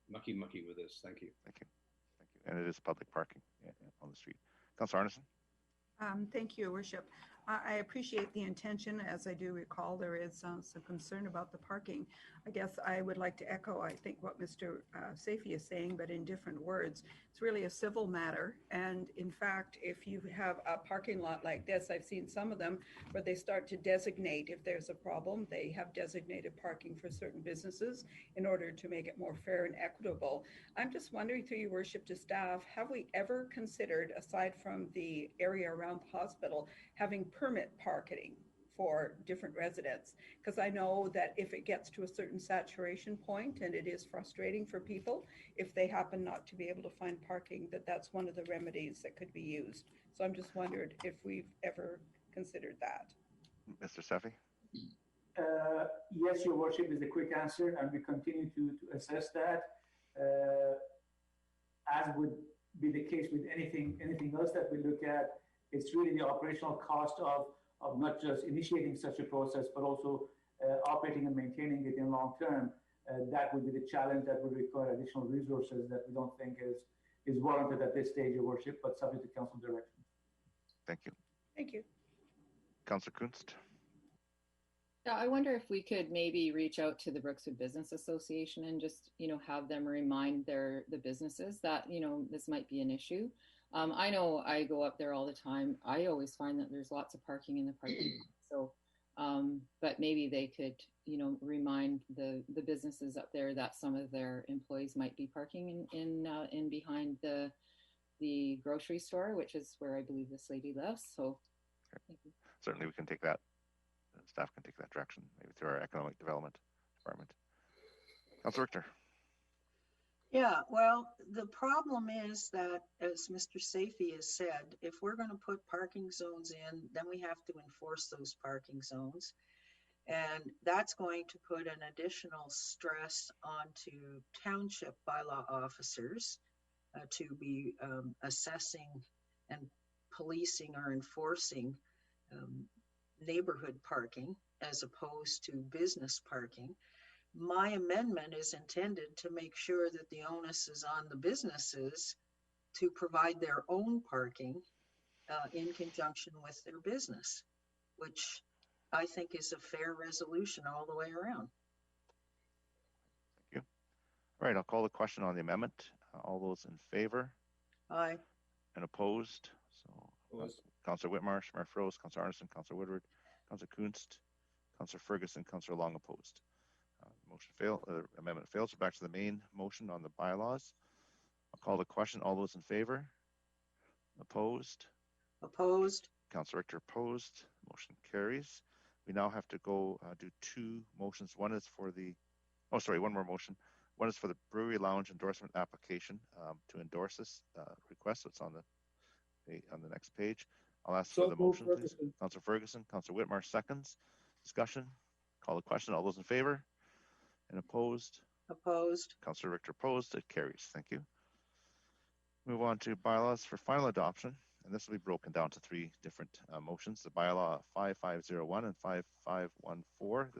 mucky with this. Thank you. Thank you. Thank you. And it is public parking on the street. Councilor Arneson? Thank you, Your Worship. I appreciate the intention. As I do recall, there is some concern about the parking. I guess I would like to echo, I think, what Mr. Safey is saying, but in different words. It's really a civil matter. And in fact, if you have a parking lot like this, I've seen some of them where they start to designate, if there's a problem, they have designated parking for certain businesses in order to make it more fair and equitable. I'm just wondering, through Your Worship, to staff, have we ever considered, aside from the area around the hospital, having permit parking for different residents. Because I know that if it gets to a certain saturation point, and it is frustrating for people, if they happen not to be able to find parking, that's one of the remedies that could be used. So I'm just wondered if we've ever considered that. Mr. Sefi? Yes, Your Worship is the quick answer, and we continue to assess that. As would be the case with anything else that we look at, it's really the operational cost of not just initiating such a process, but also operating and maintaining it in long term. That would be the challenge that would require additional resources that we don't think is warranted at this stage, Your Worship, but subject to council direction. Thank you. Thank you. Councillor Kunst? Yeah, I wonder if we could maybe reach out to the Brookswood Business Association and just, have them remind the businesses that, this might be an issue. I know I go up there all the time. I always find that there's lots of parking in the parking lot. So, but maybe they could, remind the businesses up there that some of their employees might be parking in behind the grocery store, which is where I believe this lady lives. So, thank you. Certainly we can take that. Staff can take that direction, maybe through our economic development department. Councillor Richter. Yeah, well, the problem is that, as Mr. Safi has said, if we're going to put parking zones in, then we have to enforce those parking zones. And that's going to put an additional stress onto township bylaw officers to be assessing and policing or enforcing neighborhood parking as opposed to business parking. My amendment is intended to make sure that the onus is on the businesses to provide their own parking in conjunction with their business, which I think is a fair resolution all the way around. Thank you. All right, I'll call the question on the amendment. All those in favor? Aye. And opposed? So Councillor Whitmarsh, Mayor Froese, Councillor Arneson, Councillor Woodward, Councillor Kunst, Councillor Ferguson, Councillor Long opposed. Amendment fails. We're back to the main motion on the bylaws. I'll call the question. All those in favor? Opposed? Opposed. Councillor Richter opposed. Motion carries. We now have to go do two motions. One is for the, one more motion. One is for the Brewery Lounge endorsement application to endorse this request. So it's on the next page. I'll ask for the motion, please. Councillor Ferguson, Councillor Whitmarsh seconds. Discussion. Call the question. All those in favor? And opposed? Opposed. Councillor Richter opposed. It carries. Thank you. Move on to bylaws for final adoption. And this will be broken down to three different motions. The bylaw 5501 and 5514.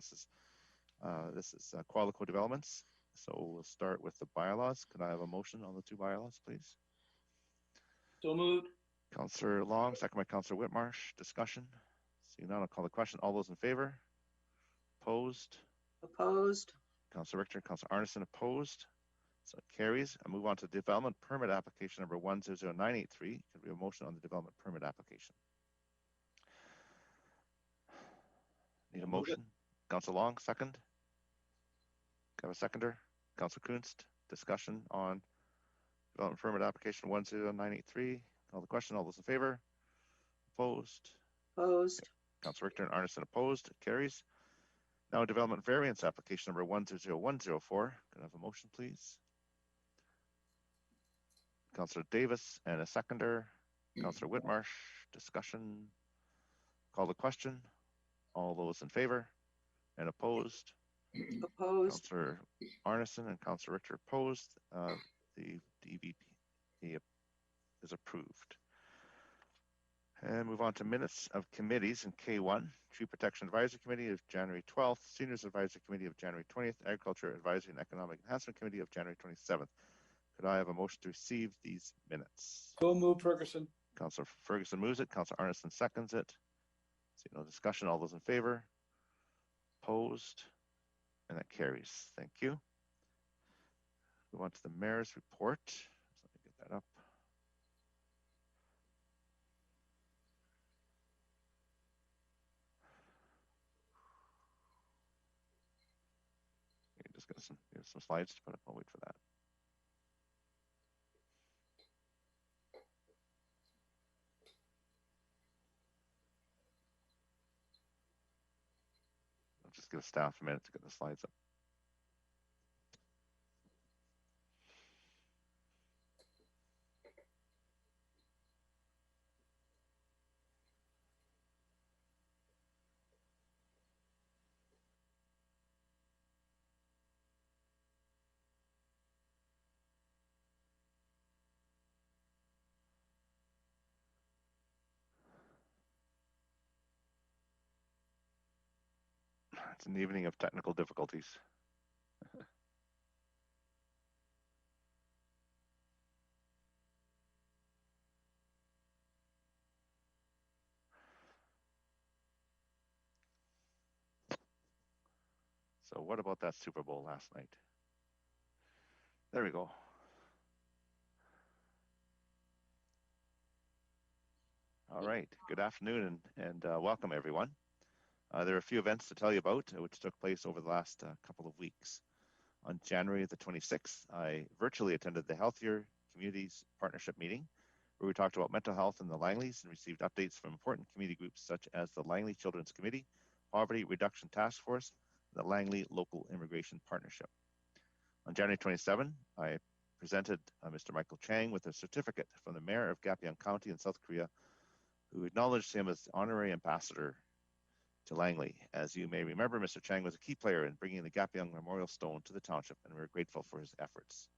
This is Qualico Developments. So we'll start with the bylaws. Can I have a motion on the two bylaws, please? So moved. Councillor Long, second by Councillor Whitmarsh. Discussion. Seeing none, I'll call the question. All those in favor? Opposed? Opposed. Councillor Richter, Councillor Arneson opposed. So it carries. I move on to development permit application number 100983. Could we have a motion on the development permit application? Need a motion? Councillor Long, second. Can I have a seconder? Councillor Kunst. Discussion on development permit application 100983. Call the question. All those in favor? Opposed? Opposed. Councillor Richter and Arneson opposed. It carries. Now development variance application number 120104. Can I have a motion, please? Councillor Davis and a seconder. Councillor Whitmarsh. Discussion. Call the question. All those in favor and opposed? Opposed. Councillor Arneson and Councillor Richter opposed. The DVP is approved. And move on to minutes of committees in K1. Tree Protection Advisory Committee of January 12th, Seniors Advisory Committee of January 20th, Agriculture Advisory and Economic Enhancement Committee of January 27th. Could I have a motion to receive these minutes? So moved, Ferguson. Councillor Ferguson moves it. Councillor Arneson seconds it. See no discussion. All those in favor? Opposed? And that carries. Thank you. Move on to the mayor's report. So let me get that up. Just got some slides to put up. I'll wait for that. Just give staff a minute to get the slides up. It's an evening of technical difficulties. So what about that Super Bowl last night? There we go. All right, good afternoon and welcome everyone. There are a few events to tell you about which took place over the last couple of weeks. On January the 26th, I virtually attended the Healthier Communities Partnership meeting, where we talked about mental health in the Langleys and received updates from important community groups such as the Langley Children's Committee, Poverty Reduction Task Force, and the Langley Local Immigration Partnership. On January 27, I presented Mr. Michael Chang with a certificate from the Mayor of Gapyeong County in South Korea, who acknowledged him as honorary ambassador to Langley. As you may remember, Mr. Chang was a key player in bringing the Gapyeong Memorial Stone to the township, and we're grateful for his efforts.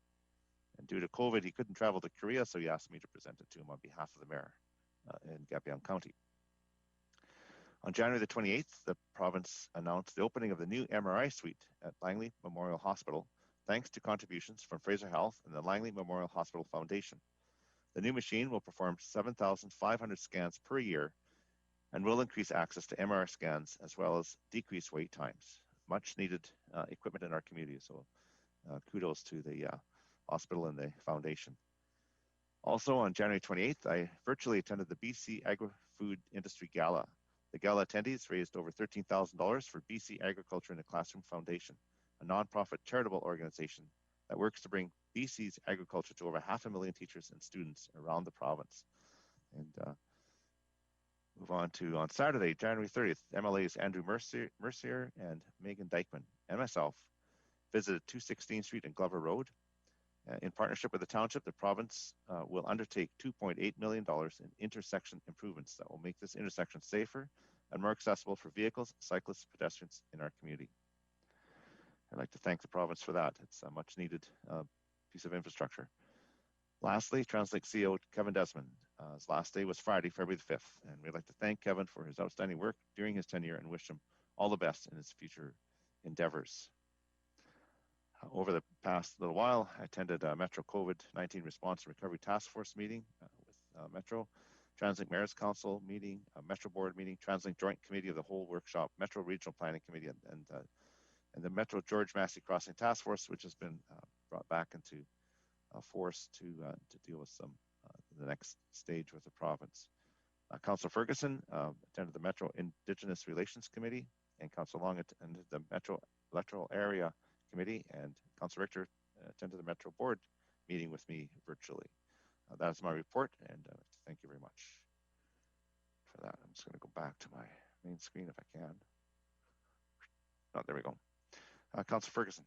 And due to COVID, he couldn't travel to Korea, so he asked me to present it to him on behalf of the mayor in Gapyeong County. On January the 28th, the province announced the opening of the new MRI suite at Langley Memorial Hospital, thanks to contributions from Fraser Health and the Langley Memorial Hospital Foundation. The new machine will perform 7,500 scans per year and will increase access to MR scans as well as decrease wait times. Much needed equipment in our community, so kudos to the hospital and the foundation. Also on January 28th, I virtually attended the BC Agri-Food Industry Gala. The gala attendees raised over $13,000 for BC Agriculture in the Classroom Foundation, a nonprofit charitable organization that works to bring BC's agriculture to over 500,000 teachers and students around the province. And move on to on Saturday, January 30th, MLAs Andrew Mercier and Megan Dykeman and myself visited 216th Street and Glover Road. In partnership with the township, the province will undertake $2.8 million in intersection improvements that will make this intersection safer and more accessible for vehicles, cyclists, pedestrians in our community. I'd like to thank the province for that. It's a much needed piece of infrastructure. Lastly, TransLink CEO Kevin Desmond. His last day was Friday, February the 5th, and we'd like to thank Kevin for his outstanding work during his tenure and wish him all the best in his future endeavors. Over the past little while, I attended a Metro COVID-19 Response and Recovery Task Force meeting with Metro, TransLink Mayor's Council meeting, a Metro Board meeting, TransLink Joint Committee of the Whole Workshop, Metro Regional Planning Committee, and the Metro George Massey Crossing Task Force, which has been brought back into force to deal with some the next stage with the province. Councillor Ferguson attended the Metro Indigenous Relations Committee, and Councillor Long attended the Metro Electoral Area Committee, and Councillor Richter attended the Metro Board meeting with me virtually. That is my report, and thank you very much for that. I'm just going to go back to my main screen if I can. Oh, there we go. Councillor Ferguson.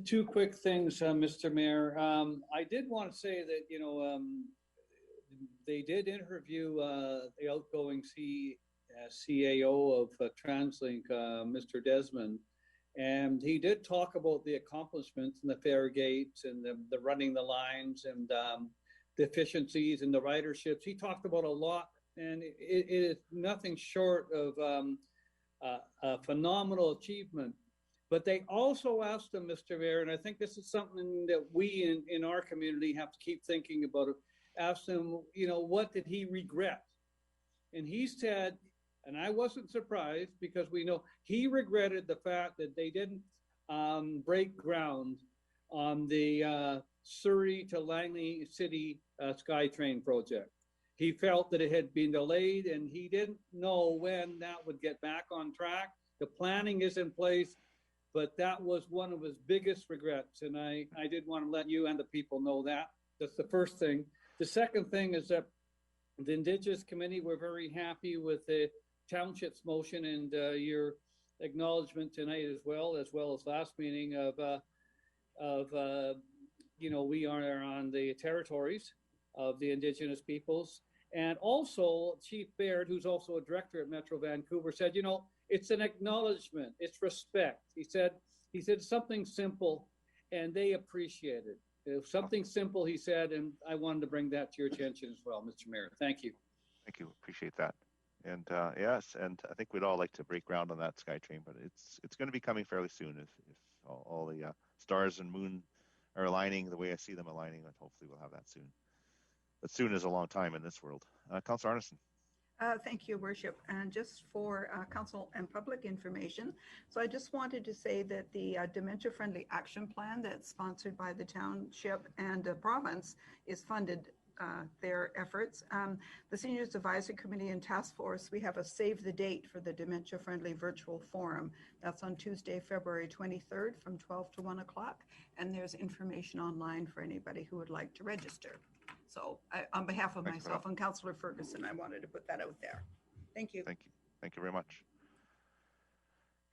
Two quick things, Mr. Mayor. I did want to say that, you know, they did interview the outgoing CAO of TransLink, Mr. Desmond, and he did talk about the accomplishments and the fare gates and the running the lines and the efficiencies and the riderships. He talked about a lot, and it is nothing short of a phenomenal achievement. But they also asked him, Mr. Mayor, and I think this is something that we in our community have to keep thinking about, asked him, you know, what did he regret? And he said, and I wasn't surprised because we know he regretted the fact that they didn't break ground on the Surrey to Langley City SkyTrain project. He felt that it had been delayed and he didn't know when that would get back on track. The planning is in place, but that was one of his biggest regrets. And I did want to let you and the people know that. That's the first thing. The second thing is that the Indigenous Committee were very happy with the township's motion and your acknowledgement tonight as well as last meeting of we are on the territories of the Indigenous peoples. And also Chief Baird, who's also a director at Metro Vancouver, said, it's an acknowledgement, it's respect. He said something simple, and they appreciate it. It was something simple, he said, and I wanted to bring that to your attention as well, Mr. Mayor. Thank you. Thank you. Appreciate that. And yes, and I think we'd all like to break ground on that SkyTrain, but it's going to be coming fairly soon if all the stars and moon are aligning the way I see them aligning, and hopefully we'll have that soon. But soon is a long time in this world. Councillor Arneson. Thank you, Worship. And just for council and public information, so I just wanted to say that the dementia-friendly action plan that's sponsored by the township and the province is funded their efforts. The Seniors Advisory Committee and Task Force, we have a save the date for the dementia-friendly virtual forum. That's on Tuesday, February 23rd from 12 to 1 o'clock. And there's information online for anybody who would like to register. So on behalf of myself and Councillor Ferguson, I wanted to put that out there. Thank you. Thank you. Thank you very much.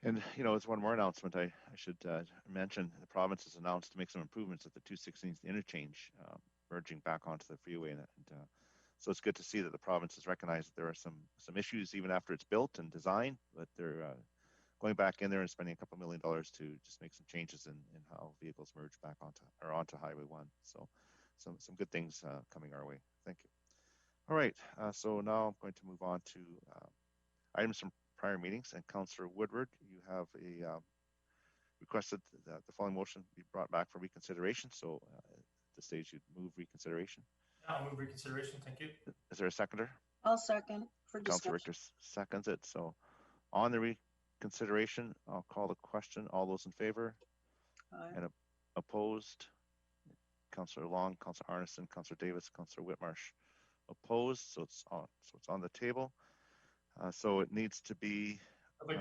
And, as one more announcement, I should mention the province has announced to make some improvements at the 216th interchange, merging back onto the freeway. And so it's good to see that the province has recognized that there are some issues even after it's built and designed, but they're going back in there and spending a couple $1 million to just make some changes in how vehicles merge back onto Highway 1. So some good things coming our way. Thank you. All right, so now I'm going to move on to items from prior meetings. And Councillor Woodward, you have requested that the following motion be brought back for reconsideration. So at this stage, you'd move reconsideration. Yeah, I'll move reconsideration. Thank you. Is there a seconder? I'll second for discussion. Councillor Richter seconds it. So on the reconsideration, I'll call the question. All those in favor? Aye. And opposed? Councillor Long, Councillor Arneson, Councillor Davis, Councillor Whitmarsh opposed. So it's on the table. So it needs to be.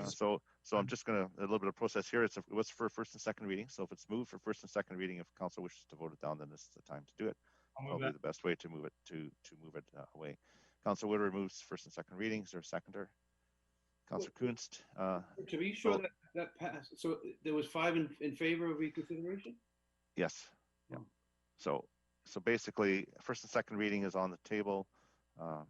So I'm just going to a little bit of process here. It was for first and second reading. So if it's moved for first and second reading, if council wishes to vote it down, then this is the time to do it. Probably the best way to move it away. Councillor Woodward moves first and second reading. Is there a seconder? Councillor Kunst. To be sure that passed. So there was 5 in favor of reconsideration? Yes. Yeah. So basically, first and second reading is on the table. I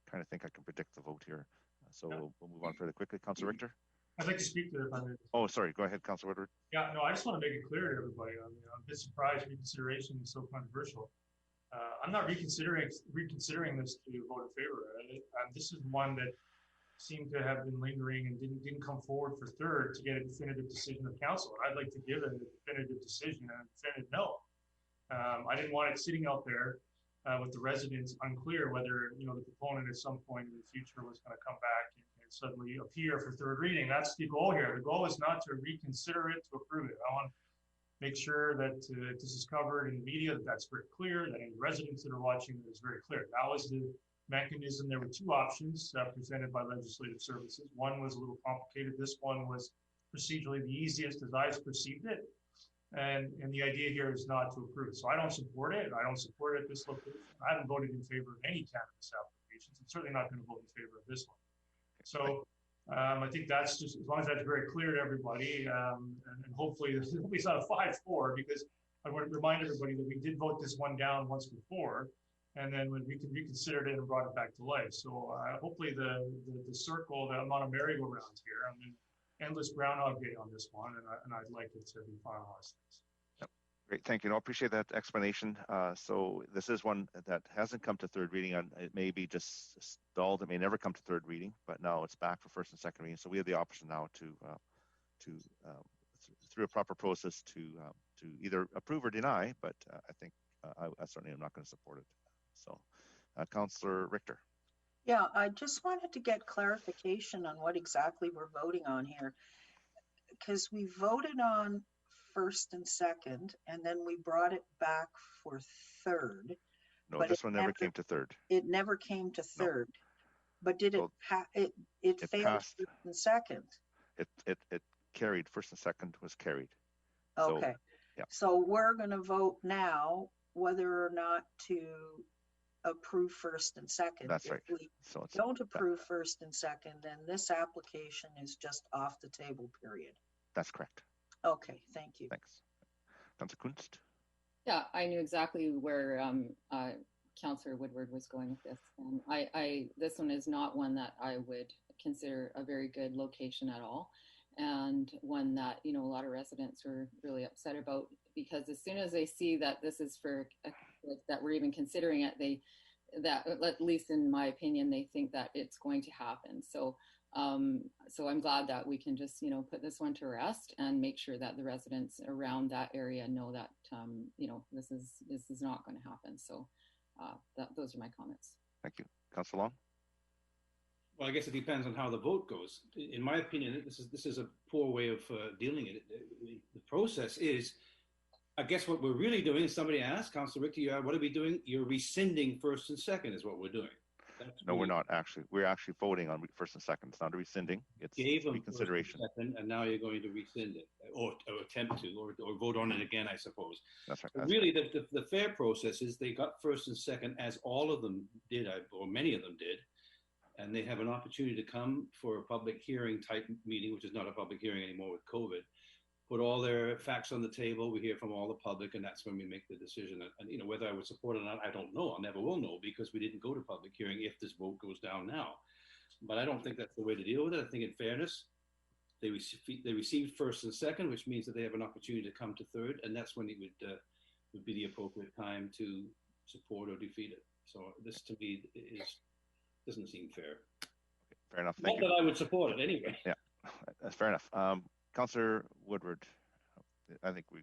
kind of think I can predict the vote here. So we'll move on fairly quickly. Councillor Richter. I'd like to speak to it if I may. Oh, sorry. Go ahead, Councillor Woodward. Yeah, no, I just want to make it clear to everybody. I'm a bit surprised reconsideration is so controversial. I'm not reconsidering this to vote in favor of it. This is one that seemed to have been lingering and didn't come forward for third to get a definitive decision of council. And I'd like to give it a definitive decision and a definitive no. I didn't want it sitting out there with the residents unclear whether the proponent at some point in the future was going to come back and suddenly appear for third reading. That's the goal here. The goal is not to reconsider it, to approve it. I want to make sure that this is covered in the media, that's very clear, that any residents that are watching it is very clear. That was the mechanism. There were 2 options presented by Legislative Services. One was a little complicated. This one was procedurally the easiest as I perceived it. And the idea here is not to approve. So I don't support it. I don't support it at this location. I haven't voted in favor of any cannabis applications. I'm certainly not going to vote in favor of this one. So I think that's just, as long as that's very clear to everybody, and hopefully it's not a 5-4, because I want to remind everybody that we did vote this one down once before, and then when we reconsidered it and brought it back to life. So hopefully the circle, that I'm on a merry-go-round here. I'm in endless groundhog day on this one, and I'd like it to be finalized. Yep. Great, thank you. I appreciate that explanation. So this is one that hasn't come to third reading. It may be just stalled. It may never come to third reading, but now it's back for first and second reading. So we have the option now to through a proper process to either approve or deny. But I think I certainly am not going to support it. So, Councillor Richter. Yeah, I just wanted to get clarification on what exactly we're voting on here, because we voted on first and second, and then we brought it back for third. No, this one never came to third. It never came to third. No. But did it failed passed. First and second? It carried. First and second was carried. Okay. So, yeah. So we're going to vote now whether or not to approve first and second. That's If right. we So it's don't approve first and second, then this application is just off the table, period. That's correct. Okay, thank you. Thanks. Councillor Kunst. Yeah, I knew exactly where Councillor Woodward was going with this. This one is not one that I would consider a very good location at all, and one that, you know, a lot of residents were really upset about, because as soon as they see that this is for that we're even considering it, at least in my opinion, they think that it's going to happen. So so I'm glad that we can just, you know, put this one to rest and make sure that the residents around that area know that, you know, this is not going to happen. So those are my comments. Thank you. Councillor Long. Well, I guess it depends on how the vote goes. In my opinion, this is a poor way of dealing with it. The process is, I guess what we're really doing is, somebody asked, Councillor Richter, what are we doing? You're rescinding first and second is what we're doing. No, we're not actually. We're actually voting on first and second. It's not a rescinding. It's reconsideration. And now you're going to rescind it, or attempt to, or vote on it again, I suppose. That's right. But really, the fair process is they got first and second, as all of them did, or many of them did, and they have an opportunity to come for a public hearing type meeting, which is not a public hearing anymore with COVID. Put all their facts on the table. We hear from all the public, and that's when we make the decision. And you know, whether I would support it or not, I don't know. I never will know, because we didn't go to public hearing if this vote goes down now. But I don't think that's the way to deal with it. I think, in fairness, they received first and second, which means that they have an opportunity to come to third, and that's when it would be the appropriate time to support or defeat it. So this, to me, doesn't seem fair. Okay, fair enough. Not that I would support it anyway. Yeah, that's fair enough. Councillor Woodward, I think we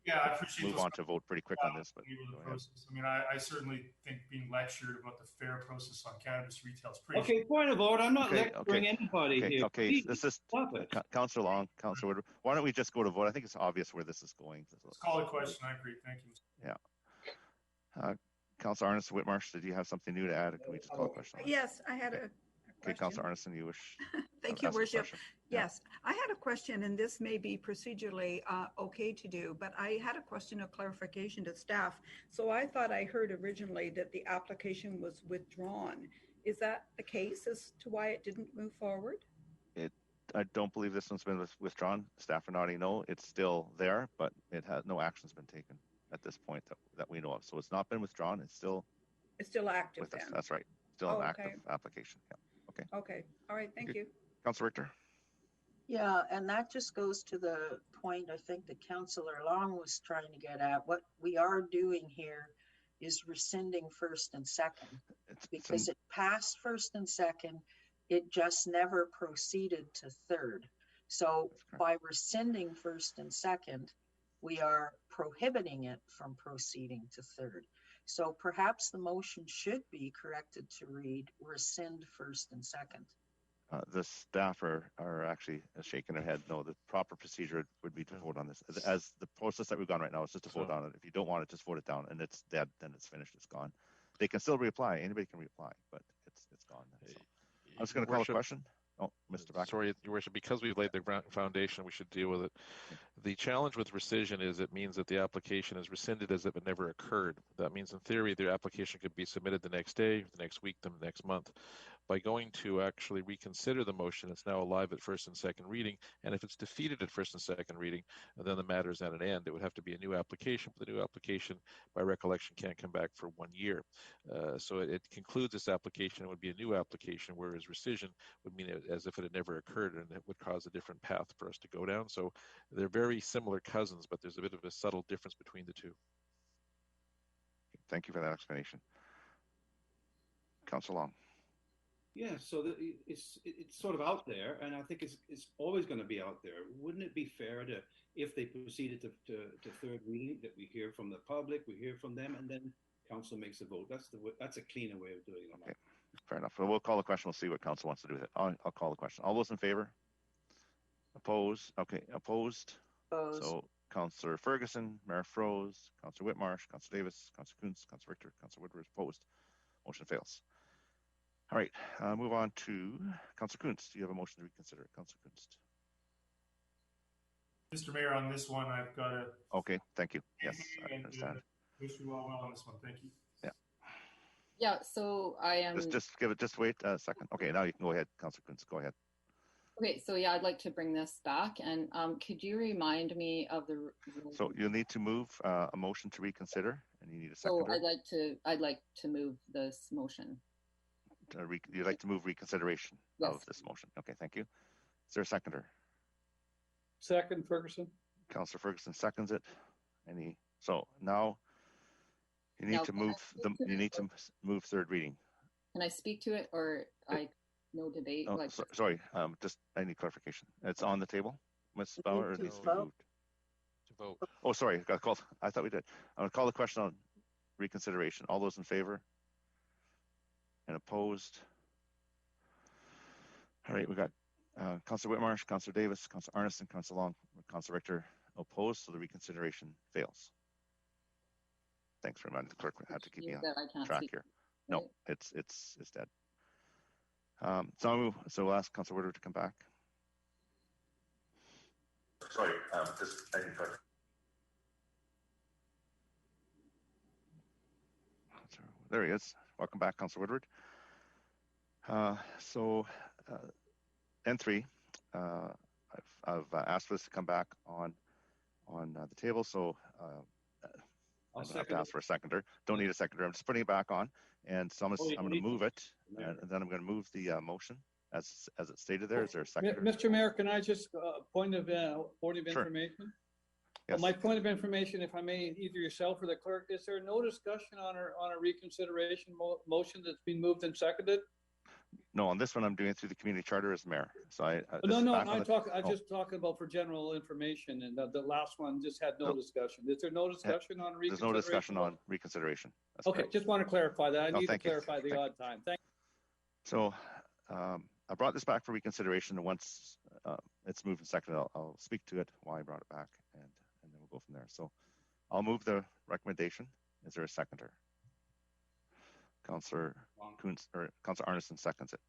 move on to vote pretty quick on this. But I mean, I certainly think being lectured about the fair process on cannabis retail is pretty. Okay, point of order. I'm not lecturing anybody here. Okay, Please, this is Councillor Long, Councillor Woodward. Why don't we just go to vote? I think it's obvious where this is going. Let's call a question. I agree. Thank you. Yeah. Councillor Arneson Whitmarsh, did you have something new to add, or can we just call a question? Yes, I had a Okay, Councillor Arneson, you wish. Thank you, Worship. Yes, I had a question, and this may be procedurally okay to do, but I had a question of clarification to staff. So I thought I heard originally that the application was withdrawn. Is that the case as to why it didn't move forward? I don't believe this one's been withdrawn. Staff are nodding no. It's still there, but it has no action's been taken at this point that we know of. So it's not been withdrawn. It's still active with then. us. That's right. Still an active application. Yeah. Okay. Okay. All right. Thank you. Councillor Richter. Yeah, and that just goes to the point I think that Councillor Long was trying to get at. What we are doing here is rescinding first and second, because it passed first and second. It just never proceeded to third. So by rescinding first and second, we are prohibiting it from proceeding to third. So perhaps the motion should be corrected to read rescind first and second. The staff are actually shaking their head. No, the proper procedure would be to vote on this. As the process that we've gone right now is just to vote on it. If you don't want it, just vote it down, and it's dead. Then it's finished. It's gone. They can still reapply. Anybody can reapply, but it's gone. So I was going to call a question. Oh, Mr. Back. Sorry, Your Worship, because we've laid the foundation, we should deal with it. The challenge with rescission is it means that the application is rescinded as if it never occurred. That means, in theory, the application could be submitted the next day, the next week, the next month. By going to actually reconsider the motion, it's now alive at first and second reading. And if it's defeated at first and second reading, then the matter is at an end. It would have to be a new application. But the new application, by recollection, can't come back for 1 year. So it concludes this application. It would be a new application, whereas rescission would mean it as if it had never occurred, and it would cause a different path for us to go down. So they're very similar cousins, but there's a bit of a subtle difference between the two. Thank you for that explanation. Councillor Long. Yeah, so it's sort of out there, and I think it's always going to be out there. Wouldn't it be fair to, if they proceeded to third reading, that we hear from the public, we hear from them, and then council makes a vote? That's a cleaner way of doing it. Okay, fair enough. Well, we'll call the question. We'll see what council wants to do with it. I'll call the question. All those in favor? Oppose? Okay, opposed. So Councillor Ferguson, Mayor Froese, Councillor Whitmarsh, Councillor Davis, Councillor Kuntz, Councillor Richter, Councillor Woodward opposed. Motion fails. All right, move on to Councillor Kuntz. Do you have a motion to reconsider? Councillor Kuntz. Mr. Mayor, on this one, I've got a. Okay, thank you. Yes, I understand. Wish you all well on this one. Thank you. Yeah. Yeah, so I am. Just wait a second. Okay, now you can go ahead, Councillor Kuntz. Go ahead. Okay, so yeah, I'd like to bring this back, and could you remind me of the? So you'll need to move a motion to reconsider, and you need a seconder. So I'd like to move this motion. You'd like to move reconsideration of this motion. Okay, thank you. Is there a seconder? Second, Ferguson. Councillor Ferguson seconds it. So now you need to move third reading. Can I speak to it, or no debate? Oh, sorry, I need clarification. It's on the table, Ms. Bauer, or it needs to be moved? To vote. Oh, sorry, got called. I thought we did. I'm going to call the question on reconsideration. All those in favor? And opposed? All right, we got Councillor Whitmarsh, Councillor Davis, Councillor Arneson, Councillor Long, Councillor Richter opposed, so the reconsideration fails. Thanks for reminding the clerk. I had to keep me on track here. No, it's dead. So we'll ask Councillor Woodward to come back. Sorry, I need to. There he is. Welcome back, Councillor Woodward. N3, I've asked for this to come back on the table, so I'm going to have to ask for a seconder. Don't need a seconder. I'm just putting it back on, and so I'm going to move it, and then I'm going to move the motion as it stated there. Is there a seconder? Mr. Mayor, can I just point of information? Yes. My point of information, if I may, either yourself or the clerk, is there no discussion on a reconsideration motion that's been moved and seconded? No, on this one I'm doing it through the community charter as mayor. So I'm just talking about for general information, and the last one just had no discussion. Is there no discussion on reconsideration? There's no discussion on reconsideration. That's okay, correct. Just want to clarify that. I need to clarify the odd time. Thank you. So I brought this back for reconsideration, and once it's moved and seconded, I'll speak to it, why I brought it back, and then we'll go from there. So I'll move the recommendation. Is there a seconder? Councillor Kuntz or Councillor Arneson seconds it.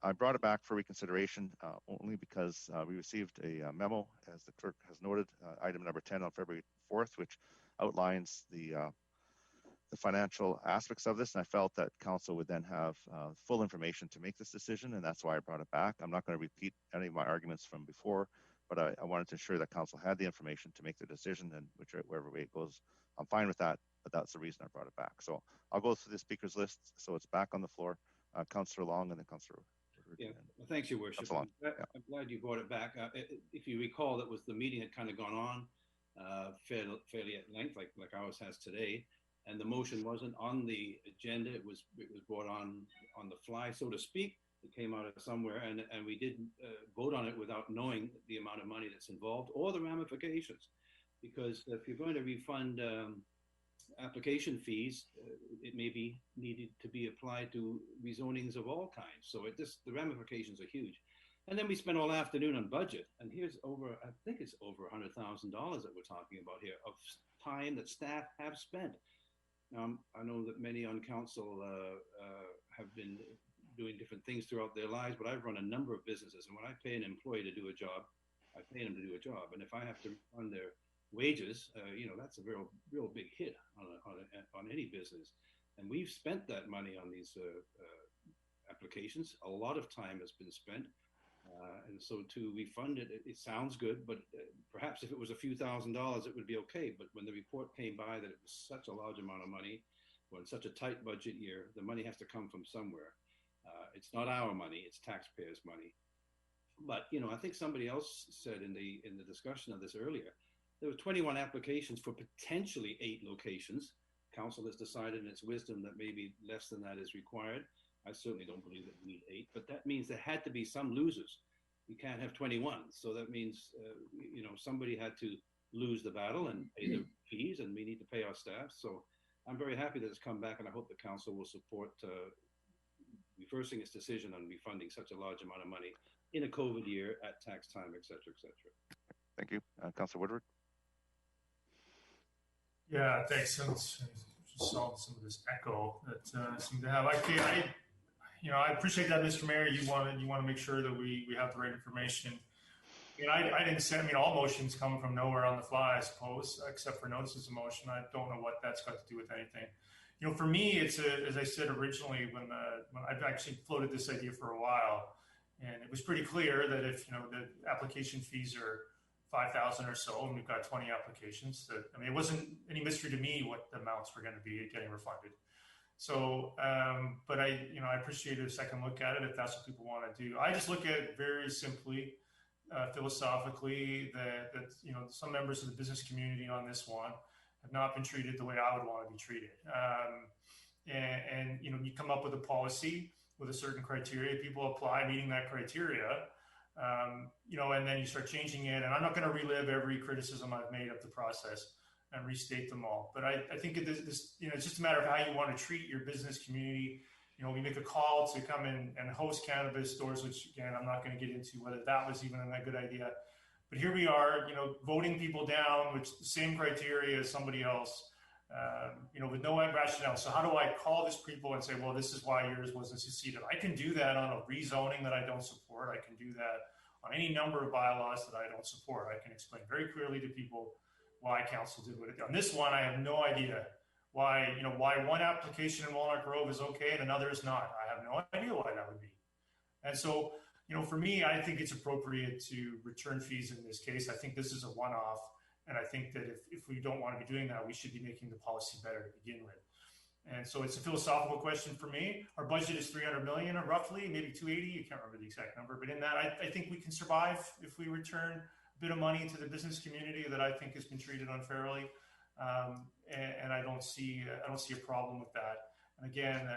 I brought it back for reconsideration only because we received a memo, as the clerk has noted, item number 10 on February 4th, which outlines the financial aspects of this, and I felt that council would then have full information to make this decision, and that's why I brought it back. I'm not going to repeat any of my arguments from before, but I wanted to ensure that council had the information to make the decision, and whichever way it goes, I'm fine with that, but that's the reason I brought it back. So I'll go through the speakers list, so it's back on the floor. Councillor Long and then Councillor. Yeah, well, thanks, Your Worship. I'm glad you brought it back. If you recall, that was the meeting had kind of gone on fairly at length, like ours has today, and the motion wasn't on the agenda. It was brought on the fly, so to speak. It came out of somewhere, and we didn't vote on it without knowing the amount of money that's involved or the ramifications. Because if you're going to refund application fees, it may be needed to be applied to rezonings of all kinds. So the ramifications are huge. And then we spent all afternoon on budget, and here's I think it's over $100,000 that we're talking about here of time that staff have spent. I know that many on council have been doing different things throughout their lives, but I've run a number of businesses, and when I pay an employee to do a job, I pay them to do a job. And if I have to run their wages, that's a real big hit on any business. And we've spent that money on these applications. A lot of time has been spent. And so to refund it, it sounds good, but perhaps if it was a few $1,000s, it would be okay. But when the report came by that it was such a large amount of money, or in such a tight budget year, the money has to come from somewhere. It's not our money, it's taxpayers' money. But, I think somebody else said in the discussion of this earlier, there were 21 applications for potentially 8 locations. Council has decided in its wisdom that maybe less than that is required. I certainly don't believe that we need 8, but that means there had to be some losers. You can't have 21. So that means, somebody had to lose the battle and pay the fees, and we need to pay our staff. So I'm very happy that it's come back, and I hope the council will support reversing its decision on refunding such a large amount of money in a COVID year at tax time, et cetera, et cetera. Thank you. Councillor Woodward. Yeah, thanks. Just solved some of this echo that I seem to have. I appreciate that, Mr. Mayor. You want to make sure that we have the right information. I didn't send. All motions come from nowhere on the fly, I suppose, except for notices of motion. I don't know what that's got to do with anything. for me, it's as I said originally, when I've actually floated this idea for a while, and it was pretty clear that if the application fees are 5,000 or so, and we've got 20 applications, that it wasn't any mystery to me what the amounts were going to be getting refunded. So, but I appreciate a second look at it if that's what people want to do. I just look at it very simply, philosophically, that some members of the business community on this one have not been treated the way I would want to be treated. And you come up with a policy with a certain criteria, people apply meeting that criteria, and then you start changing it. And I'm not going to relive every criticism I've made of the process and restate them all. But I think it's just a matter of how you want to treat your business community. We make a call to come in and host cannabis stores, which again, I'm not going to get into whether that was even a good idea. But here we are, voting people down, which the same criteria as somebody else, with no rationale. So how do I call this people and say, well, this is why yours wasn't succeeded? I can do that on a rezoning that I don't support. I can do that on any number of bylaws that I don't support. I can explain very clearly to people why council did what it did. On this one, I have no idea why one application in Walnut Grove is okay and another is not. I have no idea why that would be. And so, for me, I think it's appropriate to return fees in this case. I think this is a one-off. And I think that if we don't want to be doing that, we should be making the policy better to begin with. And so it's a philosophical question for me. Our budget is 300 million, or roughly, maybe 280. You can't remember the exact number, but in that, I think we can survive if we return a bit of money to the business community that I think has been treated unfairly. And I don't see a problem with that. And again,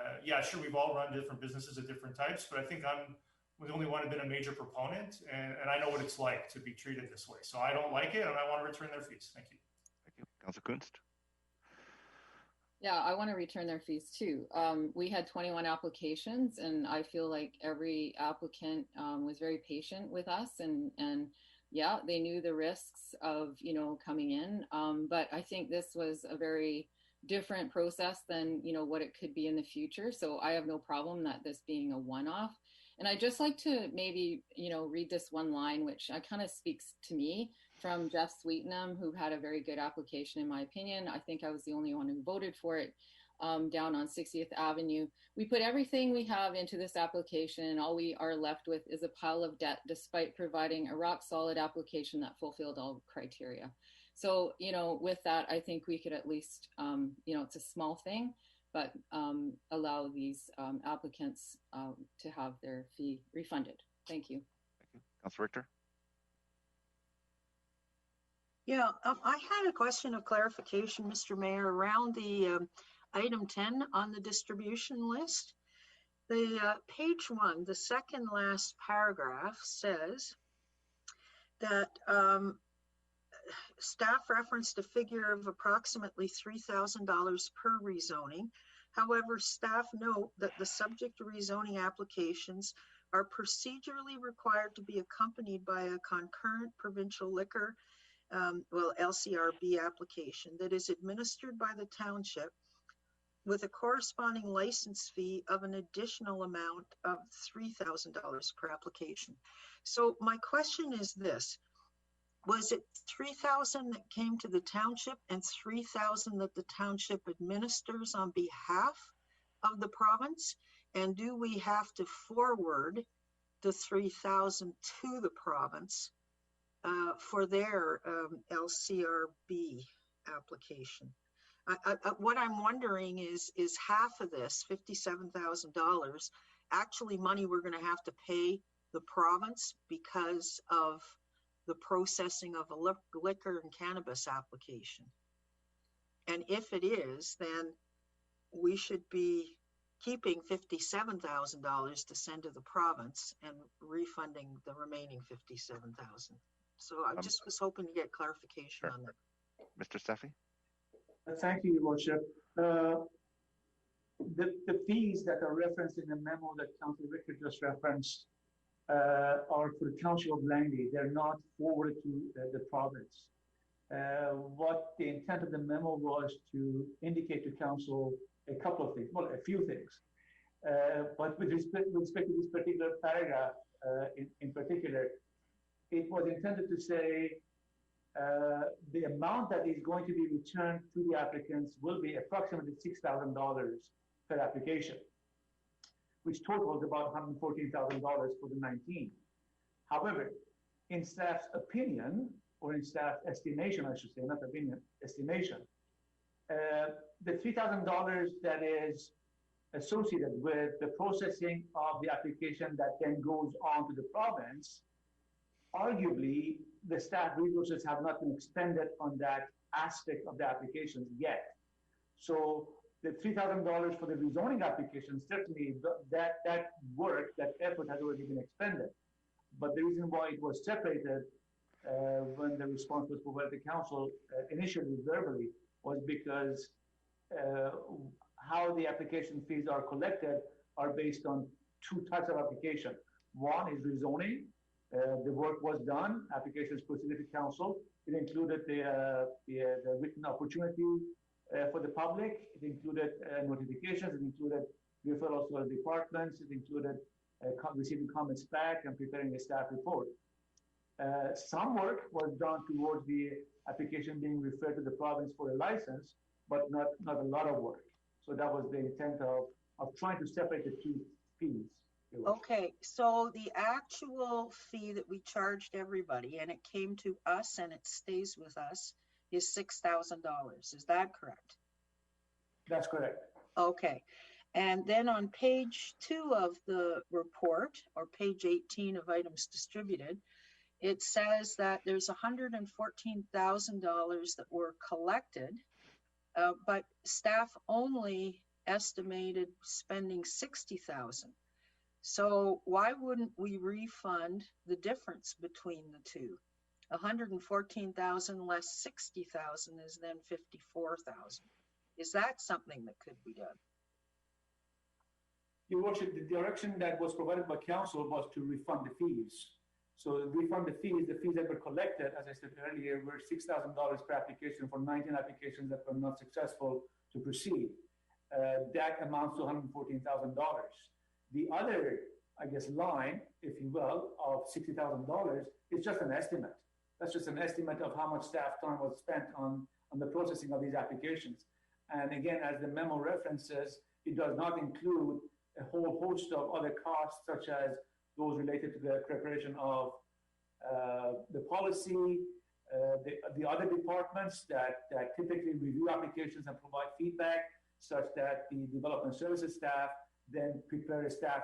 sure, we've all run different businesses of different types, but I think I'm the only one who's been a major proponent, and I know what it's like to be treated this way. So I don't like it, and I want to return their fees. Thank you. Thank you. Councilor Kunst? Yeah, I want to return their fees too. We had 21 applications, and I feel like every applicant was very patient with us, and yeah, they knew the risks of coming in. But I think this was a very different process than what it could be in the future. So I have no problem that this being a one-off. And I'd just like to maybe, read this one line, which kind of speaks to me, from Jeff Sweetenham, who had a very good application, in my opinion. I think I was the only one who voted for it, down on 60th Avenue. We put everything we have into this application, and all we are left with is a pile of debt, despite providing a rock-solid application that fulfilled all criteria. So, with that, I think we could at least, it's a small thing, but allow these applicants to have their fee refunded. Thank you. Thank you. Councilor Richter? Yeah, I had a question of clarification, Mr. Mayor, around the item 10 on the distribution list. The page 1, the second last paragraph says that staff referenced a figure of approximately $3,000 per rezoning. However, staff note that the subject rezoning applications are procedurally required to be accompanied by a concurrent provincial liquor, LCRB application that is administered by the township with a corresponding license fee of an additional amount of $3,000 per application. So my question is this: was it 3,000 that came to the township and 3,000 that the township administers on behalf of the province? And do we have to forward the 3,000 to the province for their LCRB application? What I'm wondering is half of this, $57,000, actually money we're going to have to pay the province because of the processing of a liquor and cannabis application? And if it is, then we should be keeping $57,000 to send to the province and refunding the remaining $57,000. So I just was hoping to get clarification on that. Mr. Steffi? Thank you, Your Worship. The fees that are referenced in the memo that Councilor Richter just referenced are for the Township of Langley. They're not forwarded to the province. What the intent of the memo was to indicate to Council a couple of things, well, a few things. But with respect to this particular paragraph in particular, it was intended to say the amount that is going to be returned to the applicants will be approximately $6,000 per application, which totals about $114,000 for the 19. However, in staff's opinion, or in staff estimation, I should say, not opinion, estimation, the $3,000 that is associated with the processing of the application that then goes on to the province, arguably, the staff resources have not been expended on that aspect of the applications yet. So the $3,000 for the rezoning application, certainly that work, that effort has already been expended. But the reason why it was separated when the response was provided to council initially verbally was because how the application fees are collected are based on two types of application. One is rezoning. The work was done, applications proceeded to council. It included the written opportunity for the public. It included notifications. It included referrals to the departments. It included receiving comments back and preparing a staff report. Some work was done towards the application being referred to the province for a license, but not a lot of work. So that was the intent of trying to separate the two fees. Okay, so the actual fee that we charged everybody, and it came to us and it stays with us, is $6,000. Is that correct? That's correct. Okay. And then on page 2 of the report, or page 18 of items distributed, it says that there's $114,000 that were collected, but staff only estimated spending $60,000. So why wouldn't we refund the difference between the two? 114,000 less 60,000 is then 54,000. Is that something that could be done? Your Worship, the direction that was provided by council was to refund the fees. So refund the fees that were collected, as I said earlier, were $6,000 per application for 19 applications that were not successful to proceed. That amounts to $114,000. The other, I guess, line, if you will, of $60,000 is just an estimate. That's just an estimate of how much staff time was spent on the processing of these applications. And again, as the memo references, it does not include a whole host of other costs, such as those related to the preparation of the policy, the other departments that typically review applications and provide feedback, such that the development services staff then prepare a staff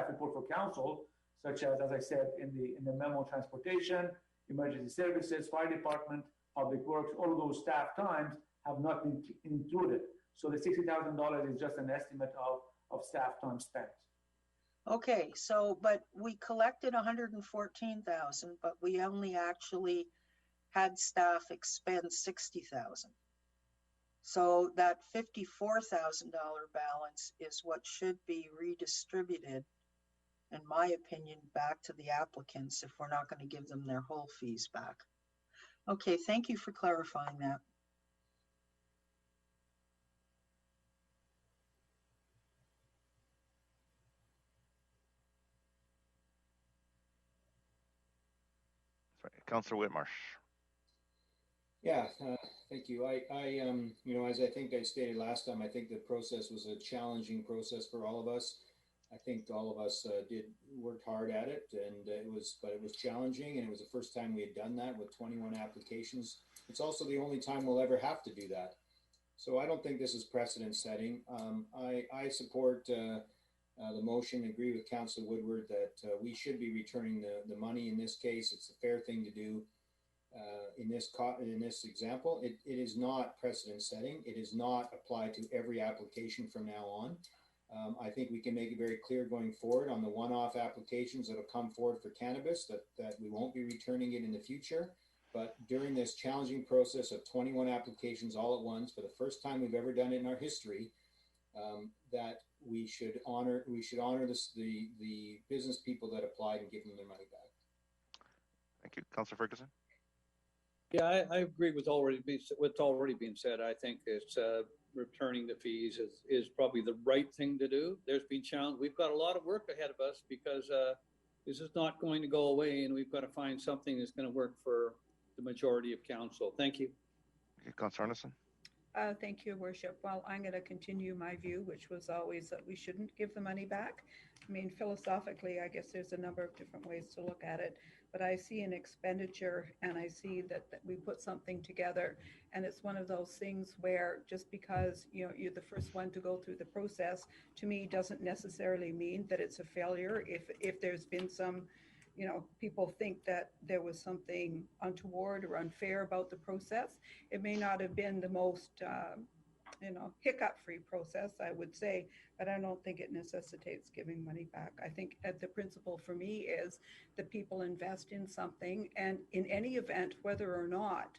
report for council, such as I said, in the memo, transportation, emergency services, fire department, public works, all of those staff times have not been included. So the $60,000 is just an estimate of staff time spent. Okay, so, but we collected 114,000, but we only actually had staff expend 60,000. So that $54,000 balance is what should be redistributed, in my opinion, back to the applicants if we're not going to give them their whole fees back. Okay, thank you for clarifying that. Sorry, Councillor Whitmarsh. Yeah, thank you. You know, as I think I stated last time, I think the process was a challenging process for all of us. I think all of us worked hard at it, and it was challenging, and it was the first time we had done that with 21 applications. It's also the only time we'll ever have to do that. So I don't think this is precedent setting. I support the motion, agree with Councillor Woodward that we should be returning the money in this case. It's a fair thing to do. In this example, it is not precedent setting. It is not applied to every application from now on. I think we can make it very clear going forward on the one-off applications that will come forward for cannabis that we won't be returning it in the future. But during this challenging process of 21 applications all at once, for the first time we've ever done it in our history, that we should honor the business people that applied and give them their money back. Thank you, Councillor Ferguson. Yeah, I agree with what's already been said. I think it's returning the fees is probably the right thing to do. There's been challenge. We've got a lot of work ahead of us because this is not going to go away, and we've got to find something that's going to work for the majority of council. Thank you. Okay, Councilor Arneson. Thank you, Worship. Well, I'm going to continue my view, which was always that we shouldn't give the money back. I mean, philosophically, I guess there's a number of different ways to look at it, but I see an expenditure and I see that we put something together, and it's one of those things where just because you're the first one to go through the process, to me, doesn't necessarily mean that it's a failure. If there's been some, people think that there was something untoward or unfair about the process, it may not have been the most, hiccup-free process, I would say, but I don't think it necessitates giving money back. I think the principle for me is that people invest in something, and in any event, whether or not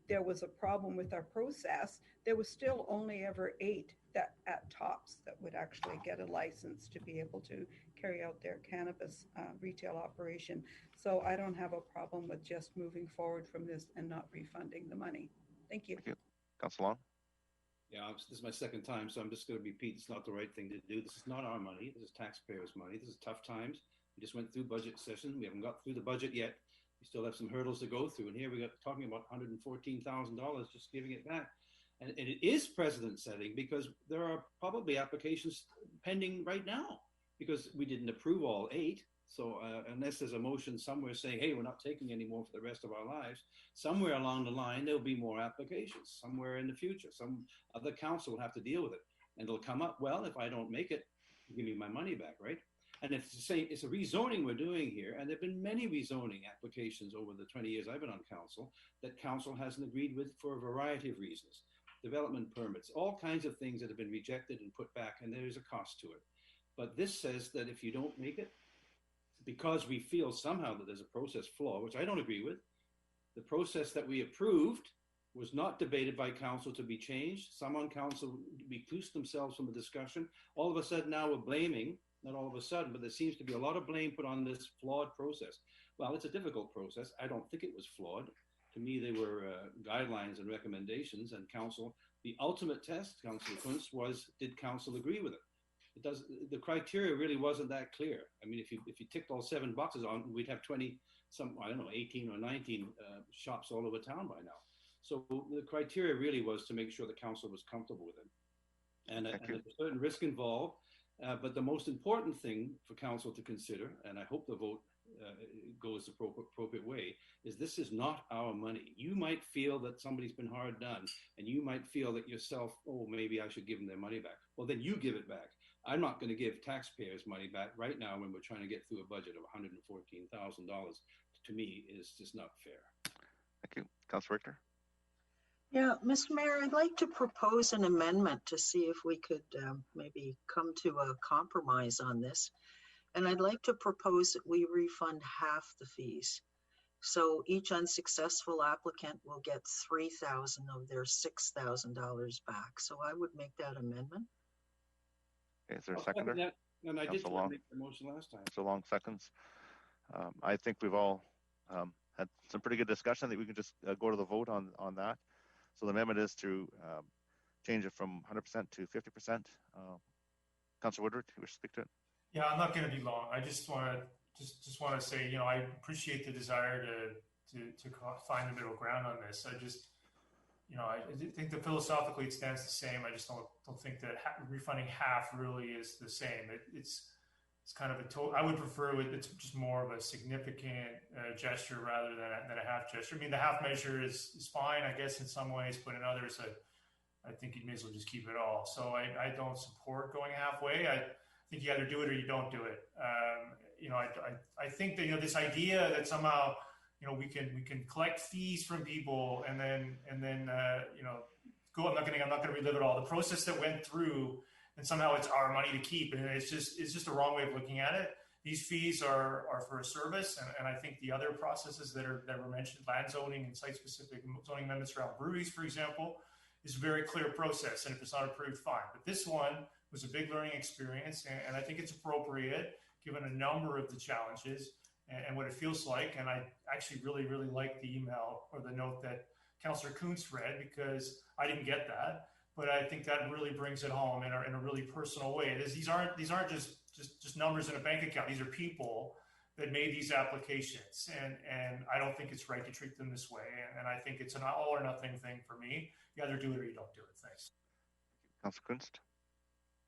there was a problem with our process, there was still only ever 8 that at tops that would actually get a license to be able to carry out their cannabis retail operation. So I don't have a problem with just moving forward from this and not refunding the money. Thank you. Thank you. Councilor Long. Yeah, this is my second time, so I'm just going to repeat, it's not the right thing to do. This is not our money. This is taxpayers' money. This is tough times. We just went through budget session. We haven't got through the budget yet. We still have some hurdles to go through. And here we got talking about $114,000, just giving it back. And it is precedent setting because there are probably applications pending right now because we didn't approve all 8. So unless there's a motion somewhere saying, hey, we're not taking any more for the rest of our lives, somewhere along the line, there'll be more applications somewhere in the future. Some other council will have to deal with it. And it'll come up, well, if I don't make it, give me my money back, right? And it's the same, it's a rezoning we're doing here. And there've been many rezoning applications over the 20 years I've been on council that council hasn't agreed with for a variety of reasons. Development permits, all kinds of things that have been rejected and put back, and there's a cost to it. But this says that if you don't make it, because we feel somehow that there's a process flaw, which I don't agree with, the process that we approved was not debated by council to be changed. Some on council recused themselves from the discussion. All of a sudden now we're blaming, not all of a sudden, but there seems to be a lot of blame put on this flawed process. Well, it's a difficult process. I don't think it was flawed. To me, they were guidelines and recommendations, and council, the ultimate test, Councillor Kuntz, was did council agree with it? The criteria really wasn't that clear. I mean, if you ticked all 7 boxes on, we'd have 18 or 19 shops all over town by now. So the criteria really was to make sure the council was comfortable with it. And there's a certain risk involved, but the most important thing for council to consider, and I hope the vote goes the appropriate way, is this is not our money. You might feel that somebody's been hard done, and you might feel that yourself, oh, maybe I should give them their money back. Well, then you give it back. I'm not going to give taxpayers money back right now when we're trying to get through a budget of $114,000. To me, is just not fair. Thank you. Councilor Richter. Yeah, Mr. Mayor, I'd like to propose an amendment to see if we could maybe come to a compromise on this. And I'd like to propose that we refund half the fees. So each unsuccessful applicant will get $3,000 of their $6,000 back. So I would make that amendment. Okay, is there a seconder? And I did make the motion last time. So Long seconds. I think we've all had some pretty good discussion. I think we can just go to the vote on that. So the amendment is to change it from 100% to 50%. Councilor Woodward, you wish to speak to it? Yeah, I'm not going to be long. I just want to say, I appreciate the desire to find the middle ground on this. I just, I think that philosophically it stands the same. I just don't think that refunding half really is the same. It's kind of a total. I would prefer it's just more of a significant gesture rather than a half gesture. I mean, the half measure is fine, I guess, in some ways, but in others, I think you may as well just keep it all. So I don't support going halfway. I think you either do it or you don't do it. I think that this idea that somehow we can collect fees from people and then go. I'm not going to relive it all. The process that went through, and somehow it's our money to keep, and it's just a wrong way of looking at it. These fees are for a service, and I think the other processes that were mentioned, land zoning and site-specific zoning amendments around breweries, for example, is a very clear process, and if it's not approved, fine. But this one was a big learning experience, and I think it's appropriate given a number of the challenges and what it feels like. And I actually really, really like the email or the note that Councillor Kuntz read, because I didn't get that. But I think that really brings it home in a really personal way. These aren't just numbers in a bank account. These are people, that made these applications, and I don't think it's right to treat them this way. And I think it's an all or nothing thing for me. You either do it or you don't do it. Thanks. Councillor Kunst.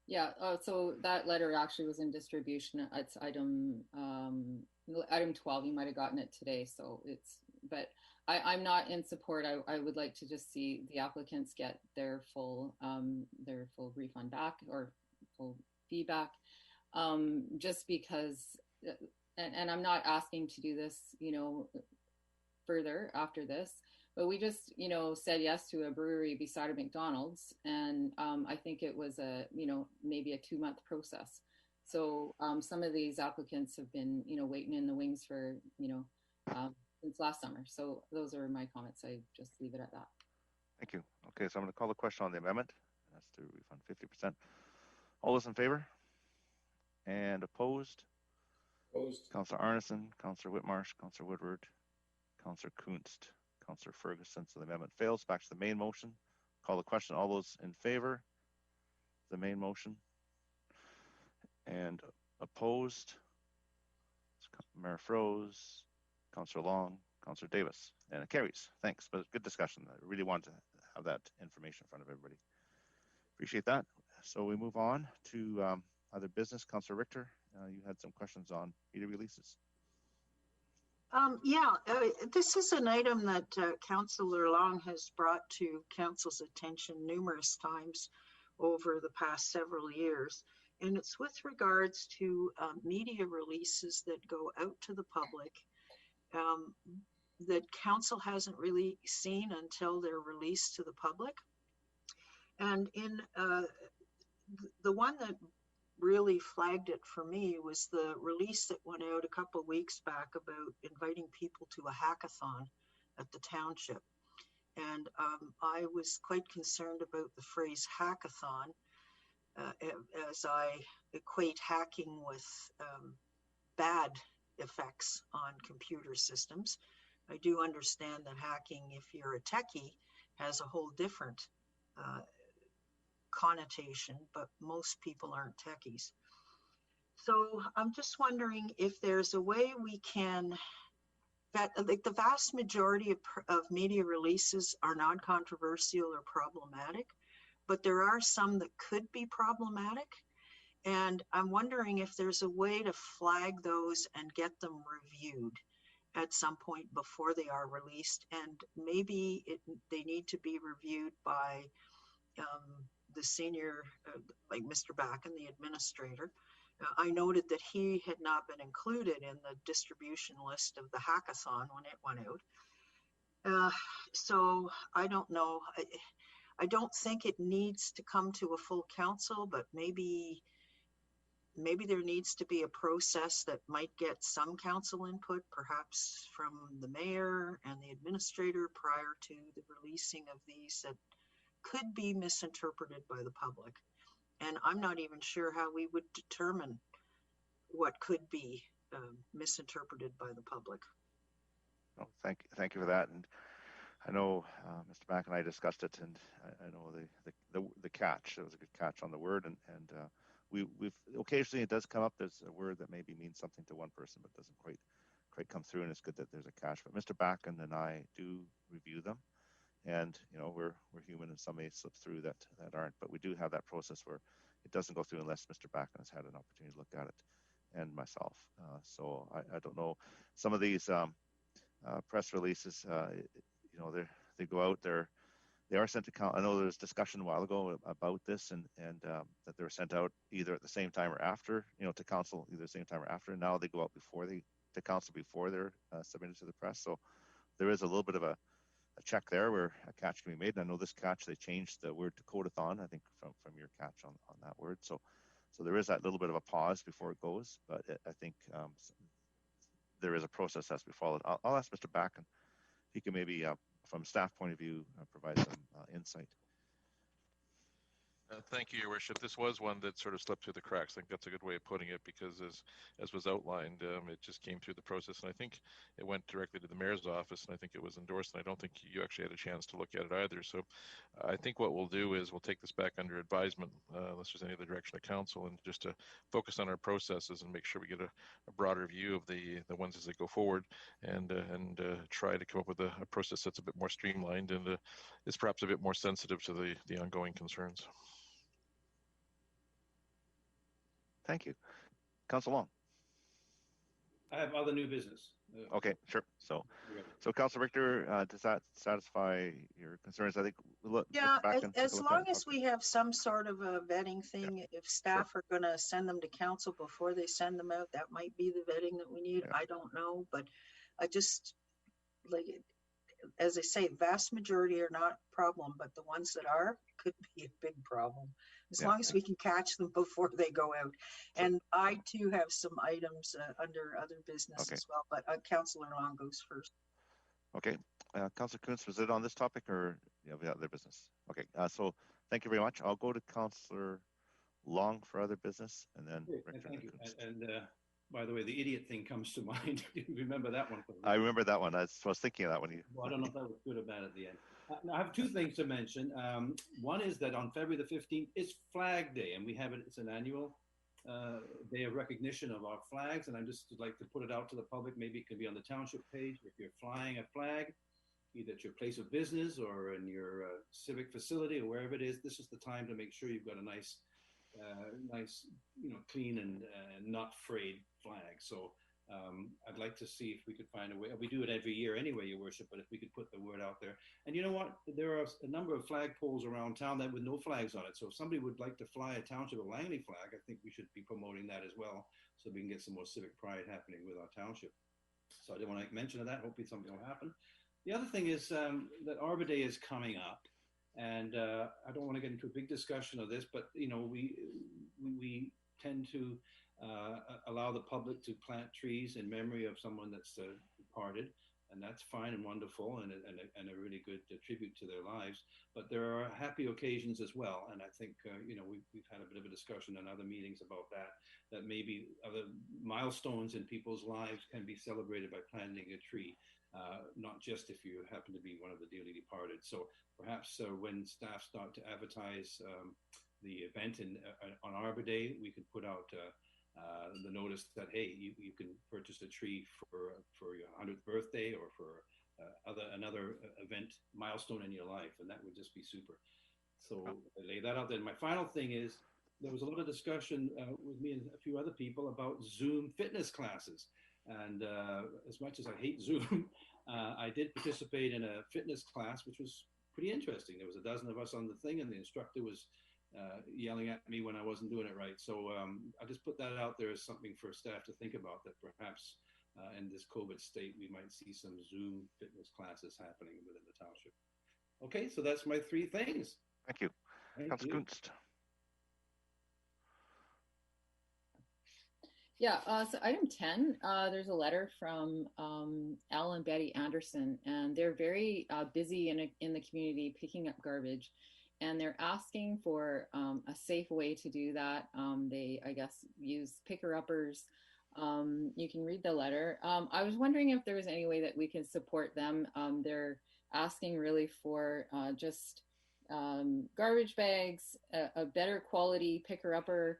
Yeah, so that letter actually was in distribution. It's item 12. You might have gotten it today. So but I'm not in support. I would like to just see the applicants get their full refund back or full feedback, just because, and I'm not asking to do this, further after this. But we just, said yes to a brewery beside a McDonald's. And I think it was maybe a 2-month process. So some of these applicants have been, waiting in the wings for, since last summer. So those are my comments. I just leave it at that. Thank you. Okay, so I'm going to call the question on the amendment. That's to refund 50%. All those in favor? And opposed? Opposed. Councillor Arneson, Councillor Whitmarsh, Councillor Woodward, Councillor Kunst, Councillor Ferguson. So the amendment fails. Back to the main motion. Call the question. All those in favor? The main motion. And opposed? Mayor Froese, Councillor Long, Councillor Davis. And it carries. Thanks. But good discussion. I really want to have that information in front of everybody. Appreciate that. So we move on to other business. Councillor Richter, you had some questions on media releases. This is an item that Councillor Long has brought to Council's attention numerous times over the past several years. And it's with regards to media releases that go out to the public that Council hasn't really seen until they're released to the public. And in the one that really flagged it for me was the release that went out a couple of weeks back about inviting people to a hackathon at the township. And I was quite concerned about the phrase hackathon as I equate hacking with bad effects on computer systems. I do understand that hacking, if you're a techie, has a whole different connotation, but most people aren't techies. So I'm just wondering if there's a way we can, that like the vast majority of media releases are non-controversial or problematic, but there are some that could be problematic. And I'm wondering if there's a way to flag those and get them reviewed at some point before they are released. And maybe they need to be reviewed by the senior, like Mr. Backen, the administrator. I noted that he had not been included in the distribution list of the hackathon when it went out. So I don't know. I don't think it needs to come to a full council, but maybe there needs to be a process that might get some council input, perhaps from the mayor and the administrator prior to the releasing of these that could be misinterpreted by the public. And I'm not even sure how we would determine what could be misinterpreted by the public. Oh, thank you for that. And I know Mr. Back and I discussed it, and I know the catch. There was a good catch on the word, and we've occasionally it does come up. There's a word that maybe means something to one person, but doesn't quite come through, and it's good that there's a catch. But Mr. Backen and I do review them. And we're human, and some may slip through that aren't, but we do have that process where it doesn't go through unless Mr. Backen has had an opportunity to look at it, and myself. So I don't know. Some of these press releases, they go out there. They are sent to council. I know there was discussion a while ago about this, and that they were sent out either at the same time or after, to council either the same time or after. Now they go out to council before they're submitted to the press. So there is a little bit of a check there where a catch can be made. And I know this catch, they changed the word to codathon, I think, from your catch on that word. So there is that little bit of a pause before it goes, but I think there is a process that has to be followed. I'll ask Mr. Backen if he can maybe, from staff point of view, provide some insight. Thank you, Your Worship. This was one that sort of slipped through the cracks. I think that's a good way of putting it because, as was outlined, it just came through the process, and I think it went directly to the mayor's office, and I think it was endorsed. And I don't think you actually had a chance to look at it either. So, I think what we'll do is we'll take this back under advisement, unless there's any other direction of council, and just to focus on our processes and make sure we get a broader view of the ones as they go forward, and try to come up with a process that's a bit more streamlined and is perhaps a bit more sensitive to the ongoing concerns. Thank you. Council Long. I have other new business. Okay, sure. So Council Richter, does that satisfy your concerns? I think we'll yeah, as long as we have some sort of a vetting thing, if staff are going to send them to council before they send them out, that might be the vetting that we need. I don't know, but I just, like, as I say, vast majority are not a problem, but the ones that are could be a big problem. As long as we can catch them before they go out. And I too have some items under other business as well, but Councillor Long goes first. Okay, Councillor Kuntz, was it on this topic or you have other business? Okay, so thank you very much. I'll go to Councillor Long for other business, and then thank you. And by the way, the idiot thing comes to mind. You remember that one? I remember that one. I was thinking of that one. Well, I don't know if that was good or bad at the end. I have two things to mention. One is that on February the 15th, it's Flag Day, and we have it. It's an annual day of recognition of our flags, and I just would like to put it out to the public. Maybe it could be on the township page. If you're flying a flag, either at your place of business or in your civic facility or wherever it is, this is the time to make sure you've got a nice, clean and not frayed flag. So I'd like to see if we could find a way. We do it every year anyway, Your Worship, but if we could put the word out there. And you know what? There are a number of flagpoles around town that with no flags on it. So if somebody would like to fly a Township of Langley flag, I think we should be promoting that as well, so we can get some more civic pride happening with our township. So I didn't want to mention that. Hopefully something will happen. The other thing is that Arbor Day is coming up. And I don't want to get into a big discussion of this, but we tend to allow the public to plant trees in memory of someone that's departed, and that's fine and wonderful and a really good tribute to their lives. But there are happy occasions as well, and I think we've had a bit of a discussion in other meetings about that maybe other milestones in people's lives can be celebrated by planting a tree. Not just if you happen to be one of the dearly departed. So perhaps when staff start to advertise the event on Arbor Day, we could put out the notice that, hey, you can purchase a tree for your 100th birthday or for another event milestone in your life, and that would just be super. So I lay that out there. My final thing is, there was a lot of discussion with me and a few other people about Zoom fitness classes. And as much as I hate Zoom, I did participate in a fitness class, which was pretty interesting. There was a dozen of us on the thing, and the instructor was yelling at me when I wasn't doing it right. So I just put that out there as something for staff to think about, that perhaps in this COVID state, we might see some Zoom fitness classes happening within the township. Okay, so that's my three things. Thank you. Councilor Kunst. Yeah, so item 10, there's a letter from Al and Betty Anderson, and they're very busy in the community picking up garbage, and they're asking for a safe way to do that. They, I guess, use picker-uppers. You can read the letter. I was wondering if there was any way that we can support them. They're asking really for just garbage bags, a better quality picker-upper,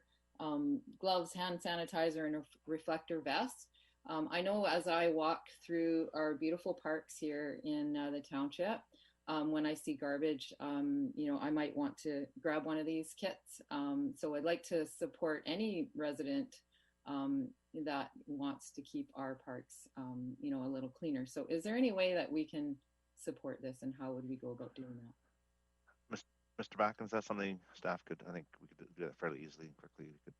gloves, hand sanitizer, and a reflector vest. I know as I walk through our beautiful parks here in the township, when I see garbage, I might want to grab one of these kits. So I'd like to support any resident that wants to keep our parks, a little cleaner. So is there any way that we can support this, and how would we go about doing that? Mr. Backen, is that something staff could, I think we could do that fairly easily and quickly. We could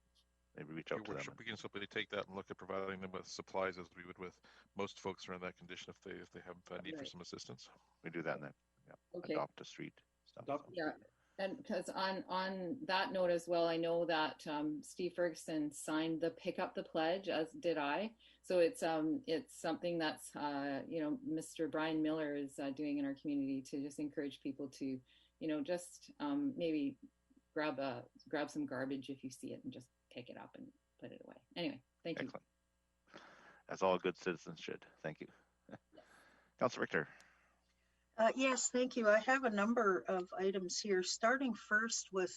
maybe reach out to them. We can simply take that and look at providing them with supplies as we would with most folks who are in that condition if they have a need for some assistance. We do that and then adopt a street stuff. Yeah, and because on that note as well, I know that Steve Ferguson signed the Pick Up the Pledge, as did I. So it's something that's Mr. Brian Miller is doing in our community to just encourage people to just maybe grab some garbage if you see it and just pick it up and put it away. Anyway, thank you. Excellent. As all good citizens should. Thank you. Councilor Richter. Yes, thank you. I have a number of items here, starting first with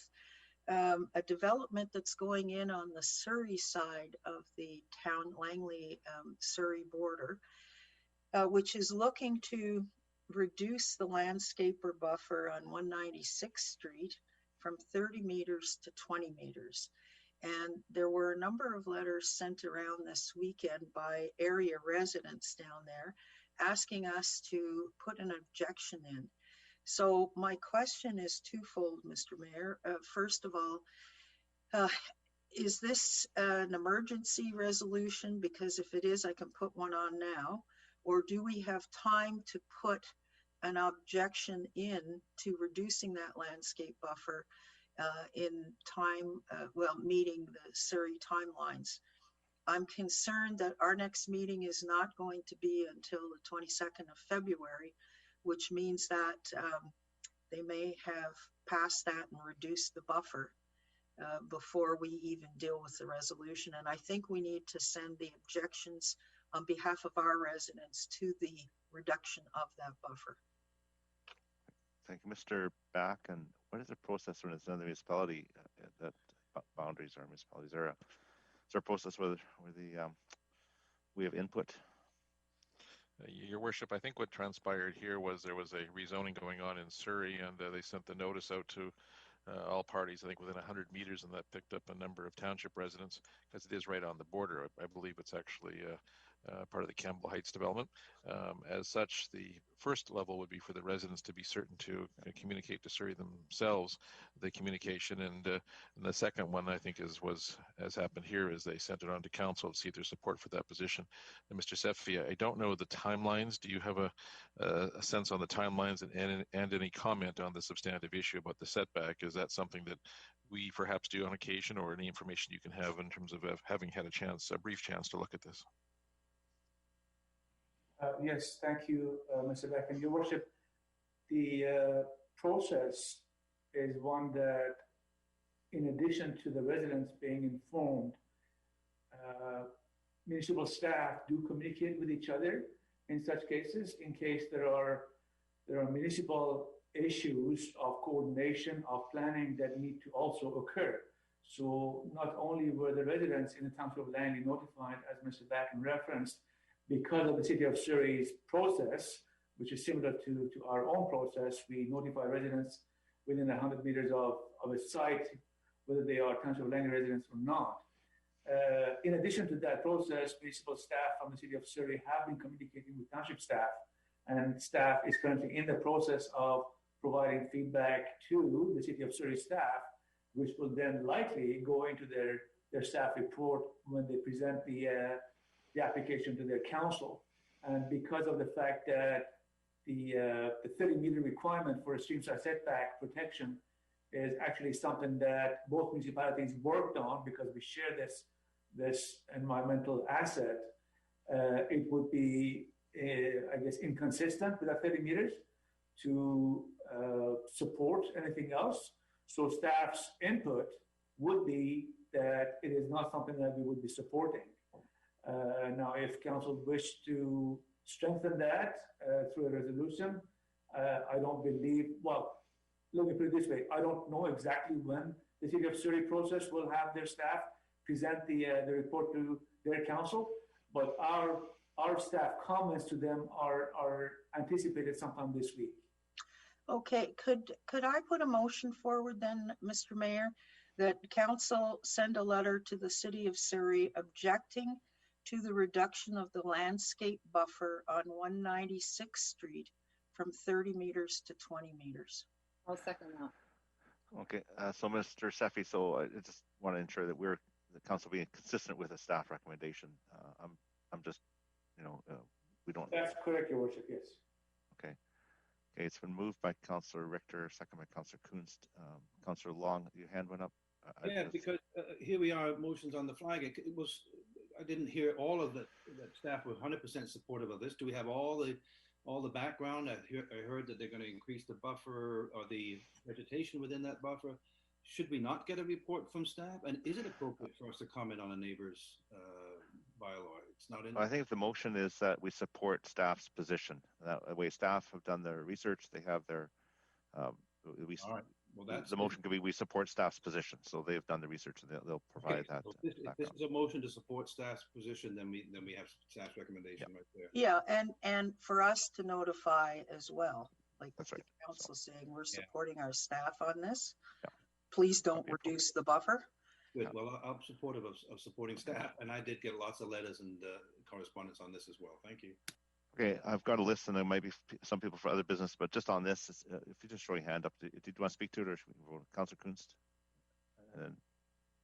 a development that's going in on the Surrey side of the town Langley Surrey border, which is looking to reduce the landscaper buffer on 196th Street from 30 meters to 20 meters. And there were a number of letters sent around this weekend by area residents down there asking us to put an objection in. So my question is twofold, Mr. Mayor. First of all, is this an emergency resolution? Because if it is, I can put one on now. Or do we have time to put an objection in to reducing that landscape buffer in time, meeting the Surrey timelines? I'm concerned that our next meeting is not going to be until the 22nd of February, which means that they may have passed that and reduced the buffer before we even deal with the resolution. And I think we need to send the objections on behalf of our residents to the reduction of that buffer. Thank you, Mr. Back. And what is the process when it's another municipality that boundaries are municipalities? Is there a process where we have input? Your Worship, I think what transpired here was there was a rezoning going on in Surrey, and they sent the notice out to all parties, I think within 100 meters, and that picked up a number of township residents because it is right on the border. I believe it's actually part of the Campbell Heights development. As such, the first level would be for the residents to be certain to communicate to Surrey themselves the communication, and the second one, I think, as happened here, is they sent it on to council to see if there's support for that position. And Mr. Sefi, I don't know the timelines. Do you have a sense on the timelines and any comment on the substantive issue about the setback? Is that something that we perhaps do on occasion, or any information you can have in terms of having had a brief chance to look at this? Yes, thank you, Mr. Beck. And Your Worship, the process is one that, in addition to the residents being informed, municipal staff do communicate with each other in such cases, in case there are municipal issues of coordination, of planning that need to also occur. So not only were the residents in the Township of Langley notified, as Mr. Backen referenced, because of the City of Surrey's process, which is similar to our own process, we notify residents within 100 meters of a site, whether they are Township of Langley residents or not. In addition to that process, municipal staff from the City of Surrey have been communicating with Township staff, and staff is currently in the process of providing feedback to the City of Surrey staff, which will then likely go into their staff report when they present the application to their council. And because of the fact that the 30-meter requirement for a streamside setback protection is actually something that both municipalities worked on, because we share this environmental asset, it would be, I guess, inconsistent with that 30 meters to support anything else. So staff's input would be that it is not something that we would be supporting. Now, if council wish to strengthen that through a resolution, I don't believe, well, let me put it this way, I don't know exactly when the City of Surrey process will have their staff present the report to their council, but our staff comments to them are anticipated sometime this week. Okay, could I put a motion forward then, Mr. Mayor, that council send a letter to the City of Surrey objecting to the reduction of the landscape buffer on 196th Street from 30 meters to 20 meters? I'll second that. Okay, so Mr. Sefi, so I just want to ensure that the council being consistent with the staff recommendation. I'm just, we don't. That's correct, Your Worship, yes. Okay. Okay, it's been moved by Councillor Richter, second by Councillor Kunst. Councillor Long, your hand went up. Yeah, because here we are, motions on the flag. I didn't hear all of that staff were 100% supportive of this. Do we have all the background? I heard that they're going to increase the buffer or the vegetation within that buffer. should we not get a report from staff? And is it appropriate for us to comment on a neighbor's bylaw? It's not in. I think the motion is that we support staff's position. That way, staff have done their research. They have their. All right. Well, that's the motion could be we support staff's position. So they've done the research and they'll provide okay. that. So if this is a motion to support staff's position, then we have staff's recommendation right there. Yeah, and for us to notify as well, like that's right. the council saying we're supporting our staff on this. Yeah. Please don't reduce the buffer. Good. Well, I'm supportive of supporting staff, and I did get lots of letters and correspondence on this as well. Thank you. Okay, I've got a list, and there might be some people for other business, but just on this, if you just show your hand up, did you want to speak to it, or should we vote? Councillor Kunst? And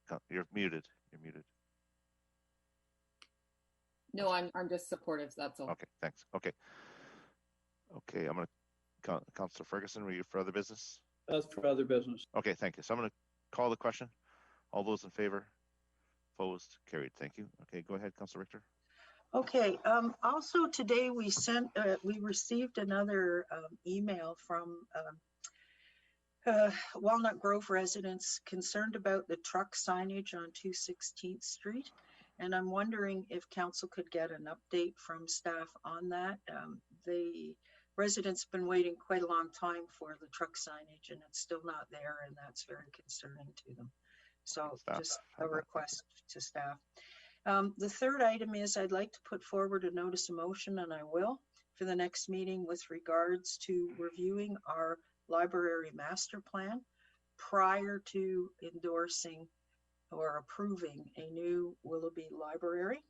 then you're muted. You're muted. No, I'm just supportive. That's all. Okay, thanks. Okay, I'm going to Councillor Ferguson. Were you for other business? That's for other business. Okay, thank you. So I'm going to call the question. All those in favor? Opposed? Carried. Thank you. Okay, go ahead, Councillor Richter. Okay. Also today we received another email from Walnut Grove residents concerned about the truck signage on 216th Street. And I'm wondering if council could get an update from staff on that. The residents have been waiting quite a long time for the truck signage and it's still not there, and that's very concerning to them. So just a request to staff. The third item is I'd like to put forward a notice of motion, and I will, for the next meeting with regards to reviewing our library master plan prior to endorsing or approving a new Willoughby library.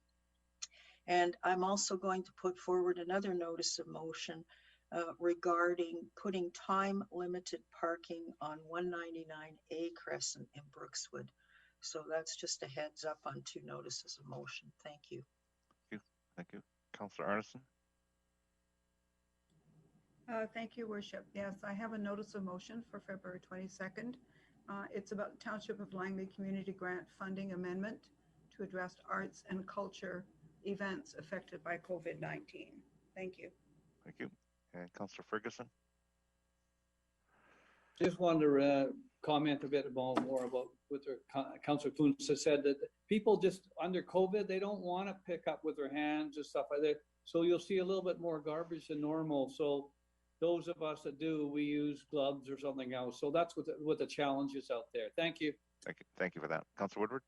And I'm also going to put forward another notice of motion regarding putting time-limited parking on 199A Crescent in Brookswood. So that's just a heads up on two notices of motion. Thank you. Thank you. Councillor Arneson. Thank you, Worship. Yes, I have a notice of motion for February 22nd. It's about the Township of Langley Community Grant Funding Amendment to address arts and culture events affected by COVID-19. Thank you. Thank you. And Councillor Ferguson. Just wanted to comment a bit more about what Councillor Kuntz has said, that people just under COVID, they don't want to pick up with their hands and stuff like that. So you'll see a little bit more garbage than normal. So those of us that do, we use gloves or something else. So that's what the challenge is out there. Thank you. Thank you. Thank you for that. Councillor Woodward.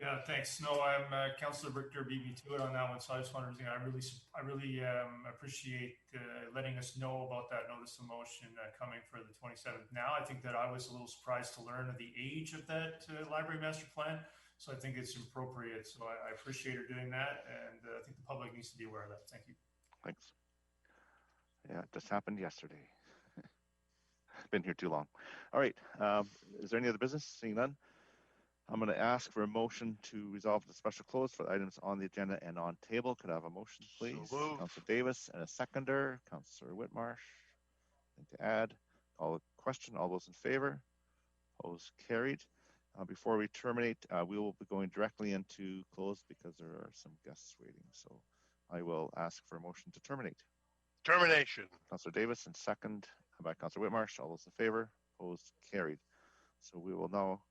Yeah, thanks. No, I'm Councillor Richter beat me to it on that one, so I just wanted to say I really appreciate letting us know about that notice of motion coming for the 27th. Now, I think that I was a little surprised to learn of the age of that library master plan, so I think it's appropriate. So I appreciate her doing that, and I think the public needs to be aware of that. Thank you. Thanks. Yeah, it just happened yesterday. Been here too long. All right. Is there any other business? Seeing none. I'm going to ask for a motion to resolve the special close for the items on the agenda and on table. Could I have a motion, please? So Councillor Davis and a seconder. Councillor Whitmarsh. Anything to add? Call the question. All those in favor? Opposed? Carried. Before we terminate, we will be going directly into close because there are some guests waiting. So I will ask for a motion to terminate. Termination. Councillor Davis and second by Councillor Whitmarsh. All those in favor? Opposed? Carried. So we will now